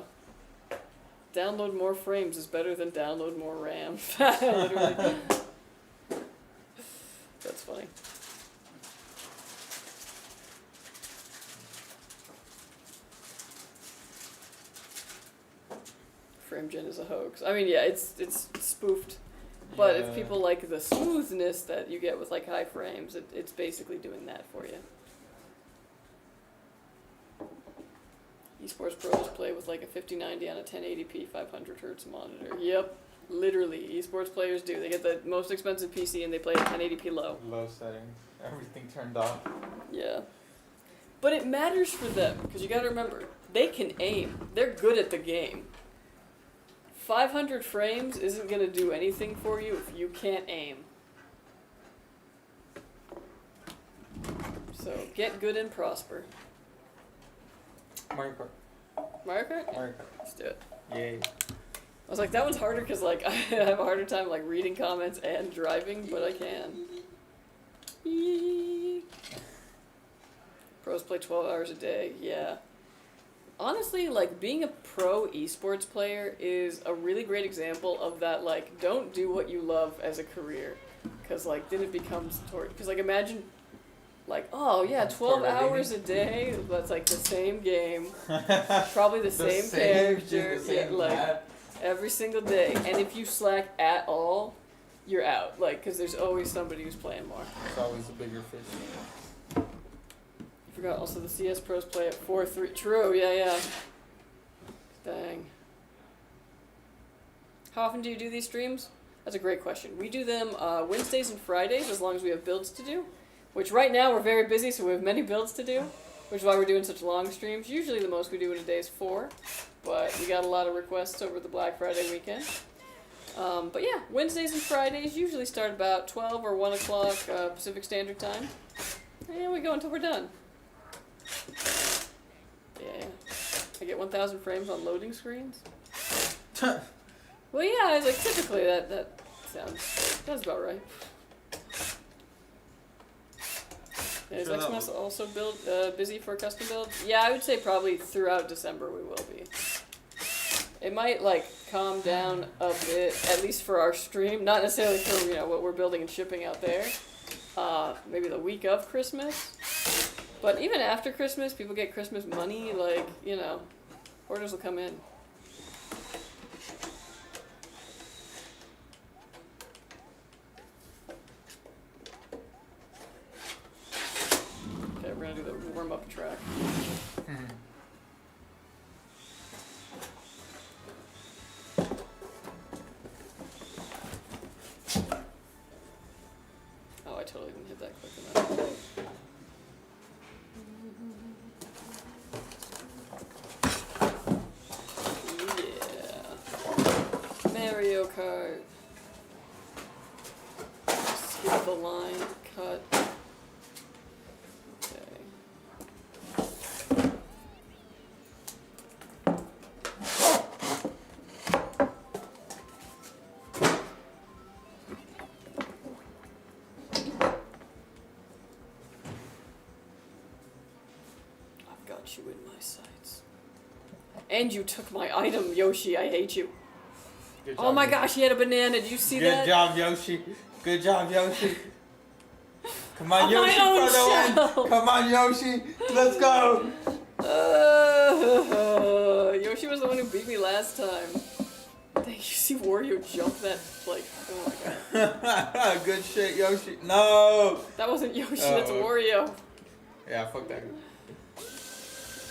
Download more frames is better than download more RAM. Literally. That's funny. Frame gen is a hoax. I mean, yeah, it's spoofed. But if people like the smoothness that you get with like high frames, it's basically doing that for you. Esports pros play with like a 5090 on a 1080p 500 hertz monitor. Yep, literally, esports players do. They get the most expensive PC and they play at 1080p low. Low settings. Everything turned off. Yeah. But it matters for them, because you gotta remember, they can aim. They're good at the game. 500 frames isn't gonna do anything for you if you can't aim. So, get good and prosper. Mario Kart. Mario Kart? Mario Kart. Let's do it. Yay. I was like, that one's harder because, like, I have a harder time, like, reading comments and driving, but I can. Yee. Pros play 12 hours a day, yeah. Honestly, like, being a pro esports player is a really great example of that, like, don't do what you love as a career. Because, like, then it becomes because, like, imagine, like, oh, yeah, 12 hours a day, that's, like, the same game, probably the same character, the same yeah, like, map. every single day. And if you slack at all, you're out, like, because there's always somebody who's playing more. It's always a bigger fish. I forgot also the CS pros play at 4-3. True, yeah. Dang. How often do you do these streams? That's a great question. We do them Wednesdays and Fridays as long as we have builds to do. Which right now we're very busy, so we have many builds to do. Which is why we're doing such long streams. Usually the most we do in a day is 4. But we got a lot of requests over the Black Friday weekend. But yeah, Wednesdays and Fridays usually start about 12 or 1 o'clock Pacific Standard Time. And we go until we're done. Yeah. I get 1,000 frames on loading screens. Well, yeah, I was like, typically that sounds about right. Yeah, is Xmas also busy for custom builds? Yeah, I would say probably throughout December we will be. It might, like, calm down a bit, at least for our stream. Not necessarily for, you know, what we're building and shipping out there. Maybe the week of Christmas. But even after Christmas, people get Christmas money, like, you know, orders will come in. Okay, we're gonna do the warm-up track. Oh, I totally didn't hit that quick enough. Mario Kart. Skip the line, cut. Okay. I've got you in my sights. And you took my item, Yoshi, I hate you. Good Oh job, my Yoshi. gosh, he had a banana. Did you see that? Good job, Yoshi. Good job, Yoshi. Come on, On Yoshi, my own for the win. shell. Come on, Yoshi. Let's go. Yoshi was the one who beat me last time. Dang, you see Wario jump that, like, oh my god. Good shit, Yoshi. No. That wasn't Yoshi, that's Wario. Yeah, fuck that.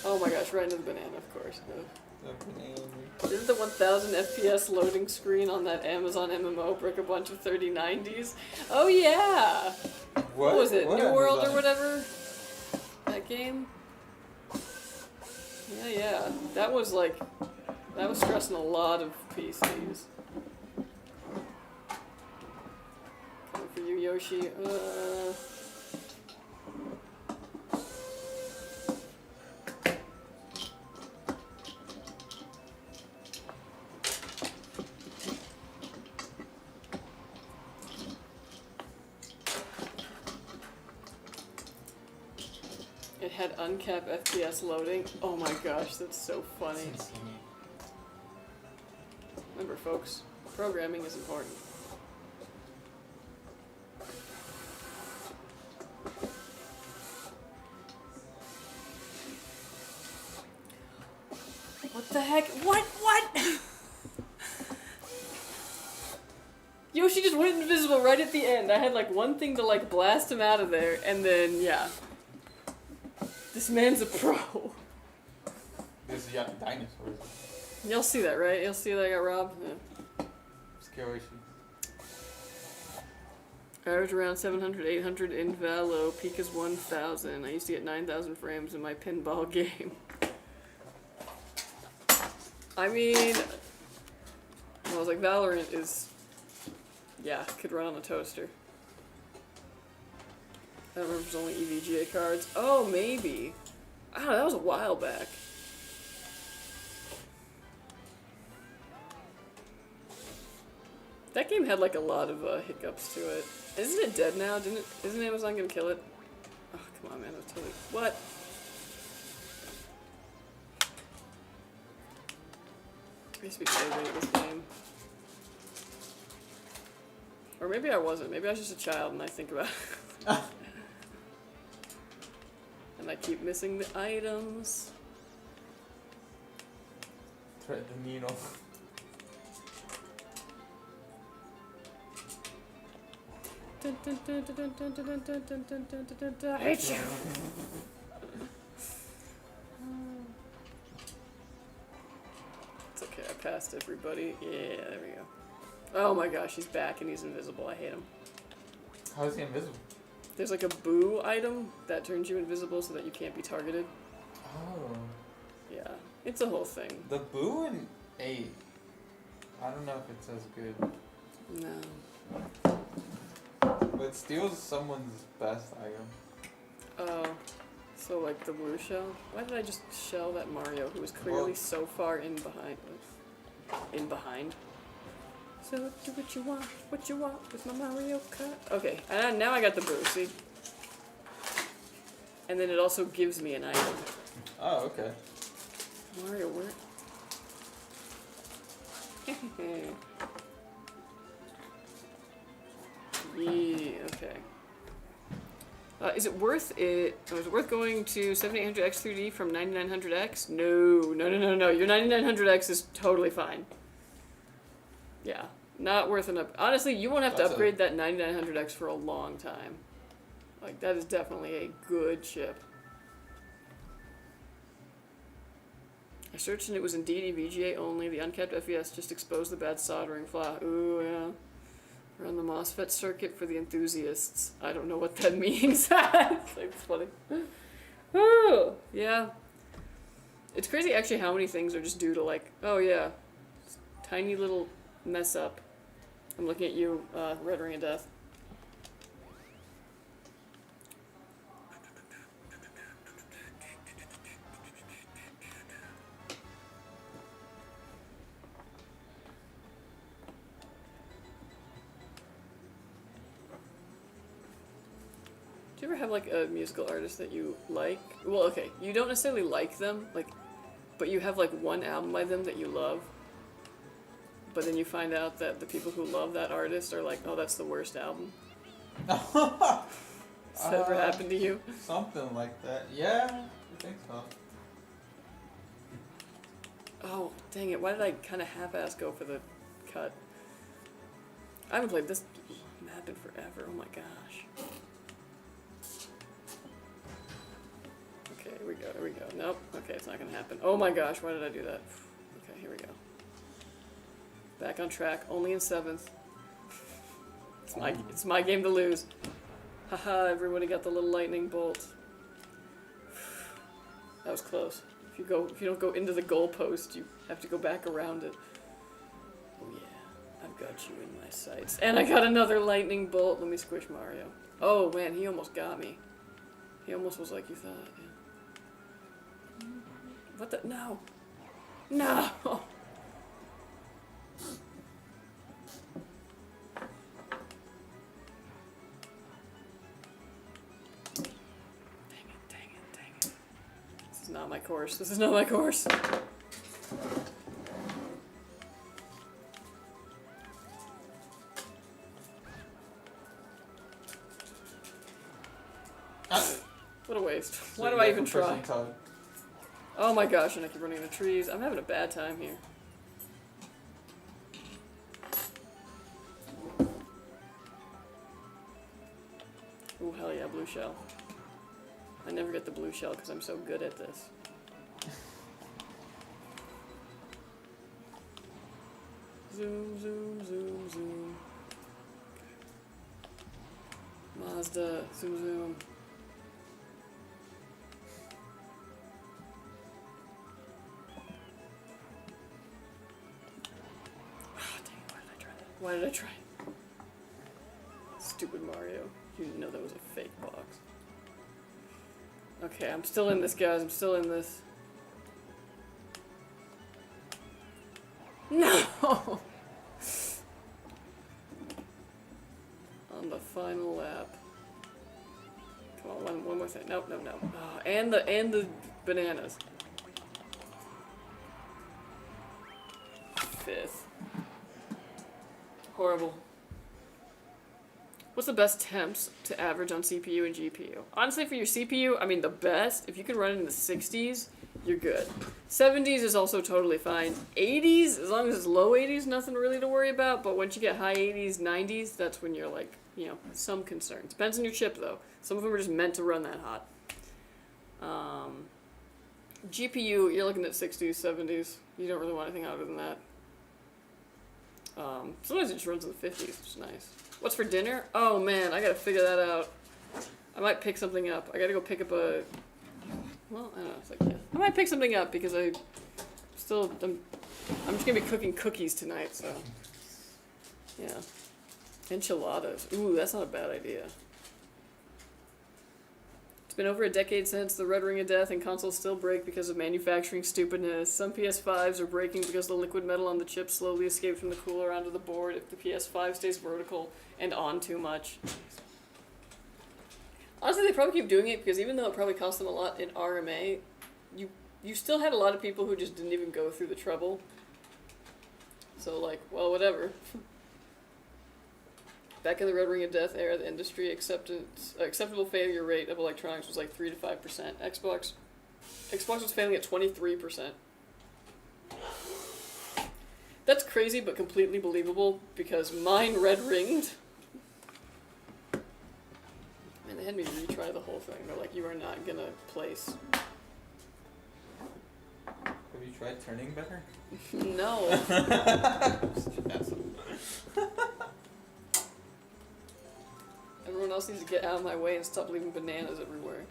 Oh my gosh, right into the banana, of course. Ugh. The banana. Isn't the 1000 FPS loading screen on that Amazon MMO break a bunch of 3090s? Oh yeah! What was it? New World or whatever? That game? Yeah. That was stressing a lot of PCs. Coming for you, Yoshi. It had uncapped FPS loading. Oh my gosh, that's so funny. Remember, folks, programming is important. What the heck? What? Yoshi just went invisible right at the end. I had like one thing to like blast him out of there, and then yeah. This man's a pro. This is dinosaurs. You'll see that, right? You'll see that I got robbed. Yeah. Scary shit. Average around 700, 800 in Valo. Peak is 1,000. I used to get 9,000 frames in my pinball game. I mean, I was like, Valorant is, yeah, could run on a toaster. I don't remember if it was only EVGA cards. Oh, maybe. I don't know, that was a while back. That game had like a lot of hiccups to it. Isn't it dead now? Isn't Amazon gonna kill it? Oh, come on, man. That was totally... What? I used to be so good at this game. Or maybe I wasn't. Maybe I was just a child and I think about it. And I keep missing the items. Thread the needle. I hate you! It's okay, I passed everybody. Yeah, there we go. Oh my gosh, he's back and he's invisible. I hate him. How is he invisible? There's like a boo item that turns you invisible so that you can't be targeted. Oh. Yeah, it's a whole thing. The boo in 8. I don't know if it's as good. No. But steals someone's best item. Oh, so like the blue shell? Why did I just shell that Mario who was clearly so far in behind? In behind? So do what you want with my Mario Kart. Okay, and now I got the boo, see? And then it also gives me an item. Oh, okay. Mario, where? Yeah, okay. Is it worth it? Oh, is it worth going to 7800X 3D from 9900X? No. Your 9900X is totally fine. Yeah, not worth an up. Honestly, you won't have to upgrade that 9900X for a long time. Like, that is definitely a good chip. I searched and it was indeed EVGA only. The uncapped FES just exposed the bad soldering flaw. Ooh, yeah. Run the MOSFET circuit for the enthusiasts. I don't know what that means. It's funny. Oh, yeah. It's crazy actually how many things are just due to like, oh yeah, tiny little mess up. I'm looking at you, Red Ring of Death. Do you ever have like a musical artist that you like? Well, okay, you don't necessarily like them, like, but you have like one album by them that you love, but then you find out that the people who love that artist are like, oh, that's the worst album. Has that ever happened to you? Something like that. Yeah, I think so. Oh, dang it, why did I kind of half-ass go for the cut? I haven't played this map in forever, oh my gosh. Okay, here we go. Nope. Okay, it's not gonna happen. Oh my gosh, why did I do that? Okay, here we go. Back on track, only in 7th. It's my game to lose. Haha, everybody got the little lightning bolt. That was close. If you don't go into the goalpost, you have to go back around it. Oh yeah, I've got you in my sights. And I got another lightning bolt. Let me squish Mario. Oh man, he almost got me. He almost was like you thought, yeah. What the? No! No! Dang it. This is not my course. What a waste. Why do I even try? Oh my gosh, and I keep running into trees. I'm having a bad time here. Ooh, hell yeah, blue shell. I never get the blue shell because I'm so good at this. Zoom, zoom, zoom, zoom. Mazda, zoom, zoom. Ah, dang it, why did I try that? Why did I try it? Stupid Mario. You didn't know that was a fake box. Okay, I'm still in this, guys. I'm still in this. No! On the final lap. Come on, one more thing. Nope, no, no. Oh, and the bananas. Fifth. Horrible. What's the best temps to average on CPU and GPU? Honestly, for your CPU, I mean, the best, if you can run it in the 60s, you're good. 70s is also totally fine. 80s, as long as it's low 80s, nothing really to worry about, but once you get high 80s, 90s, that's when you're like, you know, some concern. Depends on your chip, though. Some of them are just meant to run that hot. GPU, you're looking at 60s, 70s. You don't really want anything other than that. Sometimes it just runs in the 50s, which is nice. What's for dinner? Oh man, I gotta figure that out. I might pick something up. I gotta go pick up a... Well, I don't know. It's like, yeah. I might pick something up because I'm just gonna be cooking cookies tonight, so... Yeah. Enchiladas. Ooh, that's not a bad idea. It's been over a decade since the red ring of death, and consoles still break because of manufacturing stupidness. Some PS5s are breaking because the liquid metal on the chip slowly escapes from the cooler onto the board if the PS5 stays vertical and on too much. Honestly, they probably keep doing it because even though it probably cost them a lot in RMA, you still had a lot of people who just didn't even go through the trouble. So, like, well, whatever. Back in the Red Ring of Death era, the industry acceptable failure rate of electronics was like 3 to 5%. Xbox was failing at 23%. That's crazy, but completely believable because mine red ringed. Man, they had me retry the whole thing. They're like, you are not gonna place. Have you tried turning better? No. Everyone else needs to get out of my way and stop leaving bananas everywhere.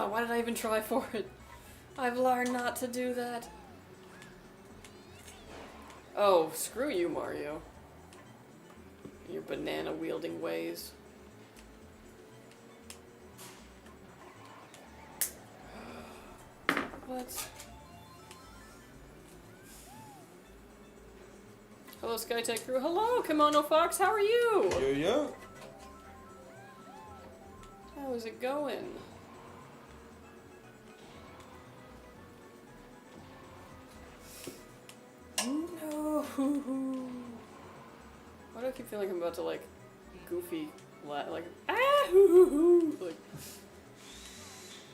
Why did I even try for it? I've learned not to do that. Oh, screw you, Mario. Your banana-wielding ways. What? Hello, Skytech crew. Hello, Kimono Fox. How are you? Yo, yo. How is it going? No. Why do I keep feeling I'm about to like goofy like like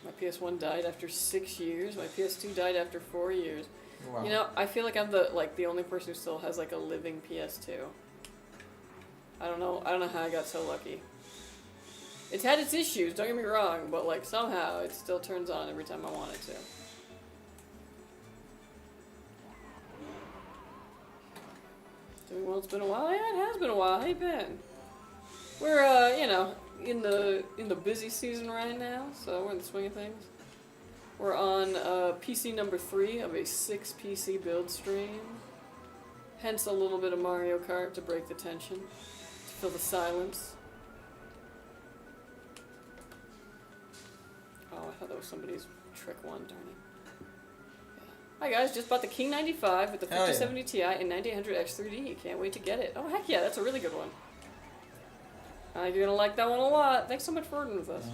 my PS1 died after 6 years. My PS2 died after 4 years. Wow. You know, I feel like I'm the only person who still has like a living PS2. I don't know how I got so lucky. It's had its issues, don't get me wrong, but like somehow it still turns on every time I want it to. Doing well, it's been a while. Yeah, it has been a while. How you been? We're you know, in the busy season right now, so we're in the swing of things. We're on PC number 3 of a 6 PC build stream. Hence a little bit of Mario Kart to break the tension, to fill the silence. Oh, I thought that was somebody's trick one, darn it. Hi guys, just bought the King 95 with the 5070 Ti and 9800 X3D. Can't wait to get it. Oh heck yeah, that's a really good one. You're gonna like that one a lot. Thanks so much for ordering with us.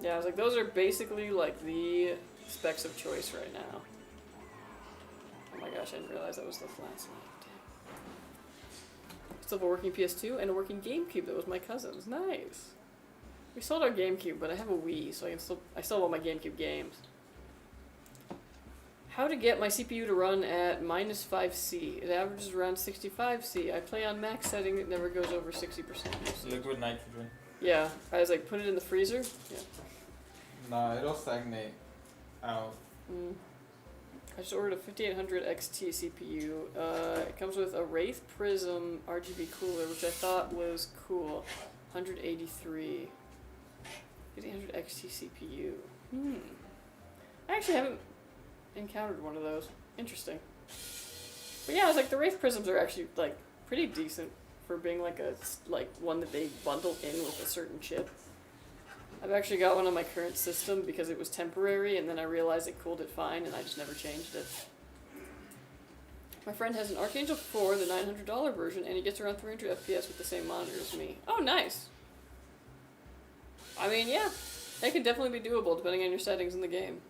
Yeah, I was like, those are basically like the specs of choice right now. Oh my gosh, I didn't realize that was the flat slide. still have a working PS2 and a working GameCube that was my cousin's. Nice. We sold our GameCube, but I have a Wii, so I still have all my GameCube games. How to get my CPU to run at -5C. It averages around 65C. I play on max setting, it never goes over 60%. Liquid nitrogen. Yeah, I was like, put it in the freezer. Yeah. Nah, it'll stagnate out. I just ordered a 5800 XT CPU. It comes with a Wraith Prism RGB cooler, which I thought was cool. 183. 5800 XT CPU. I actually haven't encountered one of those. Interesting. But yeah, I was like, the Wraith Prisms are actually like pretty decent for being like one that they bundle in with a certain chip. I've actually got one on my current system because it was temporary, and then I realized it cooled it fine, and I just never changed it. My friend has an Archangel 4, the $900 version, and he gets around 300 FPS with the same monitor as me. Oh, nice! I mean, yeah, it can definitely be doable depending on your settings in the game.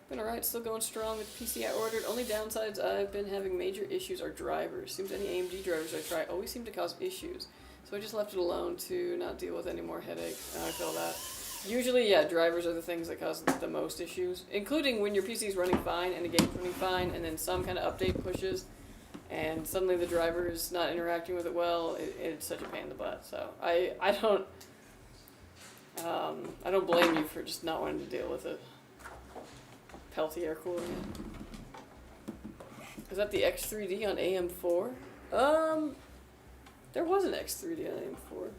Been alright, still going strong with the PC I ordered. Only downsides I've been having major issues are drivers. Seems any AMD drivers I try always seem to cause issues. So I just left it alone to not deal with any more headaches. I feel that. Usually, yeah, drivers are the things that cause the most issues. Including when your PC's running fine and the game's running fine, and then some kind of update pushes, and suddenly the driver is not interacting with it well. It's such a pain in the butt. So I don't blame you for just not wanting to deal with it. Peltier cooling. Is that the X3D on AM4? There was an X3D on AM4.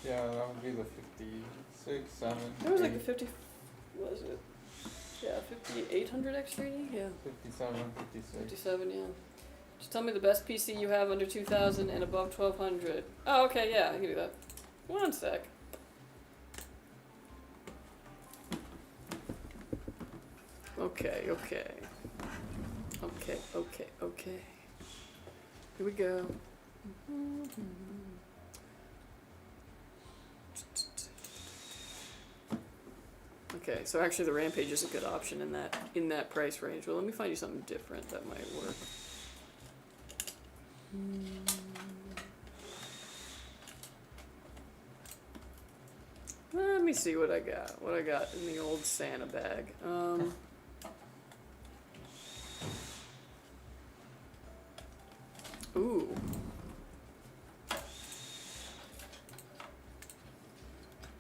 Yeah, that would be the 56, 7. There was like the 50. Was it? Yeah, 5800 X3D. Yeah. 57, 56. 57. Yeah. Just tell me the best PC you have under 2000 and above 1200. Oh, okay. Yeah, I can do that. One sec. Okay. Here we go. Okay, so actually the Rampage is a good option in that price range. Well, let me find you something different that might work. Let me see what I got. What I got in the old Santa bag. Ooh.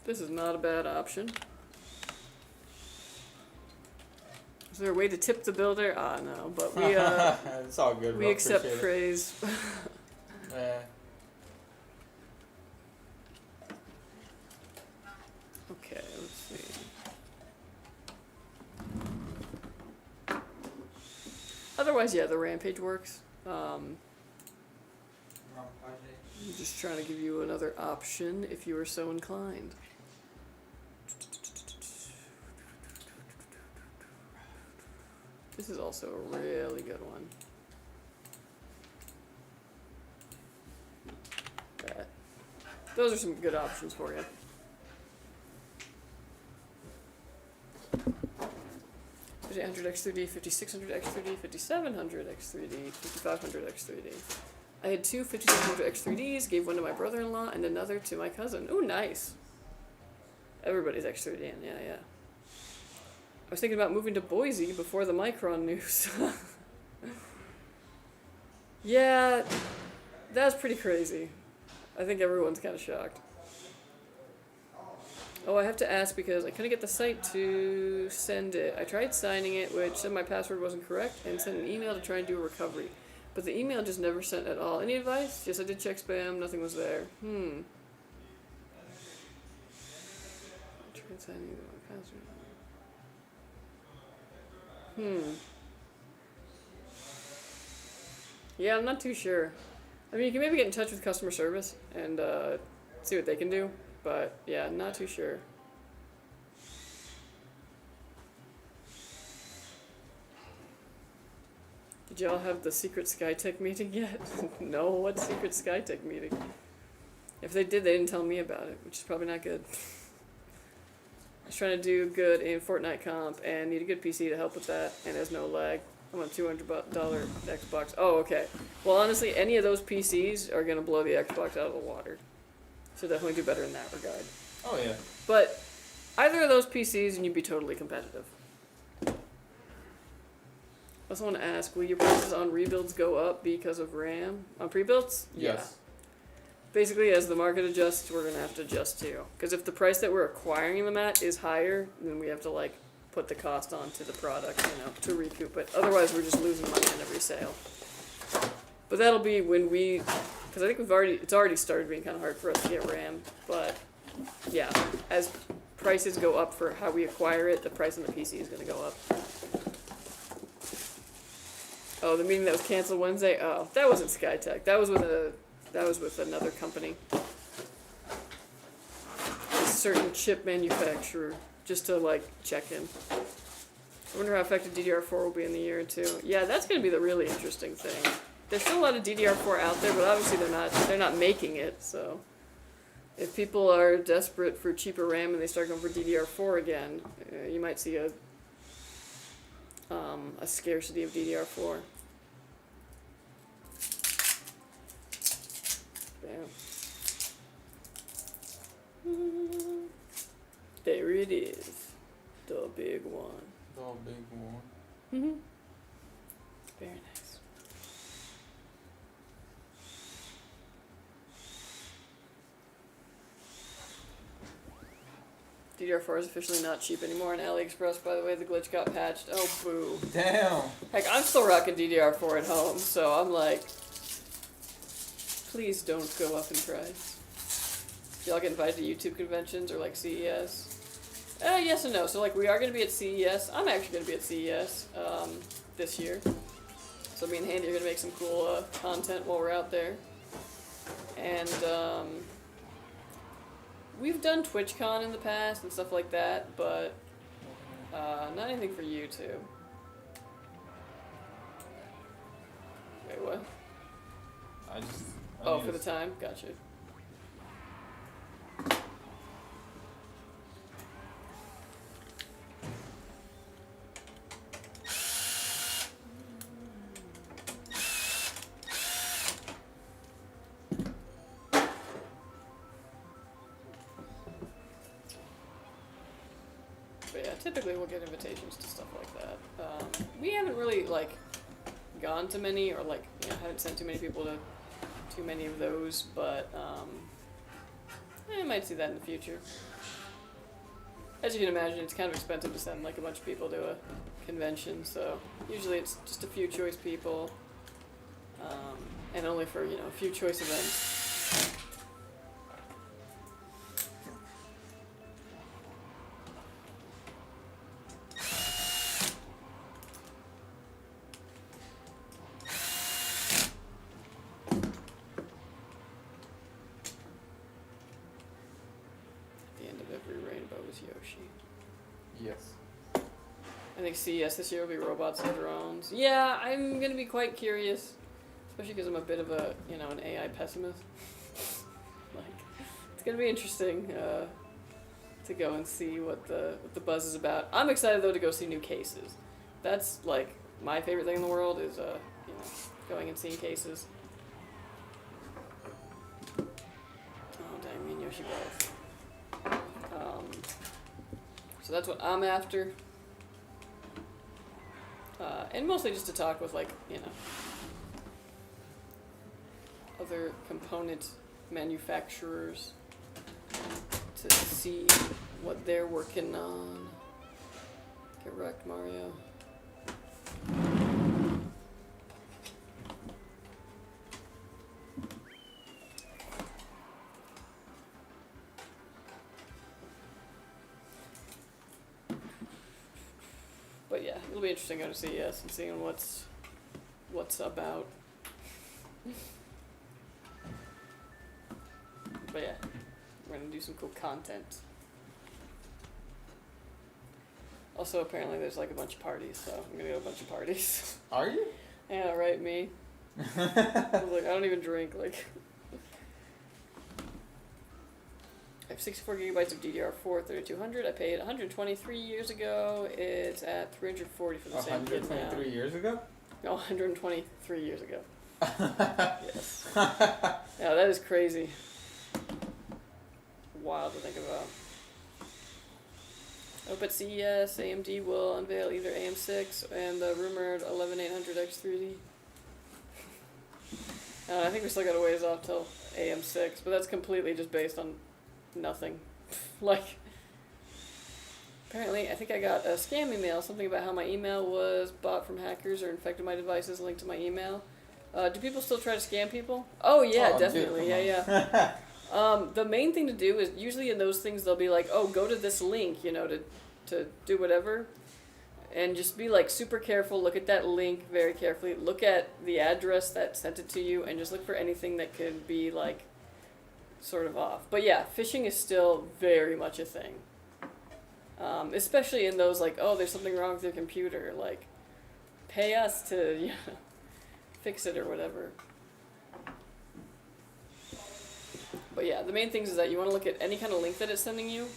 This is not a bad option. Is there a way to tip the builder? Ah, no, but we it's all good. we accept praise. Yeah. Okay, let's see. Otherwise, yeah, the Rampage works. I'm just trying to give you another option if you are so inclined. This is also a really good one. Those are some good options for you. X3D, 5600 X3D, 5700 X3D, 5500 X3D. I had two 5700 X3Ds, gave one to my brother-in-law and another to my cousin. Ooh, nice. Everybody's X3D in, yeah. I was thinking about moving to Boise before the Micron news. Yeah, that's pretty crazy. I think everyone's kind of shocked. Oh, I have to ask because I couldn't get the site to send it. I tried signing it, which said my password wasn't correct, and sent an email to try and do a recovery. But the email just never sent at all. Any advice? Yes, I did check spam. Nothing was there. I tried signing my password. Yeah, I'm not too sure. I mean, you can maybe get in touch with customer service and see what they can do. But, yeah, not too sure. Did y'all have the secret Skytech meeting yet? No, what secret Skytech meeting? If they did, they didn't tell me about it, which is probably not good. was trying to do good in Fortnite comp and need a good PC to help with that, and has no lag. I'm on $200 Xbox. Oh, okay. Well, honestly, any of those PCs are gonna blow the Xbox out of the water. So definitely do better in that regard. Oh yeah. But either of those PCs and you'd be totally competitive. I also want to ask, will your prices on rebuilds go up because of RAM? On pre-builds? Yes. Basically, as the market adjusts, we're going to have to adjust too. Because if the price that we're acquiring them at is higher, then we have to, like, put the cost onto the product, you know, to recoup it. Otherwise, we're just losing money on every sale. But that'll be when we... Because I think it's already started being kind of hard for us to get RAM. But, yeah, as prices go up for how we acquire it, the price on the PC is going to go up. Oh, the meeting that was canceled Wednesday? Oh, that wasn't Skytech. That was with another company. A certain chip manufacturer, just to, like, check in. I wonder how effective DDR4 will be in the year or two. Yeah, that's going to be the really interesting thing. There's still a lot of DDR4 out there, but obviously they're not making it, so if people are desperate for cheaper RAM and they start going for DDR4 again, you might see a scarcity of DDR4. Bam. There it is. The big one. The big one. Mm-hmm. Very nice. DDR4 is officially not cheap anymore on AliExpress, by the way. The glitch got patched. Oh, boo. Damn. Heck, I'm still rocking DDR4 at home, so I'm like, please don't go up in price. Do y'all get invited to YouTube conventions or like CES? Yes and no. So like we are going to be at CES. I'm actually going to be at CES this year. So me and Handy are going to make some cool content while we're out there. And we've done TwitchCon in the past and stuff like that, but not anything for YouTube. Wait, what? Oh, for the time? Gotcha. But yeah, typically we'll get invitations to stuff like that. We haven't really, like, gone to many, or like, you know, haven't sent too many people to too many of those, but I might see that in the future. As you can imagine, it's kind of expensive to send like a bunch of people to a convention, so usually it's just a few choice people, and only for, you know, a few choice events. Yes. I think CES this year will be robots and drones. Yeah, I'm going to be quite curious, especially because I'm a bit of a, you know, an AI pessimist. Like, it's going to be interesting to go and see what the buzz is about. I'm excited, though, to go see new cases. That's, like, my favorite thing in the world is, you know, going and seeing cases. Oh, dang, me and Yoshi both. So that's what I'm after. And mostly just to talk with, like, you know, other component manufacturers to see what they're working on. Get wrecked, Mario. But yeah, it'll be interesting going to CES and seeing what's about. But yeah, we're gonna do some cool content. Also, apparently there's like a bunch of parties, so I'm gonna go to a bunch of parties. Are you? Yeah, right, me. I was like, I don't even drink, like. have 64 gigabytes of DDR4 3200. I paid 123 years ago. It's at 340 for the same kit now. 123 years ago? No, 123 years ago. Yes. Yeah, that is crazy. Wild to think about. Hope at CES, AMD will unveil either AM6 and the rumored 11800X3D. I think we still got a ways off till AM6, but that's completely just based on nothing. Like, apparently, I think I got a scam email, something about how my email was bought from hackers or infected my devices linked to my email. Do people still try to scam people? Oh, yeah, definitely. Dude, yeah. The main thing to do is, usually in those things, they'll be like, oh, go to this link, you know, to do whatever. And just be, like, super careful. Look at that link very carefully. Look at the address that sent it to you, and just look for anything that could be, like, sort of off. But, yeah, phishing is still very much a thing. Especially in those, like, oh, there's something wrong with your computer. Like, pay us to fix it or whatever. But yeah, the main things is that you want to look at any kind of link that it's sending you.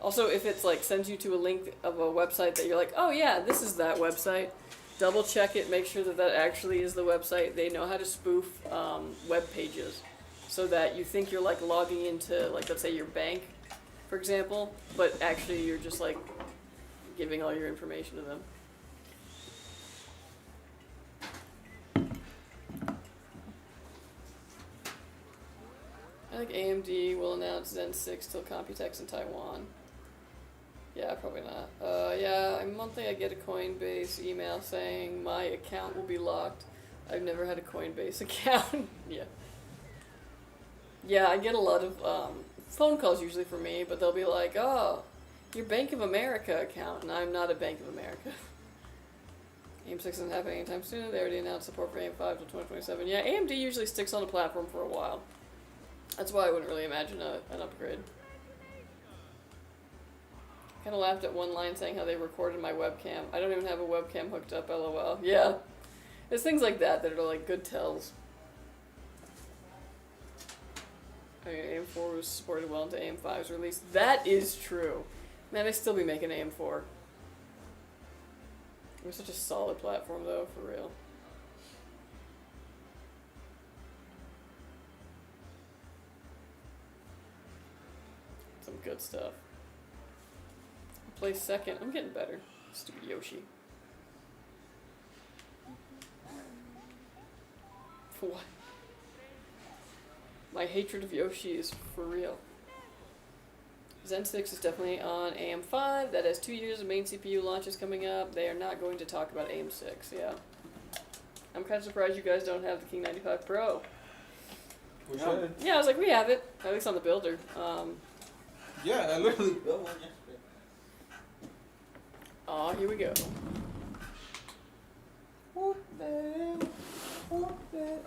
Also, if it's like sends you to a link of a website that you're like, oh yeah, this is that website, double check it, make sure that that actually is the website. They know how to spoof web pages so that you think you're like logging into, like, let's say your bank, for example, but actually you're just like giving all your information to them. I think AMD will announce Zen 6 till Computex in Taiwan. Yeah, probably not. Yeah, monthly I get a Coinbase email saying my account will be locked. I've never had a Coinbase account. Yeah. Yeah, I get a lot of phone calls usually for me, but they'll be like, oh, your Bank of America account, and I'm not a Bank of America. AM6 isn't happening anytime soon. They already announced support for AM5 till 2027. Yeah, AMD usually sticks on the platform for a while. That's why I wouldn't really imagine an upgrade. Kind of laughed at one line saying how they recorded my webcam. I don't even have a webcam hooked up, lol. Yeah. There's things like that that are like good tells. I mean, AM4 was supported well into AM5's release. That is true. Man, I still be making AM4. It was such a solid platform though, for real. Some good stuff. Play second. I'm getting better. Stupid Yoshi. What? My hatred of Yoshi is for real. Zen 6 is definitely on AM5. That has 2 years of main CPU launches coming up. They are not going to talk about AM6, yeah. I'm kind of surprised you guys don't have the King 95 Pro. We should. Yeah, I was like, we have it. At least on the builder. Yeah, I literally built one yesterday. Aw, here we go.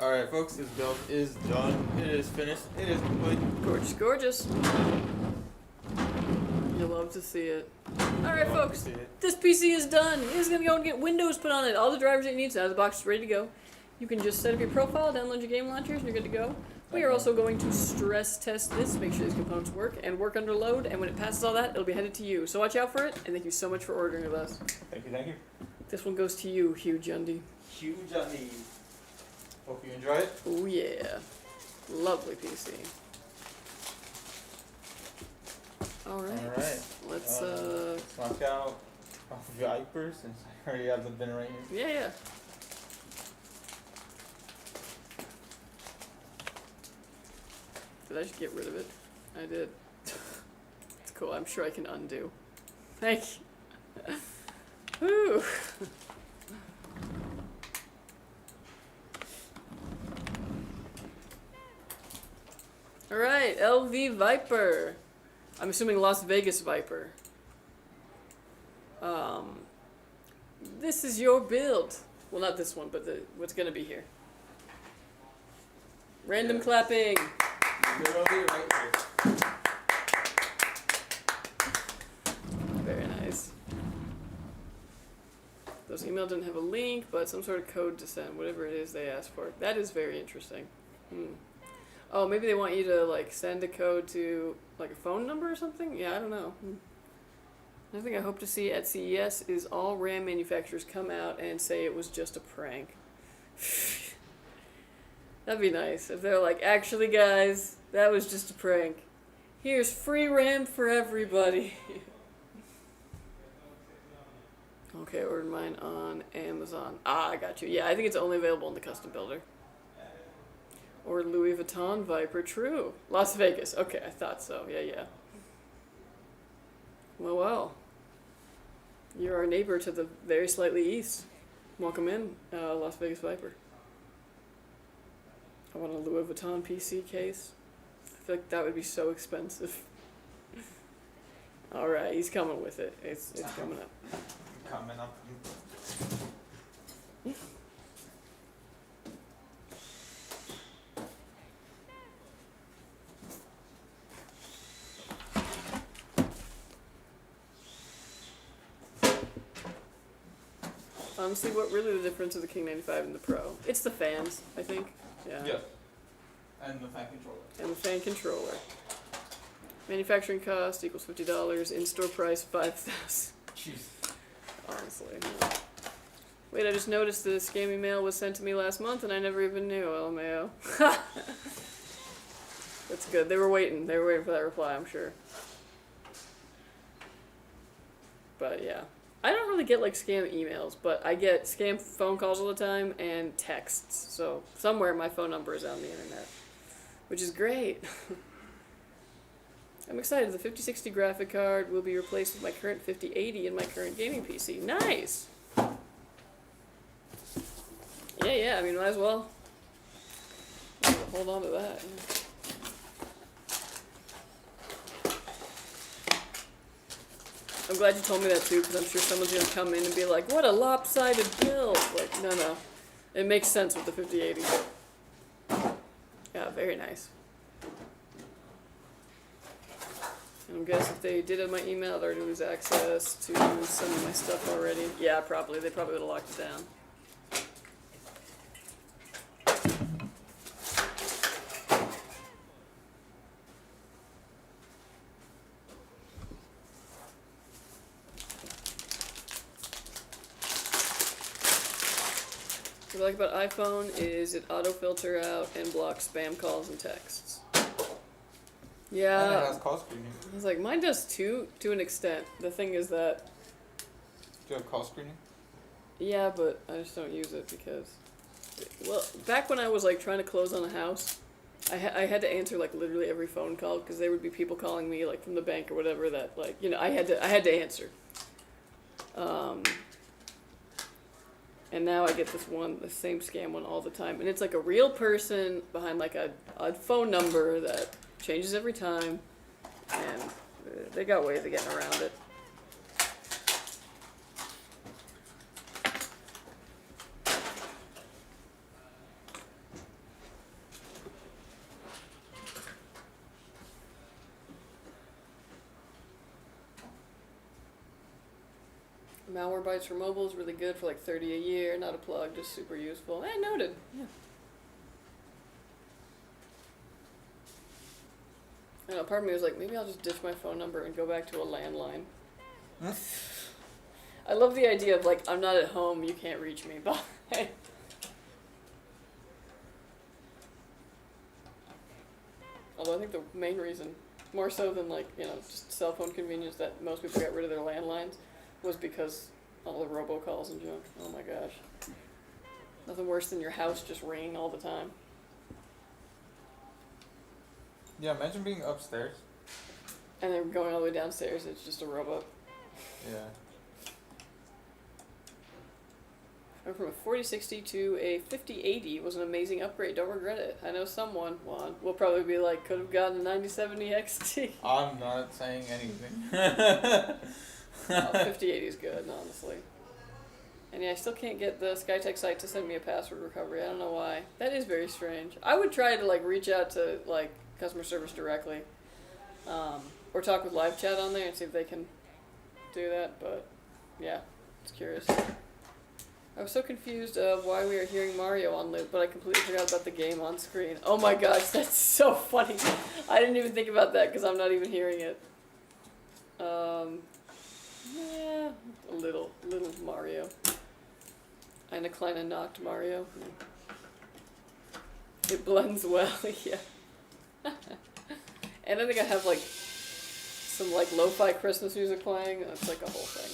Alright, folks, this build is done. It is finished. It is complete. Gorgeous, gorgeous. You'll love to see it. Alright, folks, this PC is done. It's going to go and get Windows put on it. All the drivers that you need, out of the box is ready to go. You can just set up your profile, download your game launchers, and you're good to go. We are also going to stress test this, make sure these components work, and work under load, and when it passes all that, it'll be headed to you. So watch out for it, and thank you so much for ordering with us. Thank you, thank you. This one goes to you, Hugh Jundy. Hugh Jundy. Hope you enjoy it. Oh yeah. Lovely PC. Alright. Let's knock out Viper since I already have the bin right here. Yeah. Did I just get rid of it? I did. It's cool. I'm sure I can undo. Thank you. Woo! Alright, LV Viper. I'm assuming Las Vegas Viper. This is your build. Well, not this one, but what's gonna be here. Random clapping. Literally right here. Very nice. Those emails didn't have a link, but some sort of code to send, whatever it is they asked for. That is very interesting. Oh, maybe they want you to like send a code to like a phone number or something? Yeah, I don't know. Another thing I hope to see at CES is all RAM manufacturers come out and say it was just a prank. That'd be nice if they're like, actually guys, that was just a prank. Here's free RAM for everybody. Okay, ordered mine on Amazon. Ah, I got you. Yeah, I think it's only available in the custom builder. Or Louis Vuitton Viper. True. Las Vegas. Okay, I thought so. Yeah. Well. You're our neighbor to the very slightly east. Welcome in, Las Vegas Viper. I want a Louis Vuitton PC case. I feel like that would be so expensive. Alright, he's coming with it. It's coming up. Coming up. Honestly, what really the difference of the King 95 and the Pro? It's the fans, I think. Yeah. Yes. And the fan controller. And the fan controller. Manufacturing cost equals $50. In-store price $5,000. Jeez. Honestly. Wait, I just noticed the scam email was sent to me last month and I never even knew. LMAO. That's good. They were waiting. They were waiting for that reply, I'm sure. But yeah. I don't really get like scam emails, but I get scam phone calls all the time and texts. So somewhere my phone number is on the internet, which is great. I'm excited. The 5060 graphic card will be replaced with my current 5080 in my current gaming PC. Nice! Yeah, I mean, might as well. Hold on to that. Yeah. I'm glad you told me that too, because I'm sure someone's going to come in and be like, what a lopsided build! Like, no. It makes sense with the 5080. Yeah, very nice. And I'm guessing if they did have my email, I'd already lose access to some of my stuff already. Yeah, probably. They probably would have locked it down. What I like about iPhone is it auto-filter out and blocks spam calls and texts. Yeah. And it has call screening. I was like, mine does too, to an extent. The thing is that... Do you have call screening? Yeah, but I just don't use it because... Well, back when I was like trying to close on a house, I had to answer like literally every phone call because there would be people calling me like from the bank or whatever that like, you know, I had to answer. And now I get the same scam one all the time. And it's like a real person behind like a phone number that changes every time. And they got ways of getting around it. Malwarebytes for mobile is really good for like 30 a year, not a plug, just super useful. Noted. Yeah. I know, part of me was like, maybe I'll just ditch my phone number and go back to a landline. I love the idea of like, I'm not at home, you can't reach me. Bye. Although I think the main reason, more so than like, you know, just cell phone convenience that most people got rid of their landlines, was because all the robocalls and junk. Oh my gosh. Nothing worse than your house just ringing all the time. Yeah, imagine being upstairs. And then going all the way downstairs, it's just a robot. Yeah. Went from a 4060 to a 5080 was an amazing upgrade. Don't regret it. I know someone, Juan, will probably be like, could have gotten a 9070 XT. I'm not saying anything. 5080 is good, honestly. And yeah, I still can't get the Skytech site to send me a password recovery. I don't know why. That is very strange. I would try to like reach out to like customer service directly, or talk with live chat on there and see if they can do that. But yeah, it's curious. I was so confused of why we are hearing Mario on loop, but I completely forgot about the game on screen. Oh my gosh, that's so funny. I didn't even think about that because I'm not even hearing it. Yeah, a little Mario. Eine kleine Nacht Mario. It blends well, yeah. And I think I have like some like lo-fi Christmas music playing. That's like a whole thing.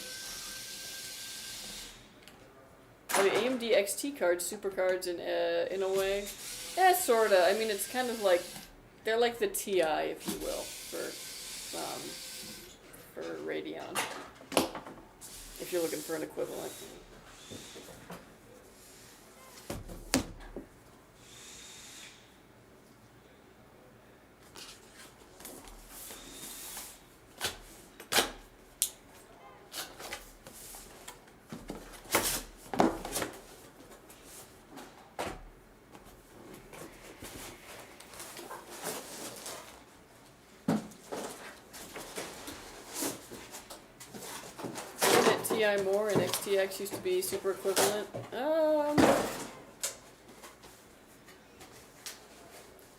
Are the AMD XT cards super cards in a way? Yeah, sorta. I mean, it's kind of like they're like the TI, if you will, for Radeon. If you're looking for an equivalent. TI more and XTX used to be super equivalent.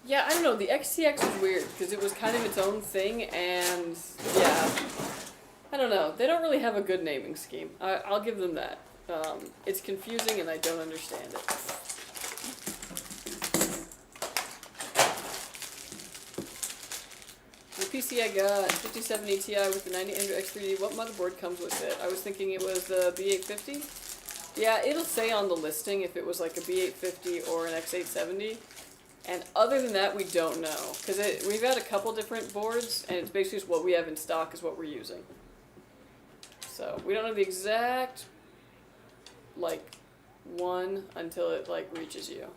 Yeah, I don't know. The XTX was weird because it was kind of its own thing, and yeah, I don't know. They don't really have a good naming scheme. I'll give them that. It's confusing, and I don't understand it. The PC I got, 5070 Ti with the 9000 X3D, what motherboard comes with it? I was thinking it was the B850. Yeah, it'll say on the listing if it was like a B850 or an X870. And other than that, we don't know. Because we've had a couple different boards, and it's basically just what we have in stock is what we're using. So, we don't know the exact, like, one until it, like, reaches you.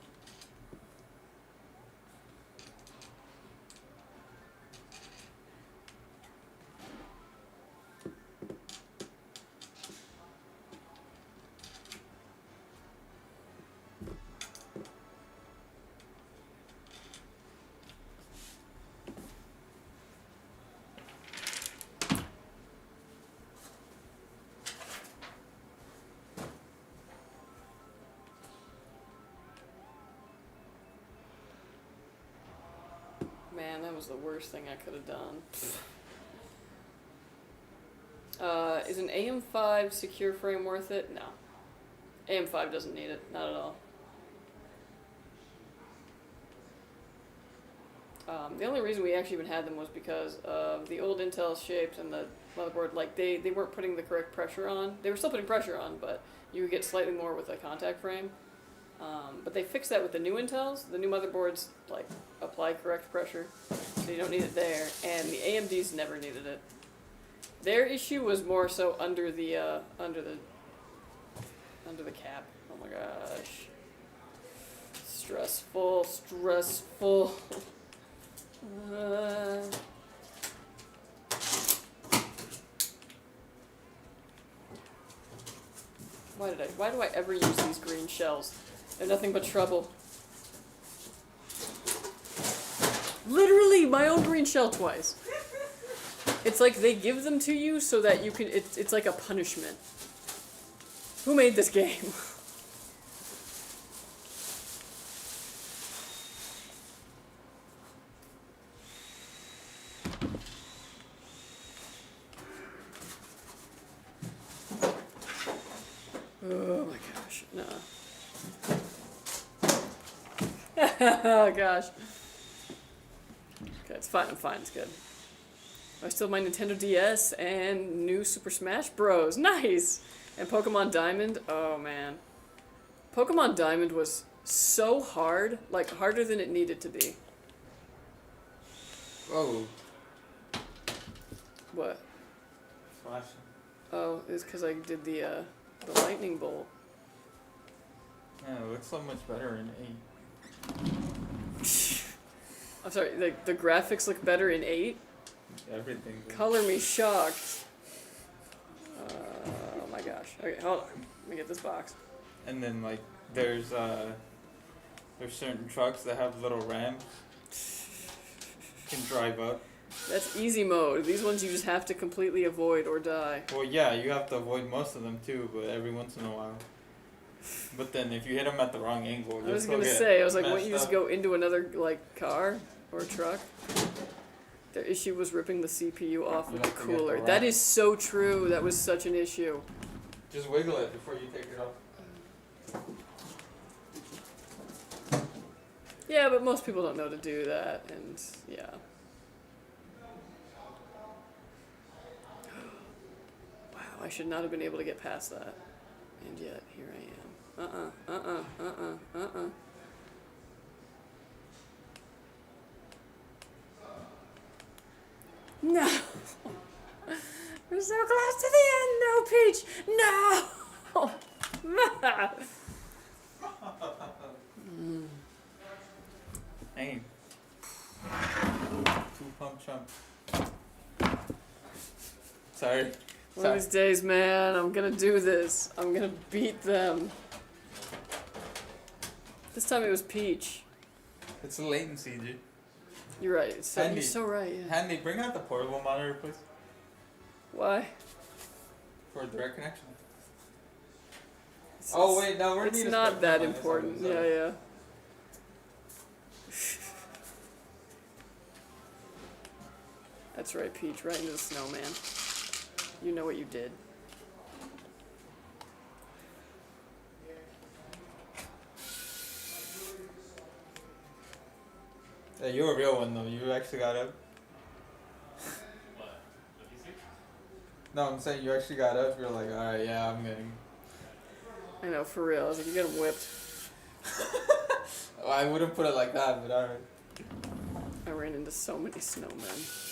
Man, that was the worst thing I could have done. Is an AM5 secure frame worth it? No. AM5 doesn't need it. Not at all. The only reason we actually even had them was because of the old Intel shapes and the motherboard. Like, they weren't putting the correct pressure on. They were still putting pressure on, but you would get slightly more with a contact frame. But they fixed that with the new Intels. The new motherboards, like, apply correct pressure, so you don't need it there. And the AMDs never needed it. Their issue was more so under the cap. Oh my gosh. Stressful. Why do I ever use these green shells? They're nothing but trouble. Literally, my own green shell twice. It's like they give them to you so that you can, it's like a punishment. Who made this game? Oh my gosh, no. Oh gosh. Okay, it's fine, I'm fine, it's good. I still have my Nintendo DS and new Super Smash Bros. Nice! And Pokemon Diamond, oh man. Pokemon Diamond was so hard, like harder than it needed to be. Whoa. What? Flashing. Oh, it's because I did the lightning bolt. Yeah, it looks so much better in 8. I'm sorry, the graphics look better in 8? Everything. Color me shocked. Oh my gosh. Okay, hold on. Let me get this box. And then like there's certain trucks that have little ramps. You can drive up. That's easy mode. These ones you just have to completely avoid or die. Well, yeah, you have to avoid most of them too, but every once in a while. But then if you hit them at the wrong angle, I was you'll gonna get say, I was like, wouldn't messed you just up. go into another like car or truck? Their issue was ripping the CPU off You with the have to get the cooler. right- That is so true. That was such an issue. Just wiggle it before you take it off. Yeah, but most people don't know to do that, and yeah. Wow, I should not have been able to get past that. And yet, here I am. No! We're so close to the end! No, Peach! No! Dang. Two pump chump. Sorry. One of these days, man, I'm gonna do this. I'm gonna beat them. This time it was Peach. It's a latency, dude. You're right. It's so, Handy. you're so right, yeah. Handy, bring out the portable monitor, please. Why? For a direct connection. It's, Oh, wait, no, we're it's not that important. Yeah, yeah. That's right, Peach. Right into the snowman. You know what you did. Yeah, you're a real one, though. You actually got up. What? The PC? No, I'm saying you actually got up. You're like, alright, yeah, I'm getting. I know, for real. I was like, you get him whipped. Well, I wouldn't put it like that, but alright. I ran into so many snowmen.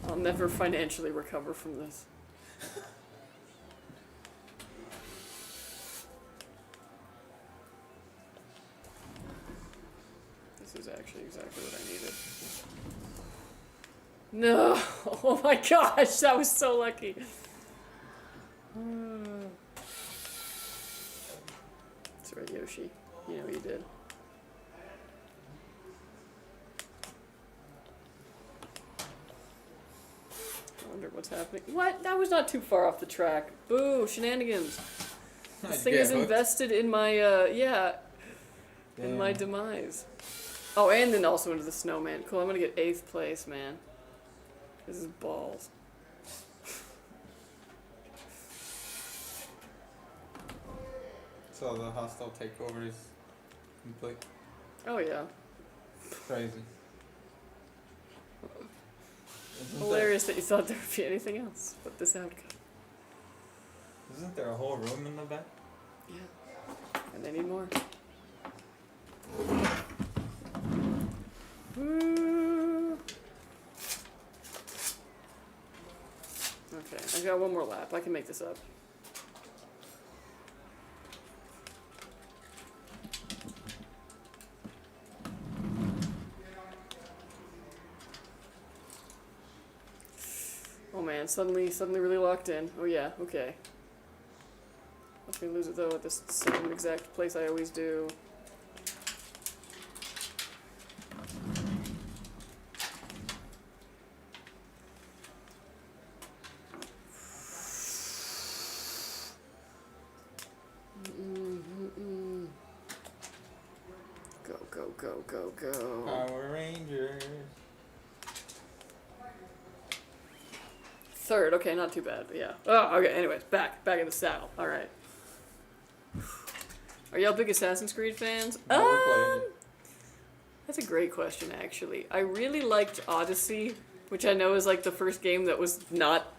I'll never financially recover from this. This is actually exactly what I needed. No! Oh my gosh, that was so lucky. That's right, Yoshi. You know what you did. I wonder what's happening. What? That was not too far off the track. Boo, shenanigans. This thing is invested in my, in my demise. Oh, and then also into the snowman. Cool, I'm gonna get 8th place, man. This is balls. So the hostile takeover is complete. Oh, yeah. Crazy. Isn't Hilarious that you thought there would be anything else but this outcome. Isn't there a whole room in the back? Yeah. And they need more. Woo. Okay, I got one more lap. I can make this up. Oh man, suddenly really locked in. Oh yeah, okay. Watch me lose it though at the same exact place I always do. Go, go, go, go, go. Power Rangers. 3rd, okay, not too bad, but yeah. Oh, okay, anyways, back in the saddle. Alright. Are y'all big Assassin's Creed fans? Never played it. That's a great question, actually. I really liked Odyssey, which I know is like the first game that was not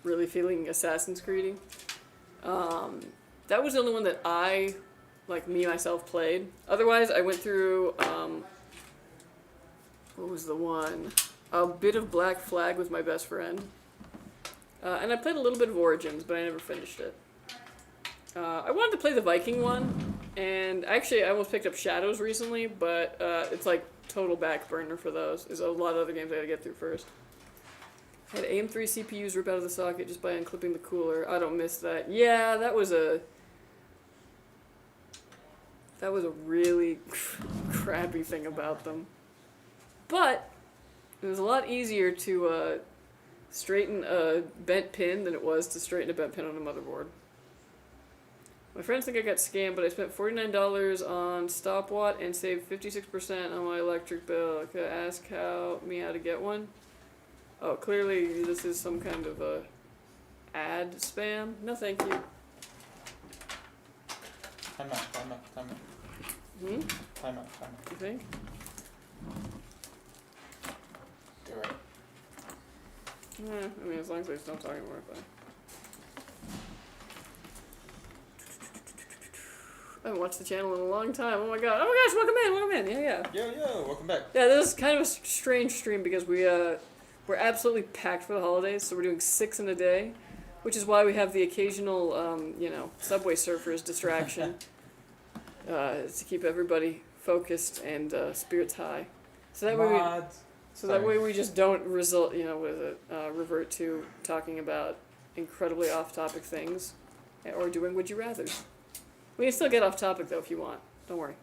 really feeling Assassin's Creed-y. That was the only one that I, like me, myself, played. Otherwise, I went through, what was the one? A bit of Black Flag with my best friend. And I played a little bit of Origins, but I never finished it. I wanted to play the Viking one, and actually I almost picked up Shadows recently, but it's like total back burner for those. There's a lot of other games I gotta get through first. I had AM3 CPUs rip out of the socket just by unclipping the cooler. I don't miss that. Yeah, that was a really crappy thing about them. But it was a lot easier to straighten a bent pin than it was to straighten a bent pin on a motherboard. My friends think I got scammed, but I spent $49 on stopwatt and saved 56% on my electric bill. Could I ask me how to get one? Oh, clearly this is some kind of a ad spam. No, thank you. Time out. Hmm? Time out. You think? You're right. Yeah, I mean, as long as they just don't talk anymore, fine. I haven't watched the channel in a long time. Oh my god. Oh my gosh, welcome in. Yeah. Yo, welcome back. Yeah, this is kind of a strange stream because we're absolutely packed for the holidays, so we're doing 6 in a day, which is why we have the occasional, Subway Surfers distraction to keep everybody focused and spirits high. So that way we just don't revert to talking about incredibly off-topic things or doing would you rather. We can still get off topic though if you want. Don't worry.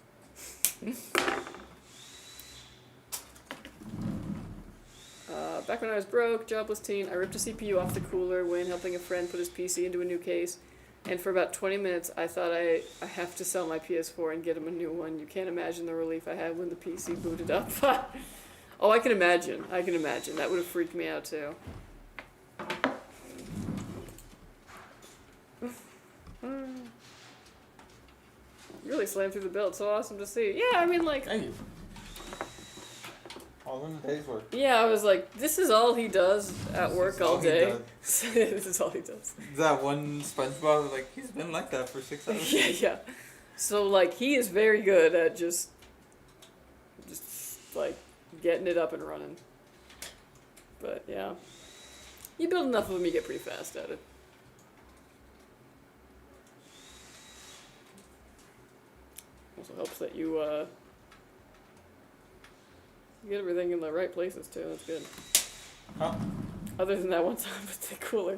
Back when I was broke, jobless teen, I ripped a CPU off the cooler when helping a friend put his PC into a new case. And for about 20 minutes, I thought I have to sell my PS4 and get him a new one. You can't imagine the relief I had when the PC booted up. Oh, I can imagine. That would have freaked me out too. Really slammed through the build. So awesome to see. Yeah, I mean, like... Thank you. All in the day's work. Yeah, I was like, this is all he does at work all day. This is all he does. That one SpongeBob, like, he's been like that for 6 hours. Yeah. So, like, he is very good at just, like, getting it up and running. But, yeah. You build enough of them, you get pretty fast at it. Also helps that you get everything in the right places too. That's good. Huh? Other than that one time with the cooler.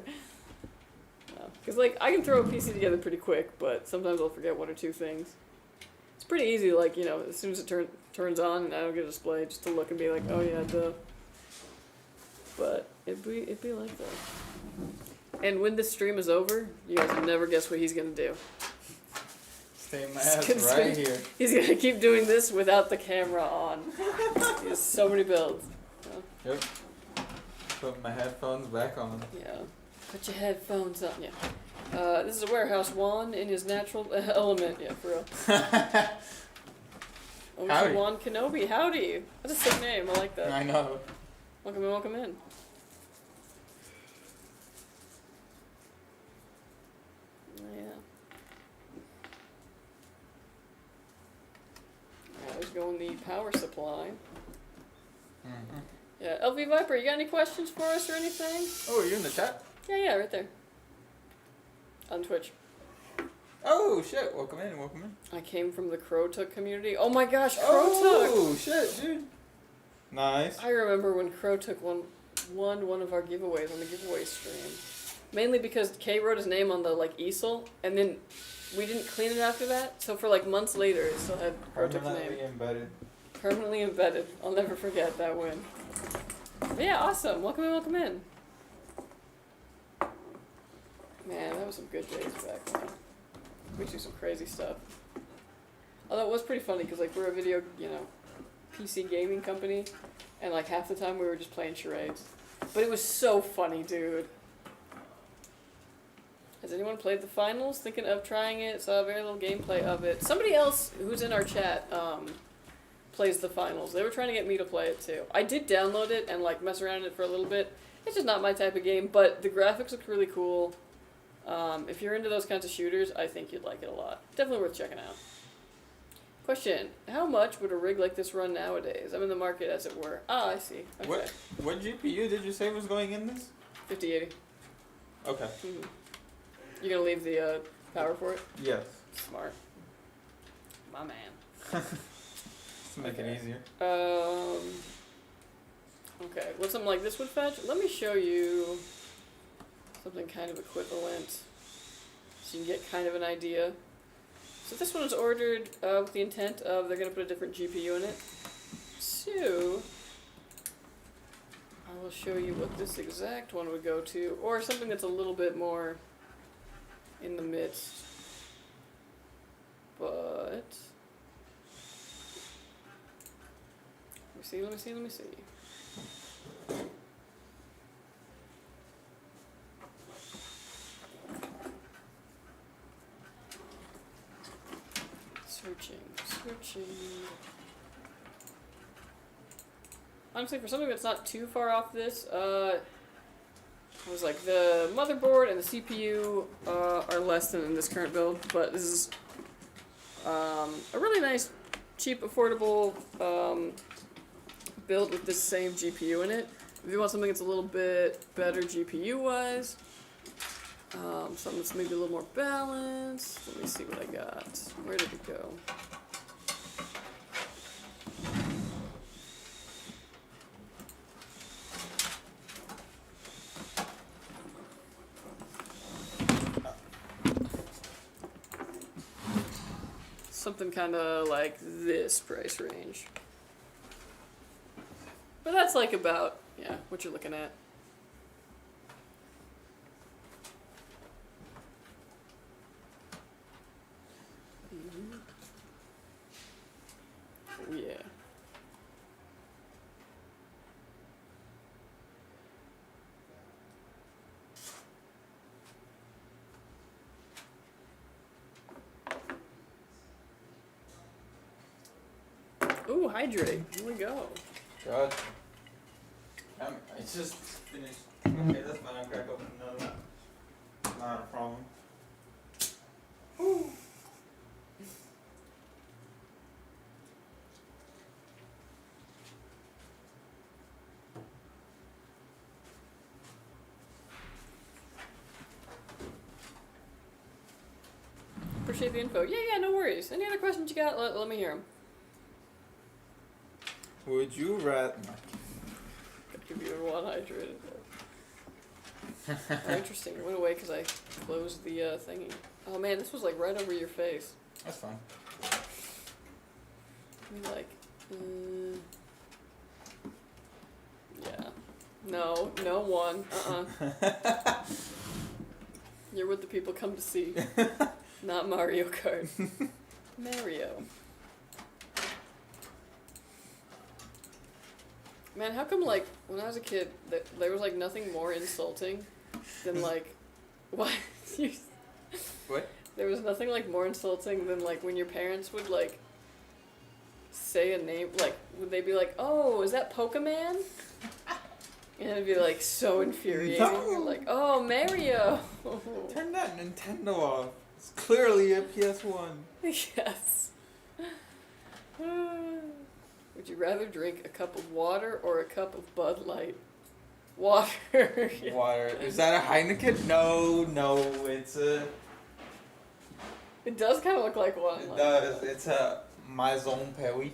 Because like I can throw a PC together pretty quick, but sometimes I'll forget one or two things. It's pretty easy, like, you know, as soon as it turns on and I don't get a display, just to look and be like, oh yeah, duh. But it'd be like that. And when this stream is over, you guys will never guess what he's gonna do. Stay my ass right here. He's gonna keep doing this without the camera on. He has so many builds. Yep. Put my headphones back on. Yeah. Put your headphones on. Yeah. This is a warehouse Juan in his natural element. Yeah, for real. Howdy. Juan Kenobi. Howdy. That's a sick name. I like that. I know. Welcome in. There's going the power supply. Mm-hmm. Yeah, LV Viper, you got any questions for us or anything? Oh, are you in the chat? Yeah, right there. On Twitch. Oh, shit. Welcome in. I came from the Crotuk community. Oh my gosh, Crotuk! Oh, shit, dude. Nice. I remember when Crotuk won one of our giveaways on the giveaway stream. Mainly because Kay wrote his name on the, like, easel, and then we didn't clean it after that, so for, like, months later, it still had Crotuk's name. Permanently embedded. I'll never forget that win. But yeah, awesome. Welcome in. Man, that was some good days back then. We do some crazy stuff. Although it was pretty funny, because, like, we're a video, PC gaming company, and, like, half the time we were just playing charades. But it was so funny, dude. Has anyone played the finals? Thinking of trying it. Saw very little gameplay of it. Somebody else who's in our chat plays the finals. They were trying to get me to play it too. I did download it and like mess around in it for a little bit. It's just not my type of game, but the graphics look really cool. If you're into those kinds of shooters, I think you'd like it a lot. Definitely worth checking out. Question: how much would a rig like this run nowadays? I'm in the market, as it were. Ah, I see. Okay. What GPU did you say was going in this? 5080. Okay. Mm-hmm. You gonna leave the power for it? Yes. Smart. My man. To make it easier. Okay, what something like this would fetch? Let me show you something kind of equivalent so you can get kind of an idea. So this one was ordered with the intent of they're going to put a different GPU in it. So I will show you what this exact one would go to, or something that's a little bit more in the midst. but let me see. Searching. Honestly, for something that's not too far off this, it was like the motherboard and the CPU are less than in this current build, but this is a really nice, cheap, affordable build with this same GPU in it. If you want something that's a little bit better GPU-wise, something that's maybe a little more balanced. Let me see what I got. Where did it go? Something kind of like this price range. But that's like about, yeah, what you're looking at. Yeah. Ooh, hydrate. Here we go. God. I just finished. Okay, that's fine. I'll crack open another. Not a problem. Whew. Appreciate the info. Yeah, no worries. Any other questions you got? Let me hear them. Would you rather? Give you one hydrated. Oh, interesting. It went away because I closed the thingy. Oh man, this was like right over your face. That's fine. I mean, like, yeah. No one. You're what the people come to see. Not Mario Kart. Mario. Man, how come, like, when I was a kid, there was, like, nothing more insulting than, like, what? What? There was nothing, like, more insulting than, like, when your parents would, like, say a name, like, would they be like, oh, is that Pokemon? And it'd be, like, so infuriating. No. You're like, oh, Mario! Turn that Nintendo off. It's clearly a PS1. Yes. Would you rather drink a cup of water or a cup of Bud Light? Water. Water. Is that a Heineken? No, it's a... It does kind of look like one. It like does. that. It's a Maison Perry.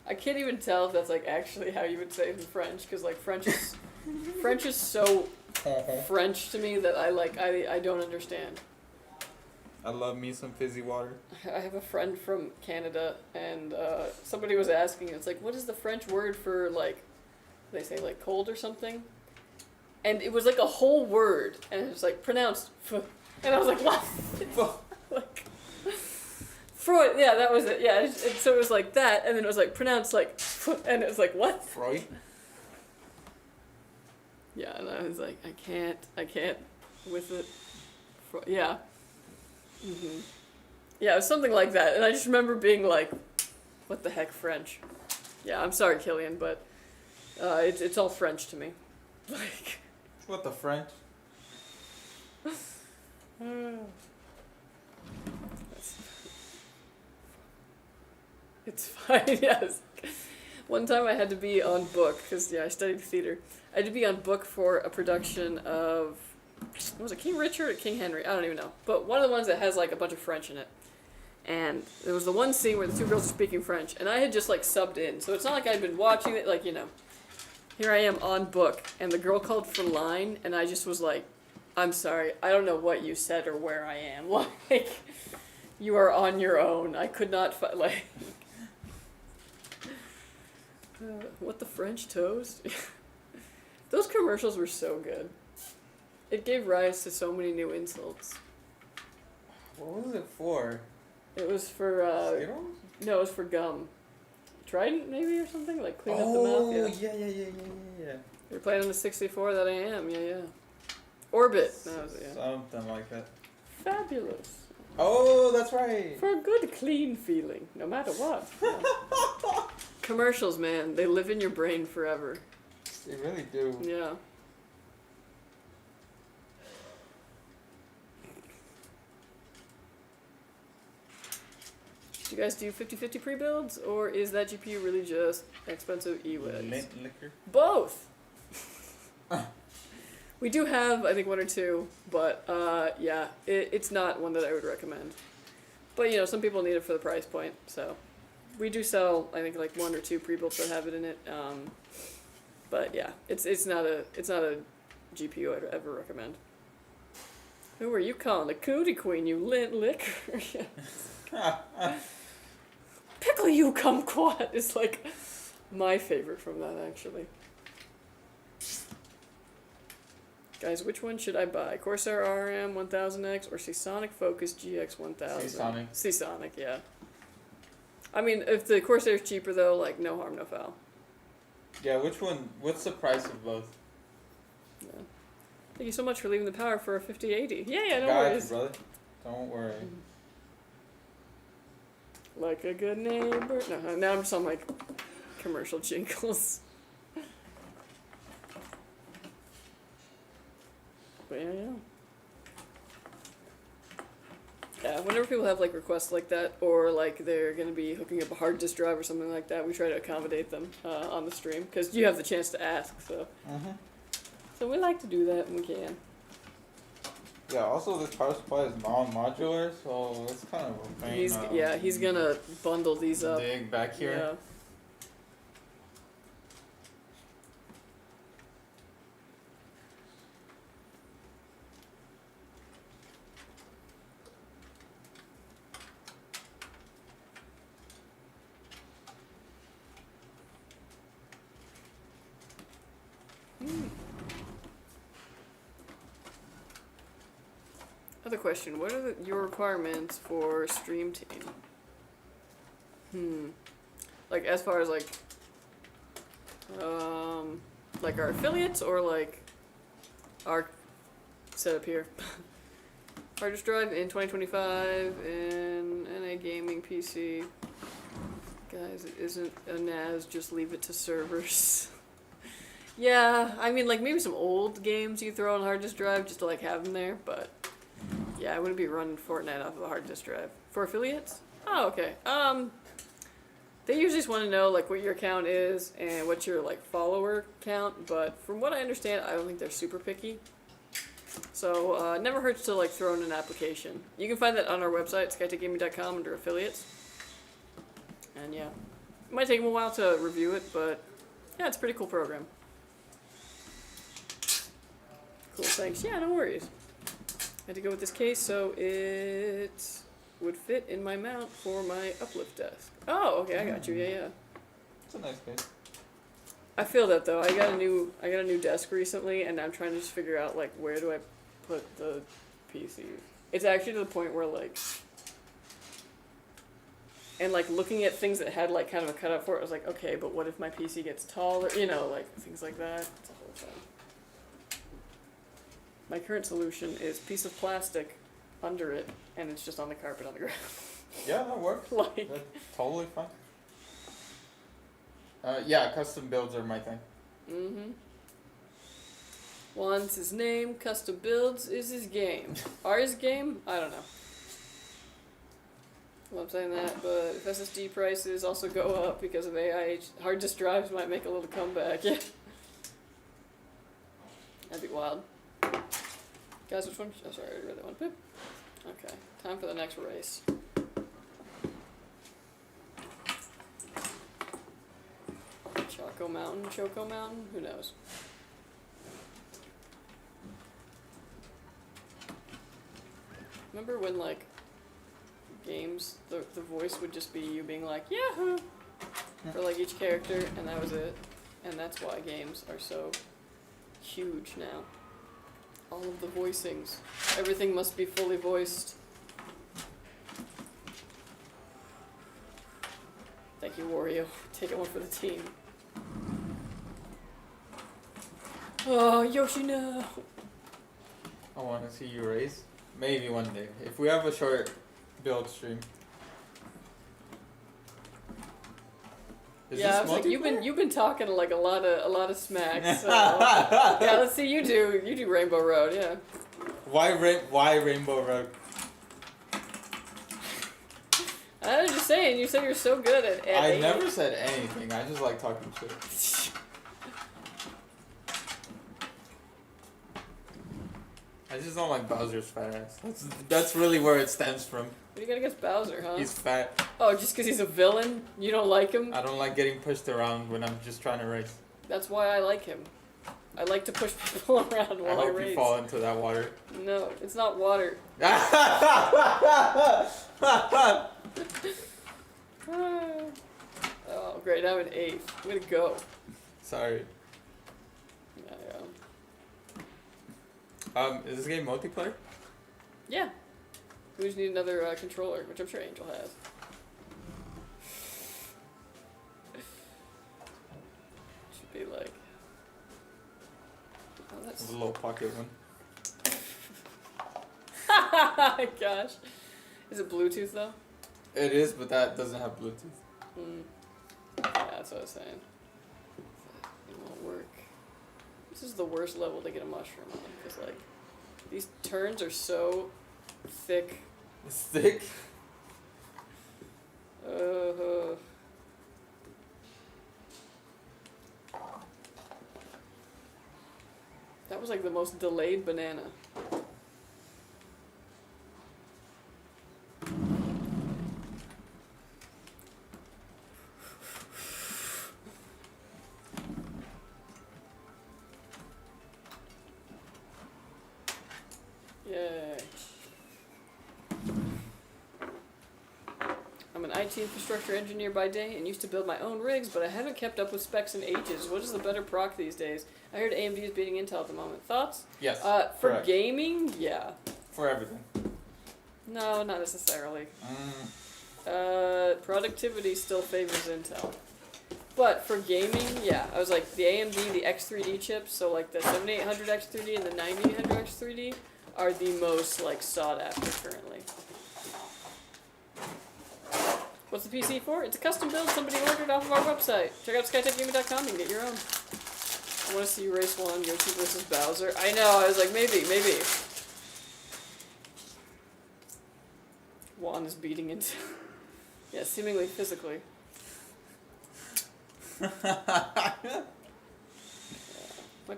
I can't even tell if that's like actually how you would say it in French, because like French is so French to me that I don't understand. I love me some fizzy water. I have a friend from Canada, and somebody was asking, it's like, what is the French word for, like, they say, like, cold or something? And it was, like, a whole word, and it was, like, pronounced, and I was like, what? Like, Freud, yeah, that was it, yeah, so it was, like, that, and then it was, like, pronounced, like, and it was, like, what? Freud? Yeah, and I was, like, I can't with it, yeah. Mm-hmm. Yeah, it was something like that, and I just remember being like, what the heck, French? Yeah, I'm sorry, Killian, but it's all French to me. Like, What the French? It's fine, yes. One time I had to be on book, because, yeah, I studied theater. I had to be on book for a production of, what was it, King Richard or King Henry? I don't even know. But one of the ones that has, like, a bunch of French in it. And there was the one scene where the two girls are speaking French, and I had just, like, subbed in. So it's not like I'd been watching it, like, you know. Here I am on book, and the girl called for line, and I just was like, I'm sorry, I don't know what you said or where I am. Like, you are on your own. I could not, like... what the French toast? Those commercials were so good. It gave rise to so many new insults. What was it for? It was for, Skittles? no, it was for gum. Trident, maybe, or something? Like, clean up the mouth? Oh, Yeah. yeah. You're playing on the 64 that I am, yeah. Orbit. That was it, yeah. Something like that. Fabulous. Oh, that's right. For a good, clean feeling, no matter what. Yeah. Commercials, man, they live in your brain forever. They really do. Yeah. Do you guys do 50-50 pre-builds, or is that GPU really just expensive E-Wags? Mint liquor. Both! We do have, I think, one or two, but yeah, it's not one that I would recommend. But, you know, some people need it for the price point, so. We do sell, I think, like 1 or 2 pre-builds that have it in it. But yeah, it's not a GPU I'd ever recommend. Who are you calling a cootie queen, you lint liquor? Pickle you kumquat is like my favorite from that, actually. Guys, which one should I buy? Corsair RM 1000X or Seasonic Focus GX 1000? Seasonic. Seasonic, yeah. I mean, if the Corsair's cheaper though, like no harm, no foul. Yeah, which one? What's the price of both? Yeah. Thank you so much for leaving the power for a 5080. Yeah, no Got worries. you, brother. Don't worry. Like a good neighbor. No, now I'm just on like commercial jingles. But yeah. Yeah, whenever people have like requests like that, or like they're gonna be hooking up a hard disk drive or something like that, we try to accommodate them on the stream because you have the chance to ask. So, so we like to do that when we can. Yeah. Also, this power supply is non-modular, so it's kind of a pain. He's gonna bundle these up. Dig back here. Yeah. Other question, what are your requirements for stream team? Like as far as like our affiliates or like our setup here? Hard disk drive in 2025 in NA gaming PC. Guys, it isn't a NAS, just leave it to servers. Yeah, I mean like maybe some old games you throw on a hard disk drive just to like have them there, but yeah, I wouldn't be running Fortnite off of a hard disk drive. For affiliates? Oh, okay. They usually just want to know like what your account is and what your like follower count, but from what I understand, I don't think they're super picky. So, it never hurts to like throw in an application. You can find that on our website, skytechgaming.com, under affiliates. And yeah, it might take them a while to review it, but yeah, it's a pretty cool program. Cool, thanks. Yeah, no worries. I had to go with this case so it would fit in my mount for my uplift desk. Oh, okay, I got you. Yeah. It's a nice case. I feel that though. I got a new desk recently, and I'm trying to just figure out like where do I put the PC. It's actually to the point where like, and like looking at things that had like kind of a cutout for it, I was like, okay, but what if my PC gets taller? You know, like things like that. It's a whole thing. My current solution is a piece of plastic under it, and it's just on the carpet on the ground. Yeah, that works. Like, That's totally fine. Yeah, custom builds are my thing. Juan's his name, custom builds is his game. Ours game? I don't know. Well, I'm saying that, but if SSD prices also go up because of AI, hard disk drives might make a little comeback. Yeah. That'd be wild. Guys, which one? Oh, sorry, I already read that one. Boop. Okay, time for the next race. Choco Mountain? Who knows? Remember when, like, games, the voice would just be you being like, Yahoo! For, like, each character, and that was it. And that's why games are so huge now. All of the voicings. Everything must be fully voiced. Thank you, Wario. Taking one for the team. Oh, Yoshi, no! I want to see you race. Maybe one day. If we have a short build stream. Is Yeah, I this was like, multiplayer? you've been talking like a lot of smack. So yeah, let's see you do Rainbow Road, yeah. Why Rainbow Road? I was just saying, you said you're so good at I aiming. never said anything. I just like talking shit. I just don't like Bowser's fat ass. That's really where it stems from. What do you got against Bowser, huh? He's fat. Oh, just because he's a villain? You don't like him? I don't like getting pushed around when I'm just trying to race. That's why I like him. I like to push people around I while I hope race. you fall into that water. No, it's not water. Oh, great. I'm in 8th. Way to go. Sorry. Yeah. Is this game multiplayer? Yeah. We just need another controller, which I'm sure Angel has. Should be like... Oh, that's... A little pocket one. Gosh. Is it Bluetooth, though? It is, but that doesn't have Bluetooth. Mm. Yeah, that's what I was saying. It won't work. This is the worst level to get a mushroom on, because, like, these turns are so thick. It's thick? That was, like, the most delayed banana. Yay. I'm an IT infrastructure engineer by day and used to build my own rigs, but I haven't kept up with specs in ages. What is the better proc these days? I heard AMD is beating Intel at the moment. Thoughts? Yes. For correct. gaming, yeah. For everything. No, not necessarily. Productivity still favors Intel. But for gaming, yeah. I was like, the AMD, the X3D chips, so like the 7800 X3D and the 9800 X3D are the most like sought after currently. What's the PC for? It's a custom build somebody ordered off of our website. Check out skytechgaming.com and get your own. I want to see you race one, Yoshi versus Bowser. I know, I was like, maybe. Juan is beating into... yeah, seemingly physically. Might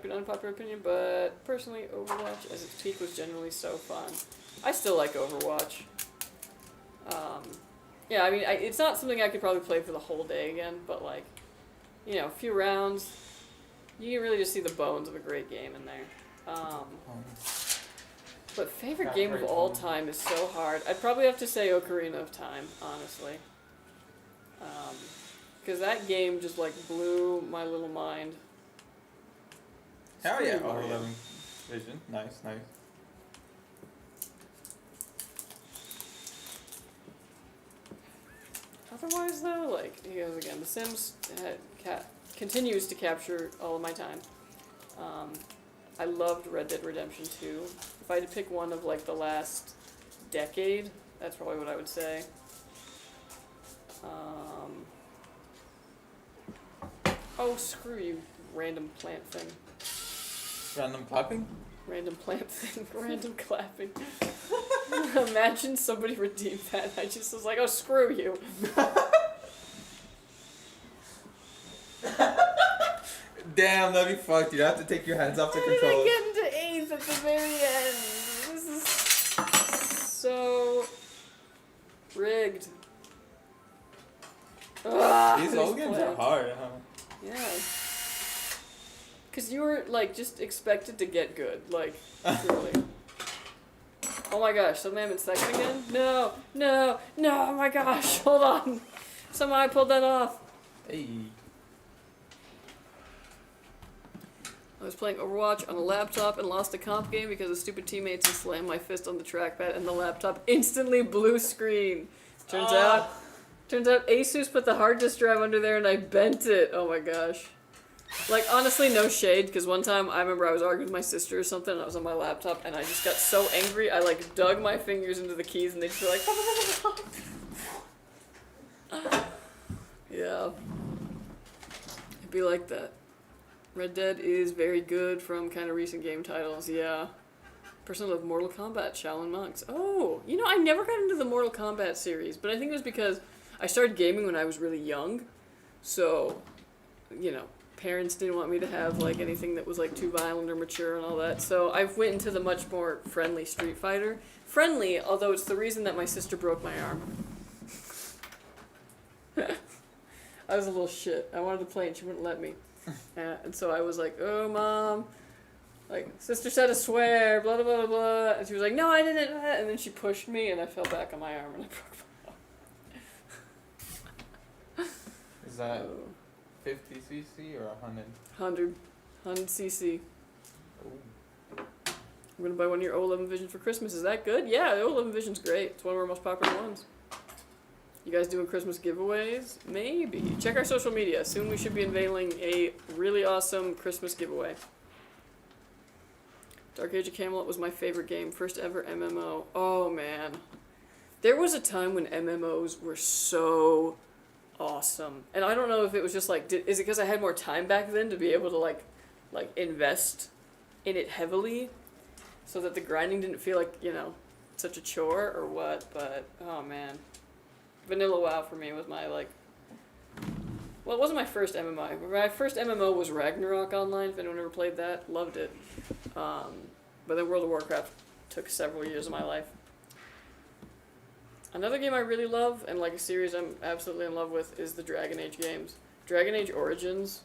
be an unpopular opinion, but personally, Overwatch as its peak was generally so fun. I still like Overwatch. Yeah, I mean, it's not something I could probably play for the whole day again, but like, you know, a few rounds, you can really just see the bones of a great game in there. But favorite game of all time is so hard. I'd probably have to say Ocarina of Time, honestly. Because that game just like blew my little mind. Hell yeah, Super Mario. overlapping vision. Nice. Otherwise, though, like, he goes again, The Sims continues to capture all of my time. I loved Red Dead Redemption 2. If I had to pick one of, like, the last decade, that's probably what I would say. Oh, screw you, random plant thing. Random clapping? Random plant thing, random clapping. Imagine somebody redeemed that. I just was like, oh, screw you. Damn, that'd be fucked. You'd have to take your hands off the Why did controller. I get into 8th at the very end? This is so rigged. These old games are hard, huh? Yeah. Because you were, like, just expected to get good. Like, truly. Oh my gosh, suddenly I'm in second again? No, oh my gosh, hold on. Somehow I pulled that off. Hey. I was playing Overwatch on a laptop and lost a comp game because of stupid teammates and slammed my fist on the trackpad and the laptop instantly blue screen. Turns out ASUS put the hard disk drive under there and I bent it. Oh my gosh. Like, honestly, no shade, because one time I remember I was arguing with my sister or something and I was on my laptop and I just got so angry I like dug my fingers into the keys and they just were like yeah. It'd be like that. Red Dead is very good from kind of recent game titles, yeah. Person of Mortal Kombat, Shaolin Monks. Oh, you know, I never got into the Mortal Kombat series, but I think it was because I started gaming when I was really young, so, you know, parents didn't want me to have, like, anything that was, like, too violent or mature and all that, so I went into the much more friendly Street Fighter. Friendly, although it's the reason that my sister broke my arm. I was a little shit. I wanted to play and she wouldn't let me. And so I was like, oh, Mom, like, sister said a swear, blah, blah, blah, blah. And she was like, no, I didn't. And then she pushed me and I fell back on my arm and I broke my arm. Is that 50 cc or 100? 100 cc. Ooh. I'm going to buy one of your O11 Vision for Christmas. Is that good? Yeah, the O11 Vision's great. It's one of our most popular ones. You guys doing Christmas giveaways? Maybe. Check our social media. Soon we should be unveiling a really awesome Christmas giveaway. Dark Age of Camelot was my favorite game. First ever MMO. Oh, man. There was a time when MMOs were so awesome. And I don't know if it was just like, is it because I had more time back then to be able to like invest in it heavily so that the grinding didn't feel like, you know, such a chore or what, but oh man. Vanilla WoW for me was my like, well, it wasn't my first MMO. My first MMO was Ragnarok Online, if anyone ever played that. Loved it. But then World of Warcraft took several years of my life. Another game I really love, and like a series I'm absolutely in love with, is the Dragon Age games. Dragon Age Origins,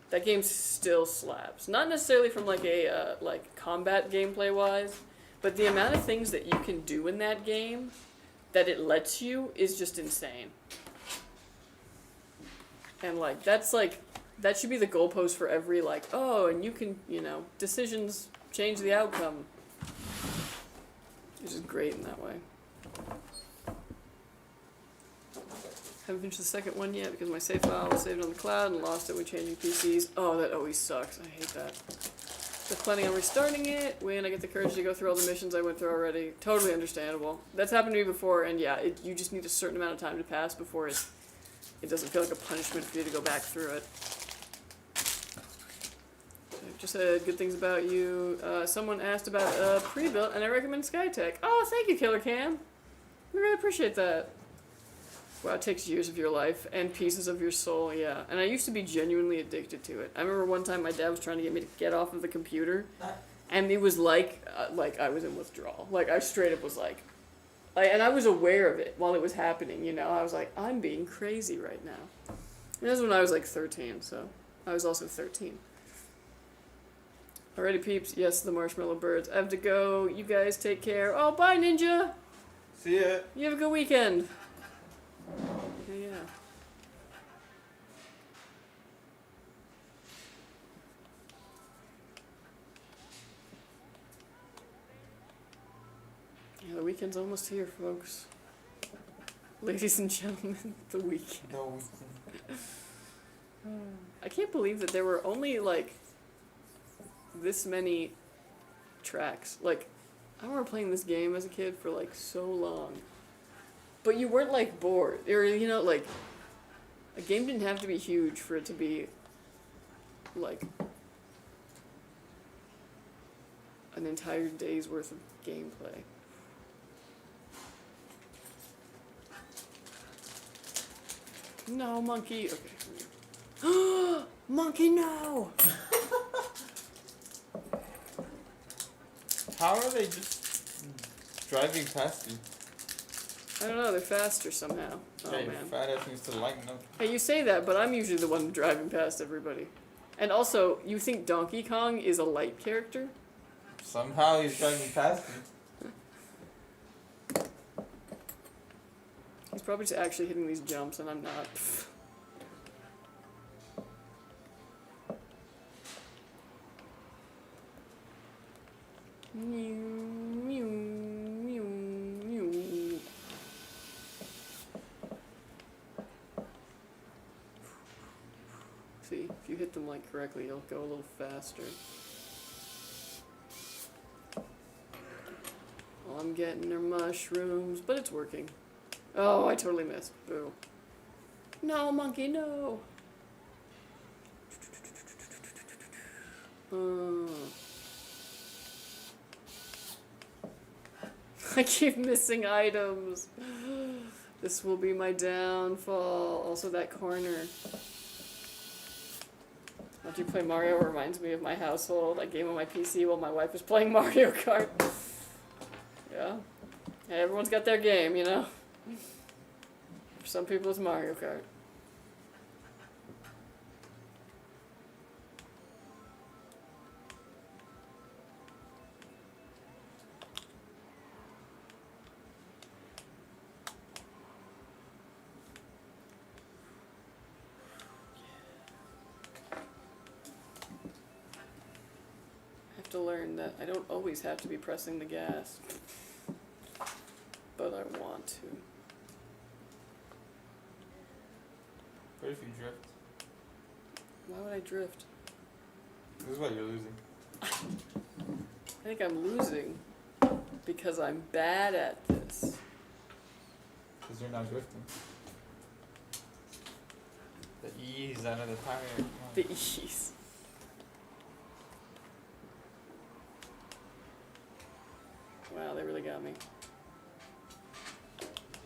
that game still slaps. Not necessarily from like a like combat gameplay wise, but the amount of things that you can do in that game that it lets you is just insane. And like that should be the goalpost for every like, oh, and you can, you know, decisions change the outcome. It's just great in that way. Haven't finished the second one yet because my save file was saved on the cloud and lost it when changing PCs. Oh, that always sucks. I hate that. So planning on restarting it when I get the courage to go through all the missions I went through already. Totally understandable. That's happened to me before, and yeah, you just need a certain amount of time to pass before it doesn't feel like a punishment for you to go back through it. I've just said good things about you. Someone asked about pre-built, and I recommend Skytech. Oh, thank you, Killer Cam. We really appreciate that. Wow, it takes years of your life and pieces of your soul, yeah. And I used to be genuinely addicted to it. I remember one time my dad was trying to get me to get off of the computer, and it was like I was in withdrawal. Like, I straight up was like, and I was aware of it while it was happening, you know. I was like, I'm being crazy right now. And this was when I was like 13, so I was also 13. Alrighty, peeps. Yes, the marshmallow birds. I have to go. You guys take care. Oh, bye, Ninja. See ya. You have a good weekend. Yeah. Yeah, the weekend's almost here, folks. Ladies and gentlemen, the weekend. No. I can't believe that there were only, like, this many tracks. Like, I remember playing this game as a kid for, like, so long. But you weren't, like, bored. Or, you know, like, a game didn't have to be huge for it to be, like, an entire day's worth of gameplay. No, monkey. Okay, here we go. Monkey, no! How are they just driving past you? I don't know, they're faster somehow. Oh, Yeah, your man. fat ass needs to lighten up. Hey, you say that, but I'm usually the one driving past everybody. And also, you think Donkey Kong is a light character? Somehow he's driving past you. He's probably just actually hitting these jumps, and I'm not. goofy. If you hit them like correctly, it'll go a little faster. Well, I'm getting their mushrooms, but it's working. Oh, I totally missed. Boo. No, monkey, no. I keep missing items. This will be my downfall. Also, that corner. Watching you play Mario reminds me of my household. I game on my PC while my wife is playing Mario Kart. Yeah. Hey, everyone's got their game, you know? For some people, it's Mario Kart. To learn that I don't always have to be pressing the gas, but I want to. What if you drift? Why would I drift? This is why you're losing. I think I'm losing because I'm bad at this. Because you're not drifting. The ease out of the tire. Come on. The ease. Wow, they really got me.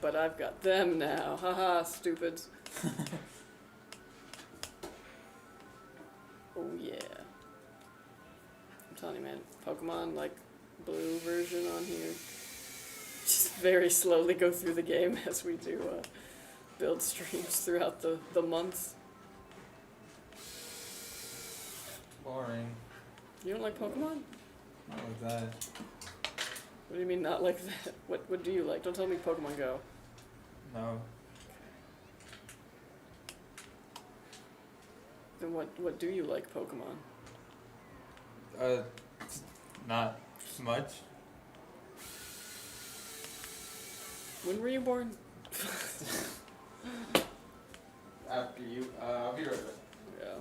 But I've got them now. Haha, stupids. Oh yeah. I'm telling you, man, Pokemon, like, blue version on here. Just very slowly go through the game as we do build streams throughout the months. Boring. You don't like Pokemon? Not like that. What do you mean not like that? What do you like? Don't tell me Pokemon Go. No. Then what do you like Pokemon? Not much. When were you born? After you, I'll be right back. Yeah.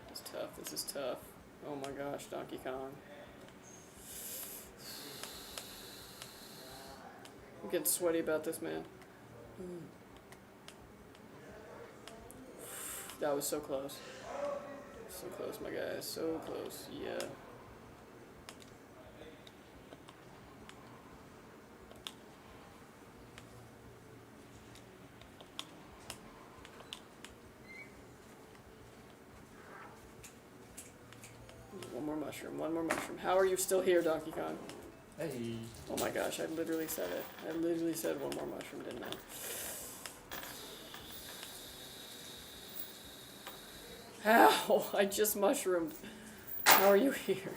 It's tough. This is tough. Oh my gosh, Donkey Kong. I'm getting sweaty about this, man. That was so close. So close, my guys. So close. Yeah. One more mushroom. One more mushroom. How are you still here, Donkey Kong? Hey. Oh my gosh, I literally said it. I literally said one more mushroom, didn't I? How? I just mushroomed. How are you here?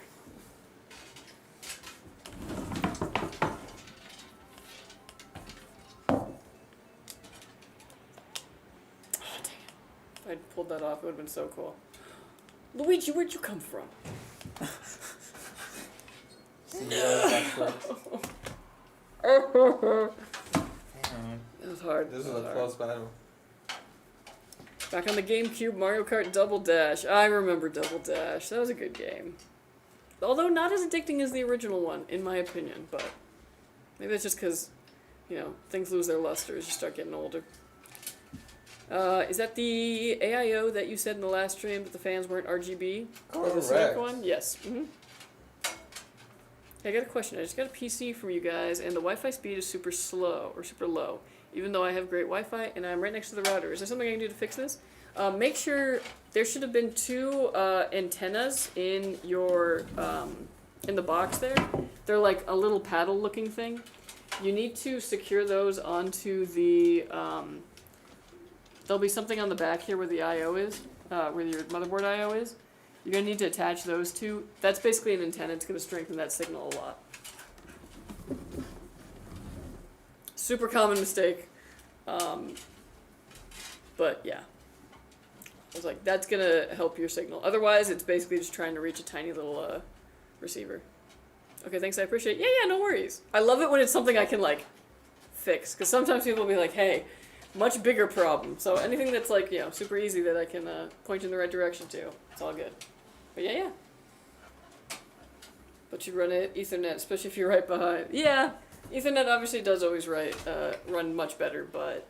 Oh, dang it. If I'd pulled that off, it would have been so cool. Luigi, where'd you come from? That was hard. This is a close battle. Back on the GameCube, Mario Kart Double Dash. I remember Double Dash. That was a good game. Although not as addicting as the original one, in my opinion, but maybe that's just because, you know, things lose their luster as you start getting older. Is that the AIO that you said in the last stream that the fans weren't RGB? Correct. The Sonic one? Yes. Mm-hmm. Hey, I got a question. I just got a PC from you guys, and the Wi-Fi speed is super slow, or super low, even though I have great Wi-Fi, and I'm right next to the router. Is there something I can do to fix this? Make sure there should have been two antennas in your, in the box there. They're like a little paddle-looking thing. You need to secure those onto the, there'll be something on the back here where the I/O is, where your motherboard I/O is. You're going to need to attach those two. That's basically an antenna. It's going to strengthen that signal a lot. Super common mistake. But yeah. I was like, that's going to help your signal. Otherwise, it's basically just trying to reach a tiny little receiver. Okay, thanks, I appreciate it. Yeah, no worries. I love it when it's something I can, like, fix. Because sometimes people will be like, hey, much bigger problem. So anything that's, like, you know, super easy that I can point you in the right direction to, it's all good. But yeah. But you run it Ethernet, especially if you're right behind. Yeah, Ethernet obviously does always run much better, but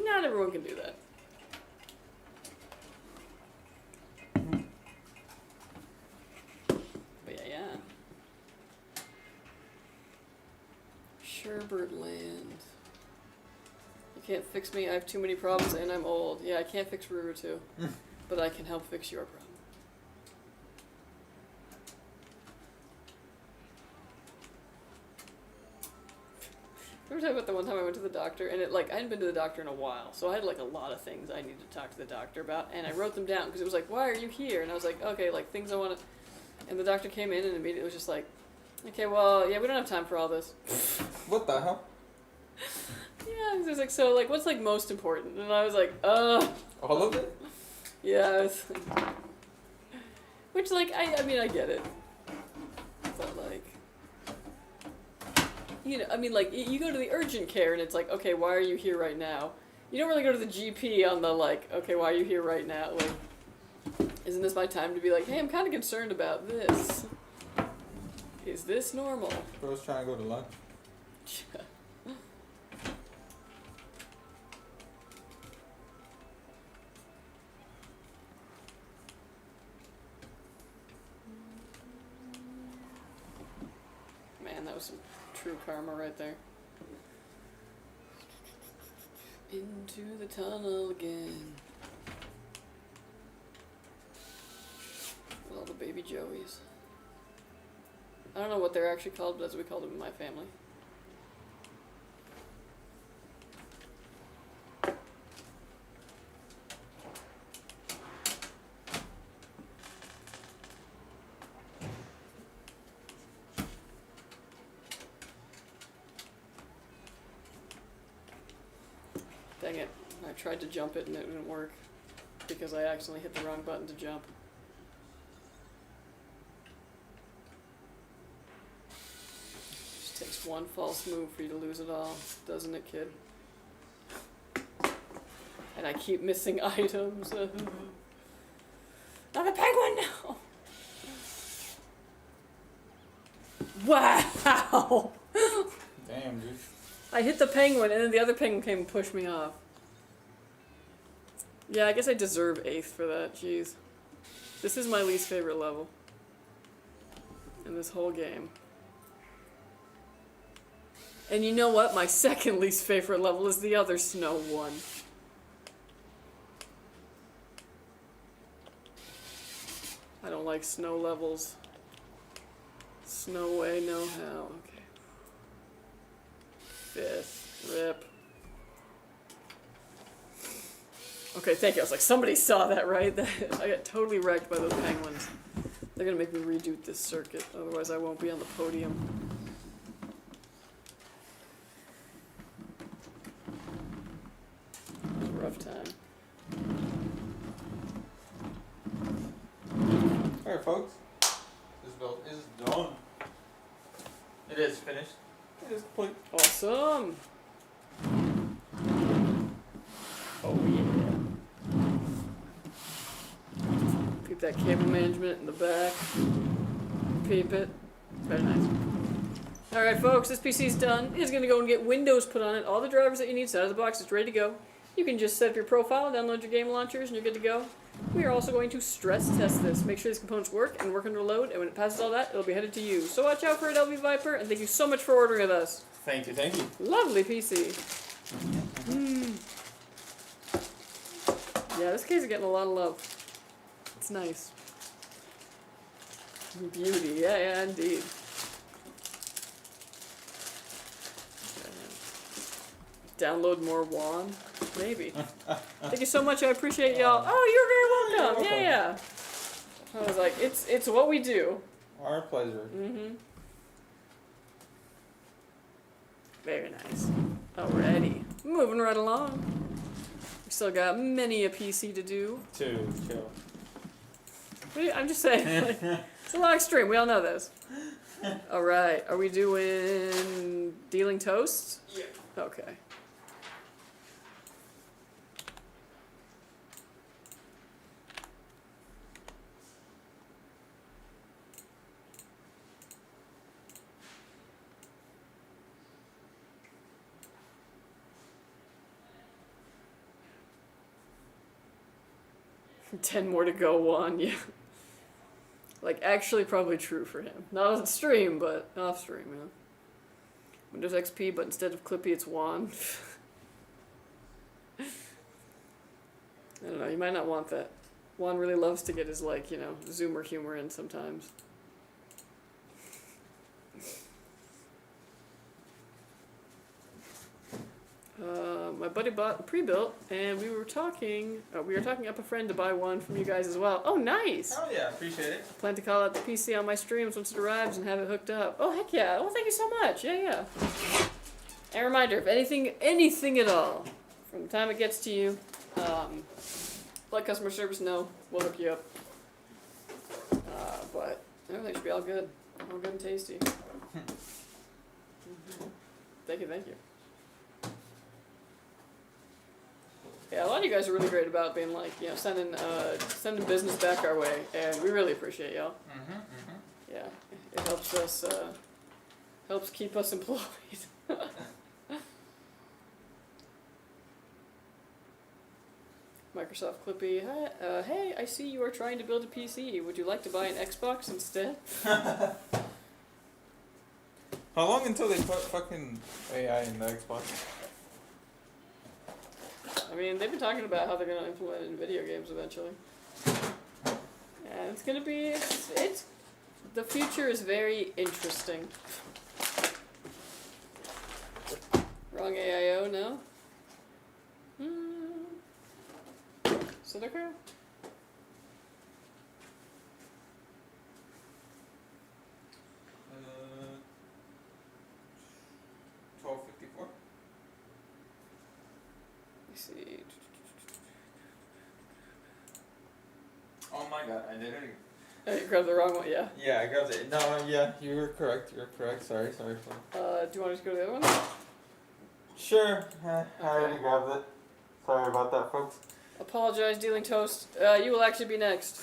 not everyone can do that. But yeah. Sherbert Land. You can't fix me, I have too many problems and I'm old. Yeah, I can't fix Ruru too. But I can help fix your problem. Remember talking about the one time I went to the doctor, and I hadn't been to the doctor in a while, so I had like a lot of things I needed to talk to the doctor about, and I wrote them down because it was like, why are you here? And I was like, okay, like things I want to, and the doctor came in and immediately was just like, okay, well, yeah, we don't have time for all this. What the hell? Yeah, he was like, so like, what's like most important? And I was like, all of it? Yeah, which like, I mean, I get it, but like. You know, I mean, like, you go to the urgent care and it's like, okay, why are you here right now? You don't really go to the GP on the, like, okay, why are you here right now? Like, isn't this my time to be like, hey, I'm kind of concerned about this. Is this normal? Bro's trying to go to lunch. Man, that was some true karma right there. Into the tunnel again. With all the baby Joeys. I don't know what they're actually called, but that's what we called them in my family. Dang it. I tried to jump it and it didn't work because I accidentally hit the wrong button to jump. Just takes one false move for you to lose it all, doesn't it, kid? And I keep missing items. Not a penguin, no! Wow! Damn, dude. I hit the penguin, and then the other penguin came and pushed me off. Yeah, I guess I deserve 8th for that, jeez. This is my least favorite level in this whole game. And you know what? My second least favorite level is the other snow one. I don't like snow levels. Snow way, no how. Okay. 5th. Rip. Okay, thank you. I was like, somebody saw that, right? I got totally wrecked by those penguins. They're gonna make me redo this circuit, otherwise I won't be on the podium. It was a rough time. Alright, folks. This build is done. It is finished. It is complete. Awesome! Oh yeah. Peep that cable management in the back. Peep it. Very nice. Alright folks, this PC's done. It's going to go and get Windows put on it. All the drivers that you need, out of the box, it's ready to go. You can just set up your profile, download your game launchers, and you're good to go. We are also going to stress test this. Make sure these components work and work under load, and when it passes all that, it'll be headed to you. So watch out for it, LB Viper, and thank you so much for ordering with us. Thank you, thank you. Lovely PC. Yeah, this case is getting a lot of love. It's nice. Beauty, yeah, indeed. Download more WAN? Maybe. Thank you so much, I appreciate y'all. Oh, you're very welcome. Yeah. I was like, it's what we do. Our pleasure. Very nice. Alrighty. Moving right along. We still got many a PC to do. Chill. I'm just saying, like, it's a long stream, we all know this. All right. Are we doing dealing toast? Yeah. Okay. Ten more to go, Juan. Yeah. Like, actually probably true for him. Not on stream, but off stream, man. Windows XP, but instead of Clippy, it's Juan. I don't know, you might not want that. Juan really loves to get his, like, you know, Zoomer humor in sometimes. My buddy bought pre-built, and we were talking up a friend to buy one from you guys as well. Oh, nice! Oh yeah, appreciate it. Plan to call out the PC on my streams once it arrives and have it hooked up. Oh, heck yeah. Oh, thank you so much. Yeah. And a reminder, if anything at all, from the time it gets to you, let customer service know. We'll hook you up. But everything should be all good. All good and tasty. Thank you. Yeah, a lot of you guys are really great about being like, you know, sending business back our way, and we really appreciate y'all. Yeah, it helps us, helps keep us employed. Microsoft Clippy, hi, hey, I see you are trying to build a PC. Would you like to buy an Xbox instead? How long until they put fucking AI in the Xbox? I mean, they've been talking about how they're going to implement it in video games eventually. And it's going to be, the future is very interesting. Wrong AIO, no? Seasonic? 1254. Let's see. Oh my god, I did it again. Oh, you grabbed the wrong one, yeah. Yeah, I grabbed it. No, yeah, you were correct. Sorry. Do you want to just go to the other one? Sure. I already grabbed it. Sorry about that, folks. Apologize, dealing toast. You will actually be next.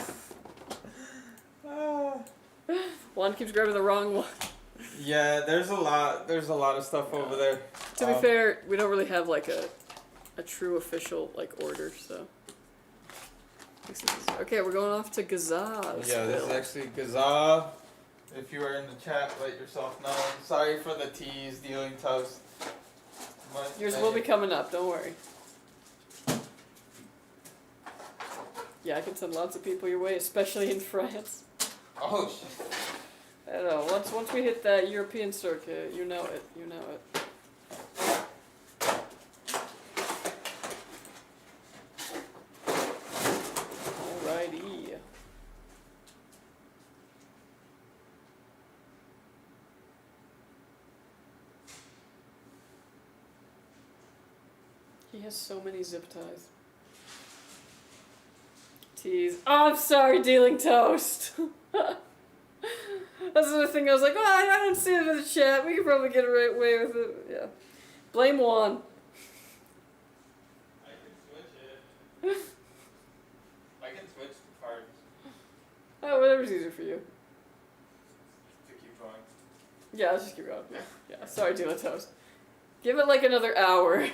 Juan keeps grabbing the wrong one. Yeah, there's a lot of stuff over there. To be fair, we don't really have like a true official like order, so. Okay, we're going off to Gazaz. Yeah, this is actually Gazaa. If you are in the chat, let yourself know. Sorry for the tease, dealing toast. Yours will be coming up, don't worry. Yeah, I can send lots of people your way, especially in France. Oh shit. I don't know, once we hit that European circuit, you know it. Alrighty. He has so many zip ties. Tease. Oh, I'm sorry, dealing toast. That's the thing. I was like, oh, I don't see it in the chat. We could probably get away with it. Yeah. Blame Juan. I can switch it. I can switch the cards. Oh, whatever's easier for you. To keep going. Yeah, let's just keep going. Yeah. Sorry, dealing toast. Give it like another hour.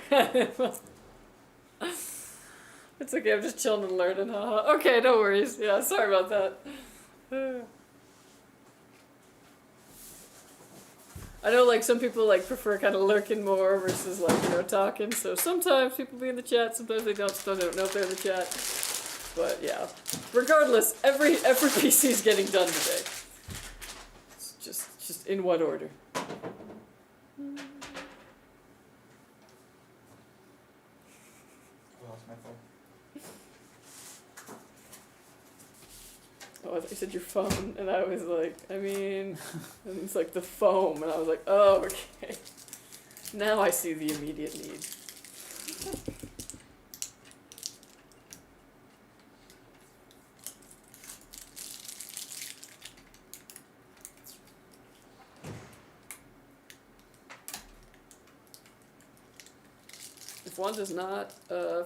It's okay, I'm just chilling and learning, haha. Okay, no worries. Yeah, sorry about that. I know, like, some people, like, prefer kind of lurking more versus, like, you know, talking. So sometimes people be in the chat, sometimes they don't. Sometimes they don't know if they're in the chat. But, yeah. Regardless, every PC is getting done today. It's just in what order? Oh, I thought you said your phone, and I was like, I mean, and it's like the foam, and I was like, oh, okay. Now I see the immediate need. Juan does not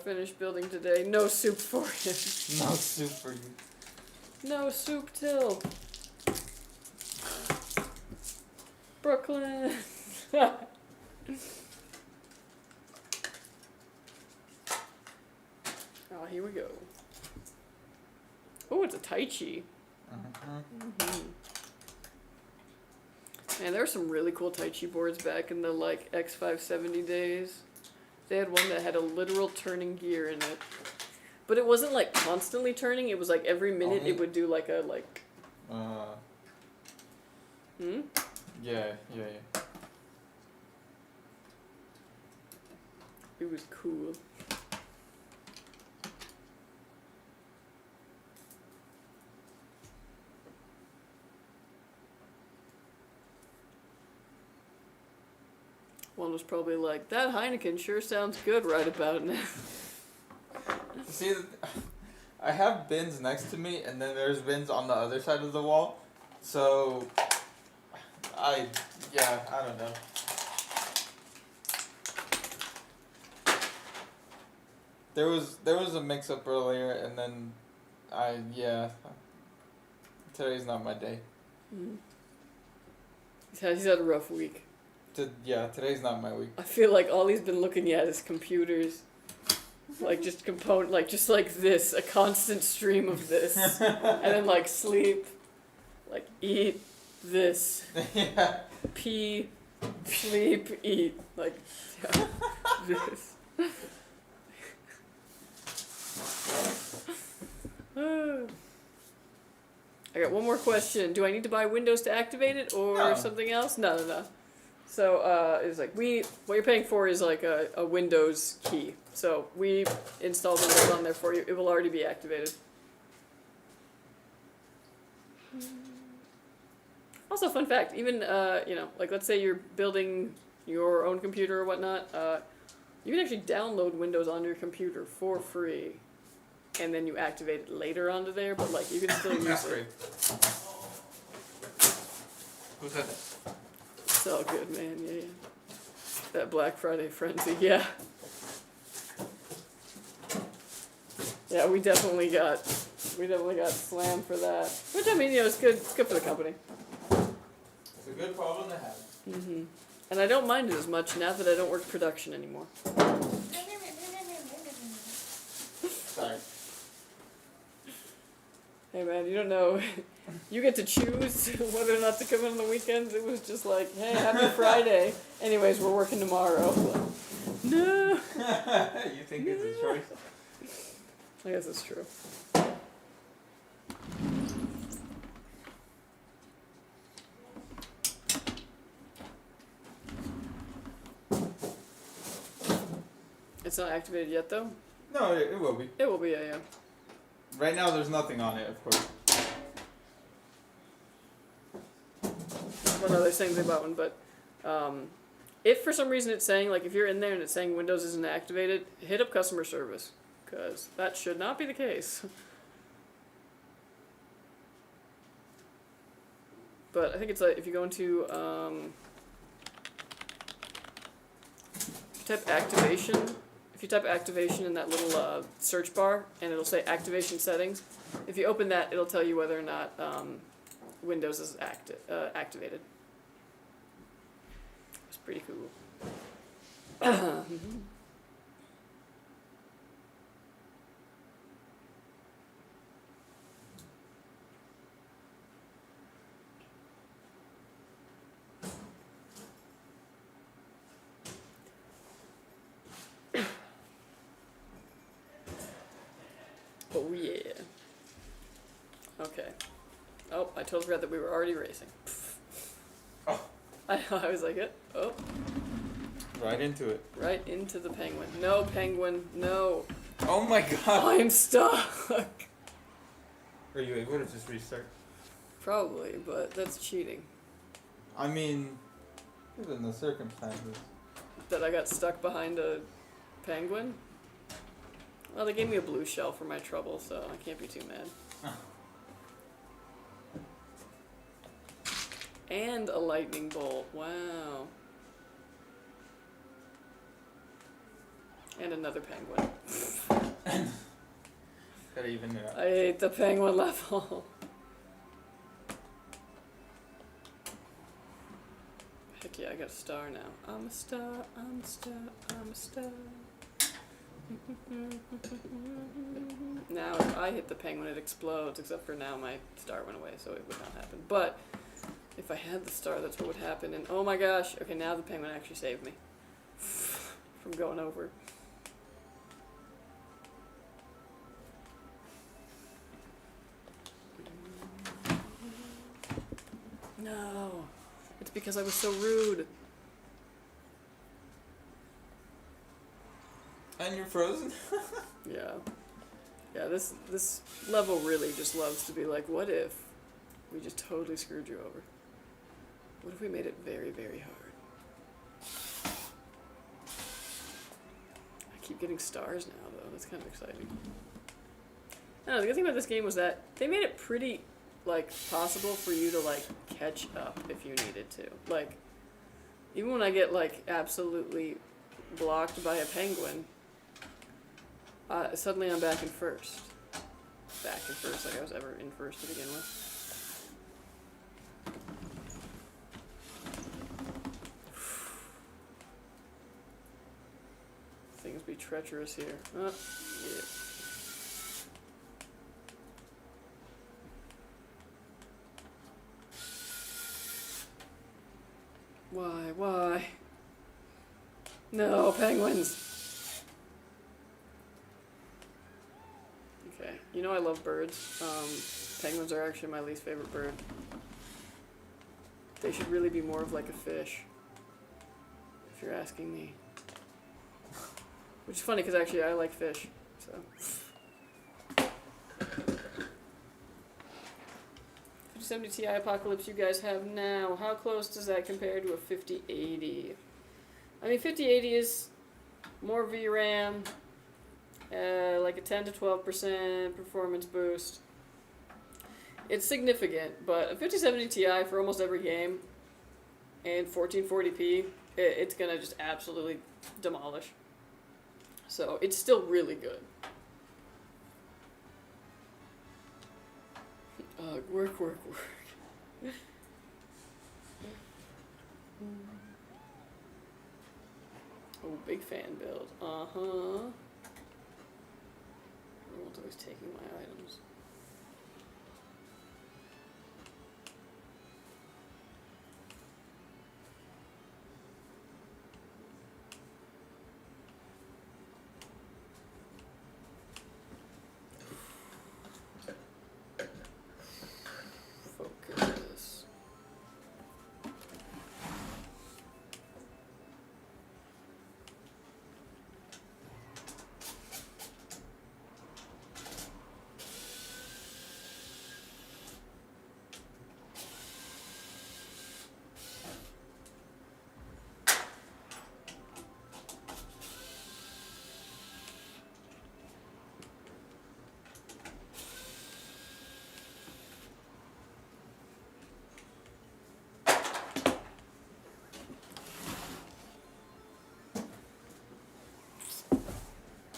finish building today, no soup for him. No soup for you. No soup till Brooklyn. Oh, here we go. Oh, it's a Tai Chi. Man, there were some really cool Tai Chi boards back in the like X570 days. They had one that had a literal turning gear in it. But it wasn't like constantly turning, it was like every minute it would do like a like Yeah. It was cool. One was probably like, that Heineken sure sounds good right about now. See, I have bins next to me, and then there's bins on the other side of the wall. So, I don't know. There was a mix-up earlier, and then today's not my day. He's had a rough week. Today's not my week. I feel like all he's been looking at is computers. Like just just like this, a constant stream of this. And then like sleep, like eat, this. Yeah. Pee, sleep, eat. Like, this. I got one more question. Do I need to buy Windows to activate it or No. something else? No. So it's like what you're paying for is like a Windows key. So we install Windows on there for you. It will already be activated. Also, fun fact, even like let's say you're building your own computer or whatnot, you can actually download Windows on your computer for free, and then you activate it later onto there. But like you can still use it. Who said that? It's all good, man. Yeah. That Black Friday frenzy, yeah. Yeah, we definitely got slammed for that. Which I mean, it's good. It's good for the company. It's a good problem to have. Mhm. And I don't mind it as much now that I don't work production anymore. Sorry. Hey man, you don't know. You get to choose whether or not to come in on the weekends. It was just like, hey, happy Friday. Anyways, we're working tomorrow. No. You think it's a choice? I guess it's true. It's not activated yet, though? No, it will be. It will be, yeah. Right now, there's nothing on it, of course. One other thing about one, but if for some reason it's saying, like, if you're in there and it's saying Windows isn't activated, hit up customer service, because that should not be the case. But I think it's like, if you go into, type activation, if you type activation in that little search bar, and it'll say activation settings, if you open that, it'll tell you whether or not Windows is activated. It's pretty cool. Oh yeah. Okay. Oh, I totally forgot that we were already racing. Oh. I was like, oh. Right into it. Right into the penguin. No, penguin, no. Oh my god. I'm stuck. Are you able to just restart? Probably, but that's cheating. I mean, given the circumstances. That I got stuck behind a penguin? Well, they gave me a blue shell for my trouble, so I can't be too mad. And a lightning bolt. Wow. And another penguin. Gotta even it out. I hate the penguin level. Heck yeah, I got a star now. I'm a star, I'm a star, I'm a star. Now if I hit the penguin it explodes, except for now my star went away, so it would not happen. But if I had the star, that's what would happen. And oh my gosh, okay, now the penguin actually saved me from going over. No, it's because I was so rude. And you're frozen? Yeah. Yeah, this level really just loves to be like, what if we just totally screwed you over? What if we made it very, very hard? I keep getting stars now, though. That's kind of exciting. I don't know, the good thing about this game was that they made it pretty, like, possible for you to, like, catch up if you needed to. Like, even when I get, like, absolutely blocked by a penguin, suddenly I'm back in first. Back in first, like I was ever in first to begin with. Things be treacherous here. Oh, yeah. Why? No, penguins! Okay, you know I love birds. Penguins are actually my least favorite bird. They should really be more of like a fish, if you're asking me. Which is funny, because actually I like fish, so. 5070 Ti Apocalypse you guys have now. How close does that compare to a 5080? I mean, 5080 is more VRAM, like a 10 to 12% performance boost. It's significant, but a 5070 Ti for almost every game and 1440p, it's gonna just absolutely demolish. So it's still really good. Work. Oh, big fan build. Uh-huh. Everyone's always taking my items. Focus.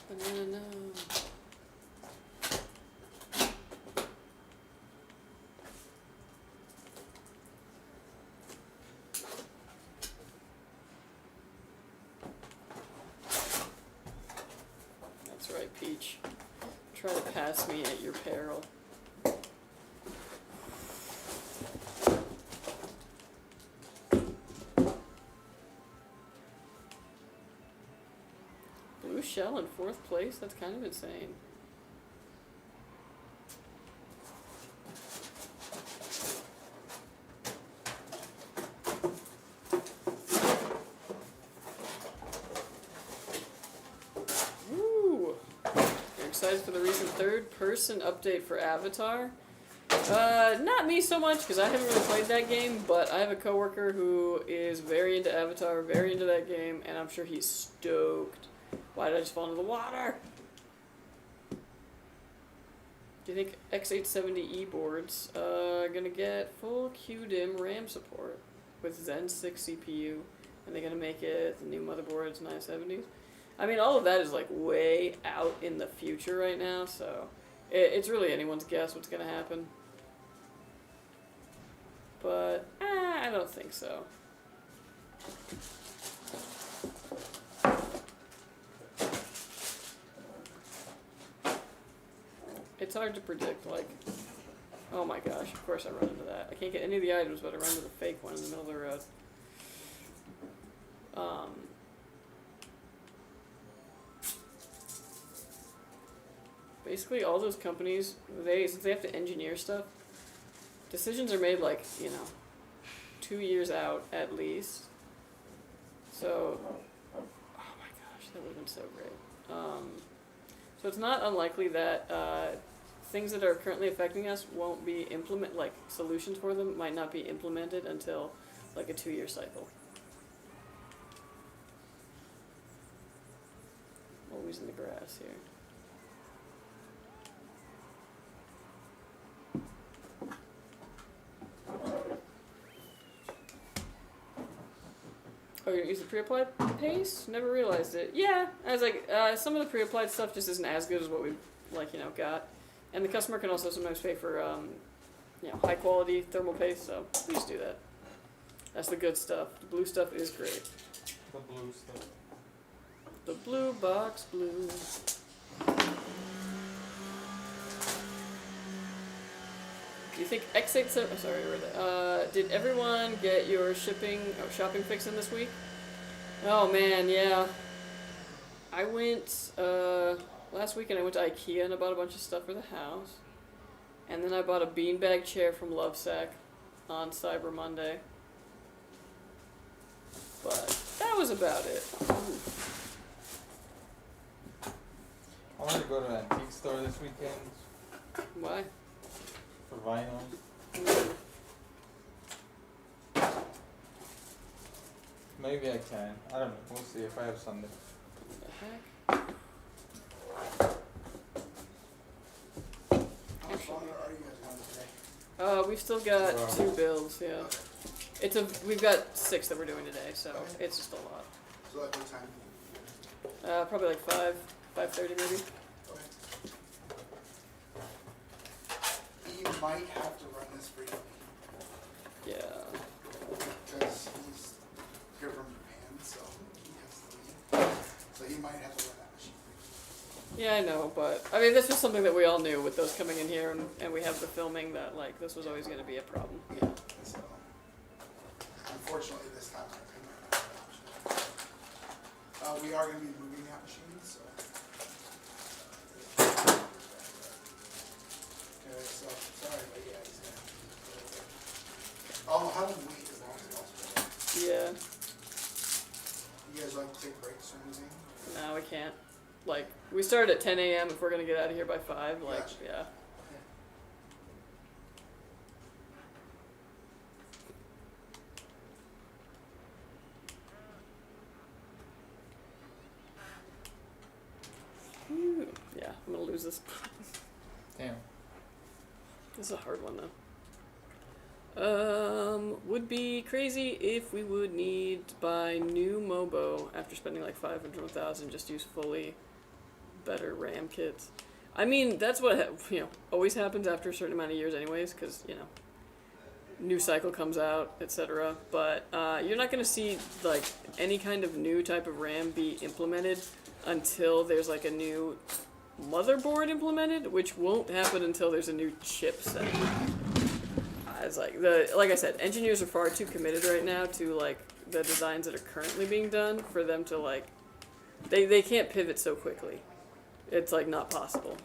Banana. That's right, Peach. Try to pass me at your peril. Blue shell in 4th place? That's kind of insane. Woo! You're excited for the recent third-person update for Avatar? Not me so much, because I haven't really played that game, but I have a coworker who is very into Avatar, very into that game, and I'm sure he's stoked. Why did I just fall into the water? Do you think X870E boards are gonna get full QDIM RAM support with Zen 6 CPU? And they're gonna make it the new motherboards 970s? I mean, all of that is like way out in the future right now, so it's really anyone's guess what's gonna happen. But I don't think so. It's hard to predict, like, oh my gosh, of course I run into that. I can't get any of the items, but I run into the fake one in the middle of the road. Basically, all those companies, since they have to engineer stuff, decisions are made like, 2 years out at least. So, oh my gosh, that would have been so great. So it's not unlikely that things that are currently affecting us won't be solutions for them might not be implemented until like a 2-year cycle. Always in the grass here. Oh, you're gonna use the pre-applied paste? Never realized it. Yeah, I was like, some of the pre-applied stuff just isn't as good as what we got, and the customer can also sometimes pay for high quality thermal paste. So please do that. That's the good stuff. The blue stuff is great. The blue stuff. The blue box blue. Do you think X87? Oh, sorry, where are they? Did everyone get your shopping fix in this week? Oh man, yeah. I went last weekend. I went to IKEA and I bought a bunch of stuff for the house, and then I bought a beanbag chair from Lovesac on Cyber Monday. But that was about it. Ooh. I want to go to an antique store this weekend. Why? For vinyl. Maybe I can. I don't know. We'll see if I have Sunday. What the heck? How much longer are you guys on today? We've still got 2 builds, yeah. We've got 6 that we're doing today, so it's just a lot. So like what time? Probably like 5:30 maybe. Okay. You might have to run this frequently. Yeah. Because he's here from Japan, so he has to leave. So you might have to run that machine frequently. Yeah, I know, but I mean, this was something that we all knew with those coming in here, and we have the filming that like this was always going to be a problem. Yeah. So unfortunately, this time I couldn't run that option. We are going to be moving that machine, so. Okay, so sorry, but yeah, he's gonna. I'll have him wait as long as possible. Yeah. You guys like to take breaks or anything? No, we can't. Like, we start at 10 a.m. if we're going to get out of here by 5. Like, Gotcha. yeah. Whew. Yeah, I'm going to lose this. Damn. This is a hard one, though. Would be crazy if we would need to buy new Mobo after spending like 500 or 1,000 just to use fully better RAM kits. I mean, that's what, always happens after a certain amount of years anyways, because, new cycle comes out, etc. But you're not going to see, like, any kind of new type of RAM be implemented until there's, like, a new motherboard implemented, which won't happen until there's a new chipset. It's like I said, engineers are far too committed right now to like the designs that are currently being done for them to like they can't pivot so quickly. It's like not possible.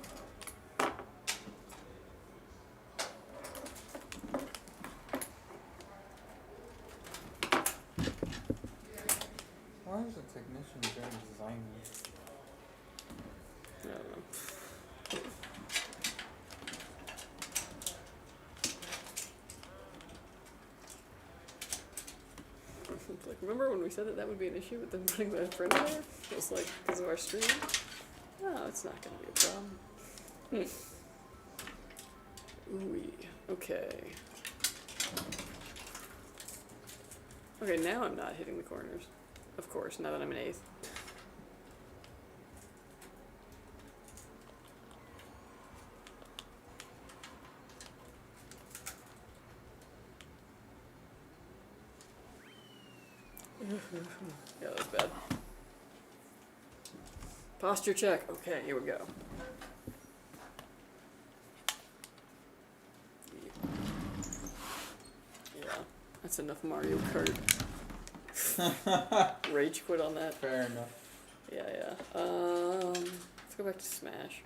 Why is a technician doing design this? I don't know. Like, remember when we said that would be an issue with them putting the printer there? It was like, because of our stream? No, it's not going to be a problem. Ooh, okay. Okay, now I'm not hitting the corners. Of course, now that I'm an 8th. Yeah, that was bad. Posture check. Okay, here we go. Yeah, that's enough Mario Kart. Rage quit on that. Fair enough. Yeah, yeah. Let's go back to Smash.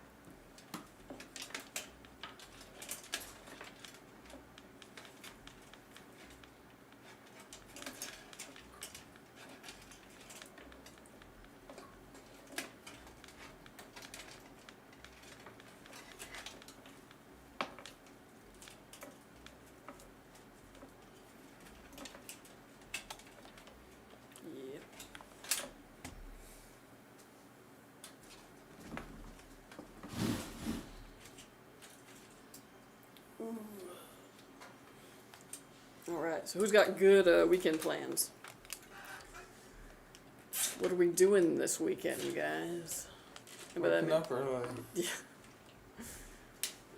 Alright, so who's got good weekend plans? What are we doing this weekend, you guys? And by that I Waking mean- up early. Yeah.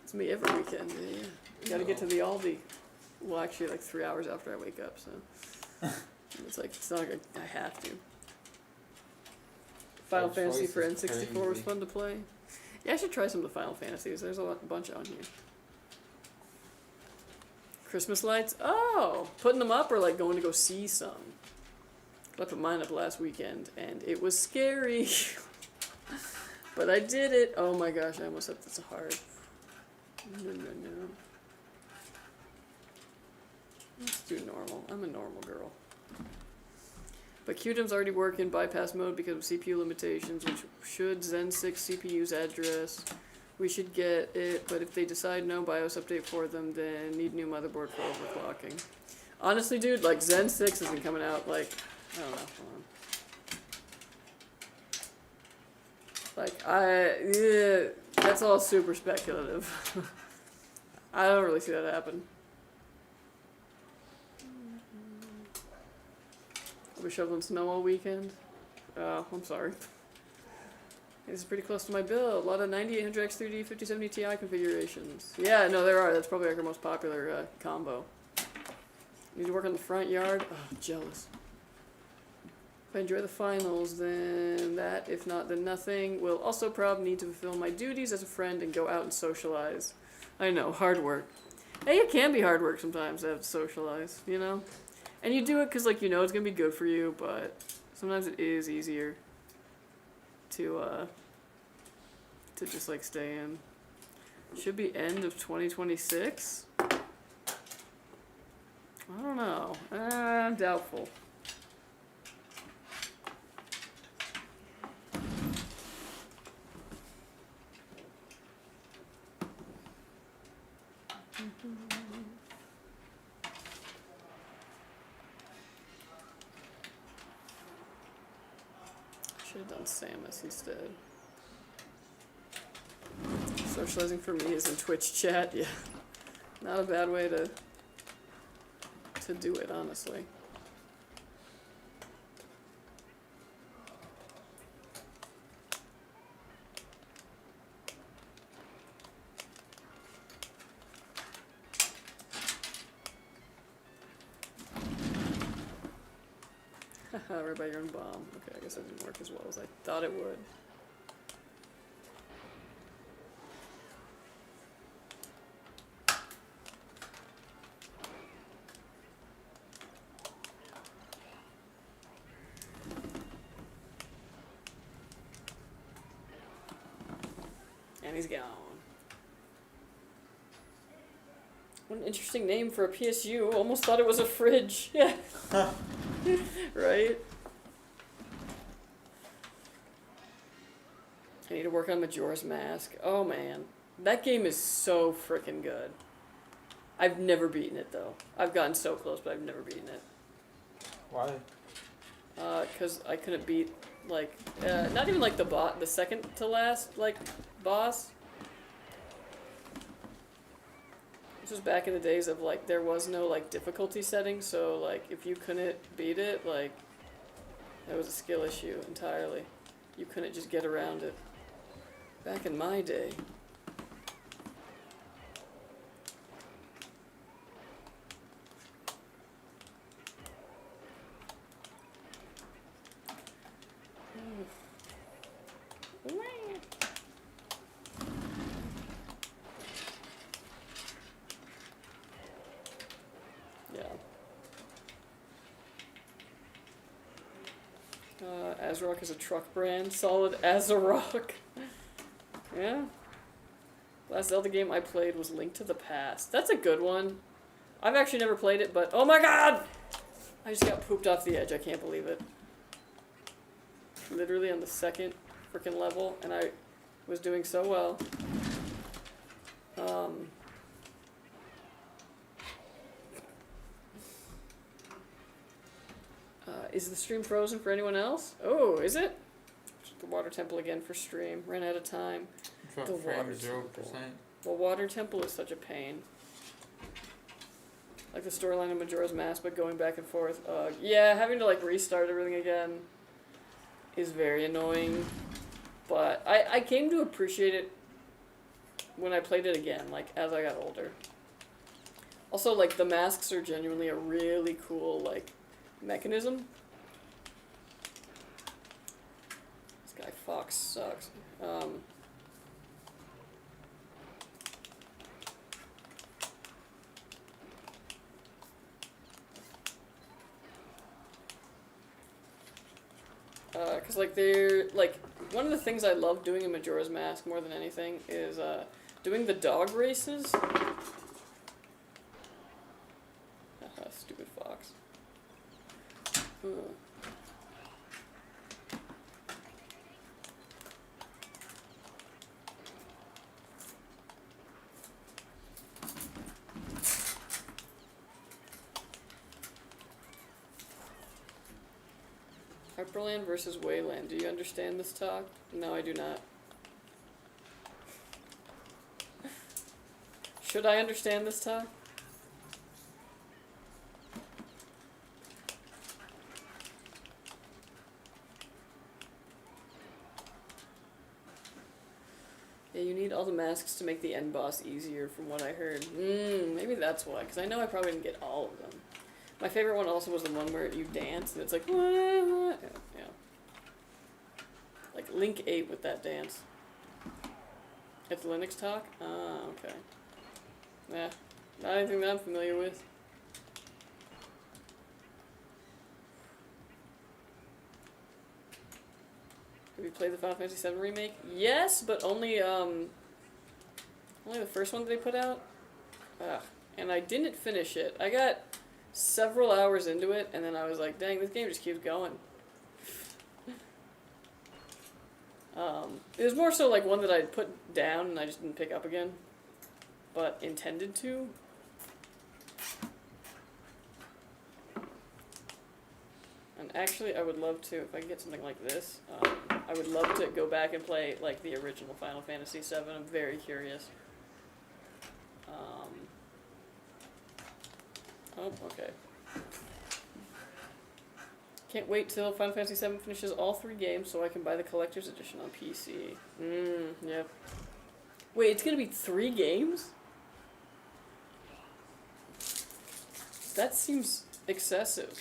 It's me every weekend, yeah. Gotta get to the Aldi. Well, actually, like 3 hours after I wake up, so. It's like, it's not like I have to. Final That Fantasy choice for is N64 was crazy. fun to play. Yeah, I should try some of the Final Fantasies. There's a bunch on here. Christmas lights? Oh! Putting them up or like going to go see some? I put mine up last weekend and it was scary. But I did it. Oh my gosh, I almost set this hard. No. Let's do normal. I'm a normal girl. But QDIM's already working bypass mode because of CPU limitations, which should Zen 6 CPU's address. We should get it, but if they decide no BIOS update for them, then need new motherboard for overclocking. Honestly, dude, like Zen 6 isn't coming out, like, I don't know. Hold on. Like, that's all super speculative. I don't really see that happen. I'll be shoveling snow all weekend. I'm sorry. This is pretty close to my build. A lot of 9800X3D 5070 Ti configurations. Yeah, no, there are. That's probably like our most popular combo. Need to work on the front yard. Oh, jealous. If I enjoy the finals, then that. If not, then nothing. Will also probably need to fulfill my duties as a friend and go out and socialize. I know, hard work. Hey, it can be hard work sometimes to have to socialize, you know? And you do it because, like, you know it's going to be good for you, but sometimes it is easier to just, like, stay in. Should be end of 2026? I don't know. I'm doubtful. Should have done Samus instead. Socializing for me is in Twitch chat. Yeah, not a bad way to do it, honestly. Right by your own bomb. Okay, I guess that didn't work as well as I thought it would. And he's gone. What an interesting name for a PSU. Almost thought it was a fridge. Yeah. Right? I need to work on Majora's Mask. Oh man. That game is so freaking good. I've never beaten it though. I've gotten so close, but I've never beaten it. Why? Cause I couldn't beat, like, not even like the second to last, like, boss. This was back in the days of, like, there was no, like, difficulty setting, so, like, if you couldn't beat it, like, that was a skill issue entirely. You couldn't just get around it. Back in my day. Azrock is a truck brand. Solid Azerock. Yeah. Last Zelda game I played was Link to the Past. That's a good one. I've actually never played it, but oh my god! I just got pooped off the edge. I can't believe it. Literally on the second freaking level, and I was doing so well. Is the stream frozen for anyone else? Oh, is it? The water temple again for stream. Ran out of time. The water 0%. temple. Well, water temple is such a pain. Like the storyline of Majora's Mask, but going back and forth. Yeah, having to like restart everything again is very annoying. But I came to appreciate it when I played it again, like as I got older. Also, like the masks are genuinely a really cool like mechanism. This guy Fox sucks. Cause like they're like one of the things I love doing in Majora's Mask more than anything is doing the dog races. Haha, stupid fox. Hyperland versus Wayland. Do you understand this talk? No, I do not. Should I understand this talk? Yeah, you need all the masks to make the end boss easier from what I heard. Maybe that's why, because I know I probably didn't get all of them. My favorite one also was the one where you dance, and it's like, what? Yeah. Like Link 8 with that dance. It's Linux talk? Ah, okay. Yeah, not anything that I'm familiar with. Have you played the Final Fantasy VII Remake? Yes, but only the first one that they put out. And I didn't finish it. I got several hours into it, and then I was like, dang, this game just keeps going. It was more so like one that I put down and I just didn't pick up again, but intended to. And actually, I would love to, if I could get something like this, I would love to go back and play like the original Final Fantasy VII. I'm very curious. Oh, okay. Can't wait till Final Fantasy VII finishes all 3 games so I can buy the collector's edition on PC. Yep. Wait, it's gonna be 3 games? That seems excessive.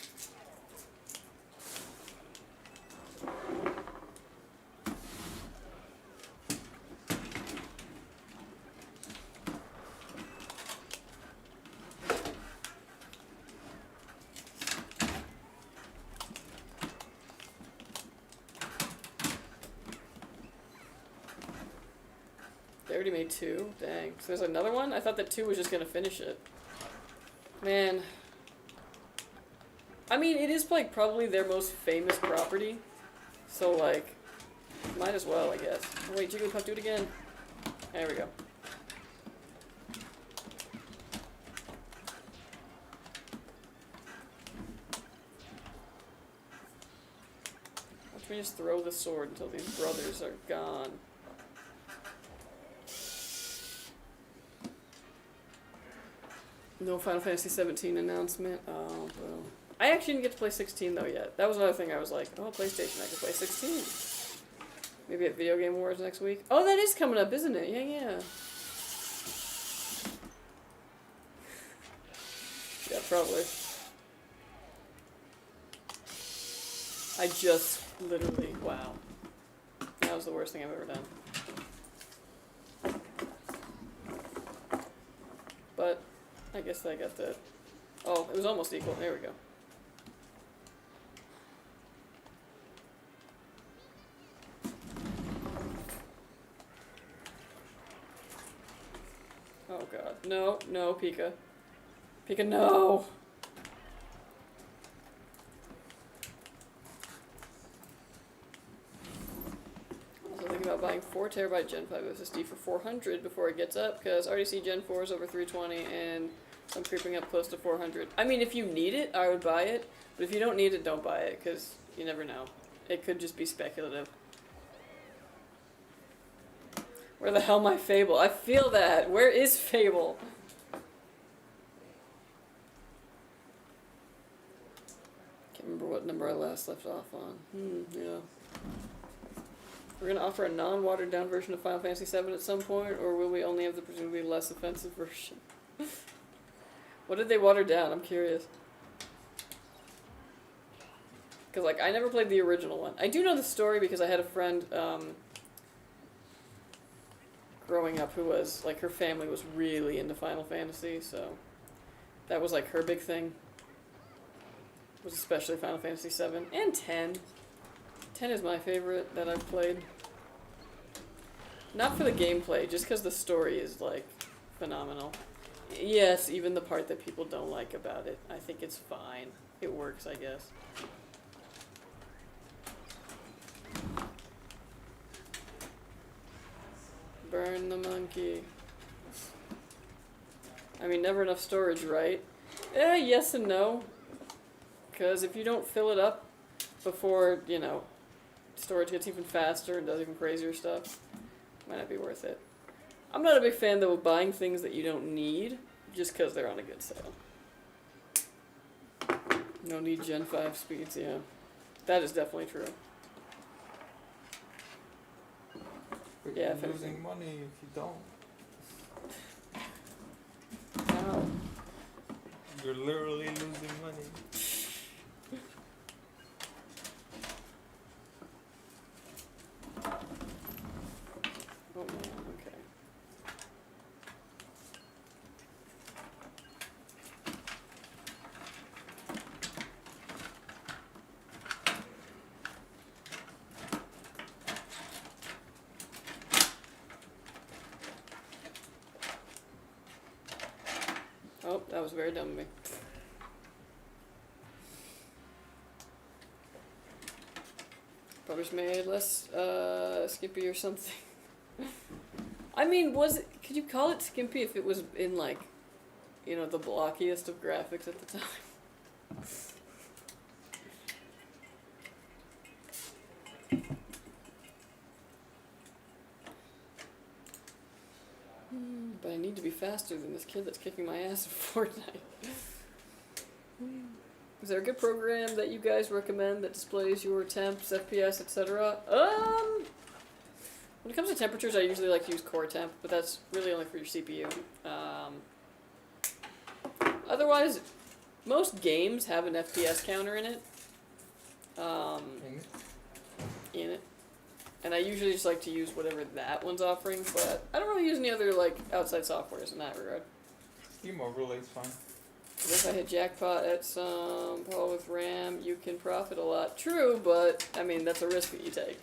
They already made 2? Dang. So there's another one? I thought that 2 was just gonna finish it. Man. I mean, it is like probably their most famous property. So like, might as well, I guess. Oh wait, Jigglypuff, do it again. There we go. Watch me just throw the sword until these brothers are gone. No Final Fantasy 17 announcement. Oh, bro. I actually didn't get to play 16 though yet. That was another thing I was like, oh, PlayStation, I can play 16. Maybe at Video Game Awards next week. Oh, that is coming up, isn't it? Yeah. Yeah, probably. I just literally, wow. That was the worst thing I've ever done. But I guess I got the... Oh, It was almost equal. There we go. Oh god. No, no, Pika. Pika, no! Also thinking about buying 4TB Gen 5 SSD for 400 before it gets up, because I already see Gen 4 is over 320 and I'm creeping up close to 400. I mean, if you need it, I would buy it, but if you don't need it, don't buy it, because you never know. It could just be speculative. Where the hell my Fable? I feel that. Where is Fable? Can't remember what number I last left off on. Yeah. We're gonna offer a non-watered down version of Final Fantasy VII at some point, or will we only have the presumably less offensive version? What did they water down? I'm curious. Because, like, I never played the original one. I do know the story because I had a friend, growing up who was, like, her family was really into Final Fantasy, so that was, like, her big thing. Was especially Final Fantasy VII and 10. 10 is my favorite that I've played. Not for the gameplay, just because the story is, like, phenomenal. Yes, even the part that people don't like about it. I think it's fine. It works, I guess. Burn the monkey. I mean, never enough storage, right? Yes and no. Because if you don't fill it up before, you know, storage gets even faster and does even crazier stuff, it might not be worth it. I'm not a big fan, though, of buying things that you don't need just because they're on a good sale. No need Gen 5 speeds, yeah. That is definitely true. But Yeah, you're losing money if you don't. Ow. You're literally losing money. Oh man, okay. Oh, that was very dumb of me. Probably just made less skimpy or something. I mean, could you call it skimpy if it was in, like, you know, the blockiest of graphics at the time? But I need to be faster than this kid that's kicking my ass in Fortnite. Is there a good program that you guys recommend that displays your temps, FPS, etc.? When it comes to temperatures, I usually like to use Core Temp, but that's really only for your CPU. Otherwise, most games have an FPS counter in it. In it. And I usually just like to use whatever that one's offering, but I don't really use any other, like, outside softwares in that regard. Steam overlay's fine. But if I hit jackpot at some problem with RAM, you can profit a lot. True, but, I mean, that's a risk that you take.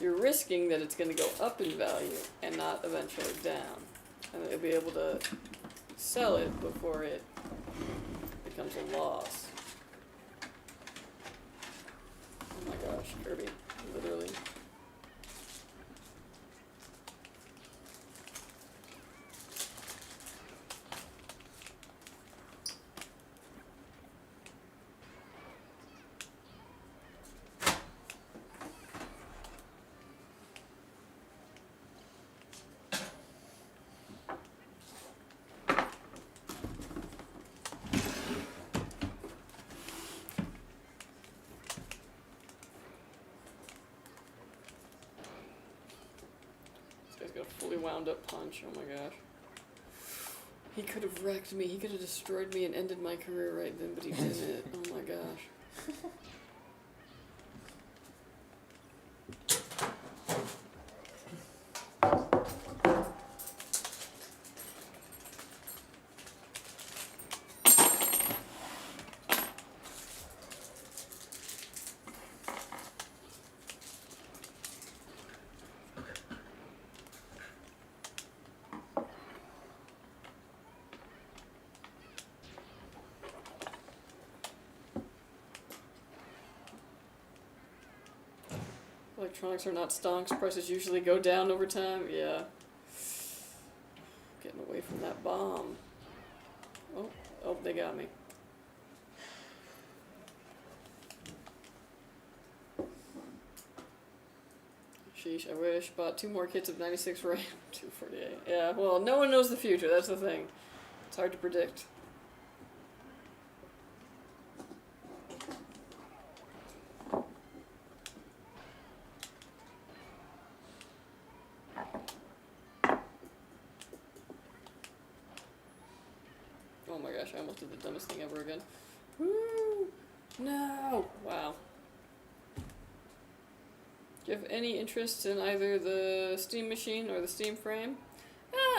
You're risking that it's going to go up in value and not eventually down. And that you'll be able to sell it before it becomes a loss. Oh my gosh, Kirby. Literally. Got a fully wound up punch, oh my gosh. He could have wrecked me, he could have destroyed me and ended my career right then, but he didn't. Oh my gosh. electronics are not stonks. Prices usually go down over time. Yeah. Getting away from that bomb. Oh, they got me. Sheesh, I wish. Bought 2 more kits of 96 RAM, 248. Yeah, well, no one knows the future, that's the thing. It's hard to predict. Oh my gosh, I almost did the dumbest thing ever again. Woo! No! Wow. Do you have any interest in either the Steam machine or the Steam frame?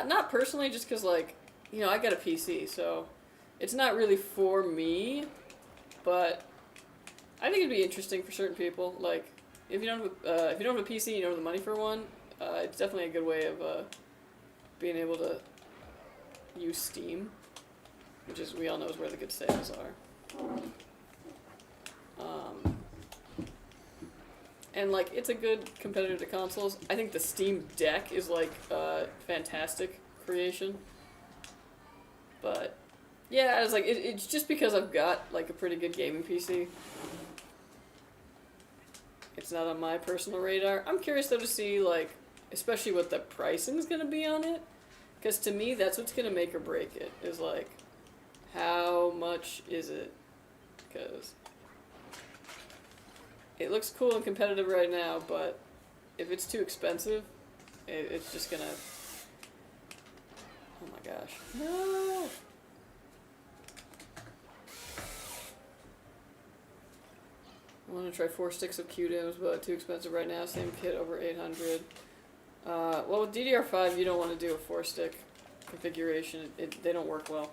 Not personally, just because, like, you know, I got a PC, so it's not really for me, but I think it'd be interesting for certain people. Like, if you don't have a PC and you don't have the money for one, it's definitely a good way of being able to use Steam, which is, we all know, is where the good sales are. And, like, it's a good competitor to consoles. I think the Steam Deck is, like, a fantastic creation. But, yeah, it's like, it's just because I've got, like, a pretty good gaming PC. It's not on my personal radar. I'm curious, though, to see, like, especially what the pricing is going to be on it. Because to me, that's what's going to make or break it, is, like, how much is it? Because it looks cool and competitive right now, but if it's too expensive, it's just gonna... Oh my gosh. No! I want to try 4 sticks of Q-DIMMs, but too expensive right now. Same kit, over 800. Well, with DDR5, you don't want to do a 4-stick configuration. They don't work well.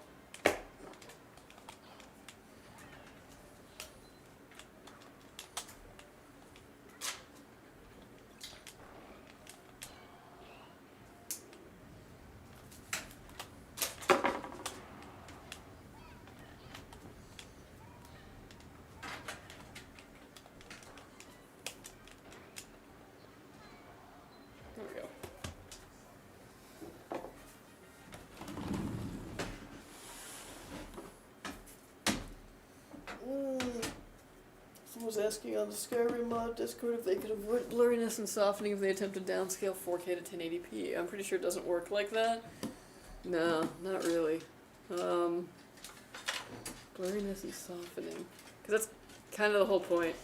Was asking on the Skyrim mod Discord if they could avoid blurriness and softening if they attempt to downscale 4K to 1080p. I'm pretty sure it doesn't work like that. No, not really. Blurriness and softening. Because that's kind of the whole point.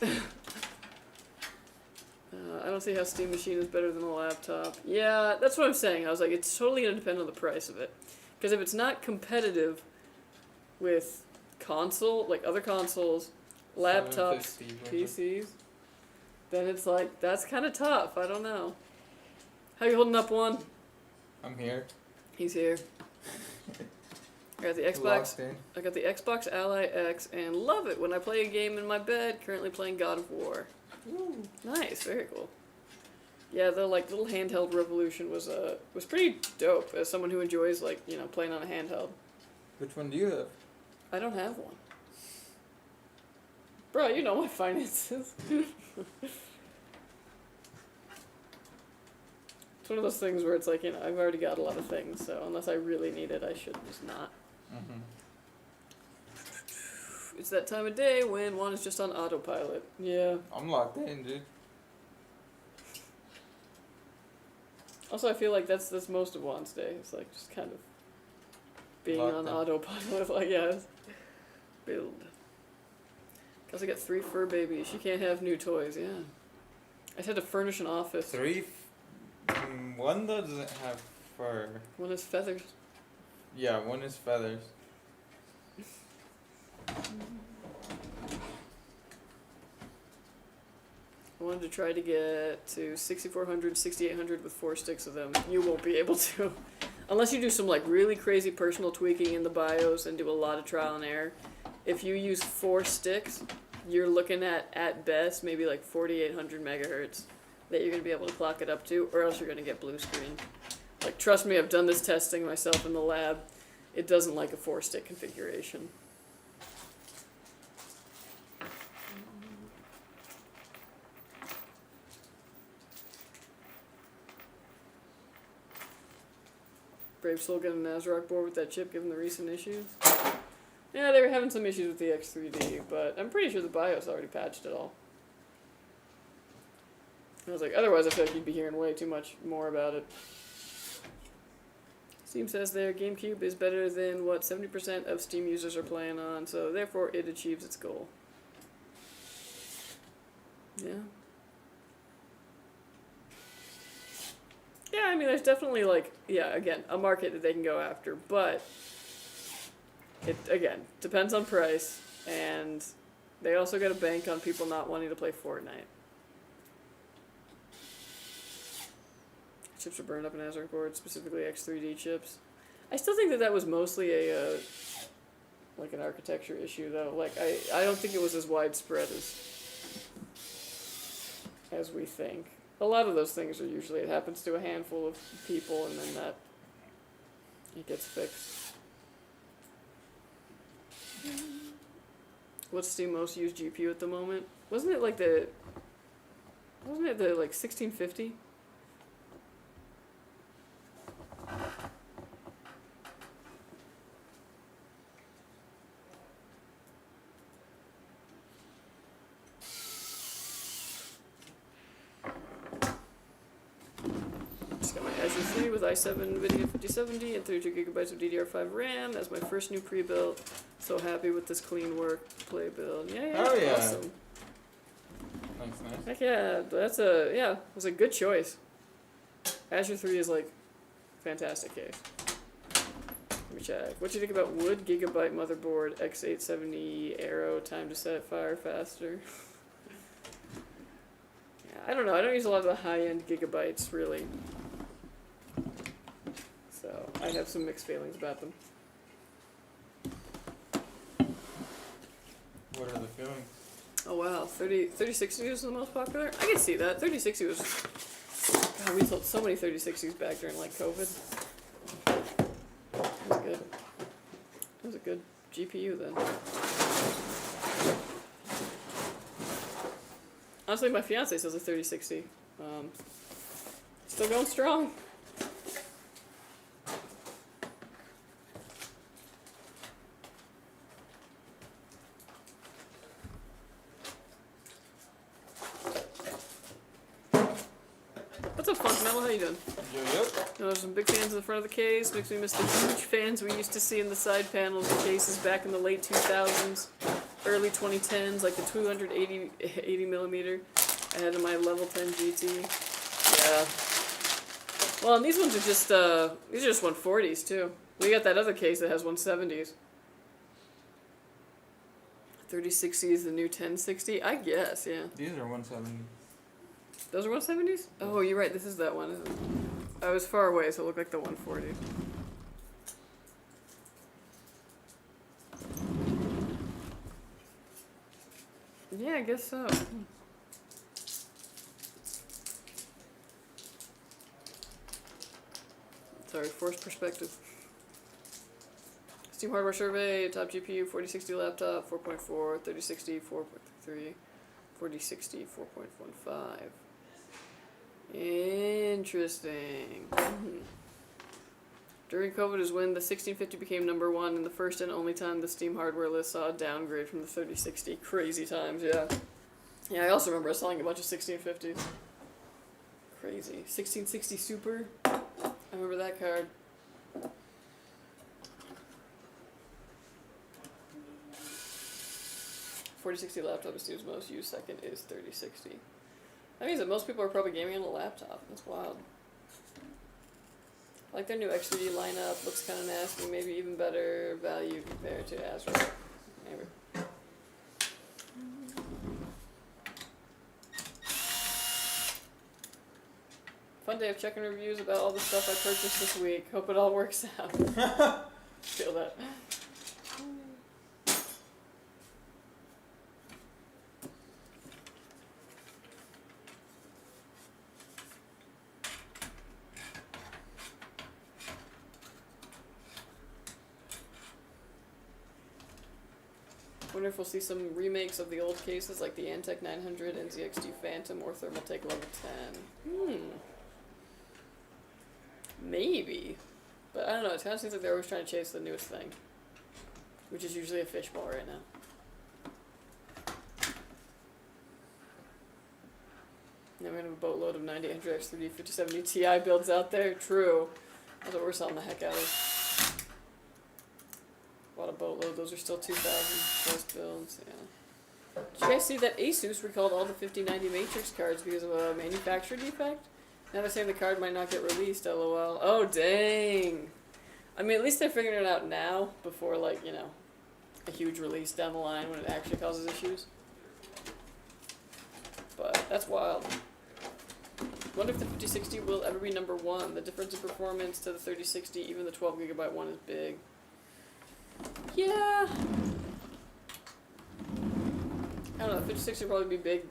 I don't see how Steam Machine is better than a laptop. Yeah, that's what I'm saying. I was like, it's totally going to depend on the price of it. Because if it's not competitive with console, like other consoles, laptops, PCs, then it's like, that's kind of tough. I don't know. How you holding up, one? I'm here. He's here. I got the Xbox. I got the Xbox Ally X and love it when I play a game in my bed. Currently playing God of War. Ooh, nice, very cool. Yeah, the like little handheld revolution was pretty dope as someone who enjoys like, you know, playing on a handheld. Which one do you have? I don't have one. Bro, you know my finances. It's one of those things where it's like, you know, I've already got a lot of things, so unless I really need it, I should just not. Mm-hmm. It's that time of day when one is just on autopilot. Yeah. I'm locked in, dude. Also, I feel like that's most of Juan's day. It's like just kind of being Locked on in. autopilot. Like, yeah. Build. Cause I got 3 fur babies. She can't have new toys. Yeah. I just had to furnish an office. 3. One doesn't have fur. One is feathers. Yeah, one is feathers. I wanted to try to get to 6400, 6800 with 4 sticks of them. You won't be able to. Unless you do some like really crazy personal tweaking in the BIOS and do a lot of trial and error. If you use 4 sticks, you're looking at best, maybe like 4800 megahertz that you're going to be able to clock it up to, or else you're going to get blue screen. Like, trust me, I've done this testing myself in the lab. It doesn't like a 4-stick configuration. Scrapes will get a NASRock board with that chip given the recent issues. Yeah, they were having some issues with the X3D, but I'm pretty sure the BIOS already patched it all. I was like, otherwise I feel like you'd be hearing way too much more about it. Steam says their GameCube is better than what 70% of Steam users are playing on, so therefore it achieves its goal. Yeah. Yeah, I mean, there's definitely, like, yeah, again, a market that they can go after, but it, again, depends on price, and they also got to bank on people not wanting to play Fortnite. Chips are burned up in ASRock boards, specifically X3D chips. I still think that was mostly a, like an architecture issue, though. Like, I don't think it was as widespread as we think. A lot of those things are usually, it happens to a handful of people, and then that, it gets fixed. What's Steam's most used GPU at the moment? Wasn't it the, like, 1650? Just got my Azure 3 with i7 NVIDIA 5070 and 32GB of DDR5 RAM as my first new pre-built. So happy with this clean work play build. Yeah, Oh, yeah. Awesome. Nice. Heck yeah, it was a good choice. Azure 3 is like fantastic case. Let me check. What do you think about wood gigabyte motherboard X870 Aero time to set fire faster? Yeah, I don't know. I don't use a lot of the high-end gigabytes really. So I have some mixed feelings about them. What are the feelings? Oh wow, 3060 was the most popular? I can see that. 3060 was... God, we sold so many 3060s back during like COVID. That was good. That was a good GPU then. Honestly, my fiance sells a 3060. Still going strong. What's up, Funk Metal? How you doing? Yep. There's some big fans in the front of the case. Makes me miss the huge fans we used to see in the side panels of cases back in the late 2000s, early 2010s, like the 280mm I had in my level 10 GT. Yeah. Well, and these ones are just 140s too. We got that other case that has 170s. 3060 is the new 1060, I guess. Yeah. These are 170. Those are 170s? Oh, you're right. This is that one, isn't it? I was far away, so it looked like the 140. Yeah, I guess so. Sorry, forced perspective. Steam hardware survey, top GPU, 4060 laptop, 4.4, 3060, 4.3, 4060, 4.15. Interesting. During COVID is when the 1650 became number one and the first and only time the Steam hardware list saw a downgrade from the 3060. Crazy times, yeah. Yeah, I also remember selling a bunch of 1650s. Crazy. 1660 Super. I remember that card. $4060 laptop is Steam's most used. Second is 3060. That means that most people are probably gaming on a laptop. That's wild. I like their new X3D lineup. Looks kind of nasty. Maybe even better value compared to ASRock. Maybe. Fun day of checking reviews about all the stuff I purchased this week. Hope it all works out. Feel that. I wonder if we'll see some remakes of the old cases like the Antec 900 and ZXT Phantom or ThermalTake Level 10. Maybe. But I don't know, it kind of seems like they're always trying to chase the newest thing. Which is usually a fishbowl right now. Now we have a boatload of 9800X 3D 5070 Ti builds out there. True. That's what we're selling the heck out of. What a boatload. Those are still 2000 plus builds. Yeah. Did you guys see that ASUS recalled all the 5090 Matrix cards because of a manufacturer defect? Now they're saying the card might not get released, lol. Oh, dang. I mean, at least they're figuring it out now before, like, you know, a huge release down the line when it actually causes issues. But that's wild. Wonder if the 5060 will ever be number one. The difference in performance to the 3060, even the 12GB one, is big. Yeah. I don't know, the 5060 will probably be big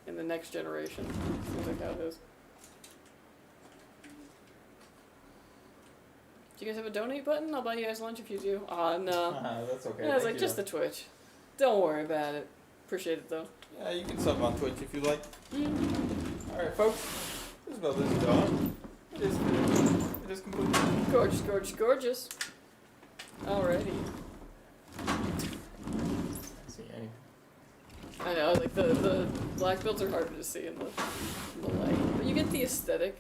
in the next generation. Seems like how it is. Do you guys have a donate button? I'll buy you guys lunch if you do. Aw, no. That's okay. Yeah, I was like, just the Twitch. Don't worry about it. Appreciate it, though. Yeah, you can sub on Twitch if you like. Alright, folks. This build is done. It is complete. Gorgeous, gorgeous, gorgeous. Alrighty. See anything. I know, like, the black builds are harder to see in the light. But you get the aesthetic.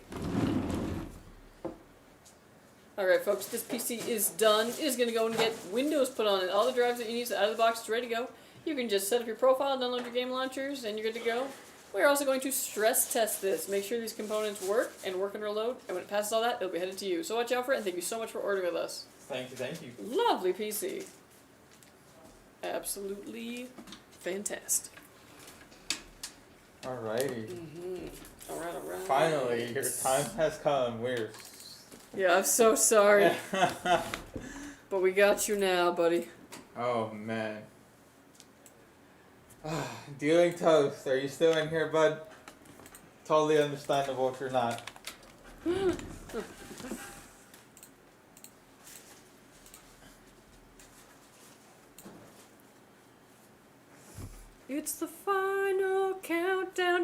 Alright folks, this PC is done. It is going to go and get Windows put on it. All the drives that you need out of the box is ready to go. You can just set up your profile, download your game launchers, and you're good to go. We're also going to stress test this. Make sure these components work and work under load. And when it passes all that, it'll be headed to you. So watch out for it, and thank you so much for ordering with us. Thank you, thank you. Lovely PC. Absolutely fantastic. Alrighty. Alright, alright. Finally, your time has come. We're... Yeah, I'm so sorry. But we got you now, buddy. Oh, man. Dealing toast. Are you still in here, bud? Totally understandable if you're not. It's the final countdown.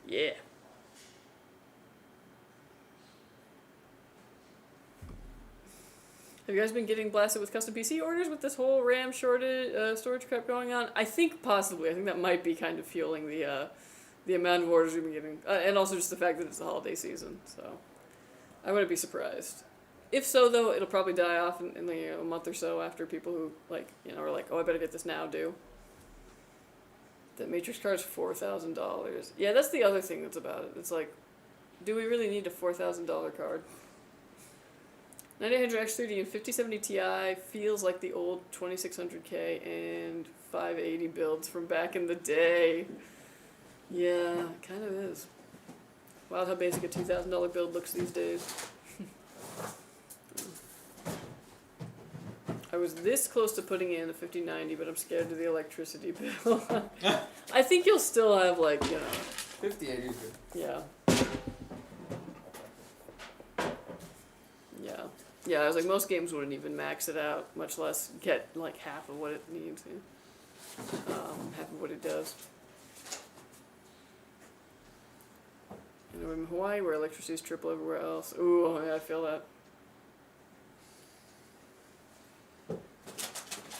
Yeah. Have you guys been getting blasted with custom PC orders with this whole RAM shortage, storage crap going on? I think possibly. I think that might be kind of fueling the amount of orders we've been getting. And also just the fact that it's the holiday season, so I wouldn't be surprised. If so, though, it'll probably die off in like, a month or so after people who, like, you know, are like, oh, I better get this now, do. The Matrix card's $4,000. Yeah, that's the other thing that's about it. It's like, do we really need a $4,000 card? 9800X 3D and 5070 Ti feels like the old 2600K and 580 builds from back in the day. Yeah, it kind of is. Wild how basic a $2,000 build looks these days. I was this close to putting in a 5090, but I'm scared of the electricity bill. I think you'll still have, like, you know... 5080 is good. Yeah. Yeah. Yeah, I was like, most games wouldn't even max it out, much less get, like, half of what it needs. Yeah. Half of what it does. And I'm in Hawaii, where electricity is triple everywhere else. Ooh, yeah, I feel that.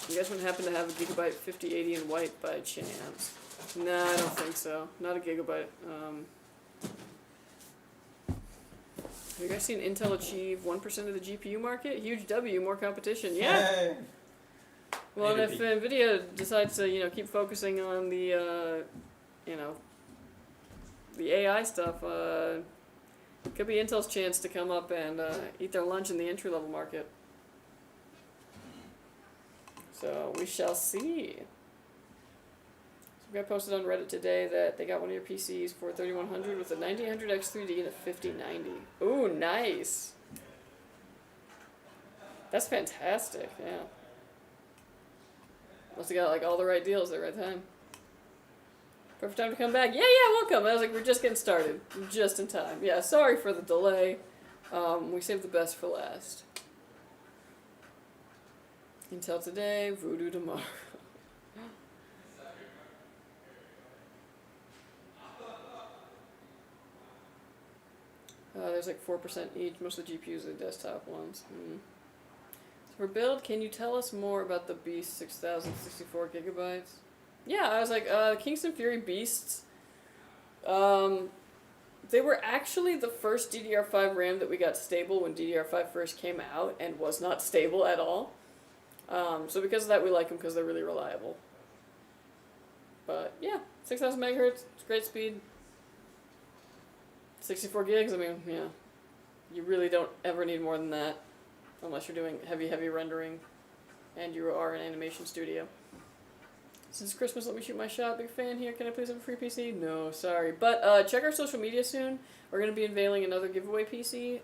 You guys wouldn't happen to have a Gigabyte 5080 in white by chance? Nah, I don't think so. Not a Gigabyte. Have you guys seen Intel achieve 1% of the GPU market? Huge W, more competition. Yeah. Hey. Well, and if NVIDIA decides to, you know, keep focusing on the, you know, the AI stuff, it could be Intel's chance to come up and eat their lunch in the entry-level market. So we shall see. Some guy posted on Reddit today that they got one of your PCs for $3,100 with a 9800X 3D and a 5090. Ooh, nice. That's fantastic. Yeah. Must have got like all the right deals at the right time. Perfect time to come back. Yeah, welcome. I was like, we're just getting started. Just in time. Yeah, sorry for the delay. We saved the best for last. Intel today, Voodoo tomorrow. There's like 4% each. Most of the GPUs are the desktop ones. So for build, can you tell us more about the Beast 6064 gigabytes? Yeah, I was like, Kingston Fury Beasts. They were actually the first DDR5 RAM that we got stable when DDR5 first came out and was not stable at all. So because of that, we like them because they're really reliable. But yeah, 6,000 megahertz, it's great speed. 64 gigs, I mean, yeah. You really don't ever need more than that. Unless you're doing heavy rendering and you are an animation studio. Since Christmas, let me shoot my shot. Big fan here. Can I please have a free PC? No, sorry. But check our social media soon. We're going to be unveiling another giveaway PC.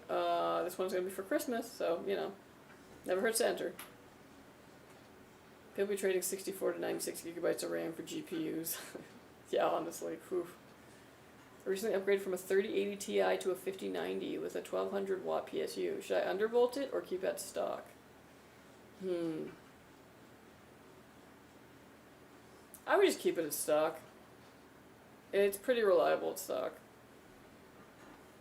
This one's going to be for Christmas, so, you know, never hurts to enter. People be trading 64 to 96 gigabytes of RAM for GPUs. Yeah, honestly. Whew. I recently upgraded from a 3080 Ti to a 5090 with a 1200 watt PSU. Should I undervolt it or keep that stock? I would just keep it in stock. It's pretty reliable in stock.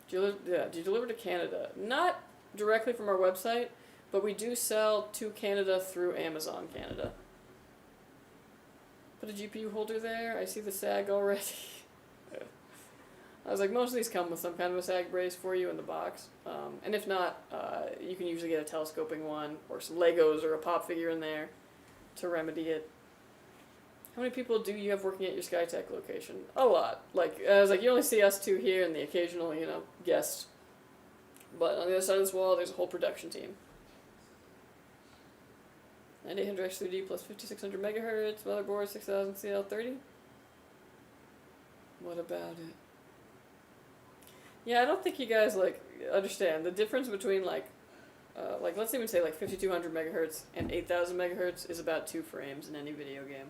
Do you deliver to Canada? Not directly from our website, but we do sell to Canada through Amazon Canada. Put a GPU holder there. I see the SAG already. I was like, most of these come with some kind of a SAG brace for you in the box. And if not, you can usually get a telescoping one or some Legos or a pop figure in there to remedy it. How many people do you have working at your Skytech location? A lot. Like, I was like, you only see us two here and the occasional, you know, guest. But on the other side of this wall, there's a whole production team. 9800X3D plus 5600 megahertz, motherboard 6000 CL30. What about it? Yeah, I don't think you guys, like, understand the difference between, like, let's even say, like, 5200 megahertz and 8000 megahertz is about 2 frames in any video game.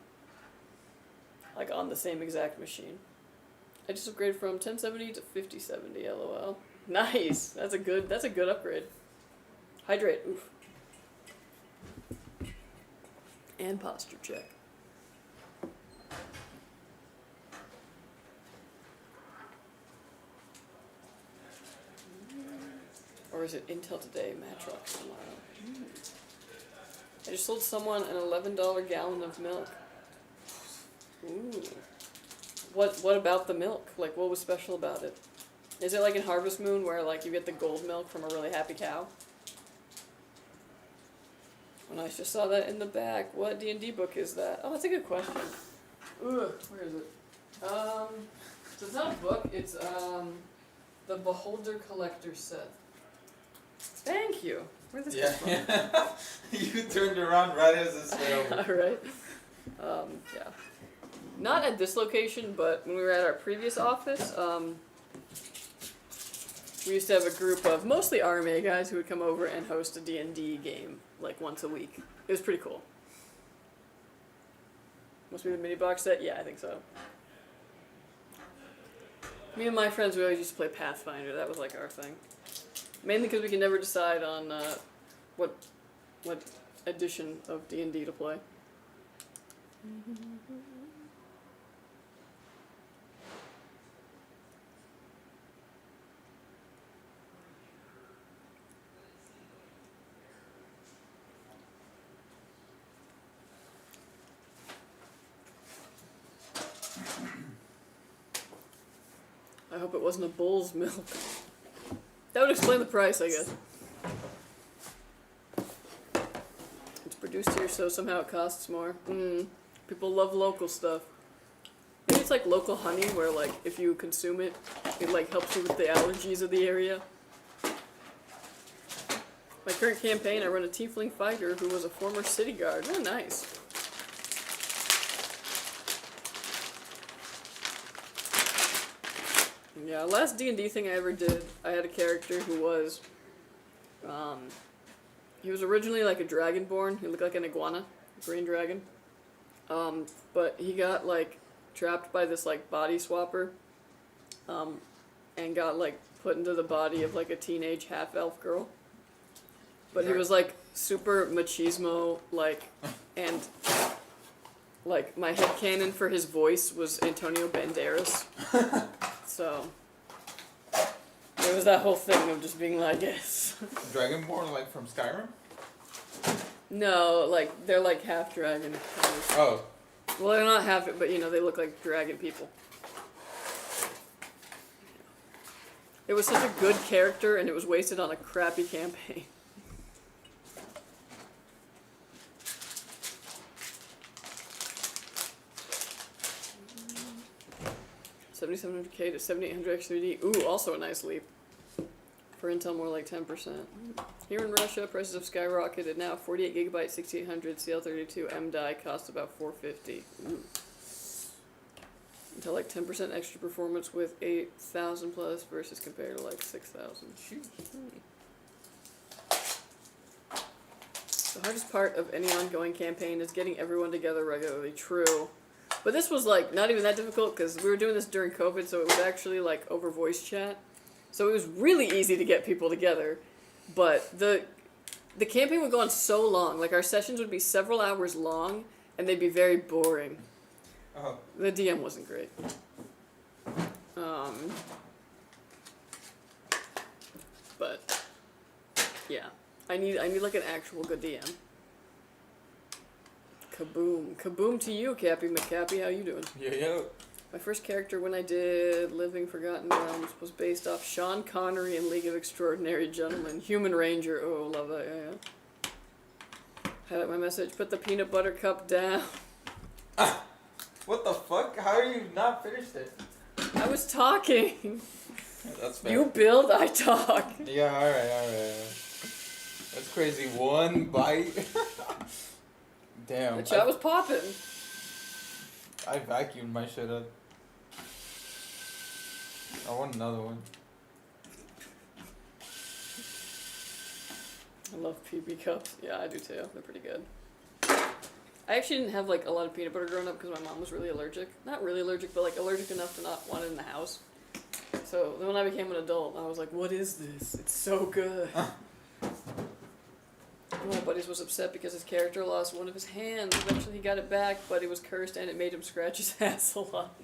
Like, on the same exact machine. I just upgraded from 1070 to 5070, lol. Nice! That's a good upgrade. Hydrate, oof. And posture check. Or is it Intel today, Matrox tomorrow? I just sold someone an $11 gallon of milk. Ooh. What about the milk? Like, what was special about it? Is it like in Harvest Moon where, like, you get the gold milk from a really happy cow? Oh, I just saw that in the back. What D&D book is that? Oh, that's a good question. Ugh, where is it? So it's not a book, it's, the Beholder Collector set. Thank you. Where'd this come from? You turned around right as it said over. Alright. Yeah. Not at this location, but when we were at our previous office, we used to have a group of mostly RMA guys who would come over and host a D&D game, like, once a week. It was pretty cool. Must be the mini box set? Yeah, I think so. Me and my friends, we always used to play Pathfinder. That was, like, our thing. Mainly because we can never decide on what edition of D&D to play. I hope it wasn't a bull's milk. That would explain the price, I guess. It's produced here, so somehow it costs more. People love local stuff. Maybe it's like local honey, where, like, if you consume it, it, like, helps you with the allergies of the area. My current campaign, I run a tiefling fighter who was a former city guard. Oh, nice. Yeah, last D&D thing I ever did, I had a character who was, he was originally like a dragonborn. He looked like an iguana, a green dragon. But he got, like, trapped by this, like, body swapper, and got, like, put into the body of like a teenage half-elf girl. But he was like super machismo, like, and like my headcanon for his voice was Antonio Banderas. So there was that whole thing of just being like, yes. Dragonborn, like from Skyrim? No, like they're like half dragon. Oh. Well, they're not half it, but you know they look like dragon people. It was such a good character, and it was wasted on a crappy campaign. 7700K to 7800 X3D. Ooh, also a nice leap. For Intel, more like 10%. Here in Russia, prices have skyrocketed. Now 48 gigabyte, 6800 CL32 M die costs about 450. Ooh. Until like 10% extra performance with 8,000 plus versus compared to like 6,000. The hardest part of any ongoing campaign is getting everyone together regularly. True. But this was like not even that difficult because we were doing this during COVID, so it was actually like over voice chat. So it was really easy to get people together. But the campaign would go on so long. Like our sessions would be several hours long and they'd be very boring. Oh. The DM wasn't great. But yeah, I need like an actual good DM. Kaboom, kaboom to you, Cappy McCappy. How you doing? Yo. My first character when I did Living Forgotten Realms was based off Sean Connery in League of Extraordinary Gentlemen. Human Ranger. Oh, love that. Yeah. Highlight my message. Put the peanut butter cup down. Ah, what the fuck? How are you not finished it? I was talking. That's fair. You build, I talk. Yeah, alright. That's crazy. One bite. Damn. The chat was popping. I vacuumed my shit up. I want another one. I love PB cups. Yeah, I do too. They're pretty good. I actually didn't have like a lot of peanut butter growing up because my mom was really allergic. Not really allergic, but like allergic enough to not want it in the house. So then when I became an adult, I was like, what is this? It's so good. One of my buddies was upset because his character lost one of his hands. Eventually he got it back, but it was cursed and it made him scratch his ass a lot.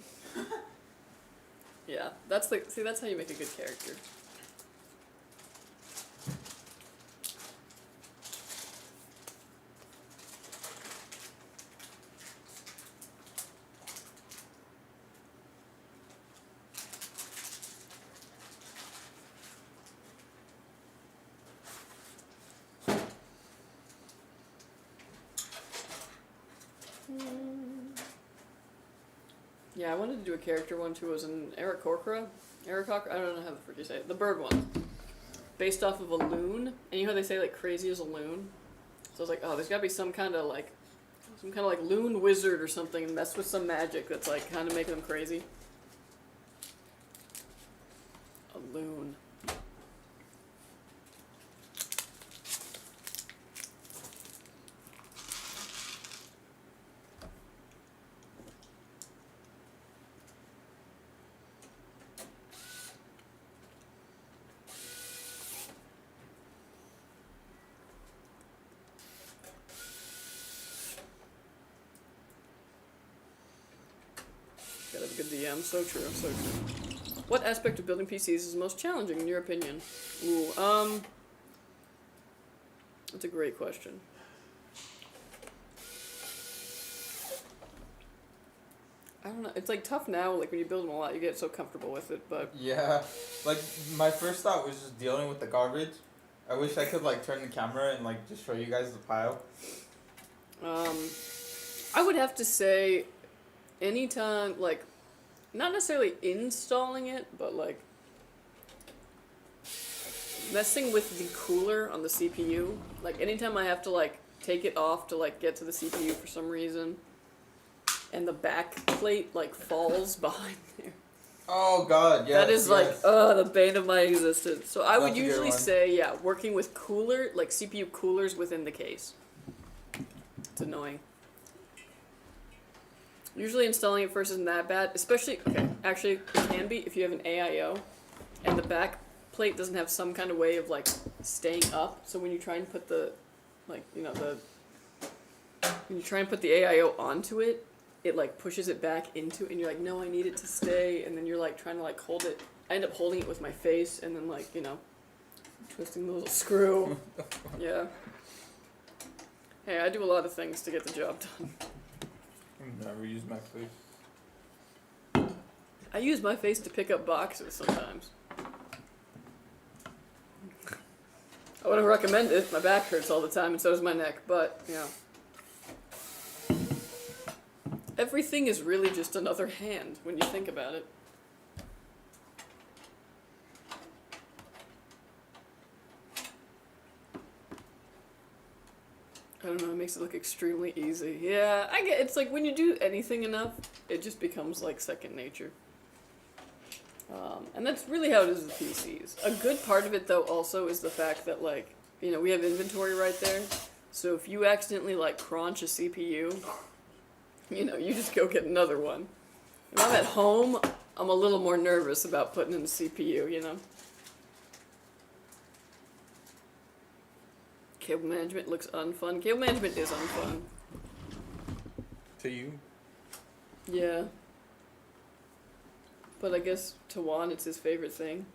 Yeah, that's how you make a good character. Yeah, I wanted to do a character one too. It was an Aarakocra? I don't know how the frick you say it. The bird one. Based off of a loon. And you know how they say like crazy as a loon? So I was like, oh, there's gotta be some kind of like loon wizard or something and mess with some magic that's like kind of making them crazy. A loon. Gotta have a good DM. So true, so true. What aspect of building PCs is the most challenging in your opinion? Ooh, that's a great question. I don't know. It's like tough now, like when you build them a lot, you get so comfortable with it, but... Yeah, like my first thought was just dealing with the garbage. I wish I could like turn the camera and like just show you guys the pile. I would have to say anytime, like, not necessarily installing it, but like messing with the cooler on the CPU. Like anytime I have to like take it off to like get to the CPU for some reason, and the back plate like falls behind there. Oh god, yeah. That is like, the bane of my existence. So I would That's a good usually one. say, yeah, working with cooler, like CPU coolers within the case. It's annoying. Usually installing it first isn't that bad, especially, okay, actually it can be if you have an AIO and the back plate doesn't have some kind of way of like staying up. So when you try and put the, like, you know, when you try and put the AIO onto it, it like pushes it back into it, and you're like, no, I need it to stay, and then you're like trying to like hold it. I end up holding it with my face, and then like, you know, twisting the little screw. Yeah. Hey, I do a lot of things to get the job done. I've never used my face. I use my face to pick up boxes sometimes. I wouldn't recommend it. My back hurts all the time, and so does my neck, but, you know. Everything is really just another hand when you think about it. I don't know, it makes it look extremely easy. Yeah, I get it's like when you do anything enough, it just becomes like second nature. And that's really how it is with PCs. A good part of it, though, also is the fact that, like, you know, we have inventory right there. So if you accidentally, like, crunch a CPU, you know, you just go get another one. If I'm at home, I'm a little more nervous about putting in the CPU, you know? Cable management looks unfun. Cable management is unfun. To you? Yeah. But I guess to Juan, it's his favorite thing.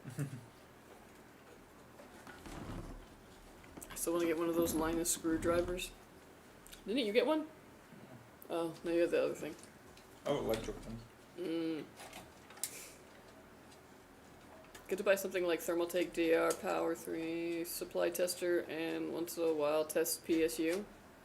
I still want to get one of those Linus screwdrivers. Didn't you get one? Oh, no, you have the other thing. Oh, electric ones. Good to buy something like ThermalTake DR Power 3 supply tester and once in a while test PSU.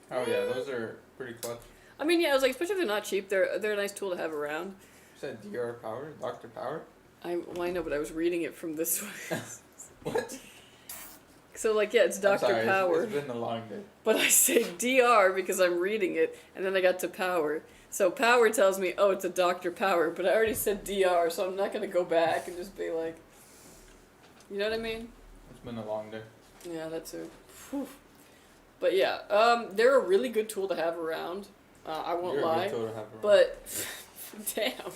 Oh yeah, those are pretty clutch. I mean, yeah, I was like, especially if they're not cheap, they're a nice tool to have around. You said DR Power? Dr. Power? Well, I know, but I was reading it from this one. What? So, like, yeah, it's Dr. I'm sorry, Power. It's been a long day. But I say DR because I'm reading it, and then I got to Power. So Power tells me, oh, it's a Dr. Power, but I already said DR, so I'm not going to go back and just be like, you know what I mean? It's been a long day. Yeah, that's it. Whew. But yeah, they're a really good tool to have around. I won't You're lie. a good tool to have around. But, damn.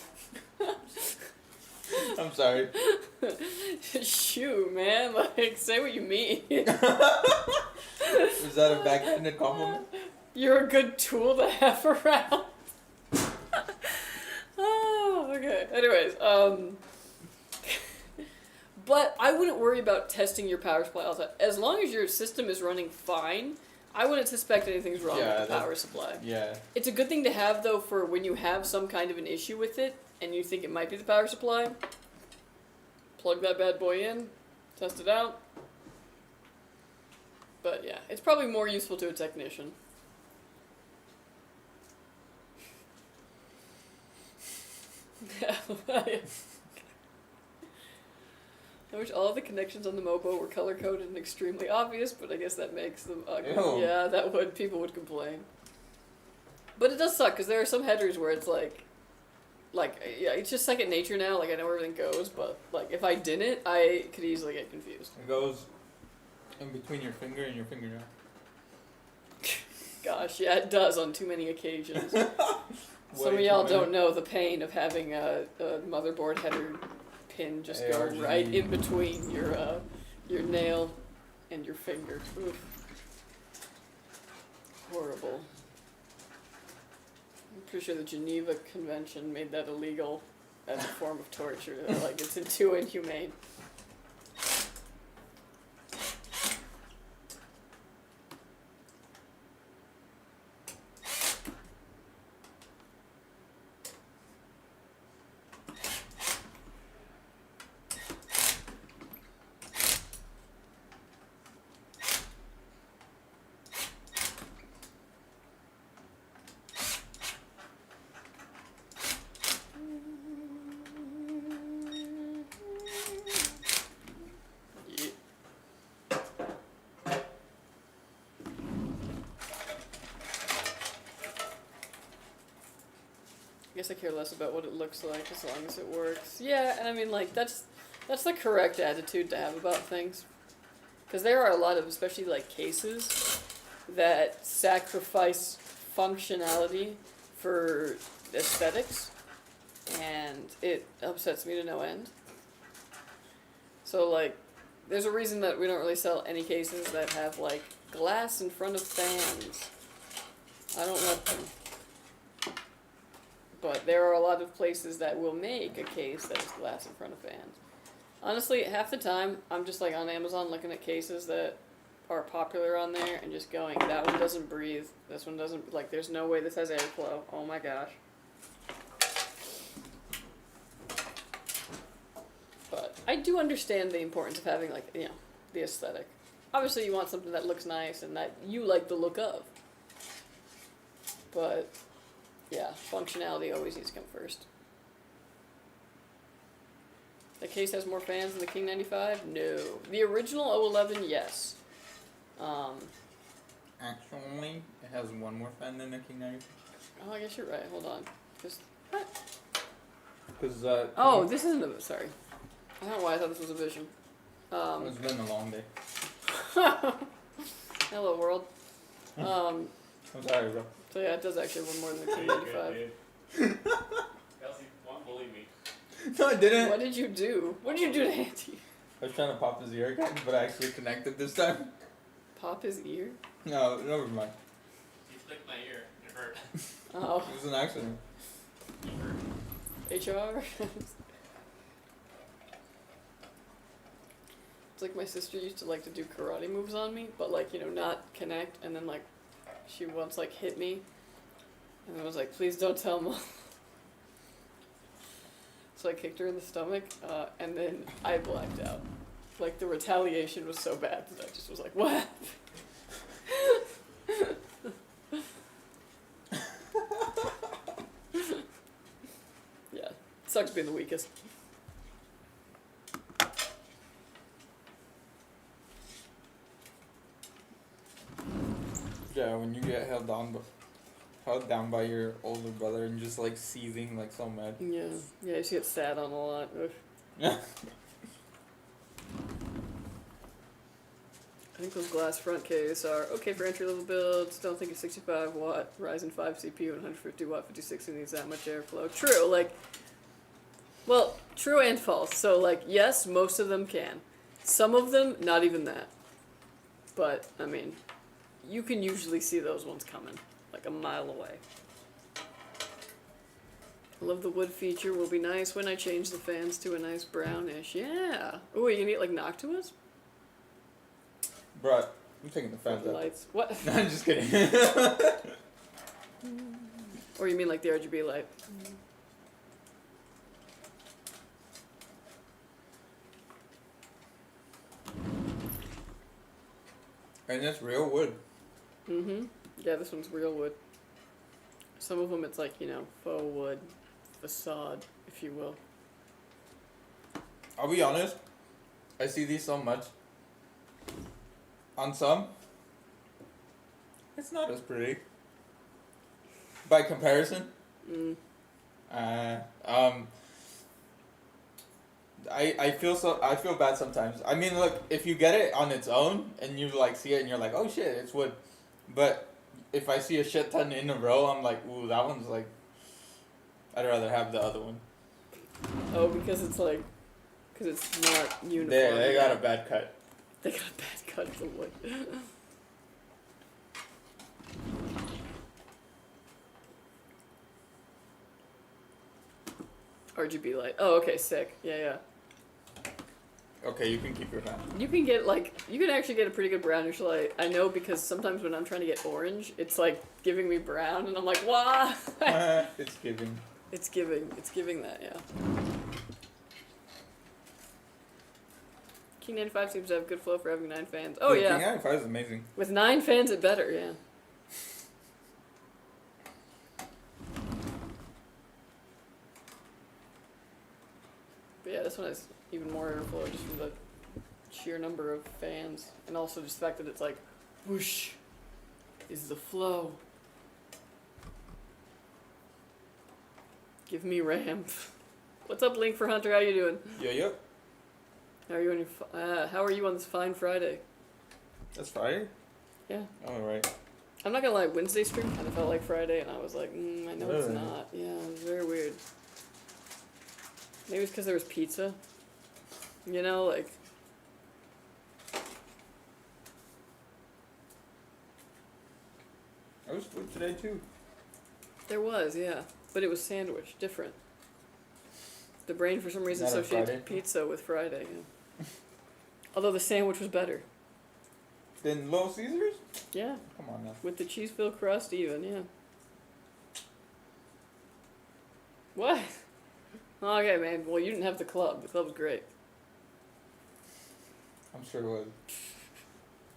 I'm sorry. Shoo, man. Like, say what you mean. Was that a backhanded compliment? You're a good tool to have around. Oh, okay. Anyways, but I wouldn't worry about testing your power supply all the time. As long as your system is running fine, I wouldn't suspect anything's wrong with the power supply. Yeah. It's a good thing to have, though, for when you have some kind of an issue with it, and you think it might be the power supply. Plug that bad boy in, test it out. But yeah, it's probably more useful to a technician. I wish all of the connections on the Mopo were color-coded and extremely obvious, but I guess that makes them ugly. Ew. Yeah, that would, people would complain. But it does suck, because there are some headers where it's like, yeah, it's just second nature now, like, I know where everything goes, but, like, if I didn't, I could easily get confused. It goes in between your finger and your fingernail. Gosh, yeah, it does on too many occasions. Some of y'all don't know the pain of having a motherboard header pin just go ARGB. right in between your nail and your finger. Oof. Horrible. I'm pretty sure the Geneva Convention made that illegal as a form of torture. Like, it's too inhumane. I guess I care less about what it looks like as long as it works. Yeah, and I mean, like, that's the correct attitude to have about things. Because there are a lot of, especially, like, cases that sacrifice functionality for aesthetics, and it upsets me to no end. So, like, there's a reason that we don't really sell any cases that have like glass in front of fans. I don't want them. But there are a lot of places that will make a case that is glass in front of fans. Honestly, half the time I'm just like on Amazon looking at cases that are popular on there and just going, that one doesn't breathe. This one doesn't, like, there's no way this has airflow. Oh my gosh. But I do understand the importance of having, like, you know, the aesthetic. Obviously, you want something that looks nice and that you like the look of. But, yeah, functionality always needs to come first. The case has more fans than the King 95? No. The original 011, yes. Actually, it has one more fan than the King 95. Oh, I guess you're right. Hold on. Just, what? Because, Oh, this isn't a, sorry. I don't know why I thought this was a vision. it's been a long day. Hello, world. I'm sorry, bro. So yeah, it does actually have one more than the King 95. Kelsey, won't bully me. No, I didn't. What did you do? What did you do to Auntie? I was trying to pop his ear again, but I actually connected this time. Pop his ear? No, never mind. You flicked my ear. It hurt. Oh. It was an accident. HR? It's like my sister used to like to do karate moves on me, but like, you know, not connect, and then like, she once like hit me, and I was like, please don't tell Mom. So I kicked her in the stomach, and then I blacked out. Like, the retaliation was so bad that I just was like, what? Yeah, sucks being the weakest. Yeah, when you get held down by your older brother and just like seething like so mad. Yeah, yeah, I used to get sat on a lot. Ugh. Yeah. I think those glass front case are okay for entry-level builds. Don't think a 65 watt Ryzen 5 CPU and 150 watt 5060 needs that much airflow. True, like, well, true and false. So, like, yes, most of them can. Some of them, not even that. But, I mean, you can usually see those ones coming, like a mile away. I love the wood feature. Will be nice when I change the fans to a nice brownish. Yeah. Ooh, are you gonna get, like, Noctuas? Bro, I'm taking the fans out. Lights. What? No, I'm just kidding. Or you mean like the RGB light? And it's real wood. Mm-hmm. Yeah, this one's real wood. Some of them it's like, you know, faux wood, facade, if you will. I'll be honest, I see these so much. On some, it's not as pretty. By comparison, I feel bad sometimes. I mean, look, if you get it on its own and you like see it and you're like, oh shit, it's wood. But if I see a shit ton in a row, I'm like, ooh, that one's like, I'd rather have the other one. Oh, because it's like, because it's not uniform. They got a bad cut. They got a bad cut of the wood. RGB light. Oh, okay, sick. Yeah, yeah. Okay, you can keep your fan. You can get like, you can actually get a pretty good brownish light. I know because sometimes when I'm trying to get orange, it's like giving me brown, and I'm like, why? It's giving. It's giving that, yeah. King 95 seems to have good flow for having 9 fans. Oh, Dude, yeah. King 95 is amazing. With 9 fans, it better, yeah. But yeah, this one has even more airflow just from the sheer number of fans. And also just the fact that it's like, whoosh, is the flow. Give me RAM. What's up, Link for Hunter? How you doing? Yeah. How are you on your? How are you on this fine Friday? That's Friday? Yeah. All right. I'm not gonna lie. Wednesday stream kind of felt like Friday, and I was like, I know it's Really? not. Yeah, it was very weird. Maybe it's because there was pizza. You know, like yesterday too. There was, yeah. But it was sandwich, different. The brain for some reason Not a associates Friday? pizza with Friday. Yeah. Although the sandwich was better. Then Little Caesars? Yeah. Come on now. With the cheese-filled crust even, yeah. What? Okay, man. Well, you didn't have the club. The club was great. I'm sure it was.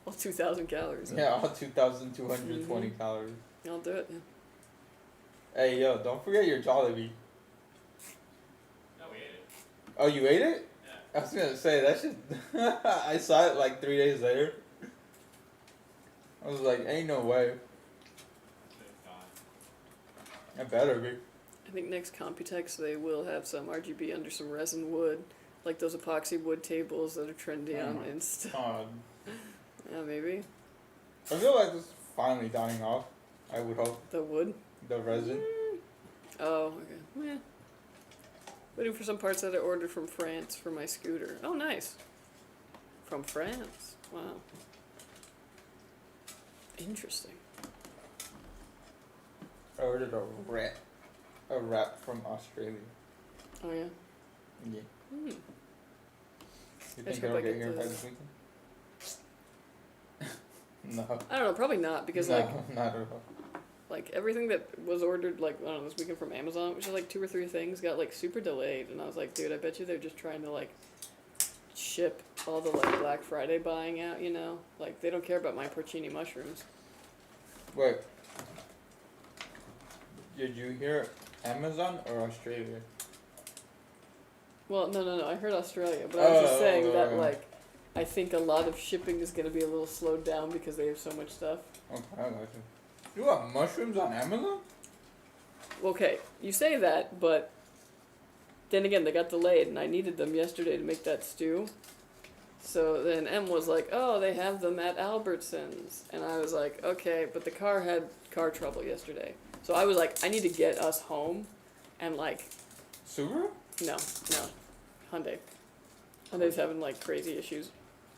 All 2,000 calories. Yeah, all 2,220 calories. I'll do it, yeah. Hey, yo, don't forget your Jollibee. No, we ate it. Oh, you ate it? Yeah. I was gonna say, that shit. I saw it like 3 days later. I was like, ain't no way. It's gone. It better be. I think next Computex they will have some RGB under some resin wood, like those epoxy wood tables that are trendy on Insta. God. Yeah, maybe. I feel like this is finally dying off. I would hope. The wood? The resin. Oh, okay. Yeah. Waiting for some parts that I ordered from France for my scooter. Oh, nice. From France. Wow. Interesting. I ordered a wrap from Australia. Oh, yeah? Yeah. Hmm. You I think hope it'll I get get here by the- this weekend? No. I don't know, probably not, because, no, like, not at all. like, everything that was ordered, like, I don't know, this weekend from Amazon, which is, like, 2 or 3 things, got, like, super delayed. And I was like, dude, I bet you they're just trying to, like, ship all the, like, Black Friday buying out, you know? Like, they don't care about my porcini mushrooms. Wait. Did you hear Amazon or Australia? Well, no, I heard Australia, but I was just saying that, Oh. like, I think a lot of shipping is going to be a little slowed down because they have so much stuff. Okay, I got you. You got mushrooms on Amazon? Okay, you say that, but then again, they got delayed, and I needed them yesterday to make that stew. So then M was like, oh, they have them at Albertsons. And I was like, okay, but the car had car trouble yesterday. So I was like, I need to get us home, and, like, Subaru? no, Hyundai. Hyundai's having, like, crazy issues.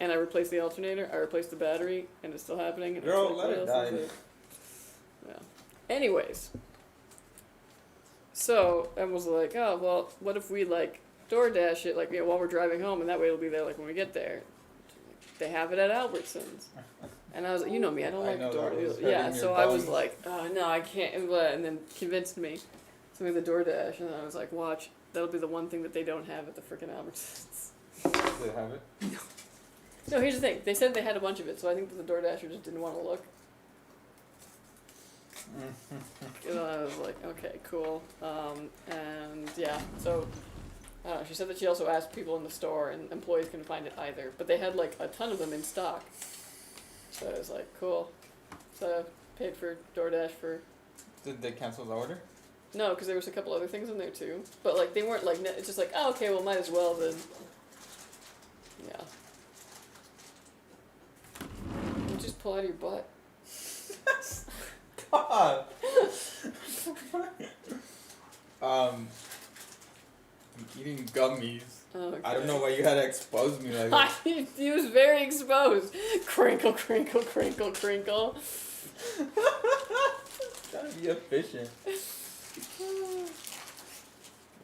And I replaced the alternator, I replaced the battery, and it's still happening. And Girl, it's like, let what it else die. is it? Yeah. Anyways. So, I was like, oh, well, what if we, like, DoorDash it, like, you know, while we're driving home, and that way it'll be there, like, when we get there. They have it at Albertsons. And I was like, you know me, I don't I like know that was DoorDash. Yeah, hurting so your I was bones. like, oh, no, I can't. And then convinced me to make the DoorDash, and I was like, watch, that'll be the one thing that they don't have at the frickin' Albertsons. Do they have it? No, here's the thing. They said they had a bunch of it, so I think that the DoorDasher just didn't want to look. And I was like, okay, cool. And yeah, so I don't know, she said that she also asked people in the store, and employees couldn't find it either. But they had like a ton of them in stock. So I was like, cool. So I paid for DoorDash for... Did they cancel the order? No, because there was a couple other things in there too. But like, they weren't like, it's just like, oh, okay, well, might as well then. Yeah. You just pull out of your butt. God. I'm eating gummies. Okay. I don't know why you had to expose me like that. He was very exposed. Crinkle, crinkle, crinkle, crinkle. Gotta be efficient.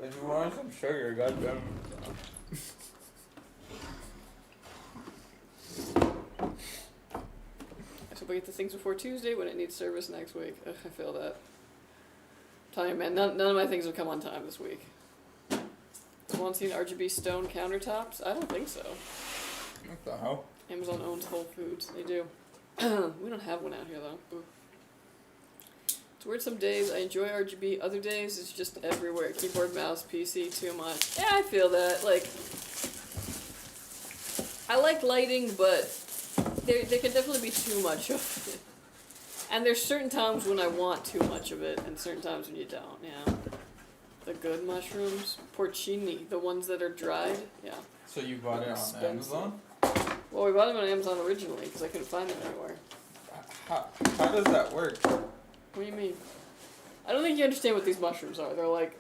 If you want some sugar, goddamn. So we get the things before Tuesday when it needs service next week. Ugh, I feel that. I'm telling you, man, none of my things will come on time this week. Someone seen RGB stone countertops? I don't think so. What the hell? Amazon owns Whole Foods. They do. We don't have one out here though. Ooh. It's weird. Some days I enjoy RGB. Other days it's just everywhere. Keyboard, mouse, PC, too much. Yeah, I feel that. Like, I like lighting, but there can definitely be too much of it. And there's certain times when I want too much of it, and certain times when you don't. Yeah. The good mushrooms, porcini, the ones that are dried. Yeah. So you bought it on Expensive. Amazon? Well, we bought them on Amazon originally because I couldn't find them anywhere. How does that work? What do you mean? I don't think you understand what these mushrooms are. They're like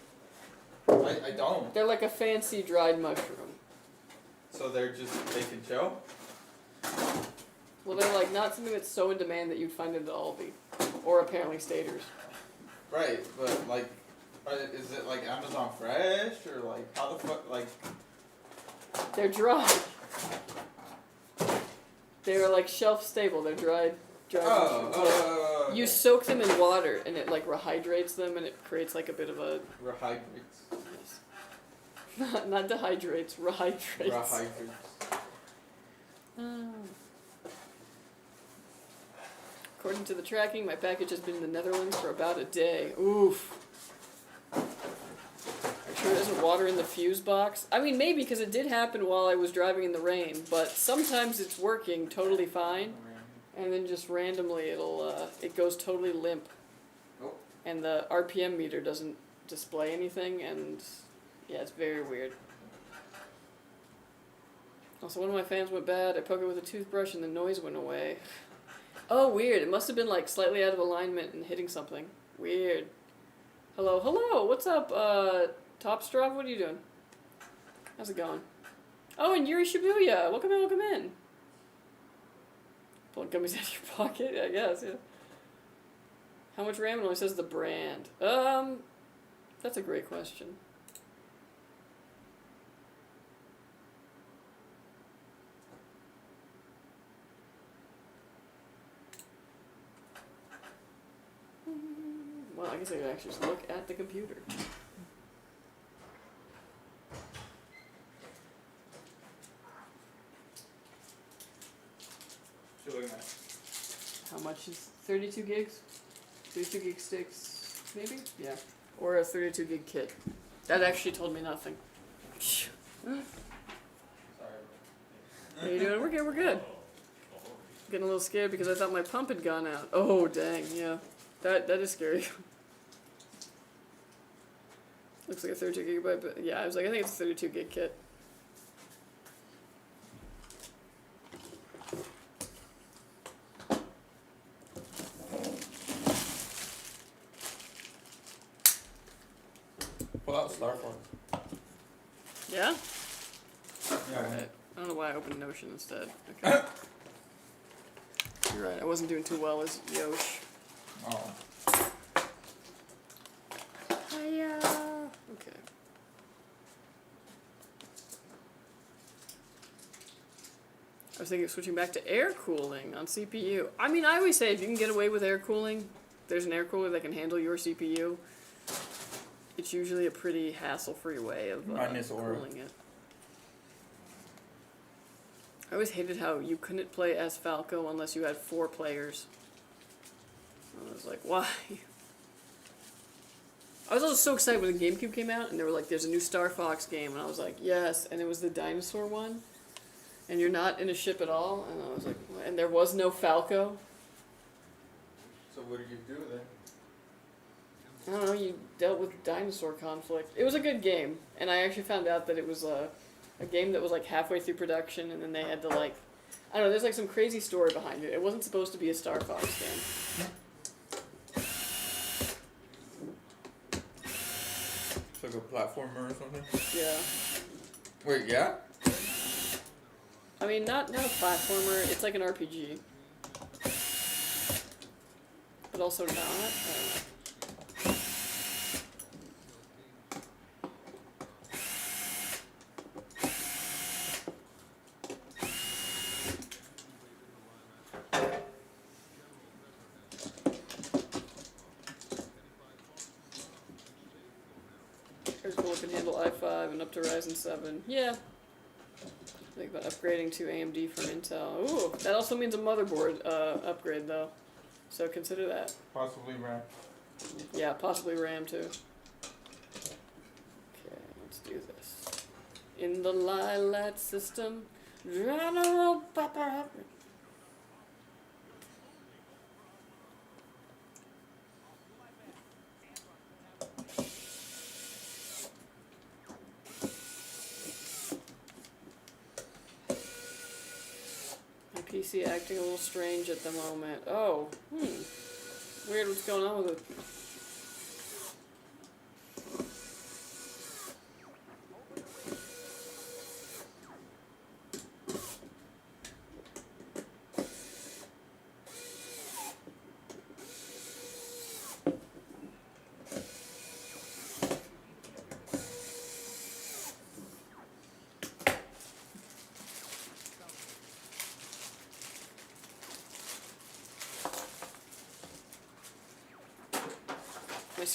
I don't. they're like a fancy dried mushroom. So they can chill? Well, they're like not something that's so in demand that you'd find it at Aldi. Or apparently stators. Right, but like, is it like Amazon Fresh or like how the fuck like? They're dry. They're like shelf stable. They're dried. Oh. You soak them in water and it like rehydrates them and it creates like a bit of a. Rehydrates. Not dehydrates. Rehydrates. According to the tracking, my package has been in the Netherlands for about a day. Oof. Are you sure there isn't water in the fuse box? I mean, maybe, because it did happen while I was driving in the rain, but sometimes it's working totally fine, and then just randomly it goes totally limp. Oh. And the RPM meter doesn't display anything, and yeah, it's very weird. Also, one of my fans went bad. I poked it with a toothbrush and the noise went away. Oh, weird. It must have been like slightly out of alignment and hitting something. Weird. Hello. What's up, Topstrov? What are you doing? How's it going? Oh, and Yuri Shibuya. Welcome in. Pulling gummies out of your pocket? I guess, yeah. How much RAM? It only says the brand. That's a great question. Well, I guess I could actually just look at the computer. How much is 32 gigs? 32 gig sticks, maybe? Yeah. Or a 32 gig kit. That actually told me nothing. Sorry. How you doing? We're good. Getting a little scared because I thought my pump had gone out. Oh, dang, yeah. That is scary. Looks like a 32 gigabyte, but yeah, I was like, I think it's a 32 gig kit. Pull out Starforce. Yeah? Yeah. Right. I don't know why I opened Notion instead. Okay. You're right, I wasn't doing too well as Yosh. Oh. Hiya. Okay. I was thinking of switching back to air cooling on CPU. I mean, I always say if you can get away with air cooling, there's an air cooler that can handle your CPU. It's usually a pretty hassle-free way of cooling it. I always hated how you couldn't play as Falco unless you had 4 players. I was like, why? I was also so excited when the GameCube came out, and they were like, there's a new Star Fox game, and I was like, yes, and it was the dinosaur one, and you're not in a ship at all, and I was like, what? And there was no Falco. So what did you do then? I don't know, you dealt with dinosaur conflict. It was a good game, and I actually found out that it was a game that was like halfway through production, and then they had to like, I don't know, there's like some crazy story behind it. It wasn't supposed to be a Star Fox game. It's like a platformer or something? Yeah. Wait, yeah? I mean, not a platformer, it's like an RPG. But also not, I don't know. Can handle i5 and up to Ryzen 7. Yeah. Think about upgrading to AMD from Intel. Ooh, that also means a motherboard upgrade though. So consider that. Possibly RAM. Yeah, possibly RAM too. Okay, let's do this. In the Lilat system, General Papa. PC acting a little strange at the moment. Oh, weird what's going on with it.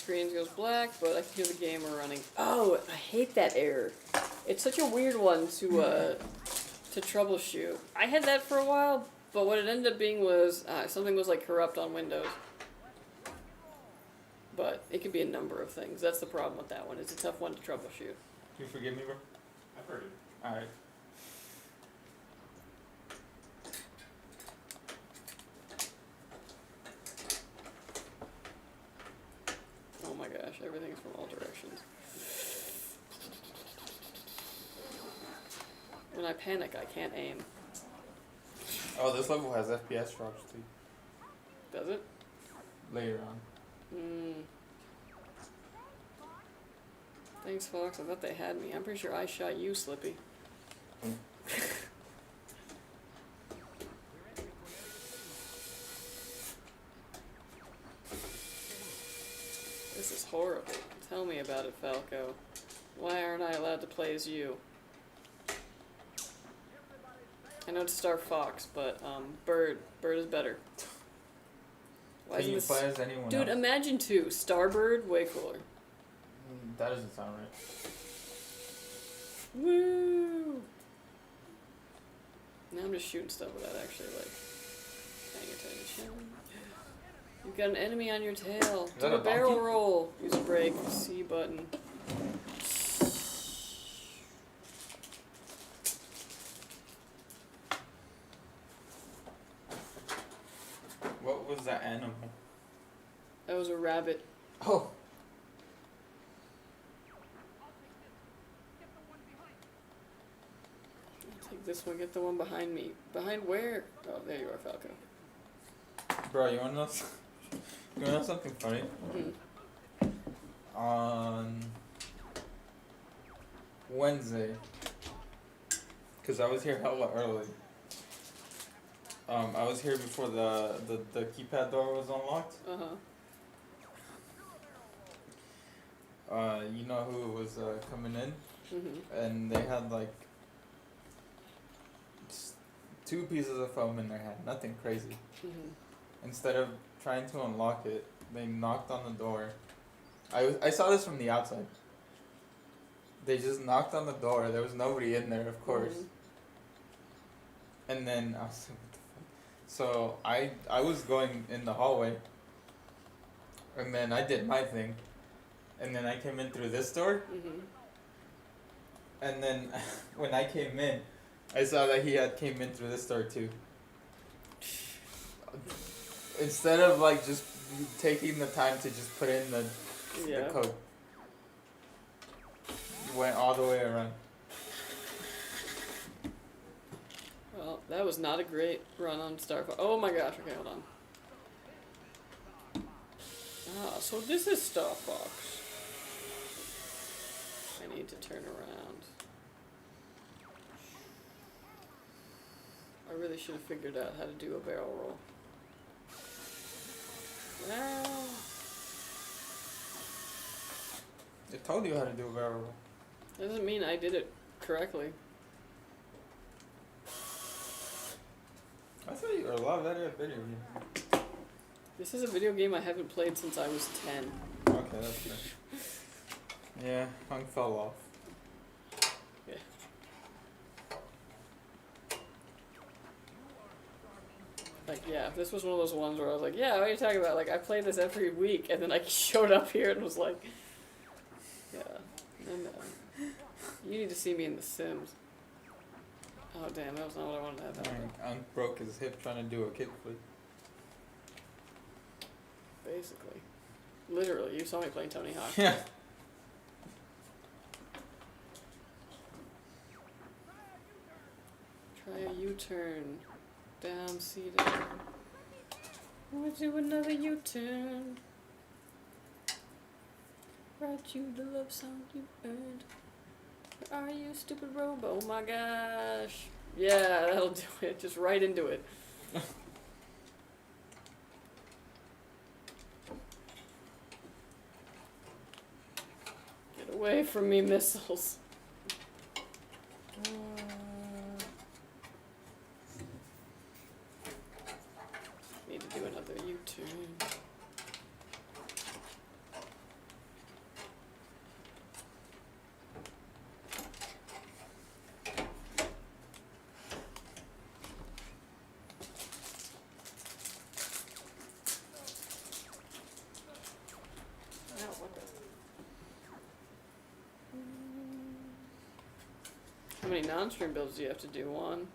screen goes black, but I can hear the gamer running. Oh, I hate that error. It's such a weird one to troubleshoot. I had that for a while, but what it ended up being was something was like corrupt on Windows. But it could be a number of things. That's the problem with that one. It's a tough one to troubleshoot. You forgive me, bro? I've heard it. Alright. Oh my gosh, everything's from all directions. When I panic, I can't aim. Oh, this level has FPS drops too. Does it? Later on. Thanks, Fox. I thought they had me. I'm pretty sure I shot you, Slippy. This is horrible. Tell me about it, Falco. Why aren't I allowed to play as you? I know it's Star Fox, but Bird is better. Why Can you isn't play this... as anyone Dude, else? imagine two. Starbird, way cooler. That doesn't sound right. Woo! Now I'm just shooting stuff without actually, like, paying attention. You've got an enemy on your tail. Do that a a barrel donkey? roll. Use a brake. C button. What was that animal? That was a rabbit. Oh! I'll take this one. Get the one behind me. Behind where? Oh, there you are, Falco. Bro, you wanna know, you wanna know something funny? On Wednesday, because I was here hella early. I was here before the keypad door was unlocked. You know who was coming in? And they had like two pieces of foam in their hand, nothing crazy. Instead of trying to unlock it, they knocked on the door. I saw this from the outside. They just knocked on the door. There was nobody in there, of course. And then I was like, what the fuck? So I was going in the hallway. And then I did my thing. And then I came in through this door. And then when I came in, I saw that he had came in through this door too. Instead of like just taking the time to just put in the code, went all the way around. Well, that was not a great run on Star Fox. Oh my gosh, okay, hold on. Ah, so this is Star Fox. I need to turn around. I really should have figured out how to do a barrel roll. Ah. I told you how to do a barrel roll. That doesn't mean I did it correctly. I thought you were a lot better at video games. This is a video game I haven't played since I was 10. Okay, that's good. Yeah, Hung fell off. Yeah. Like, yeah, if this was one of those ones where I was like, yeah, what are you talking about? Like, I play this every week, and then I showed up here and was like, yeah, no. You need to see me in The Sims. Oh, damn, that was not what I wanted to have happen. Unk broke his hip trying to do a kickflip. Basically. Literally, you saw me playing Tony Hawk. Yeah. Try a U-turn. Down, C down. We'll do another U-turn. Write you the love song you earned. Where are you, stupid robo? Oh my gosh. Yeah, that'll do it. Just right into it. Get away from me, missiles. Need to do another U-turn. How many non-stream builds do you have to do? One?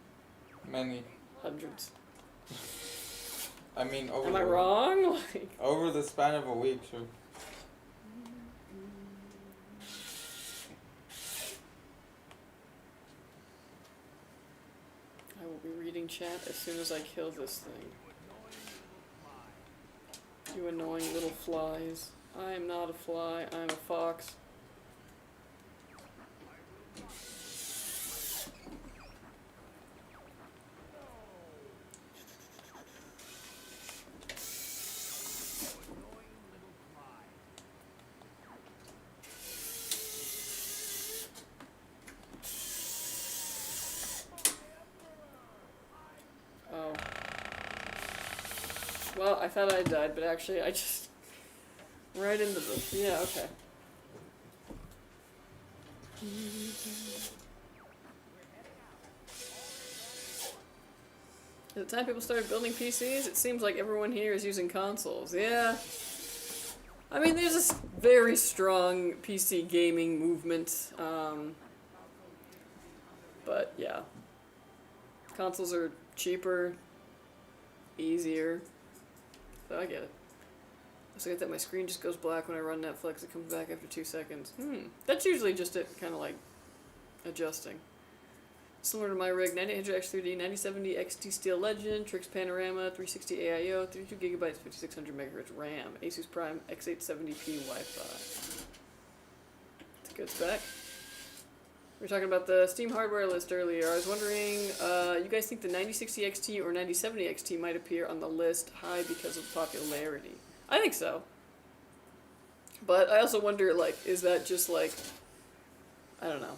Many. Hundreds. I mean, over Am I the, wrong? Like, over the span of a week, sure. I will be reading chat as soon as I kill this thing. You annoying little flies. I am not a fly, I am a fox. Oh. Well, I thought I died, but actually I just... Right into the... Yeah, okay. At the time people started building PCs, it seems like everyone here is using consoles. Yeah. I mean, there's this very strong PC gaming movement. But, yeah. Consoles are cheaper, easier. So I get it. I get that my screen just goes black when I run Netflix. It comes back after 2 seconds. That's usually just it kind of like adjusting. Similar to my rig, 9800X3D, 9070 XT Steel Legend, Trix Panorama, 360 AIO, 32GB, 5600 MHz RAM, ASUS Prime X870p Wi-Fi. It's a good spec. We were talking about the Steam hardware list earlier. I was wondering, you guys think the 9060 XT or 9070 XT might appear on the list high because of popularity? I think so. But I also wonder, like, is that just, like, I don't know,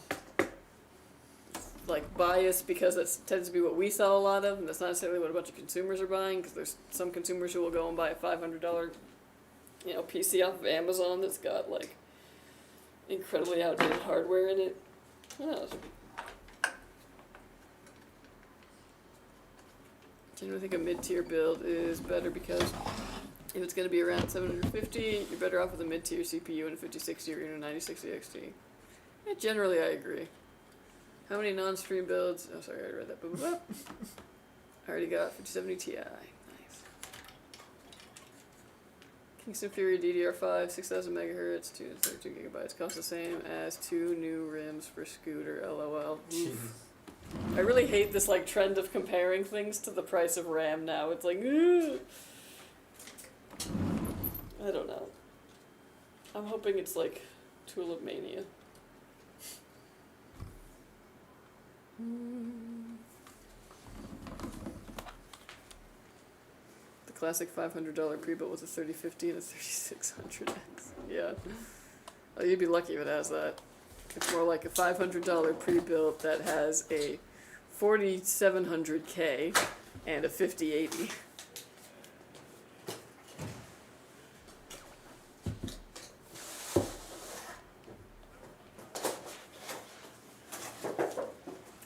like, bias because that tends to be what we sell a lot of, and that's not necessarily what a bunch of consumers are buying, because there's some consumers who will go and buy a $500, you know, PC off of Amazon that's got, like, incredibly outdated hardware in it. Who knows? I generally think a mid-tier build is better because if it's going to be around 750, you're better off with a mid-tier CPU and a 5060 or even a 9060 XT. Yeah, generally, I agree. How many non-stream builds? Oh, sorry, I already read that. Boop, boop. I already got 5070 Ti. Nice. Kingston Fury DDR5, 6000 megahertz, 232GB. Costs the same as 2 new rims for Scooter. LOL. Oof. I really hate this like trend of comparing things to the price of RAM now. It's like, ugh. I don't know. I'm hoping it's like Tulip Mania. The classic $500 pre-built with a 3050 and a 3600X. Yeah. Oh, you'd be lucky if it has that. It's more like a $500 pre-built that has a 4700K and a 5080.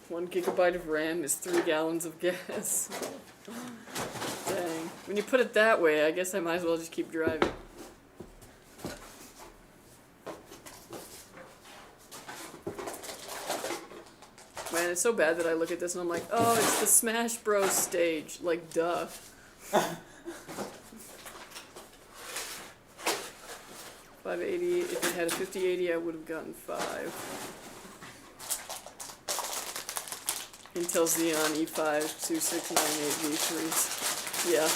One gigabyte of RAM is 3 gallons of gas. Dang. When you put it that way, I guess I might as well just keep driving. Man, it's so bad that I look at this and I'm like, oh, it's the Smash Bros. Stage. Like, duh. 580. If it had a 5080, I would have gotten 5. Intel Xeon E5 2698V3s. Yeah.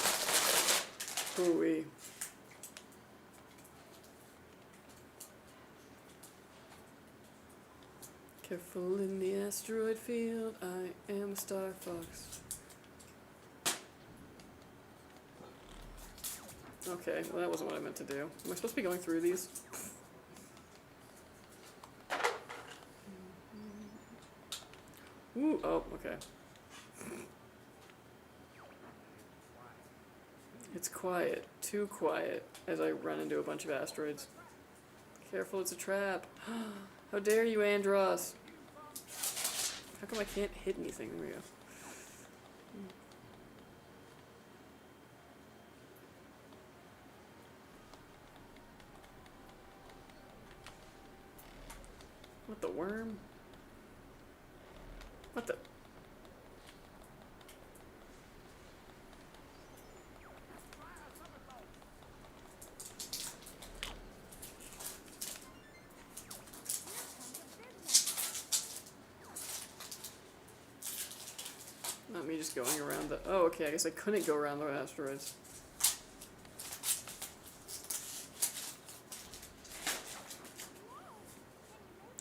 Ooh-wee. Careful in the asteroid field, I am a Star Fox. Okay, well that wasn't what I meant to do. Am I supposed to be going through these? Ooh, oh, okay. It's quiet, too quiet, as I run into a bunch of asteroids. Careful, it's a trap. How dare you, Andros? How come I can't hit anything? There we go. What, the worm? What the? Not me just going around the... Oh, okay, I guess I couldn't go around the asteroids.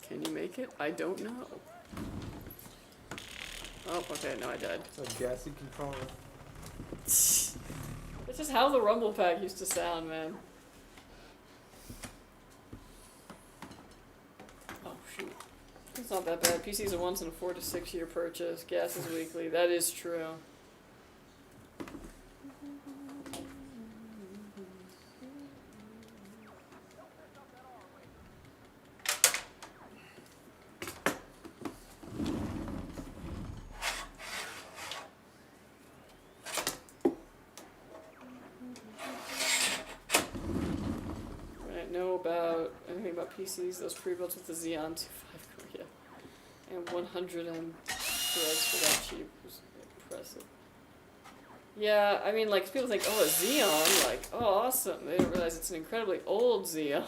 Can you make it? I don't know. Oh, okay, no, I died. It's a gassy controller. It's just how the rumble pack used to sound, man. Oh, shoot. It's not that bad. PC's a once in a 4 to 6 year purchase. Gas is weekly. That is true. PCs, those pre-built with the Xeon 2.5 core, yeah. And 100M threads for that cheap was impressive. Yeah, I mean, like, people think, oh, a Xeon, like, oh, awesome. They don't realize it's an incredibly old Xeon.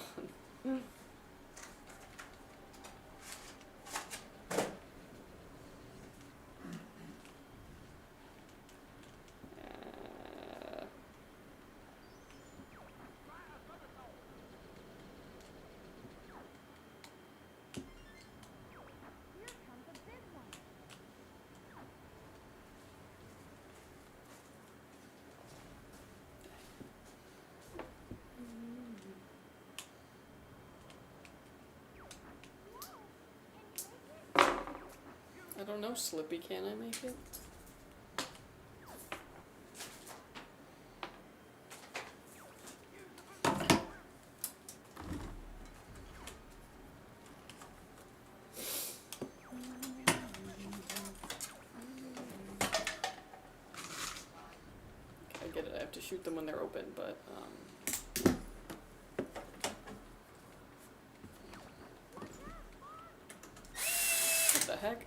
I don't know, Slippy, can I make it? I get it, I have to shoot them when they're open, but, what the heck?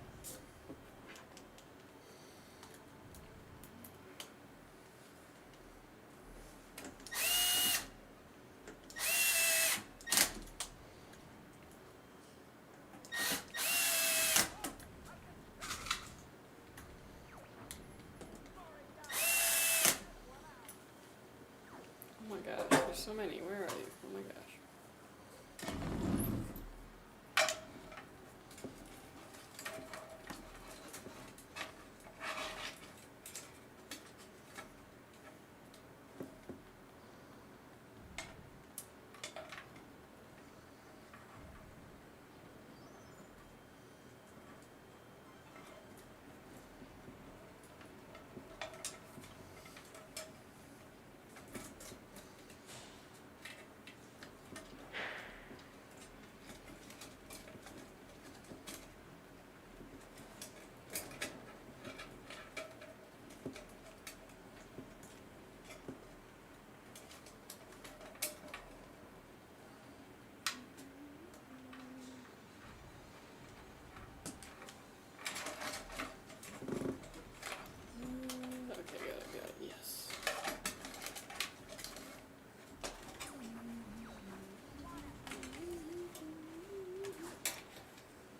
So many, where are you? Oh my gosh.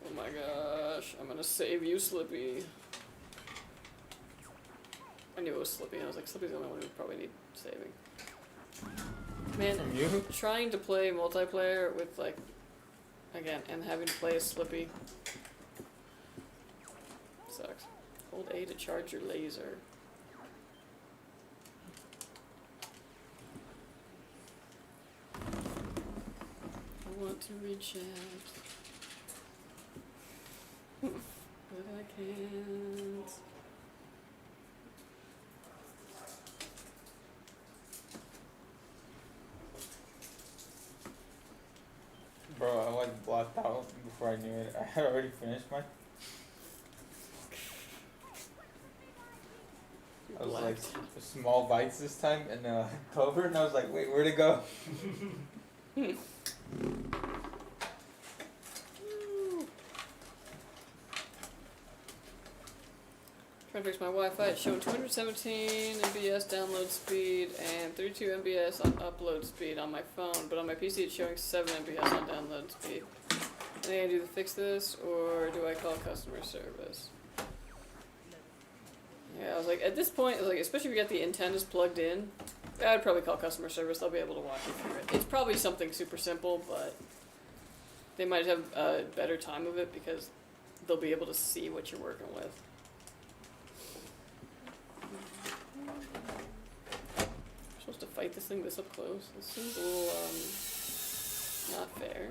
Oh my gosh, I'm gonna save you, Slippy. I knew it was Slippy, I was like, Slippy's the only one who probably need saving. Man, trying to play multiplayer with, like, again, and having to play as Slippy sucks. Hold A to charge your laser. I want to reach out. But I can't. Bro, I like blocked out before I knew it. I had already finished mine. I was like small bites this time in October, and I was like, wait, where'd it go? Trying to fix my Wi-Fi. It's showing 217 MBS download speed and 32 MBS on upload speed on my phone, but on my PC it's showing 7 MBS on download speed. Anything I do to fix this, or do I call customer service? Yeah, I was like, at this point, I was like, especially if you got the antennas plugged in, I'd probably call customer service. They'll be able to walk you through it. It's probably something super simple, but they might have a better time of it because they'll be able to see what you're working with. I'm supposed to fight this thing this up close. This seems a little, not fair.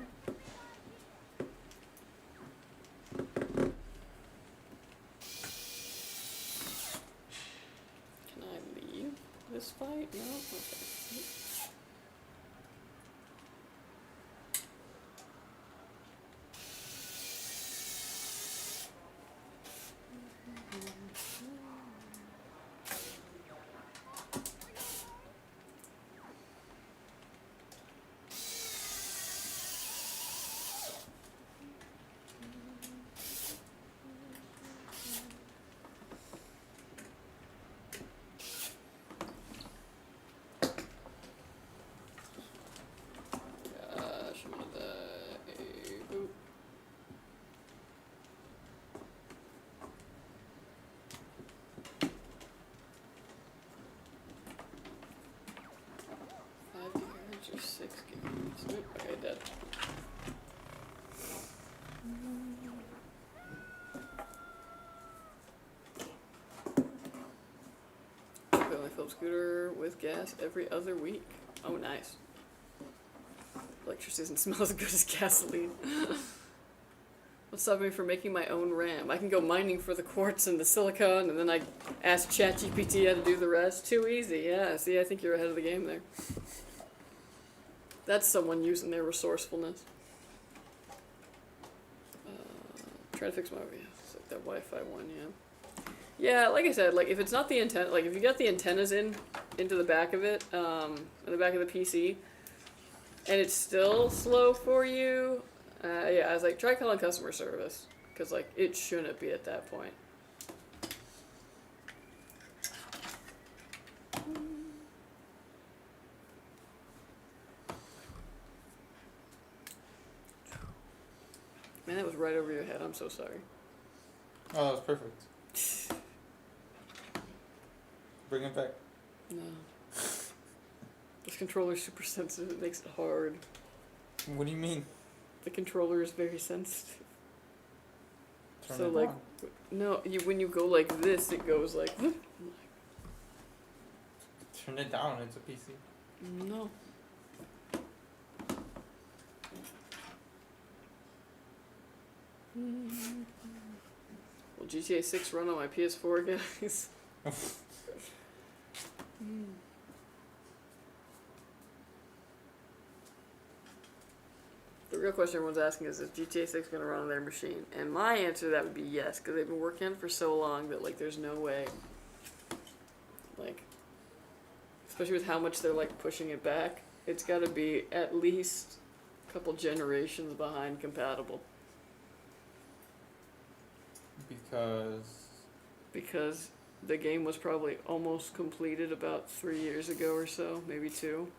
Can I leave this fight? No? Okay. Or 6 gigabytes. Oop, okay, dead. Only fill scooter with gas every other week. Oh, nice. Electricity doesn't smell as good as gasoline. What's stopping me from making my own RAM? I can go mining for the quartz and the silicon, and then I ask ChatGPT how to do the rest. Too easy, yeah. See, I think you're ahead of the game there. That's someone using their resourcefulness. Try to fix my, it's like that Wi-Fi one, yeah. Yeah, like I said, like if it's not the antenna, like if you got the antennas into the back of it, in the back of the PC, and it's still slow for you, yeah, I was like, try calling customer service, because like it shouldn't be at that point. Man, that was right over your head. I'm so sorry. Oh, that was perfect. Bring it back. No. This controller's super sensitive. It makes it hard. What do you mean? The controller is very sensitive. Turn So it like, on. no, when you go like this, it goes like. Turn it down. It's a PC. No. Will GTA 6 run on my PS4, guys? The real question everyone's asking is GTA 6 going to run on their machine? And my answer to that would be yes, because they've been working on it for so long that, like, there's no way. Like, especially with how much they're, like, pushing it back, it's got to be at least a couple generations behind compatible. Because the game was probably almost completed about 3 years ago or so, maybe 2.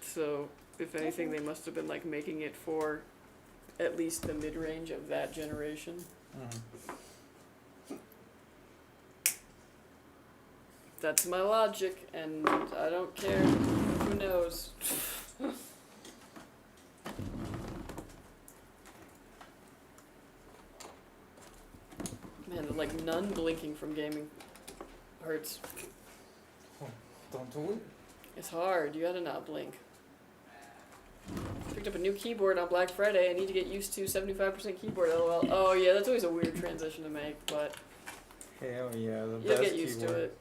So, if anything, they must have been like making it for at least the mid-range of that generation. Mm-hmm. That's my logic, and I don't care. Who knows? Man, the like none blinking from gaming hurts. Oh, don't do it. It's hard. You gotta not blink. Picked up a new keyboard on Black Friday. I need to get used to 75% keyboard. LOL. Oh yeah, that's always a weird transition to make, but Hell yeah, the you'll best get used keyboard. to it.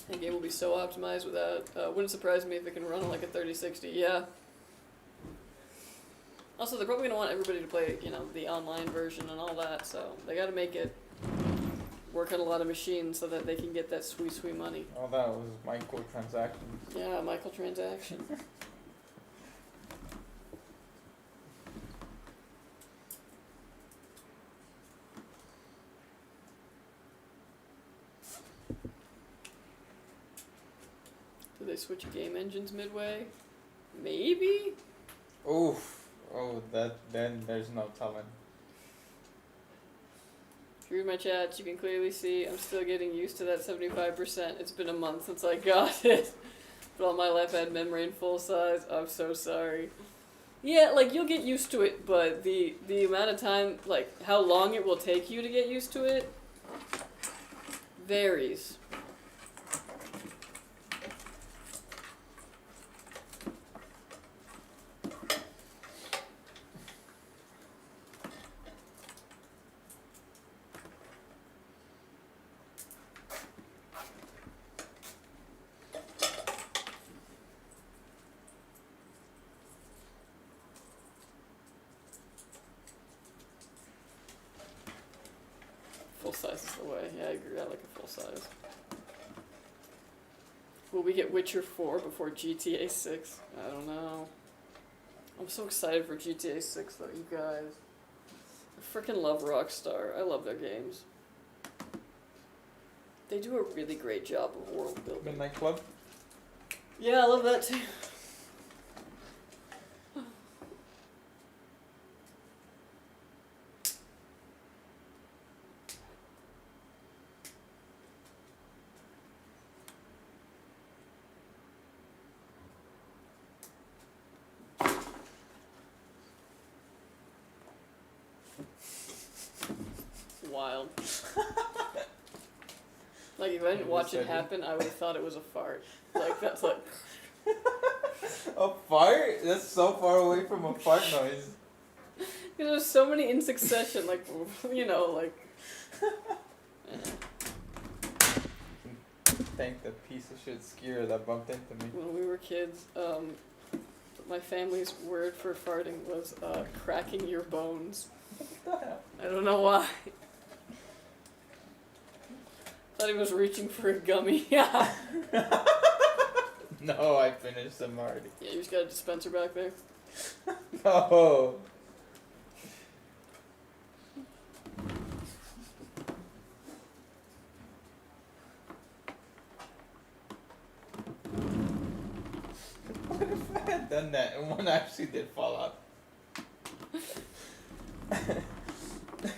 The game will be so optimized without. Wouldn't surprise me if it can run on like a 3060. Yeah. Also, they're probably gonna want everybody to play, you know, the online version and all that. So they got to make it work on a lot of machines so that they can get that sweet, sweet money. All that was microtransactions. Yeah, microtransaction. they switch game engines midway? Maybe? Oof. Oh, then there's no telling. If you read my chats, you can clearly see I'm still getting used to that 75%. It's been a month since I got it. But all my life I had memory in full size. I'm so sorry. Yeah, like, you'll get used to it, but the amount of time, like, how long it will take you to get used to it varies. Full size is the way. Yeah, I agree. I like a full size. Will we get Witcher 4 before GTA 6? I don't know. I'm so excited for GTA 6 though, you guys. I freaking love Rockstar. I love their games. They do a really great job of world building. Midnight Club? Yeah, I love that too. Wild. Like, if I didn't watch it happen, I would have thought it was a fart. Like, that's like... A fart? That's so far away from a fart noise. There's so many in succession, like, you know, like... Thank the piece of shit skier that bumped into me. When we were kids, my family's word for farting was, cracking your bones. I don't know why. Thought he was reaching for a gummy. Yeah. No, I finished them already. Yeah, you just got a dispenser back there. No. What if I had done that and one actually did fall out?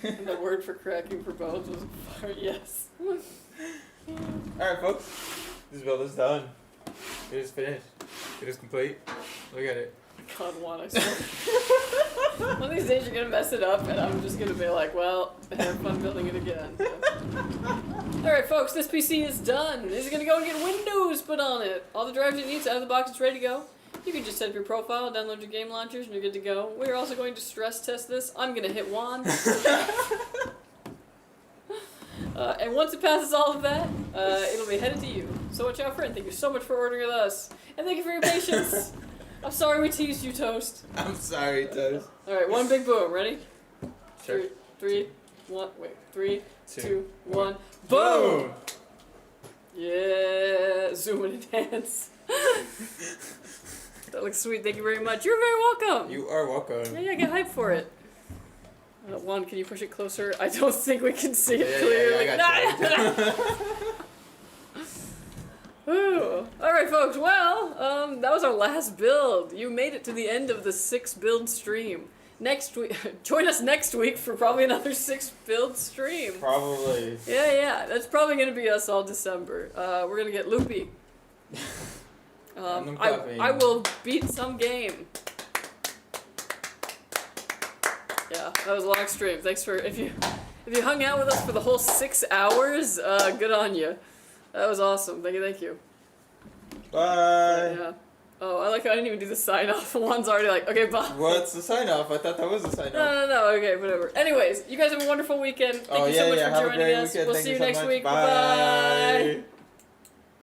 And the word for cracking for bones was fart, yes. Alright, folks. This build is done. It is finished. It is complete. Look at it. God, Juan, I swear. One of these days you're gonna mess it up, and I'm just gonna be like, well, have fun building it again. Alright, folks, this PC is done. This is gonna go and get Windows put on it. All the drives it needs out of the box, it's ready to go. You can just set up your profile, download your game launchers, and you're good to go. We're also going to stress test this. I'm gonna hit Juan. And once it passes all of that, it'll be headed to you. So watch out for it, and thank you so much for ordering with us. And thank you for your patience. I'm sorry we teased you, Toast. I'm sorry, Toast. Alright, one big boom. Ready? Sure. Three, two, one. Boom! Boom! Yeah, zoom and enhance. That looks sweet. Thank you very much. You're very welcome. You are welcome. Yeah, get hyped for it. Juan, can you push it closer? I don't think we can see it clearly. Yeah, I got you. Ooh. Alright, folks. Well, that was our last build. You made it to the end of the 6 build stream. Next week, join us next week for probably another 6 build stream. Probably. Yeah. That's probably going to be us all December. We're going to get loopy. I will beat some game. Yeah, that was a long stream. Thanks for if you hung out with us for the whole 6 hours. Good on you. That was awesome. Thank you. Bye. Yeah. Oh, I like how I didn't even do the sign off. One's already like, okay, bye. What's the sign off? I thought that was the sign off. No. Okay, whatever. Anyways, you guys have a wonderful weekend. Thank you so much for joining us. We'll see you next week. Bye. Bye.